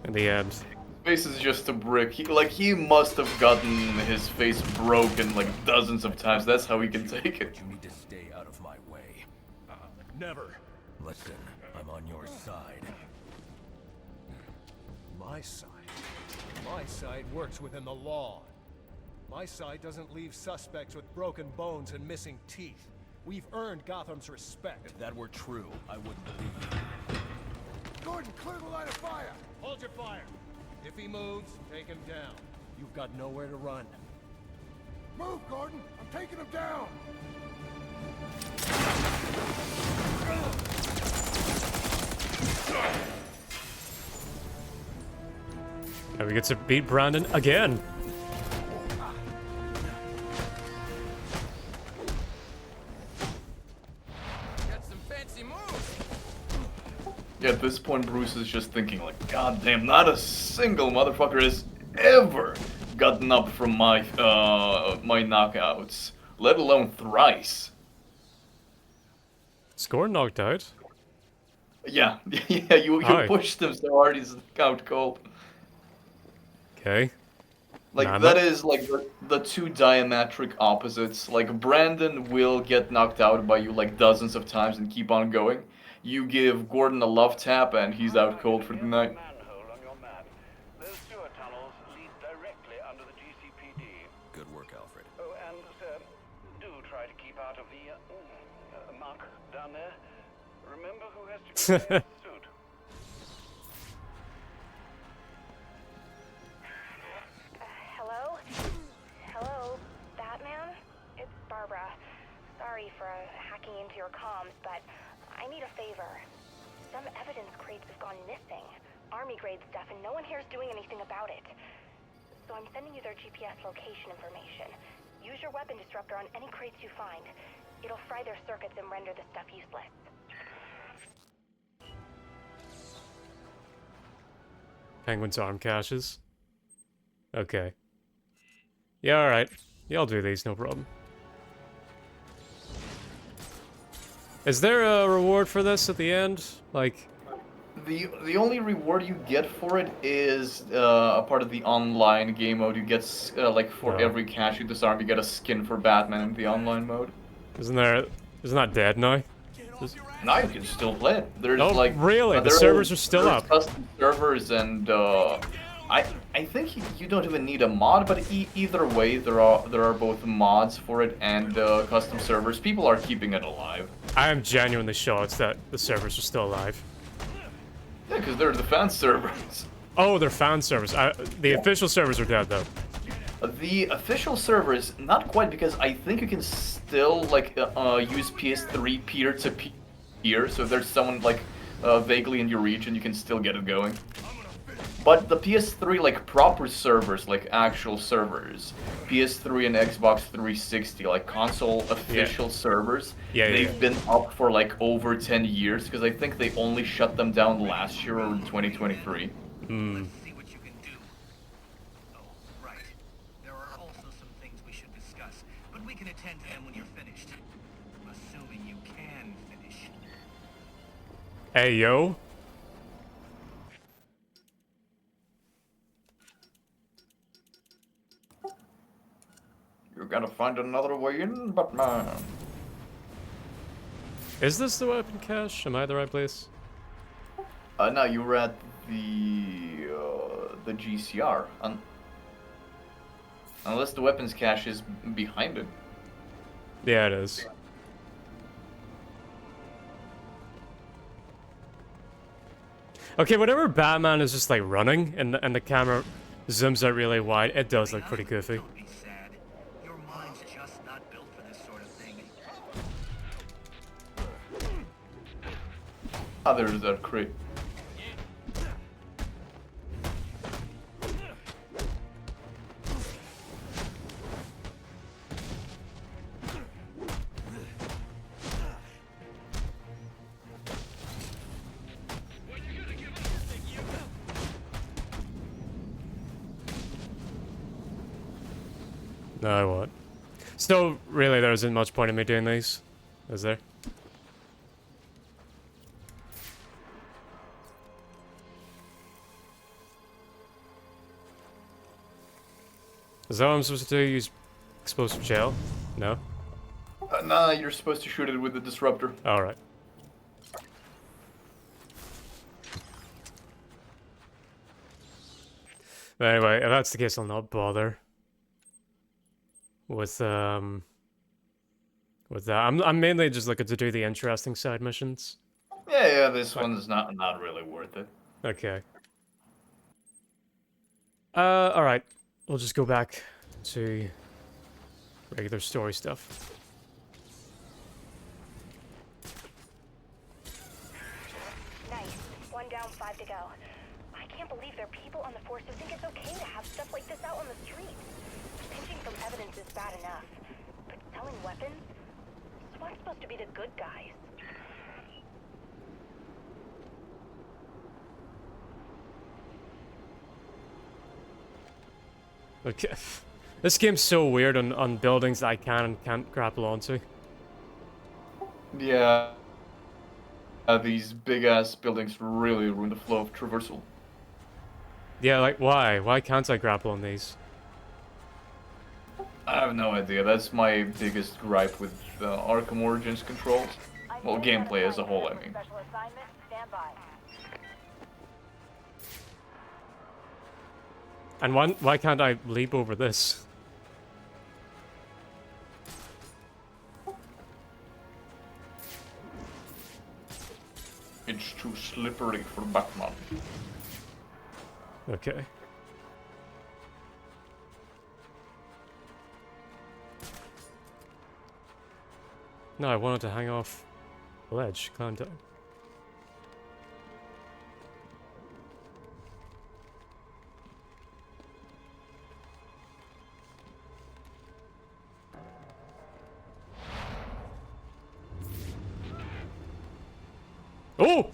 In the end. His face is just a brick. He must have gotten his face broken like dozens of times. That's how he can take it. You need to stay out of my way. Never. Listen, I'm on your side. My side? My side works within the law. My side doesn't leave suspects with broken bones and missing teeth. We've earned Gotham's respect. If that were true, I wouldn't believe you. Gordon, clear the line of fire! Hold your fire. If he moves, take him down. You've got nowhere to run. Move, Gordon! I'm taking him down! And we get to beat Brandon again. Got some fancy moves. Yeah, at this point, Bruce is just thinking like, God damn, not a single motherfucker has ever gotten up from my my knockouts, let alone thrice. Score knocked out. Yeah, yeah, you pushed him so hard he's out cold. Okay. Like, nah, that is like the 2 diametric opposites. Like, Brandon will get knocked out by you like dozens of times and keep on going. You give Gordon a love tap and he's out cold for the night. Those sewer tunnels lead directly under the GCPD. Good work, Alfred. Oh, and, sir, do try to keep out of the muck down there. Remember who has to be in the suit. Hello? Hello, Batman? It's Barbara. Sorry for hacking into your comms, but I need a favor. Some evidence crates have gone missing. Army-grade stuff, and no one here is doing anything about it. So I'm sending you their GPS location information. Use your weapon disruptor on any crates you find. It'll fry their circuits and render the stuff useless. Penguin's arm caches. Okay. Yeah, alright. Yeah, I'll do these, no problem. Is there a reward for this at the end? Like... The only reward you get for it is a part of the online game mode. You get, like, for every cache you disarm, you get a skin for Batman in the online mode. Isn't that dead now? Now you can still play it. There's like really? The servers are still up. Custom servers, and I think you don't even need a mod, but either way, there are both mods for it and custom servers. People are keeping it alive. I am genuinely shocked that the servers are still alive. Yeah, because they're the fan servers. Oh, they're fan servers. The official servers are dead though. The official servers, not quite, because I think you can still like use PS3 peer-to-peer here, so if there's someone like vaguely in your region, you can still get it going. But the PS3 like proper servers, like actual servers, PS3 and Xbox 360, like console official servers, they've been up for like over 10 years because I think they only shut them down last year or in 2023. Hmm. There are also some things we should discuss, but we can attend to them when you're finished. Assuming you can finish. Hey, yo. You gotta find another way in, Batman. Is this the weapon cache? Am I at the right place? No, you were at the GCR. Unless the weapons cache is behind it. Yeah, it is. Okay, whenever Batman is just like running and the camera zooms out really wide, it does look pretty goofy. Your mind's just not built for this sort of thing. Ah, there's that crate. No, I won't. Still, really, there isn't much point in me doing these, is there? Is that what I'm supposed to do? Use explosive gel? No? Nah, you're supposed to shoot it with the disruptor. Alright. Anyway, if that's the case, I'll not bother with that. I'm mainly just looking to do the interesting side missions. Yeah, this one's not really worth it. Okay. Alright. We'll just go back to regular story stuff. Nice. 1 down, 5 to go. I can't believe there are people on the force who think it's okay to have stuff like this out on the street. Pinching from evidence is bad enough. But selling weapons? SWAT's supposed to be the good guys. Okay. This game's so weird on buildings that I can and can't grapple onto. Yeah. These big-ass buildings really ruin the flow of traversal. Yeah, like, why? Why can't I grapple on these? I have no idea. That's my biggest gripe with Arkham Origins controls. Well, gameplay as a whole, I mean. And why can't I leap over this? It's too slippery for Batman. Okay. No, I wanted to hang off the ledge, climb down. Oh!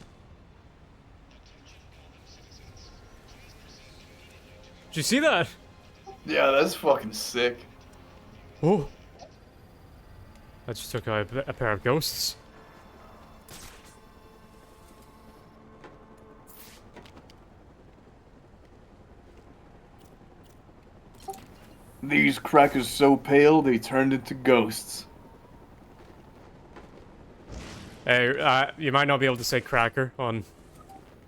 Did you see that? Yeah, that's fucking sick. Oh! I just took out a pair of ghosts. These crackers so pale they turned into ghosts. Hey, you might not be able to say cracker on...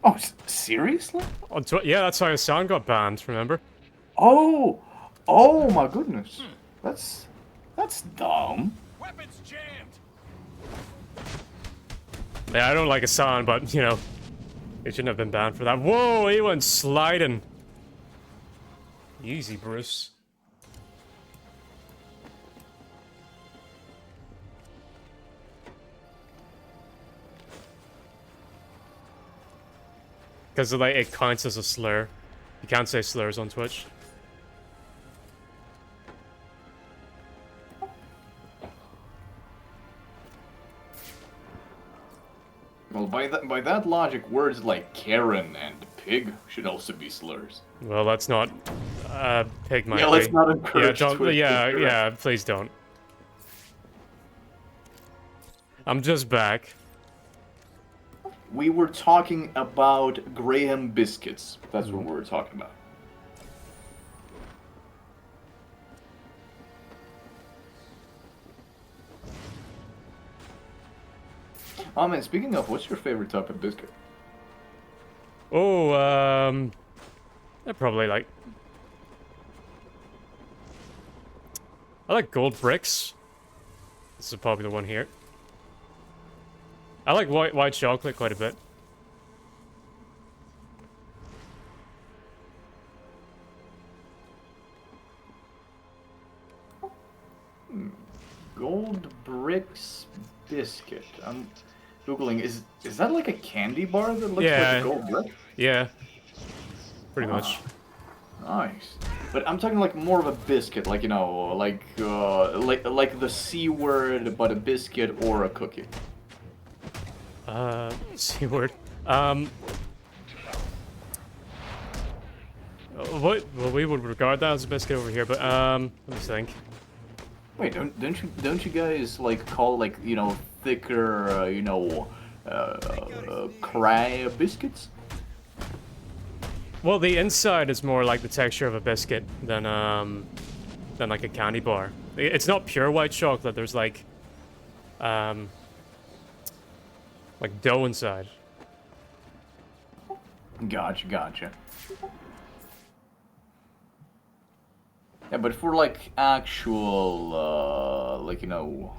Oh, seriously? On yeah, that's how his sound got banned, remember? Oh! Oh my goodness. That's dumb. Weapons jammed. Yeah, I don't like his sound, but, you know, he shouldn't have been banned for that. Whoa, he went sliding. Easy, Bruce. Because like it counts as a slur. You can't say slurs on Twitch. Well, by that logic, words like Karen and pig should also be slurs. Well, let's not. Pig might Yeah, be. let's not encourage Yeah, don't. Twitch Yeah, to do yeah. Please don't. I'm just back. We were talking about Graham biscuits. That's what we were talking about. Oh man, speaking of, what's your favorite type of biscuit? Oh, I probably like. I like gold bricks. This is a popular one here. I like white chocolate quite a bit. Gold bricks biscuit. I'm googling. Is that like a candy bar that looks like a gold brick? Yeah. Pretty much. Nice. But I'm talking like more of a biscuit, like, you know, like the C word, but a biscuit or a cookie. C word. What? Well, we would regard that as a biscuit over here, but let me think. Wait, don't you guys like call like, you know, thicker, you know, cry biscuits? Well, the inside is more like the texture of a biscuit than like a candy bar. It's not pure white chocolate. There's like dough inside. Gotcha. Yeah, but for like actual, like, you know,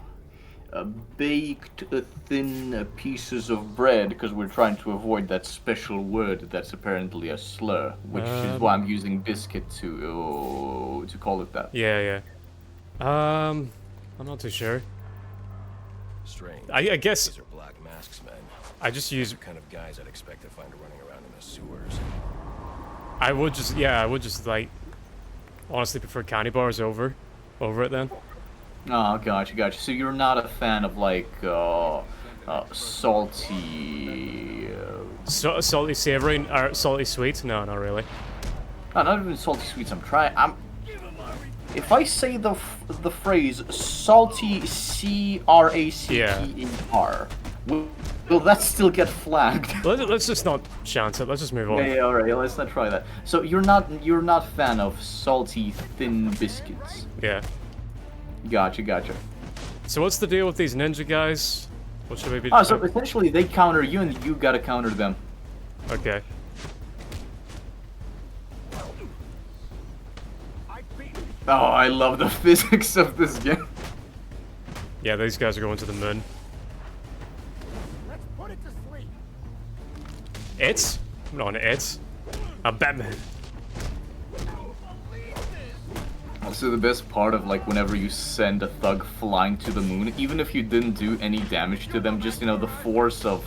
baked thin pieces of bread, because we're trying to avoid that special word that's apparently a slur, which is why I'm using biscuit to call it that. Yeah. I'm not too sure. Strange. I guess These are black masks, men. I just use the kind of guys I'd expect to find running around in the sewers. I would just like honestly prefer candy bars over it then. Oh, gotcha. So you're not a fan of like salty, salty savory or salty sweet? No, not really. No, not even salty sweets. If I say the phrase salty CRACTER, will that still get flagged? Let's just not chance it. Let's just move on. Yeah, all right. Let's not try that. So you're not fan of salty thin biscuits? Yeah. Gotcha. So what's the deal with these ninja guys? What should we be? Oh, so essentially they counter you and you gotta counter them. Okay. Oh, I love the physics of this game. Yeah, these guys are going to the moon. Let's put it to sleep. It's? Not it's. A Batman. Also, the best part of like whenever you send a thug flying to the moon, even if you didn't do any damage to them, just, you know, the force of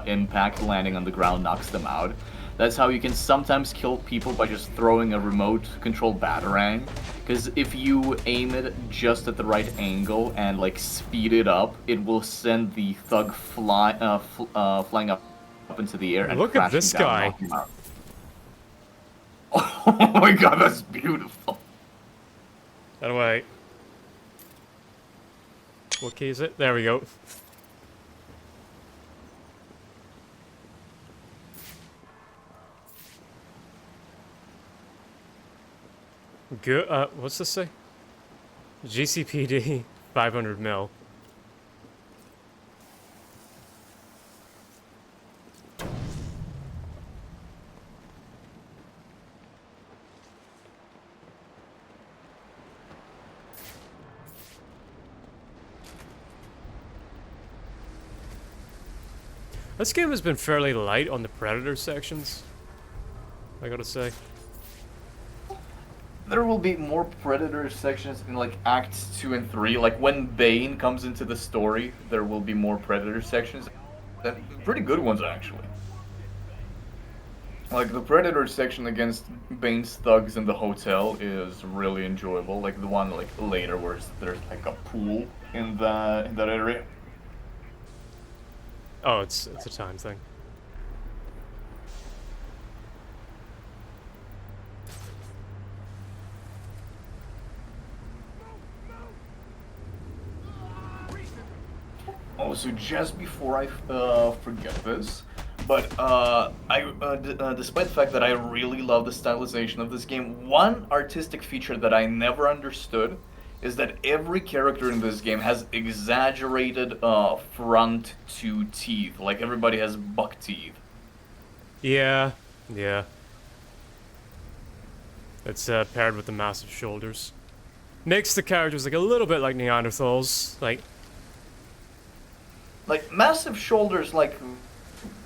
impact landing on the ground knocks them out. That's how you can sometimes kill people by just throwing a remote control batarang. Because if you aim it just at the right angle and like speed it up, it will send the thug flying up into the air and look at this guy. knock him out. Oh my god, that's beautiful. By the way, what key is it? There we go. Good. What's this say? GCPD 500 mil. This game has been fairly light on the Predator sections, I gotta say. There will be more Predator sections in like Acts 2 and 3. Like when Bane comes into the story, there will be more Predator sections. And pretty good ones, actually. Like, the Predator section against Bane's thugs in the hotel is really enjoyable. Like, the one, like, later where there's, like, a pool in that area. Oh, it's a time thing. Oh, so just before I forget this, but despite the fact that I really love the stylization of this game, one artistic feature that I never understood is that every character in this game has exaggerated front two teeth. Like, everybody has buck teeth. Yeah, yeah. It's paired with the massive shoulders. Makes the characters like a little bit like Neanderthals, like massive shoulders, like,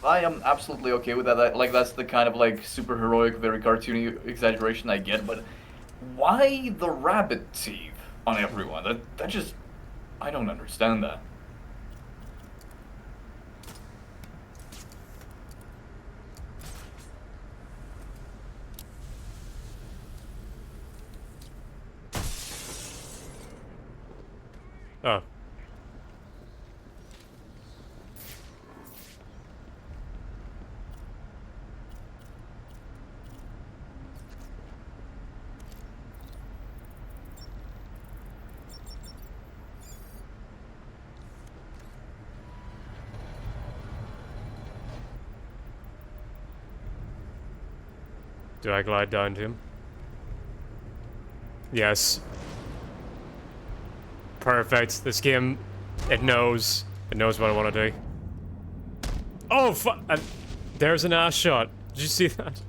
I am absolutely okay with that. Like, that's the kind of, like, super heroic, very cartoony exaggeration I get, but why the rabbit teeth on everyone? That just, I don't understand that. oh. Do I glide down to him? Yes. Perfect. This game, it knows what I want to do. Oh, fuck! There's an ass shot. Did you see that?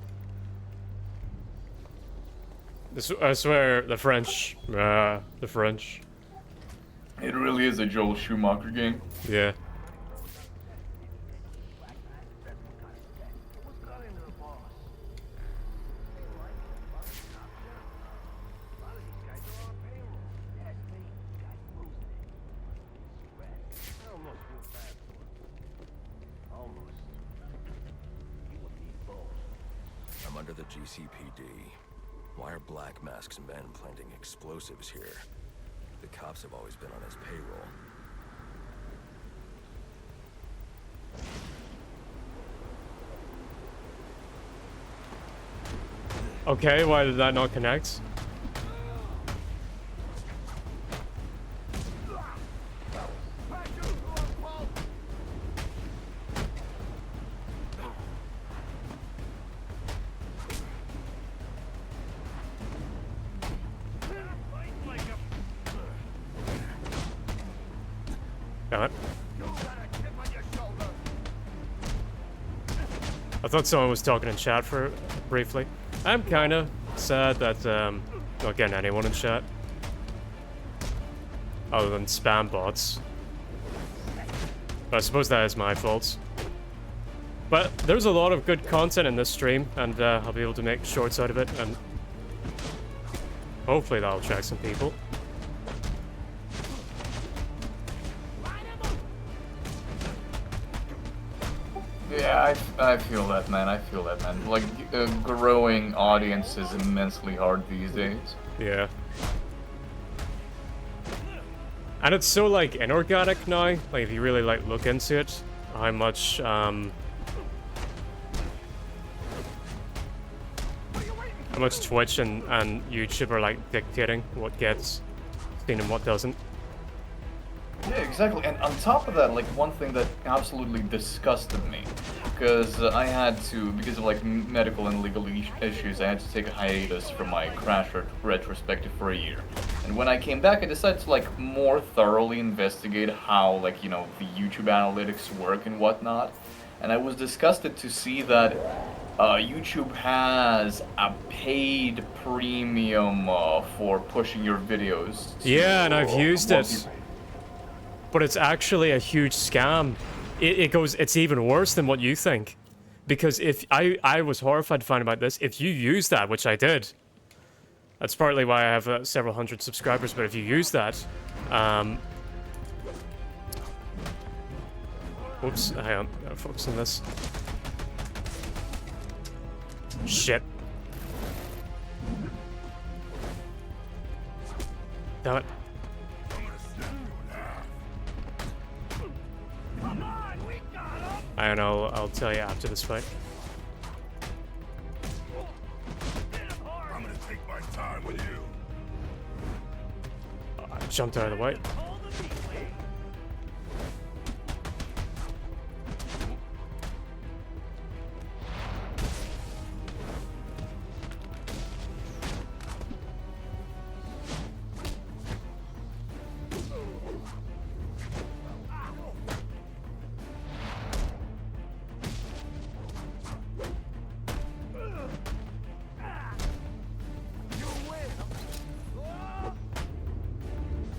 I swear, the French. The French. It really is a Joel Schumacher game. Yeah. I'm under the GCPD. Why are Black Mask's men planting explosives here? The cops have always been on his payroll. Okay, why did that not connect? Damn it. I thought someone was talking in chat for briefly. I'm kinda sad that not getting anyone in chat. Other than spam bots. But I suppose that is my fault. But there's a lot of good content in this stream, and I'll be able to make shorts out of it, and hopefully that'll attract some people. Yeah, I feel that, man. I feel that, man. Like, growing audience is immensely hard these days. Yeah. And it's so, like, inorganic now. Like, if you really, like, look into it, how much, Twitch and YouTube are, like, dictating what gets seen and what doesn't. Yeah, exactly. And on top of that, like, one thing that absolutely disgusted me, because I had to, because of, like, medical and legal issues, I had to take a hiatus from my Crash retrospective for a year. And when I came back, I decided to, like, more thoroughly investigate how, like, you know, the YouTube analytics work and whatnot. And I was disgusted to see that YouTube has a paid premium for pushing your videos. Yeah, and I've used it. But it's actually a huge scam. It's even worse than what you think. Because if I was horrified to find about this, if you use that, which I did, that's partly why I have several hundred subscribers, but if you use that, whoops, hang on, gotta focus on this. Shit. Damn it. I don't know, I'll tell you after this fight. I'm gonna take my time with you. I jumped out of the way.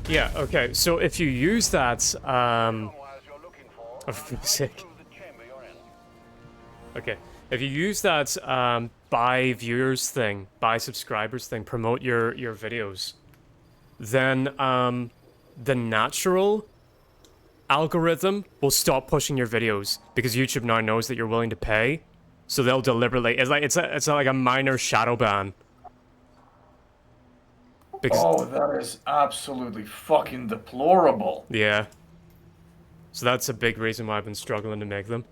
Yeah, okay, so if you use that, oh, for fuck's sake. Okay, if you use that, buy viewers thing, buy subscribers thing, promote your videos, then, the natural algorithm will stop pushing your videos, because YouTube now knows that you're willing to pay, so they'll deliberately, it's like a minor shadow ban. Because oh, that is absolutely fucking deplorable. Yeah. So that's a big reason why I've been struggling to make them.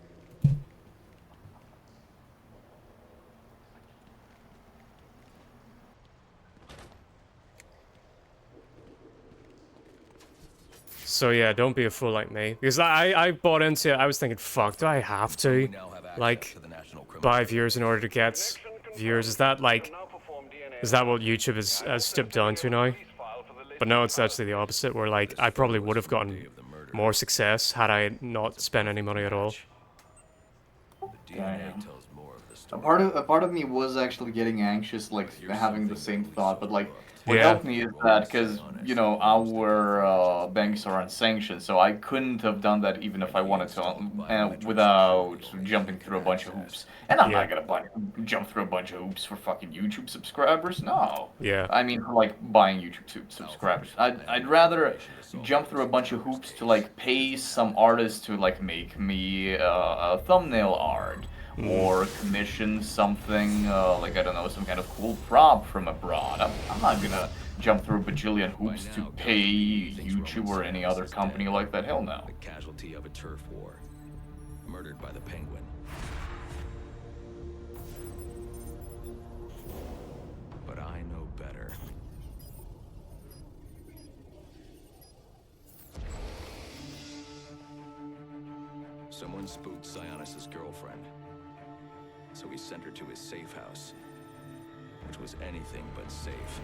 So yeah, don't be a fool like me. Because I bought into it, I was thinking, fuck, do I have to, like, buy viewers in order to get viewers? Is that, like, is that what YouTube has stepped down to now? But no, it's actually the opposite, where, like, I probably would have gotten more success had I not spent any money at all. Damn. A part of me was actually getting anxious, like, having the same thought, but, like, what helped me is that, because, you know, our banks are unsanctioned, so I couldn't have done that even if I wanted to, without jumping through a bunch of hoops. And I'm not gonna jump through a bunch of hoops for fucking YouTube subscribers, no. Yeah. I mean, for, like, buying YouTube subscribers. I'd rather jump through a bunch of hoops to, like, pay some artist to, like, make me a thumbnail art. Or commission something, like, I don't know, some kind of cool prop from abroad. I'm not gonna jump through a bajillion hoops to pay YouTube or any other company like that. Hell no. The casualty of a turf war. Murdered by the Penguin. But I know better. Someone spooked Sionis' girlfriend. So he sent her to his safe house, which was anything but safe.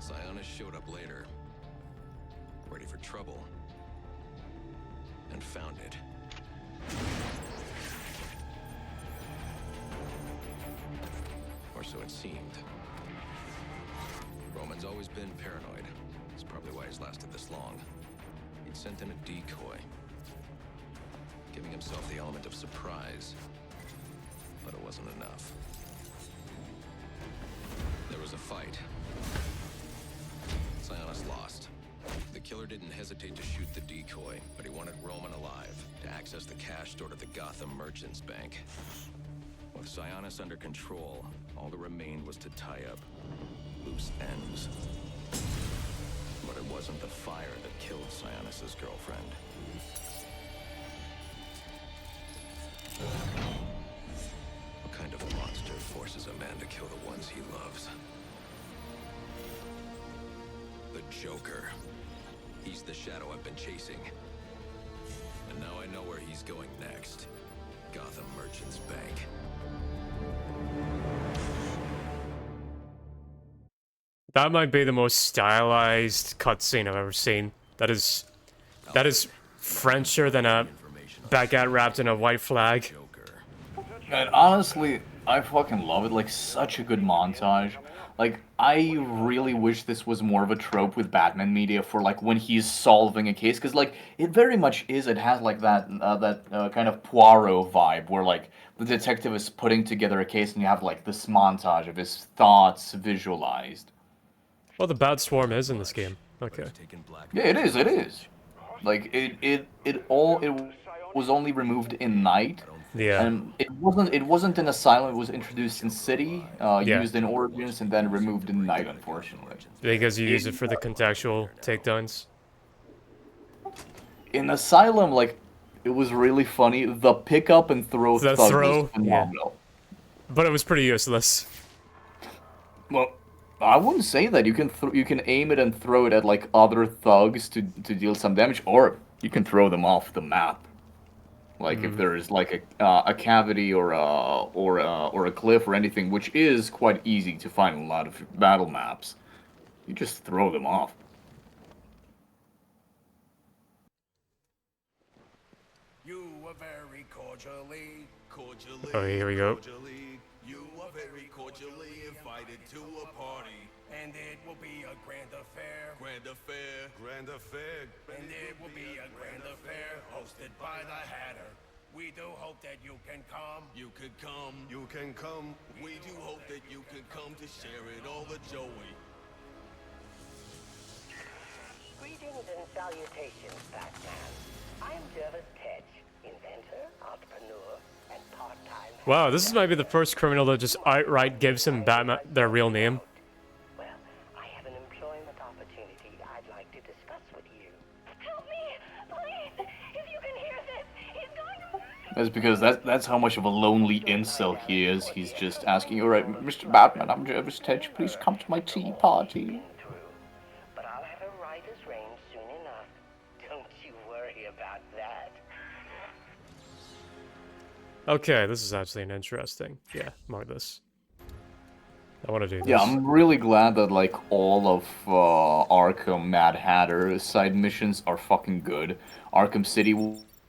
Sionis showed up later, ready for trouble, and found it. Or so it seemed. Roman's always been paranoid. That's probably why he's lasted this long. He'd sent in a decoy, giving himself the element of surprise, but it wasn't enough. There was a fight. Sionis lost. The killer didn't hesitate to shoot the decoy, but he wanted Roman alive to access the cash stored at the Gotham Merchants Bank. With Sionis under control, all that remained was to tie up loose ends. But it wasn't the fire that killed Sionis' girlfriend. What kind of monster forces a man to kill the ones he loves? The Joker. He's the shadow I've been chasing. And now I know where he's going next. Gotham Merchants Bank. That might be the most stylized cutscene I've ever seen. That is Frencher than a baguette wrapped in a white flag. And honestly, I fucking love it. Like, such a good montage. Like, I really wish this was more of a trope with Batman media for, like, when he's solving a case. Because, like, it very much is. It has, like, that kind of Poirot vibe where, like, the detective is putting together a case and you have, like, this montage of his thoughts visualized. Well, the Bad Swarm is in this game. Okay. Yeah, it is. Like, it was only removed in night. Yeah. And it wasn't in Asylum. It was introduced in City, Yeah. used in Origins, and then removed in Night, unfortunately. Because you use it In, for the contextual takedowns. in Asylum, like, it was really funny. The pick up and throw The thug was throw, yeah. phenomenal. But it was pretty useless. Well, I wouldn't say that. You can aim it and throw it at like other thugs to deal some damage, or you can throw them off the map. Like if there is like a cavity or a cliff or anything, which is quite easy to find in a lot of battle maps, you just throw them off. You were very cordially. Oh, here we go. You are very cordially invited to a party. And it will be a grand affair. Grand affair. Grand affair. And it will be a grand affair hosted by the Hatter. We do hope that you can come. You can come. You can come. We do hope that you can come to share it all with Joey. Greetings and salutations, Batman. I'm Jervis Tetch, inventor, entrepreneur, and part-time... Wow, this is maybe the first criminal that just outright gives him Batman their real name. Well, I have an employment opportunity I'd like to discuss with you. Help me! Please! If you can hear this, he's going to... That's because that's how much of a lonely incel he is. He's just asking, all right, Mr. Batman, I'm Jervis Tetch, please come to my tea party. But I'll have a writer's range soon enough. Don't you worry about that. Okay, this is actually an interesting. Yeah, mark this. I want to do this. Yeah, I'm really glad that like all of Arkham Mad Hatter side missions are fucking good. Arkham City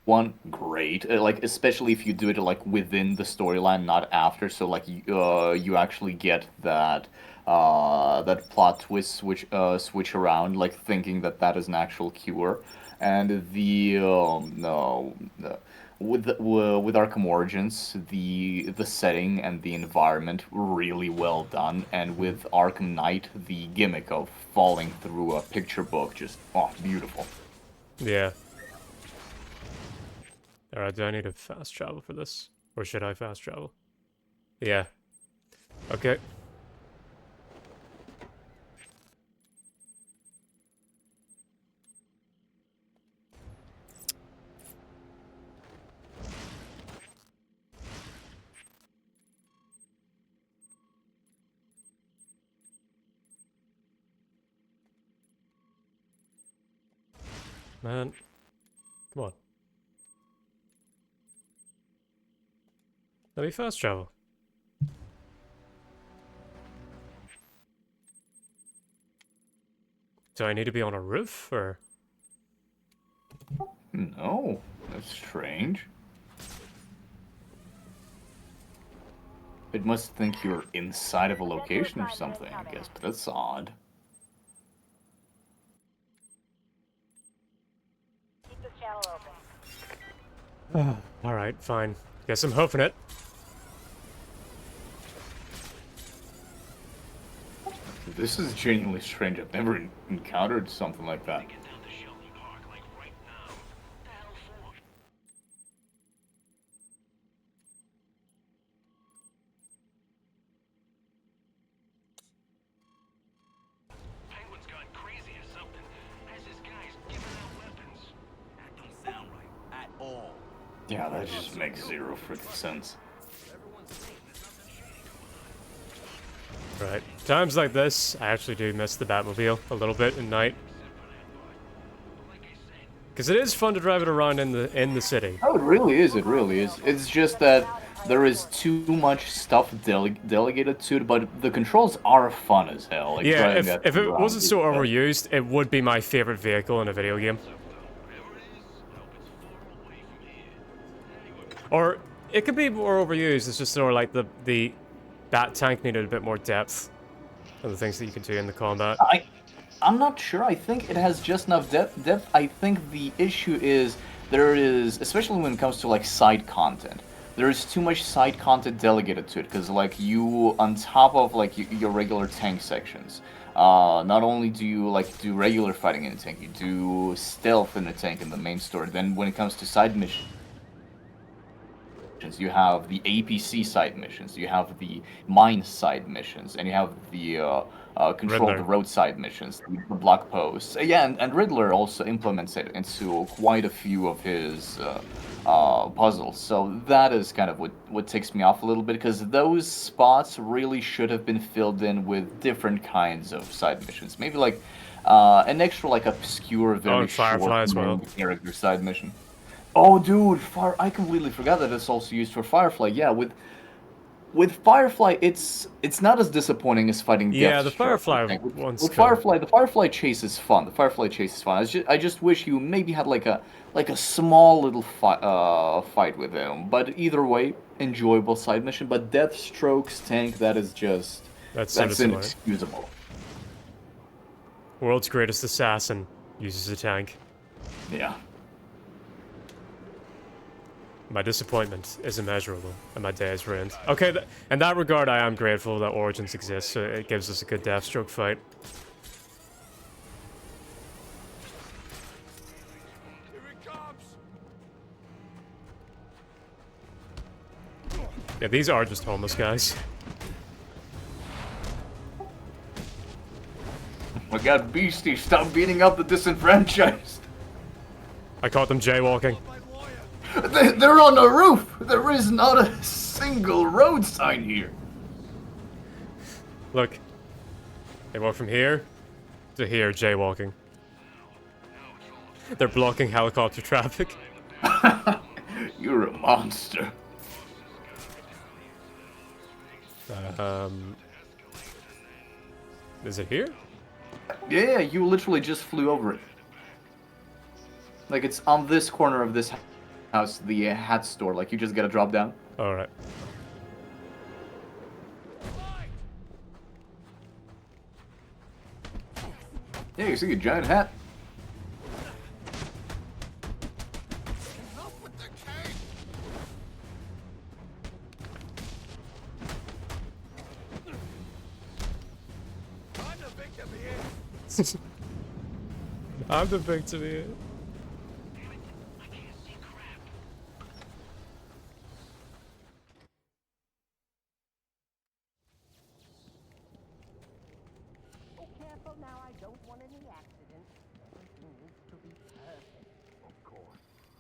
one, great. Like especially if you do it like within the storyline, not after. So like you actually get that that plot twist switch around, like thinking that is an actual cure. And the with Arkham Origins, the setting and the environment really well done, and with Arkham Knight, the gimmick of falling through a picture book, just beautiful. Yeah. Alright, do I need to fast travel for this? Or should I fast travel? Yeah. Okay. Man. Come on. Let me fast travel. Do I need to be on a roof, or...? No, that's strange. It must think you're inside of a location or something, I guess, but that's odd. Keep this channel open. Alright, fine. Guess I'm hoofing it. This is genuinely strange. I've never encountered something like that. Penguin's gone crazy or something. As this guy's giving out weapons. That don't sound right at all. Yeah, that just makes zero freaking sense. Right. Times like this, I actually do miss the Batmobile a little bit at night. Because it is fun to drive it around in the city. Oh, it really is. It really is. It's just that there is too much stuff delegated to it, but the controls are fun as hell. Like, Yeah, driving that if it around wasn't is so fun. overused, it would be my favorite vehicle in a video game. Or it could be more overused. It's just sort of like the Bat tank needed a bit more depth of the things that you can do in the combat. I'm not sure. I think it has just enough depth. I think the issue is there is, especially when it comes to like side content, there is too much side content delegated to it. Because like you, on top of like your regular tank sections, not only do you like do regular fighting in a tank, you do stealth in the tank in the main story. Then when it comes to side missions, You have the APC side missions, you have the mine side missions, and you have the control Riddler. the roadside missions, the block posts. Yeah, and Riddler also implements it into quite a few of his puzzles. So that is kind of what ticks me off a little bit, because those spots really should have been filled in with different kinds of side missions. Maybe like an extra, like obscure, very and Firefly short as well. main character side mission. Oh, dude, I completely forgot that it's also used for Firefly. Yeah, with Firefly, it's not as disappointing as fighting Yeah, the Deathstroke. Firefly With, one's with cool. Firefly, the Firefly chase is fun. The Firefly chase is fun. I just wish you maybe had like a small little fight with him. But either way, enjoyable side mission. But Deathstroke's tank, that is just That's inexcusable. World's greatest assassin uses a tank. Yeah. My disappointment is immeasurable, and my day is ruined. Okay, in that regard, I am grateful that Origins exists, so it gives us a good Deathstroke fight. Yeah, these are just homeless guys. Oh my god, Beastie, stop beating up the disenfranchised! I caught them jaywalking. They're on the roof! There is not a single road sign here! Look. They walk from here to here, jaywalking. They're blocking helicopter traffic. You're a monster. Is it here? Yeah, you literally just flew over it. Like, it's on this corner of this house, the hat store. Like, you just gotta drop down. Alright. Yeah, you see a giant hat. I'm the victim here. Careful now, I don't want any accidents. Everything needs to be perfect.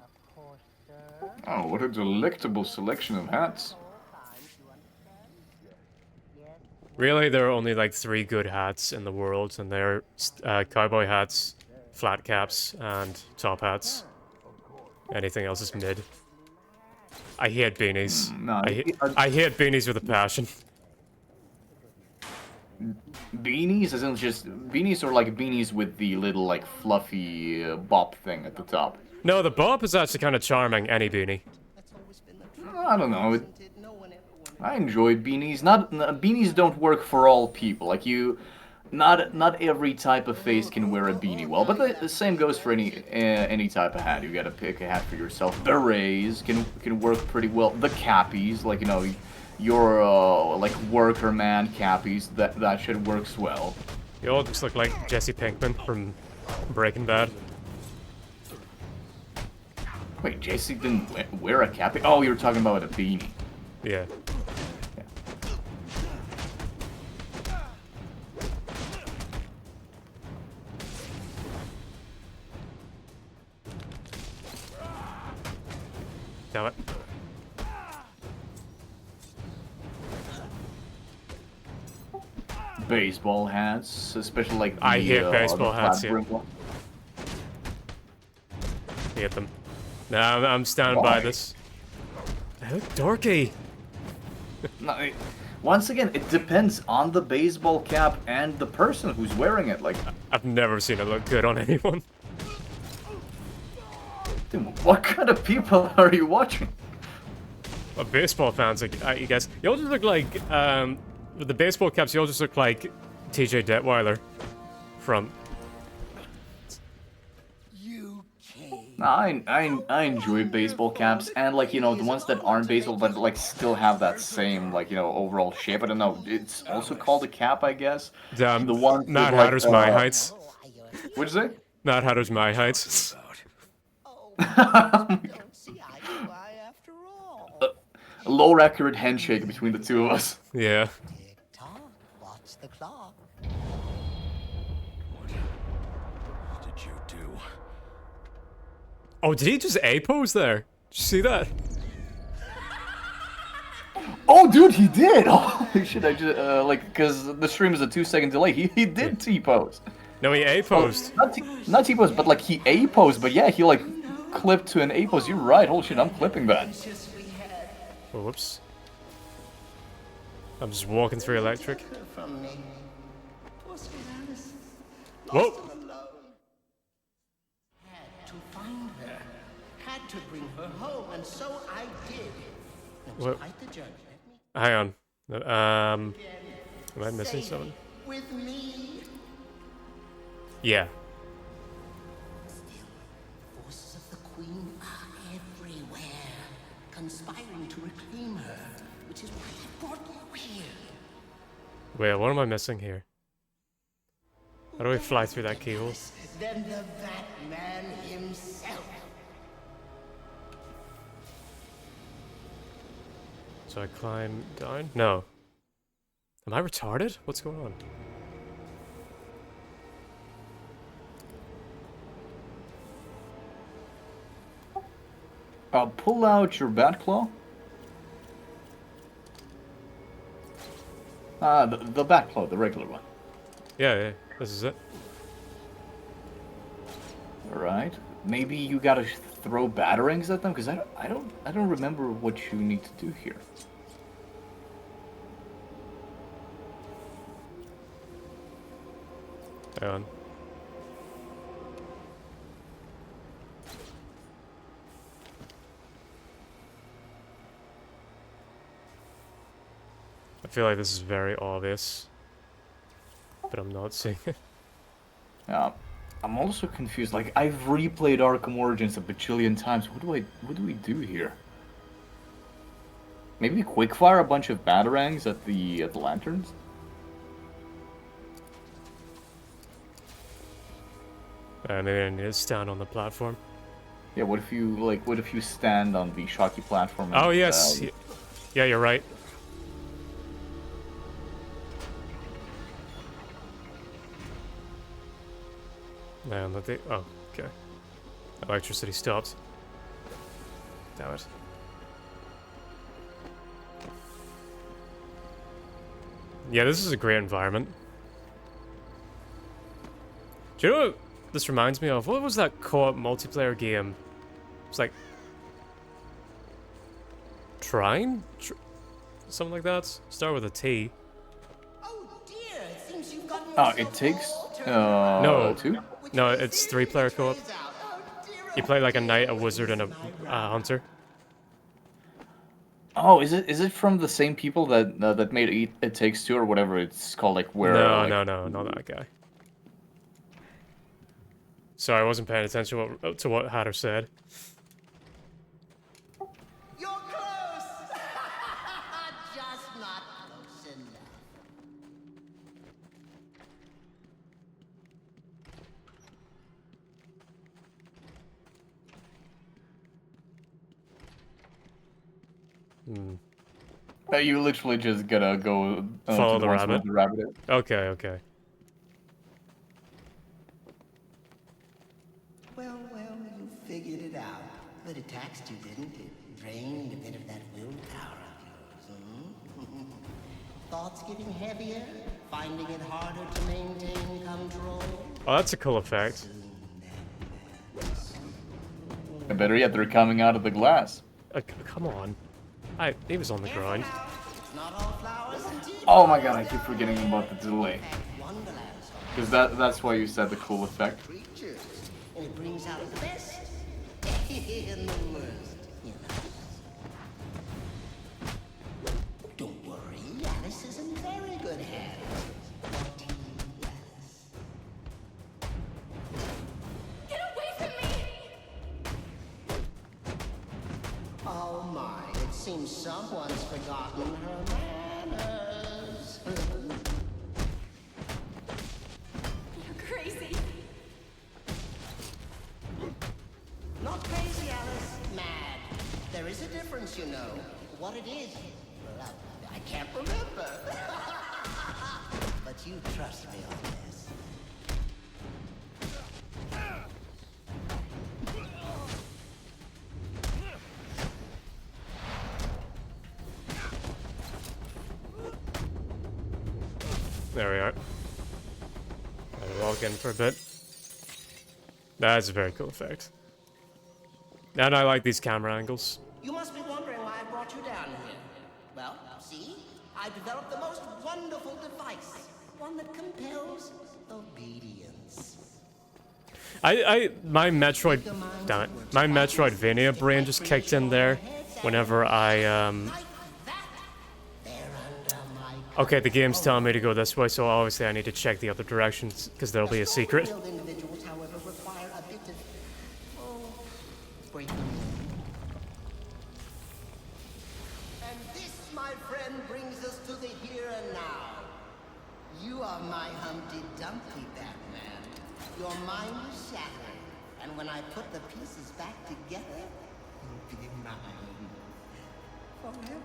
Of course, sir. Oh, what a delectable selection of hats. Really, there are only like 3 good hats in the world, and they're cowboy hats, flat caps, and top hats. Anything else is mid. I hate beanies. I hate beanies with a passion. Beanies isn't just... Beanies are like beanies with the little, like, fluffy bop thing at the top. No, the bop is actually kind of charming, any beanie. I don't know. I enjoy beanies. Beanies don't work for all people. Like, not every type of face can wear a beanie well, but the same goes for any type of hat. You gotta pick a hat for yourself. Berets can work pretty well. The cappies, like, you know, your like worker man cappies, that shit works well. You all just look like Jesse Pinkman from Breaking Bad. Wait, Jesse didn't wear a cappy? Oh, you were talking about a beanie. Yeah. Damn it. Baseball hats, especially like the, I hate baseball hats, yeah. one. Hate them. Nah, I'm standing by this. They look dorky. No, once again, it depends on the baseball cap and the person who's wearing it. Like, I've never seen it look good on anyone. Dude, what kind of people are you watching? Well, baseball fans, like, you guys, you all just look like, with the baseball caps, you all just look like TJ Detweiler from... No, I enjoy baseball caps, and, like, you know, the ones that aren't baseball but, like, still have that same, like, you know, overall shape. I don't know, it's also called a cap, I guess. Damn, the one Mad with, Hatter's my heights. What'd you say? Mad Hatter's my heights. lower accurate handshake between the two of us. Yeah. Watch the clock. What did you do? Oh, did he just A-pose there? Did you see that? Oh, dude, he did! Holy shit, I just, like, because the stream is a 2-second delay, he did T-pose. No, he A-posed. Well, not T-pose, but, like, he A-posed, but yeah, he, like, clipped to an A-pose. You're right, holy shit, I'm clipping that. Oh, whoops. I'm just walking through electric. Whoa! Had to find her. Had to bring her home, and so I did. It was What? quite the journey. Hang on. Am I missing something? With me. Yeah. Forces of the Queen are everywhere, conspiring to reclaim her, which is why I brought you here. Wait, what am I missing here? How do I fly through that keyhole? Then the Batman himself. So I climb down? No. Am I retarded? What's going on? Pull out your Batclaw. The Batclaw, the regular one. Yeah, this is it. Alright. Maybe you gotta throw batarangs at them, because I don't remember what you need to do here. Hang on. I feel like this is very obvious, but I'm not seeing it. I'm also confused. Like, I've replayed Arkham Origins a bajillion times. What do we do here? Maybe quickfire a bunch of batarangs at the lanterns? Maybe I need to stand on the platform. Yeah, what if you stand on the shocky platform? Oh yes, yeah, you're right. Man, let the oh, okay. Electricity stopped. Damn it. Yeah, this is a great environment. Do you know what this reminds me of? What was that co-op multiplayer game? It's like Trine? Something like that? Start with a T. Oh, it takes no, two? No, it's 3-player co-op. You play like a knight, a wizard, and a hunter. Oh, is it from the same people that made It Takes Two or whatever it's called? Like where? No, like... no, not that guy. Sorry, I wasn't paying attention to what Hatter said. You're close. Just not close enough. You literally just gotta go follow to the rabbit. The rabbit is. Okay. Well, you figured it out. But it taxed you, didn't it? Drained a bit of that willpower of yours, Thoughts getting heavier? Finding it harder to maintain control? Oh, that's a cool effect. Better yet, they're coming out of the glass. Come on. He was on the ground. Oh my god, I keep forgetting about the delay. Because that's why you said the cool effect. And it brings out the best and the worst, Don't worry, Alice is in very good hands. Get away from me! Oh my, it seems someone's forgotten her manners. You're crazy. Not crazy, Alice. Mad. There is a difference, you know. what it is? Well, I can't remember. But you trust me on this. There we are. Gotta walk in for a bit. That's a very cool effect. And I like these camera angles. You must be wondering why I brought you down here. Well, see? I developed the most wonderful device. One that compels obedience. My Metroid, damn it, my Metroidvania brain just kicked in there whenever I, okay, the game's telling me to go this way, so obviously I need to check the other directions, because there'll be a secret. Individuals, however, require a bit of, breaking. And this, my friend, brings us to the here and now. You are my Humpty Dumpty, Batman. Your mind is shattered, and when I put the pieces back together, you'll be mine. Forever.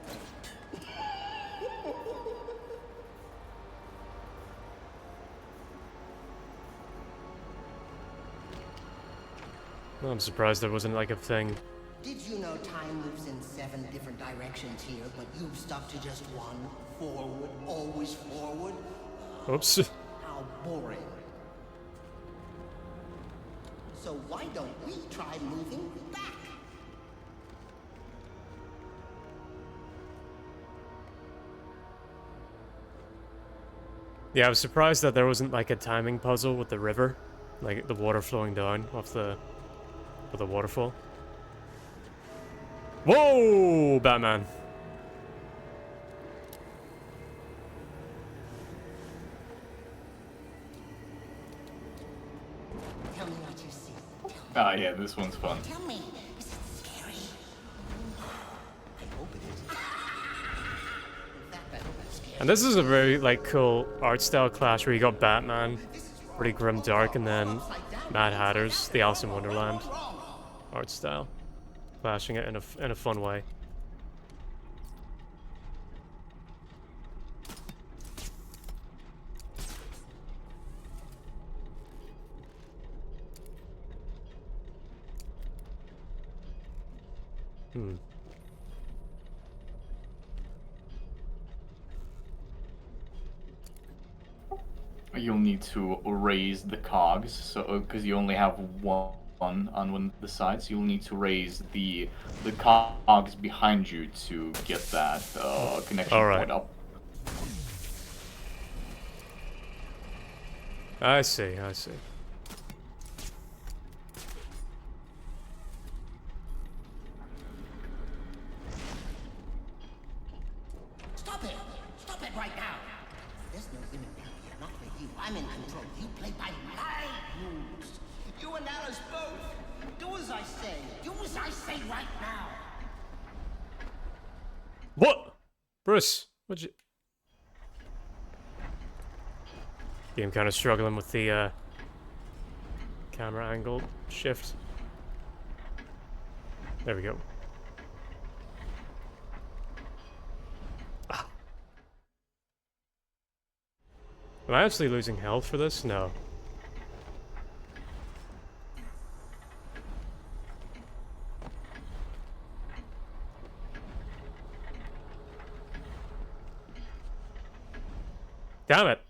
Well, I'm surprised there wasn't like a thing. Did you know time moves in 7 different directions here, but you've stuck to just one? Forward, always forward? Oops. How boring. So why don't we try moving back? Yeah, I was surprised that there wasn't like a timing puzzle with the river. Like the water flowing down off the waterfall. Whoa, Batman. Tell me what you see. Ah, yeah, this one's fun. Tell me, is it scary? I hope it is. In fact, I hope it's scary. And this is a very like cool art style clash where you got Batman, pretty grim dark, and then Mad Hatter's the Alice in Wonderland art style, clashing it in a fun way. You'll need to raise the cogs, so because you only have one on one of the sides, you'll need to raise the cogs behind you to get that connection point up. I see, I see. Stop it! Stop it right now! There's no limit down here, not for you. I'm in control. You play by my rules. You and Alice both. Do as I say. Do as I say right now. What? Bruce, what'd you... Game kind of struggling with the camera angle shift. There we go. Ah. Am I actually losing health for this? No. Damn it.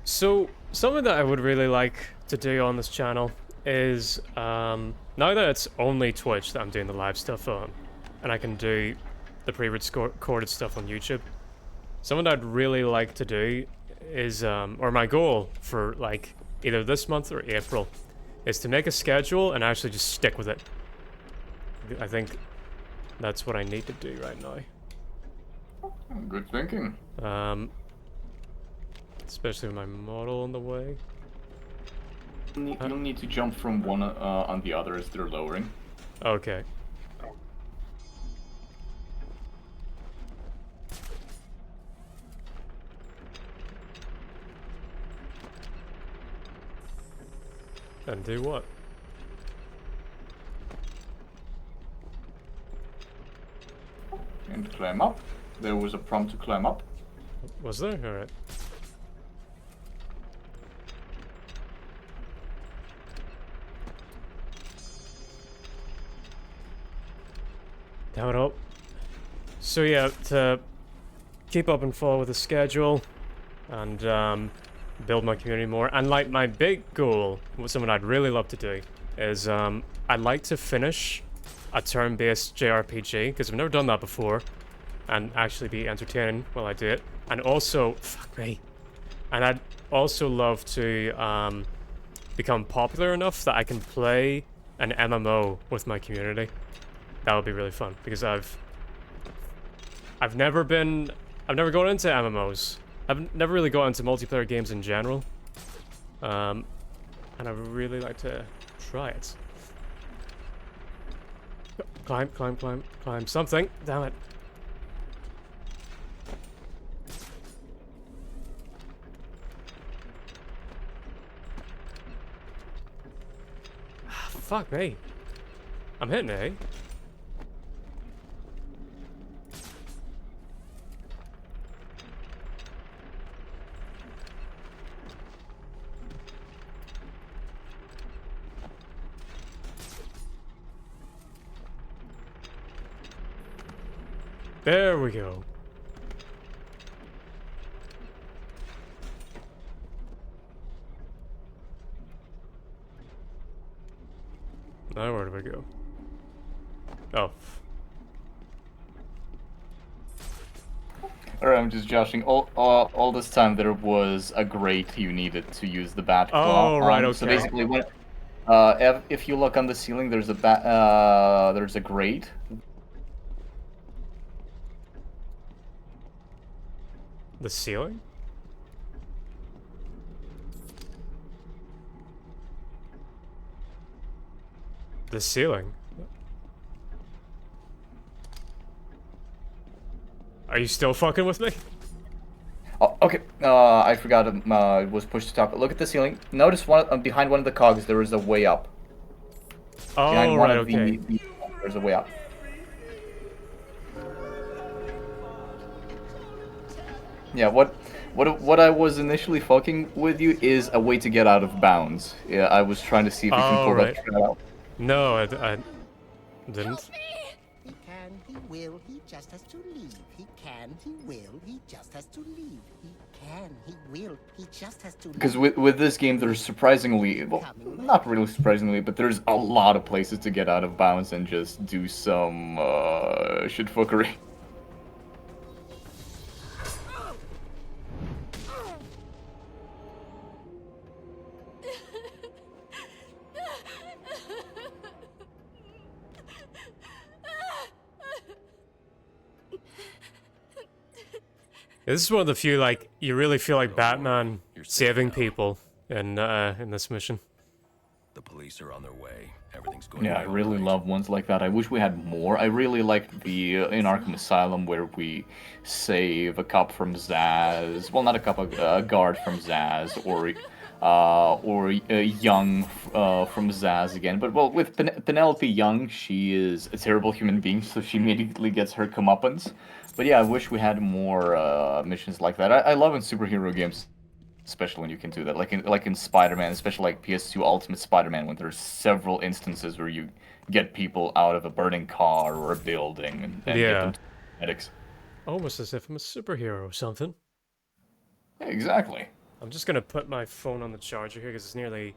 So, something that I would really like to do on this channel is, now that it's only Twitch that I'm doing the live stuff on, and I can do the pre-recorded stuff on YouTube, something that I'd really like to do is, or my goal for, like, either this month or April, is to make a schedule and actually just stick with it. I think that's what I need to do right now. Good thinking. Especially with my model on the way. You'll need to jump from one on the other as they're lowering. Okay. And do what? And climb up. There was a prompt to climb up. Was there? Alright. Damn it up. So yeah, to keep up and follow with the schedule and build my community more, and like my big goal, something I'd really love to do, is I'd like to finish a turn-based JRPG, because I've never done that before, and actually be entertaining while I do it. And also, fuck me, and I'd also love to become popular enough that I can play an MMO with my community. That would be really fun, because I've never gone into MMOs. I've never really got into multiplayer games in general. And I would really like to try it. Climb, climb, climb, climb something. Damn it. Fuck me. I'm hitting it, eh? There we go. Now where do we go? Oh. Alright, I'm just joshing. All this time there was a grate you needed to use the bat claw. Oh, right, okay. So basically, when if you look on the ceiling, there's a there's a grate. The ceiling? The ceiling? Are you still fucking with me? Oh, okay. I forgot it was pushed to top. Look at the ceiling. Notice behind one of the cogs there is a way up. Oh, behind one right, of okay. There's a way up. Yeah, what I was initially fucking with you is a way to get out of bounds. Yeah, I was trying to see if you can pull that thread out. No, I didn't. He can, he will, he just has to leave. He can, he will, he just has to leave. He can, he will, he just has to leave. Because with this game, there's surprisingly, well, not really surprisingly, but there's a lot of places to get out of bounds and just do some shitfuckery. This is one of the few, like, you really feel like Batman saving people in this mission. The police are on their way. Everything's going. Yeah, I really love ones like that. I wish we had more. I really liked the in Arkham Asylum where we save a cop from Zaz. Well, not a cop, a guard from Zaz, or Young from Zaz again. But well, with Penelope Young, she is a terrible human being, so she immediately gets her comeuppance. But yeah, I wish we had more missions like that. I love in superhero games, especially when you can do that, like in Spider-Man, especially like PS2 Ultimate Spider-Man, when there's several instances where you get people out of a burning car or a building and get them to medics. Almost as if I'm a superhero or something. Yeah, exactly. I'm just gonna put my phone on the charger here because it's nearly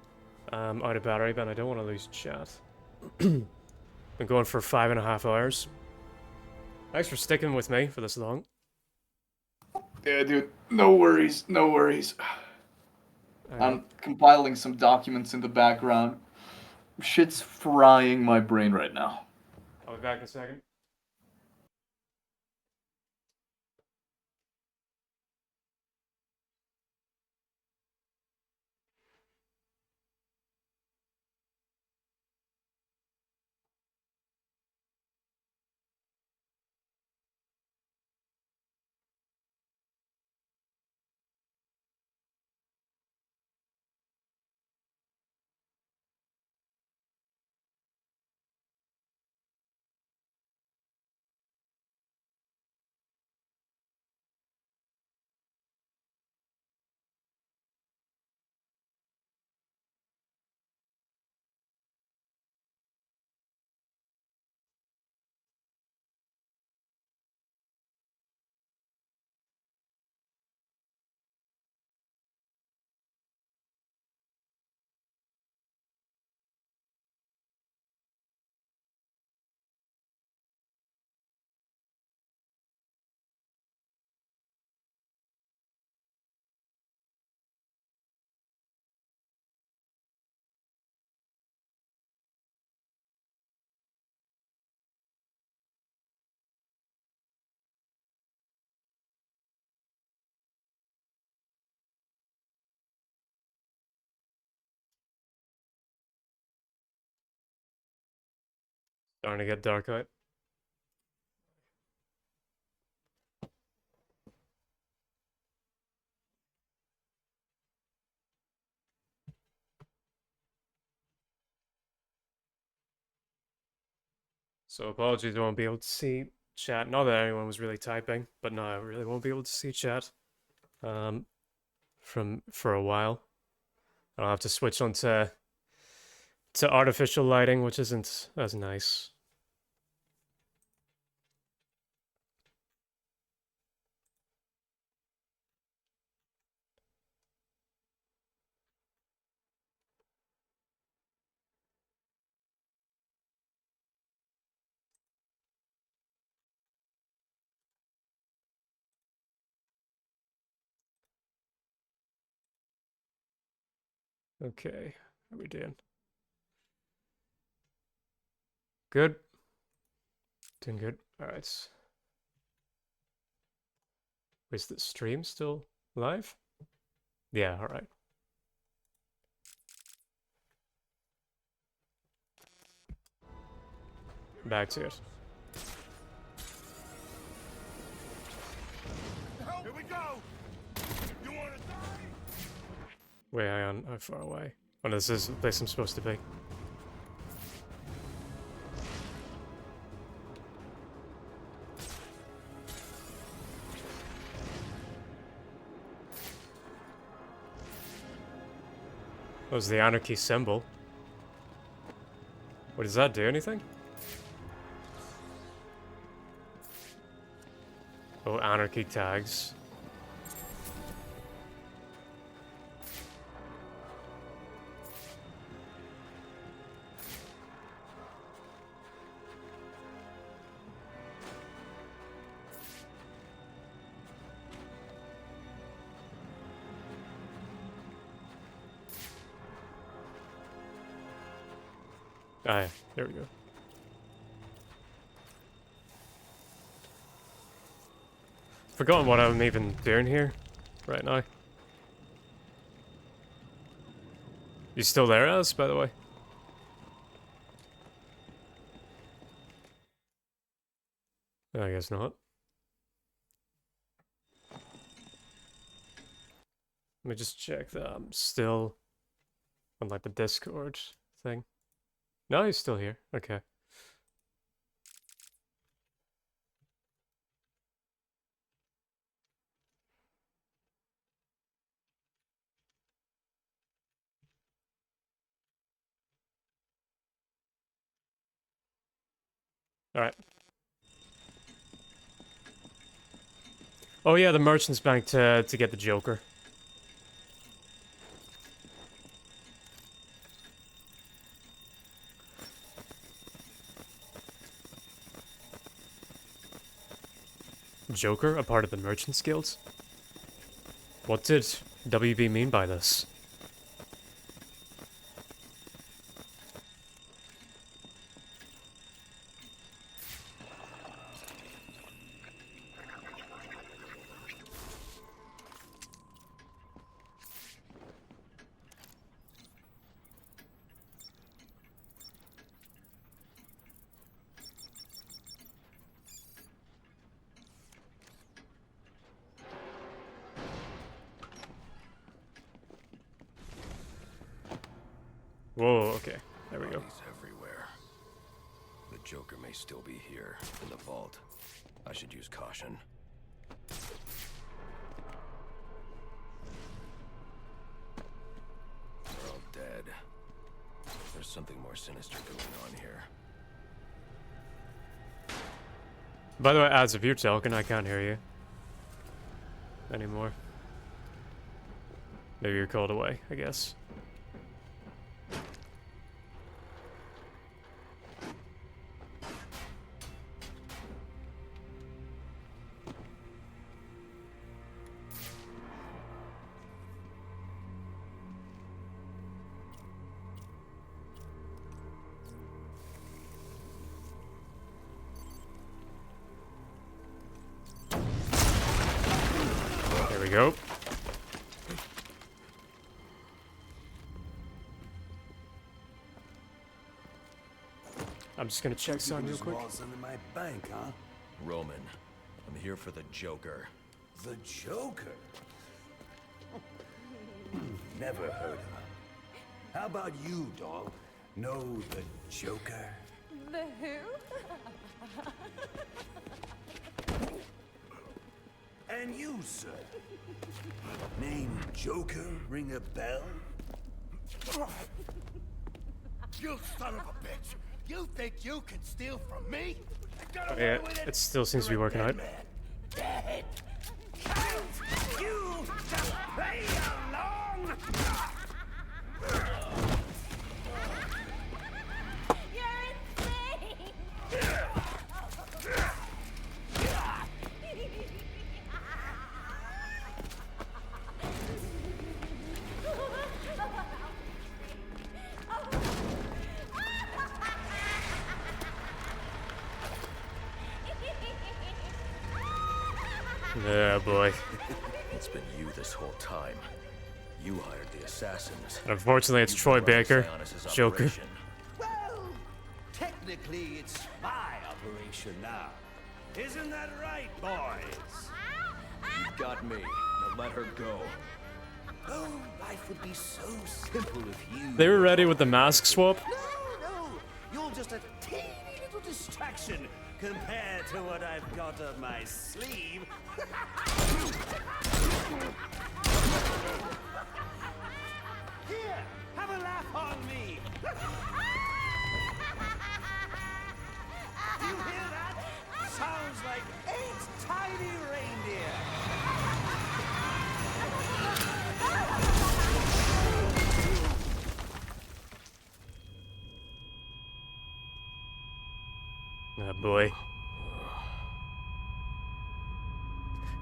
out of battery, but I don't want to lose chat. Been going for 5.5 hours. Thanks for sticking with me for this long. Yeah, dude, no worries, no worries. I'm compiling some documents in the background. Shit's frying my brain right now. I'll be back in a second. Starting to get dark out. So apologies, I won't be able to see chat. Not that anyone was really typing, but no, I really won't be able to see chat. For a while. I'll have to switch on to artificial lighting, which isn't as nice. Okay, how are we doing? Good. Doing good. Alright. Is the stream still live? Yeah, alright. Back to it. Here we go! You wanna die? Wait, hang on. How far away? Oh, no, this is the place I'm supposed to be. That was the anarchy symbol. What, does that do anything? Oh, anarchy tags. Ah, yeah, there we go. Forgotten what I'm even doing here right now. You still there, Az, by the way? I guess not. Let me just check that I'm still on like the Discord thing. No, he's still here. Okay. Alright. Oh yeah, the Merchant's Bank to get the Joker. Joker, a part of the Merchants Guild? What did WB mean by this? Whoa, okay. There we go. Bodies everywhere. The Joker may still be here, in the vault. I should use caution. They're all dead. There's something more sinister going on here. By the way, Az, if you're talking, I can't hear you anymore. Maybe you're called away, I guess. There we go. I'm just gonna check something real quick. Something in my bank, huh? Roman, I'm here for the Joker. The Joker? Never heard of him. How about you, dog? Know the Joker? The who? And you, sir? Name Joker ring a bell? You son of a bitch! You think you can steal from me? Oh, yeah, it still seems to be working out. Dead. You just play along. You're insane! Yeah, boy. It's been you this whole time. You hired the assassins. And unfortunately, it's You Troy run Baker, Sionis' Joker. operation. Well, technically, it's my operation now. Isn't that right, boys? You got me. Now let her go. Oh, life would be so simple if you... They were ready with the mask swap. No, you're just a teeny little distraction compared to what I've got up my sleeve. Here, have a laugh on me. Do you hear that? Sounds like 8 tiny reindeer. Oh boy.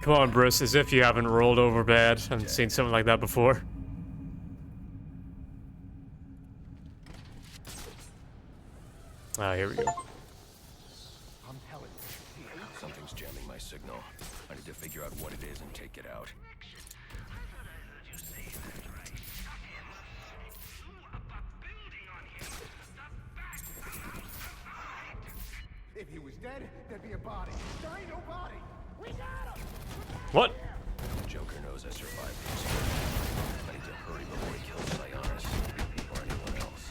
Come on, Bruce, as if you haven't rolled over bad. I haven't seen something like that before. Ah, here we go. I'm telling you. Something's jamming my signal. I need to figure out what it is and take it out. If he was dead, there'd be a body. There ain't no body. We got him. What? Joker knows I survived the experience. I need to hurry before he kills Sionis. Or anyone else.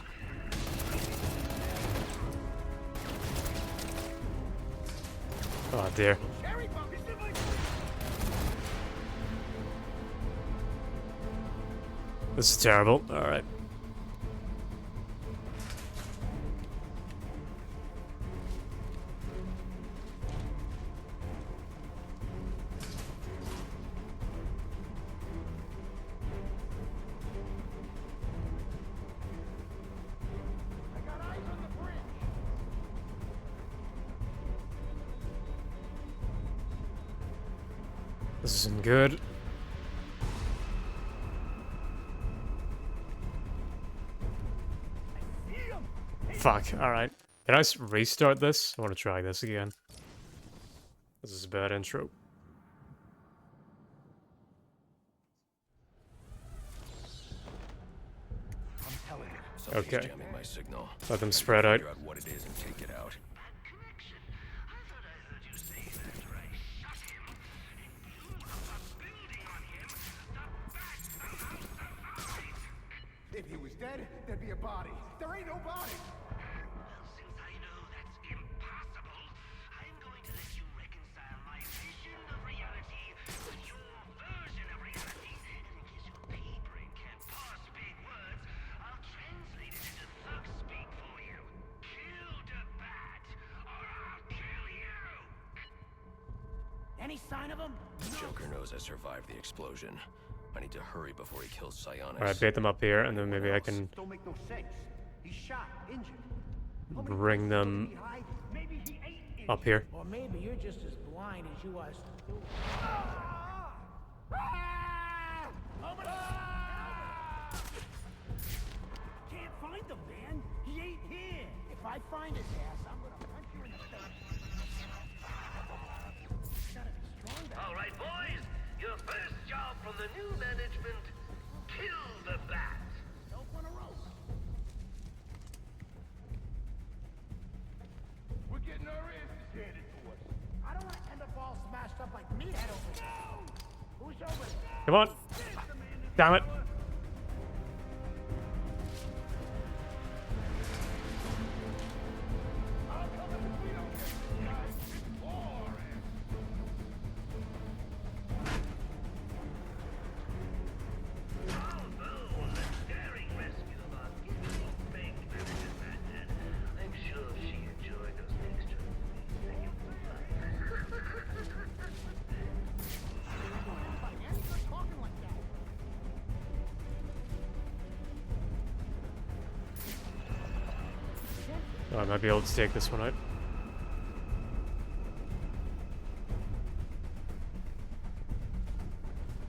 Oh dear. This is terrible. Alright. This isn't good. Fuck, alright. Can I restart this? I want to try this again. This is a bad intro. I'm telling you. Something's Okay. jamming my signal. Let them I need to spread out. figure out what it is and take it out. If he was dead, there'd be a body. There ain't no body. Since I know that's impossible, I'm going to let you reconcile my vision of reality with your version of reality. And in case your pea brain can't parse big words, I'll translate it into thug speak for you. Kill the bat, or I'll kill you! Any sign of him? Joker knows I survived the explosion. I need to hurry before he kills Sionis. Alright, bait them up here, and then maybe I can Don't make no sense. He's shot, injured. bring them up here. Or maybe you're just as blind as you are. Can't find him, man. He ain't here. If I find his ass, I'm gonna punch you in the face. Gotta be strong. All right, boys. Your first job from the new management: kill the bat. Help on a rope. Come on. Damn it. Oh, I might be able to take this one out.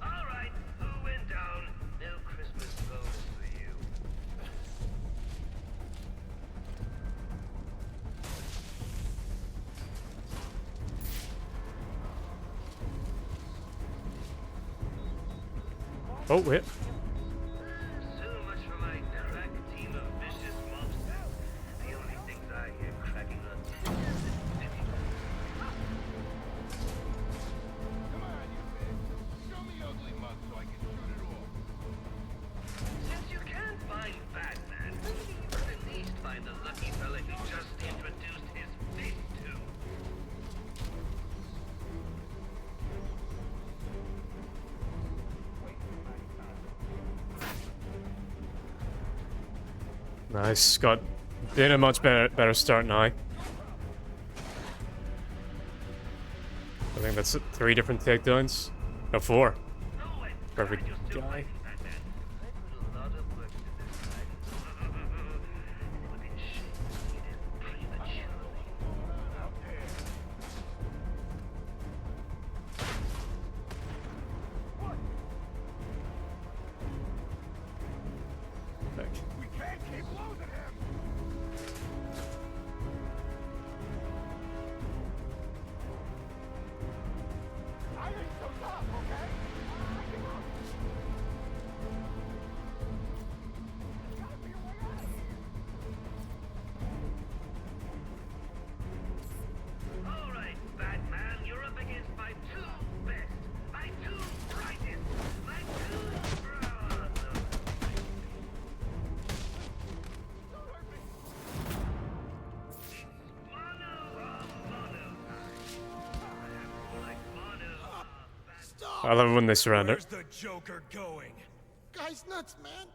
Alright, who went down? No Christmas bonus for you. Oh, wait. So much for my crack team of vicious mobsters. The only things I hear cracking up tenders and city. Come on, you bitch. Show me your ugly mug so I can shoot it off. Since you can't find Batman, maybe you could at least find the lucky fella he just introduced his fist to. Nice. Got in a much better start now. I think that's 3 different takedowns. No, 4. Perfect guy. We can't keep losing him. I ain't so tough, okay? Alright, Batman, you're up against my 2 best, my 2 brightest, my 2 I love it when they surrender. Where's the Joker going? Guy's nuts, man.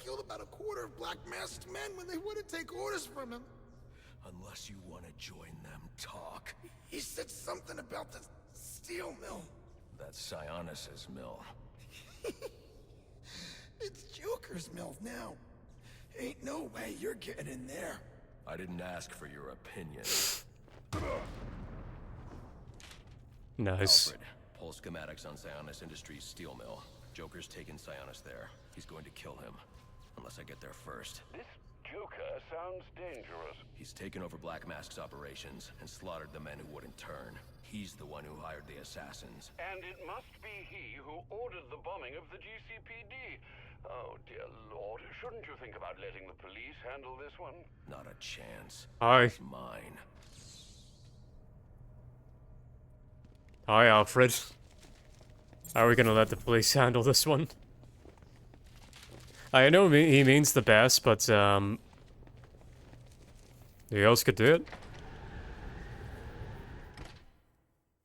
Killed about a quarter of Black Mask's men when they wouldn't take orders from him. Unless you want to join them, talk. He said something about the steel mill. That's Sionis's mill. It's Joker's mill now. Ain't no way you're getting in there. I didn't ask for your opinion. Nice. Alfred, pull schematics on Sionis Industries steel mill. Joker's taking Sionis there. He's going to kill him. Unless I get there first. This Joker sounds dangerous. He's taken over Black Mask's operations and slaughtered the men who wouldn't turn. He's the one who hired the assassins. And it must be he who ordered the bombing of the GCPD. Oh, dear Lord. Shouldn't you think about letting the police handle this one? Not a chance. Hi. It's mine. Hi, Alfred. How are we gonna let the police handle this one? I know he means the best, but, who else could do it?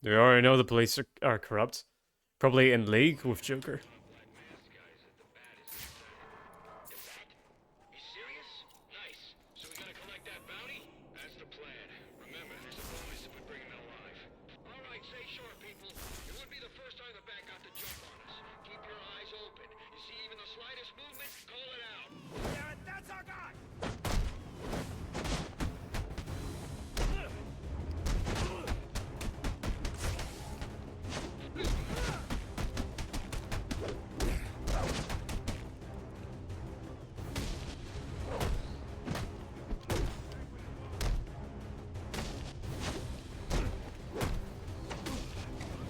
We already know the police are corrupt. Probably in league with Joker.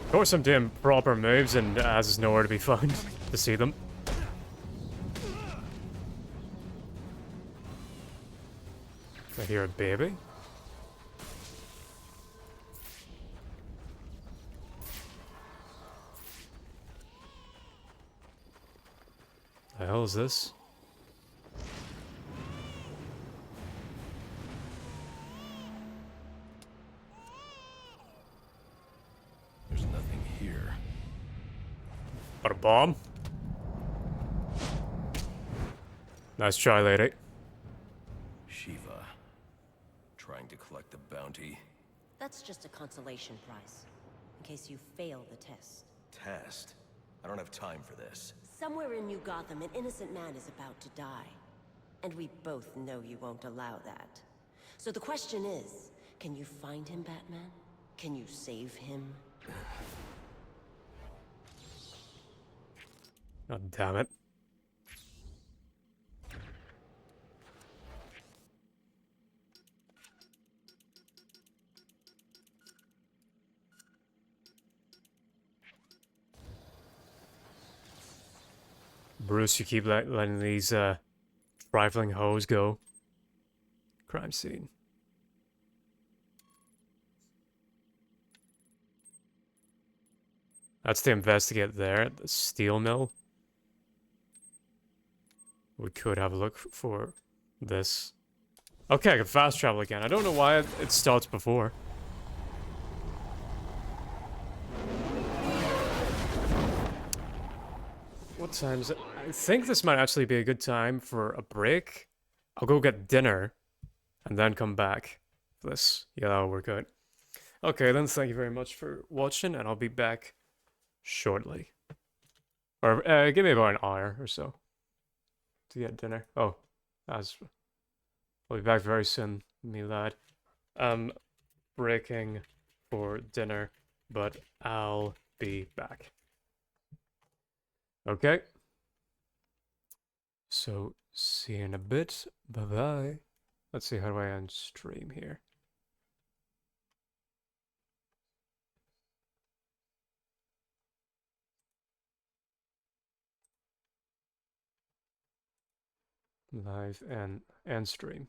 Of course I'm doing proper moves and Az is nowhere to be found to see them. I hear a baby. The hell is this? There's nothing here. Got a bomb? Nice try, lady. Shiva. Trying to collect the bounty. That's just a consolation prize, in case you fail the test. Test? I don't have time for this. Somewhere in New Gotham, an innocent man is about to die. And we both know you won't allow that. So the question is, can you find him, Batman? Can you save him? God damn it. Bruce, you keep letting these trifling hoes go. Crime scene. That's to investigate there at the steel mill. We could have a look for this. Okay, I can fast travel again. I don't know why it starts before. What time is it? I think this might actually be a good time for a break. I'll go get dinner and then come back for this. Yeah, that'll work out. Okay, then thank you very much for watching, and I'll be back shortly. Or give me about an hour or so to get dinner. Oh, I'll be back very soon, me lad. Breaking for dinner, but I'll be back. Okay. So, see you in a bit. Bye-bye. Let's see, how do I end stream here? Live and end stream.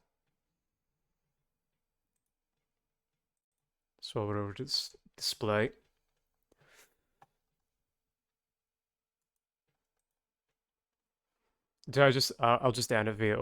Swap it over to display. I'll just end it via